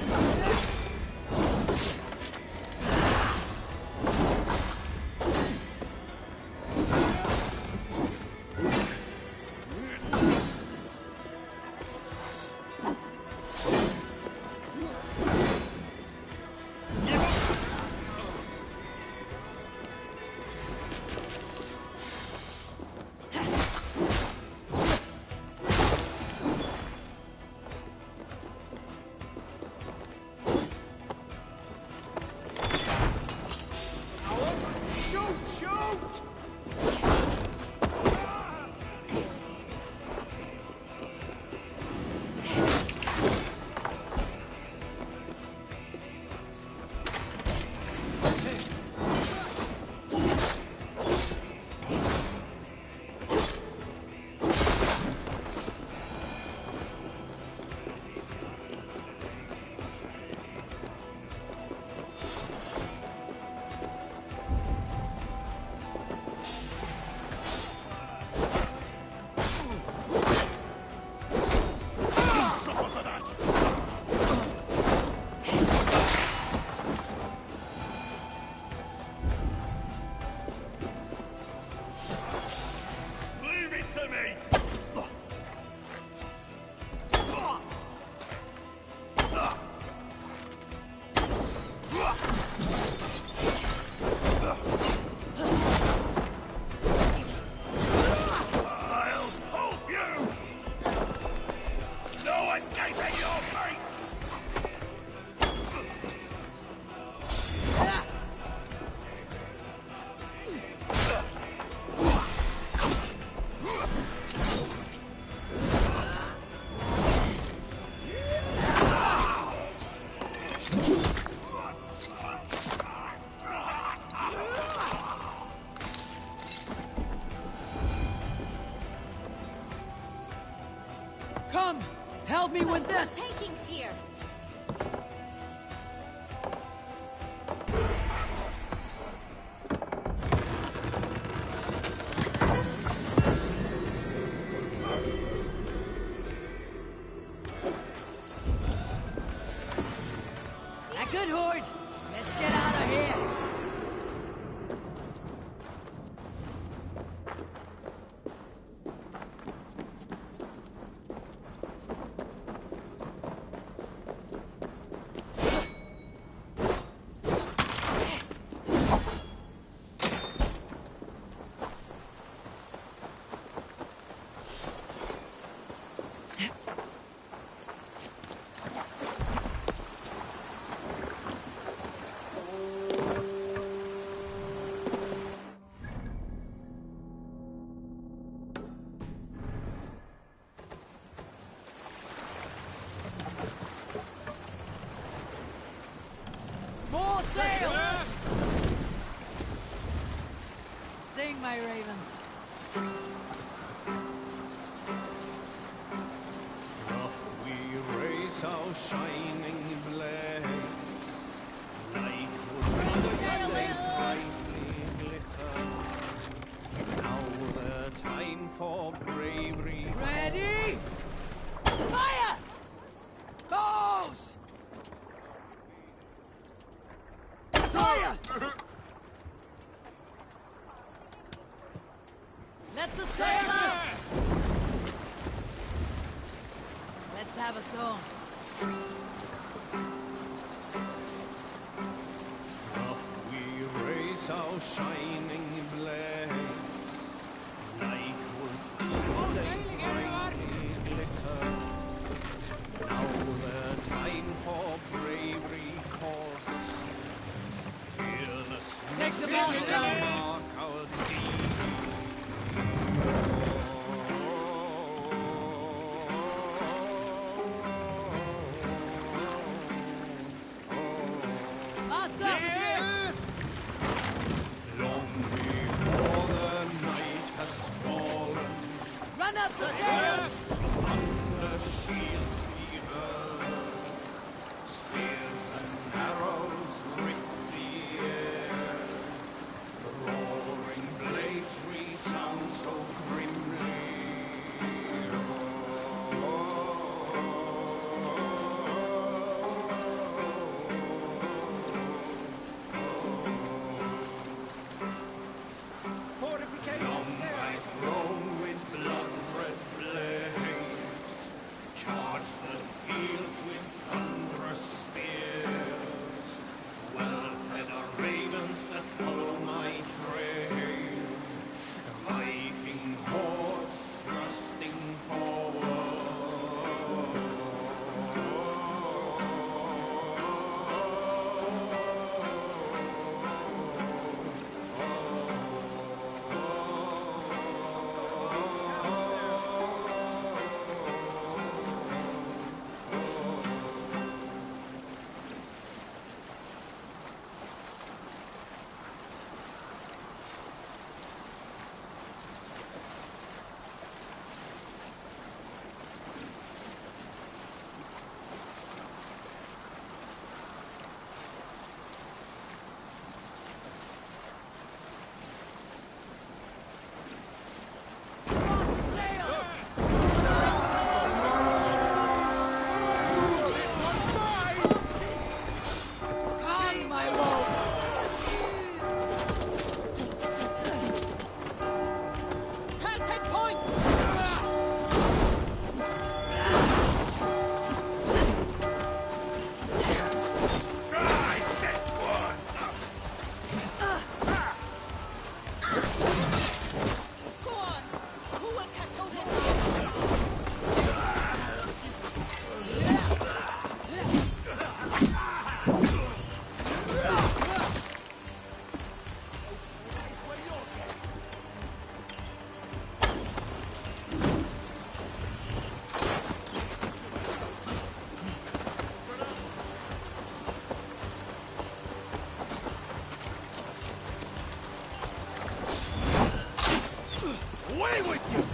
S2: Come! Help me with this!
S12: Takings here!
S2: A good horde! Let's get out of here! More sail! Sing, my ravens.
S16: Up we raise our shining blaze, like wood they brightly glitter. Now the time for bravery.
S2: Ready? Fire! Bows! Fire! Let the sail out! Let's have a song.
S16: Up we raise our shining blaze, like wood they brightly glitter. Now the time for bravery calls us. Fearless
S2: Take the boss down.
S16: mark our deed.
S2: Master!
S16: Long before the night has fallen,
S2: Run up the sails!
S16: under shields be heard. Spears and arrows rip the air. Roaring blades resound so grimly. Long I've grown with blood-red blades, charge the fields with thunderous spears. Well-fed are ravens that follow my trail, Viking hordes thrusting forward.
S2: Come, my wolves!
S12: Help, take point! Go on! Who will catch all this?
S16: Away with you!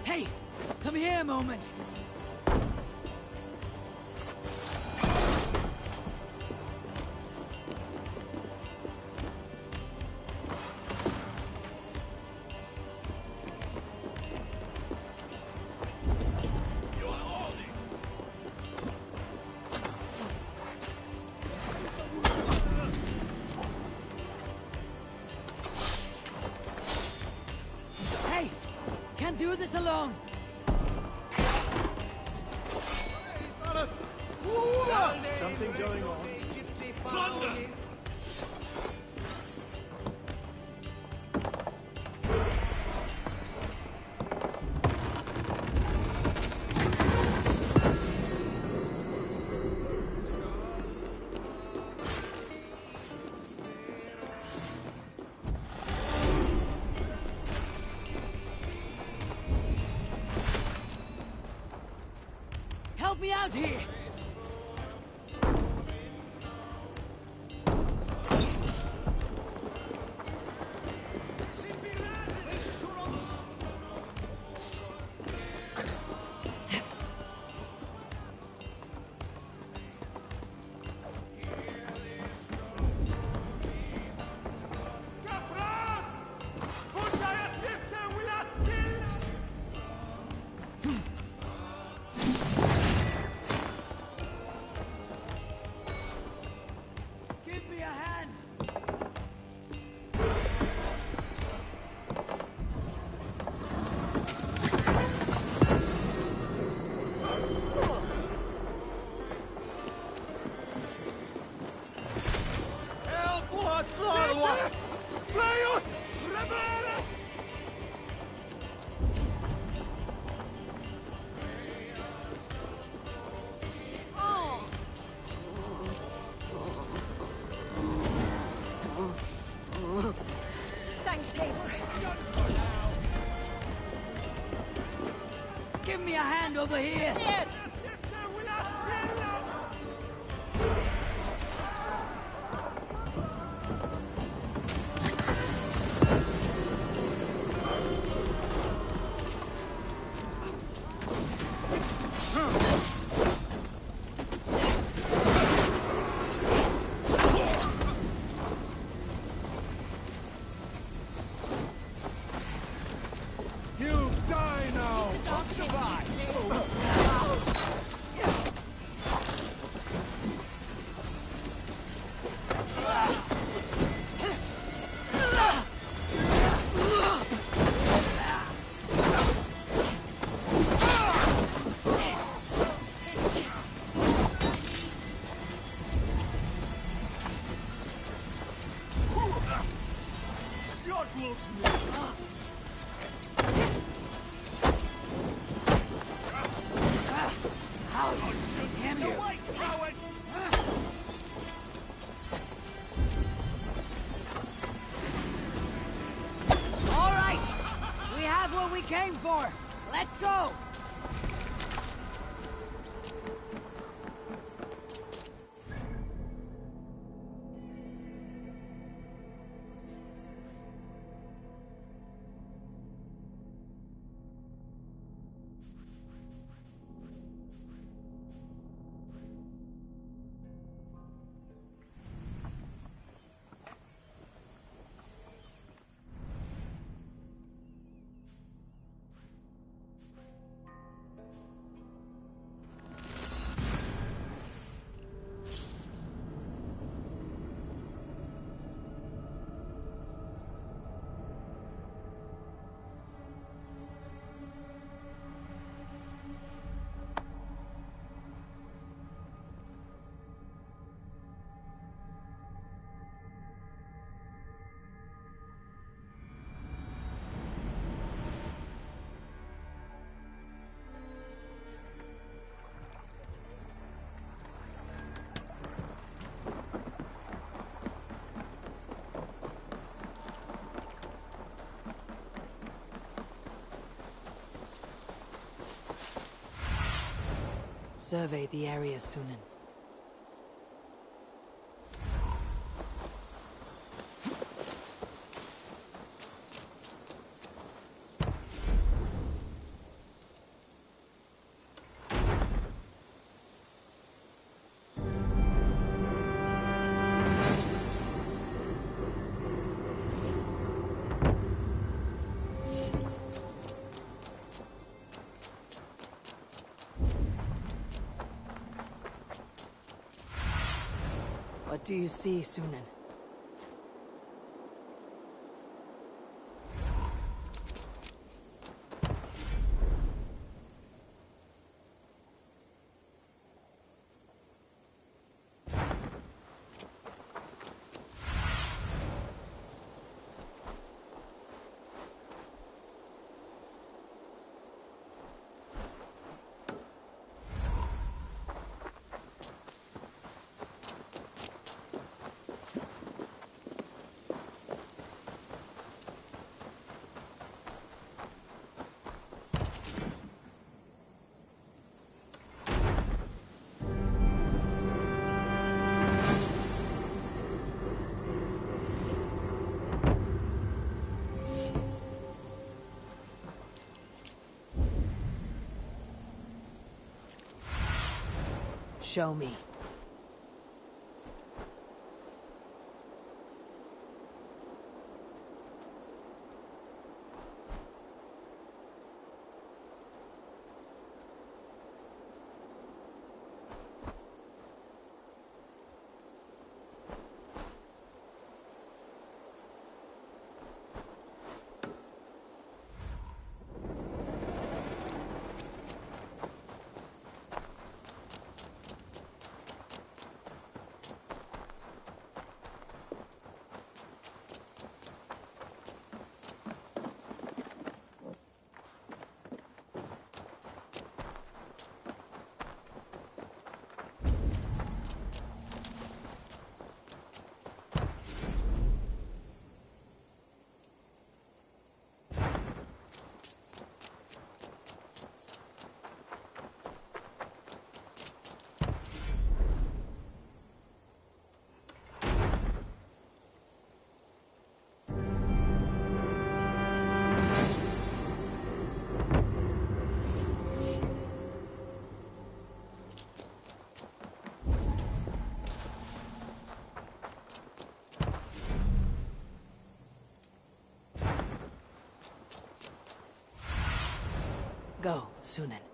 S2: Hey, come here a moment. Hey, can't do this alone.
S19: Something going on.
S11: Thunder!
S2: Help me out here. Give me a hand.
S11: Help what? Larva! Plejut! Reveret!
S12: Thanks, Haver.
S2: Give me a hand over here.
S11: You die now! Don't survive! Your gloves move!
S2: Damn you. All right. We have what we came for. Let's go.
S1: survey the area, Sunan. What do you see, Sunan? Show me. Go, Sunan.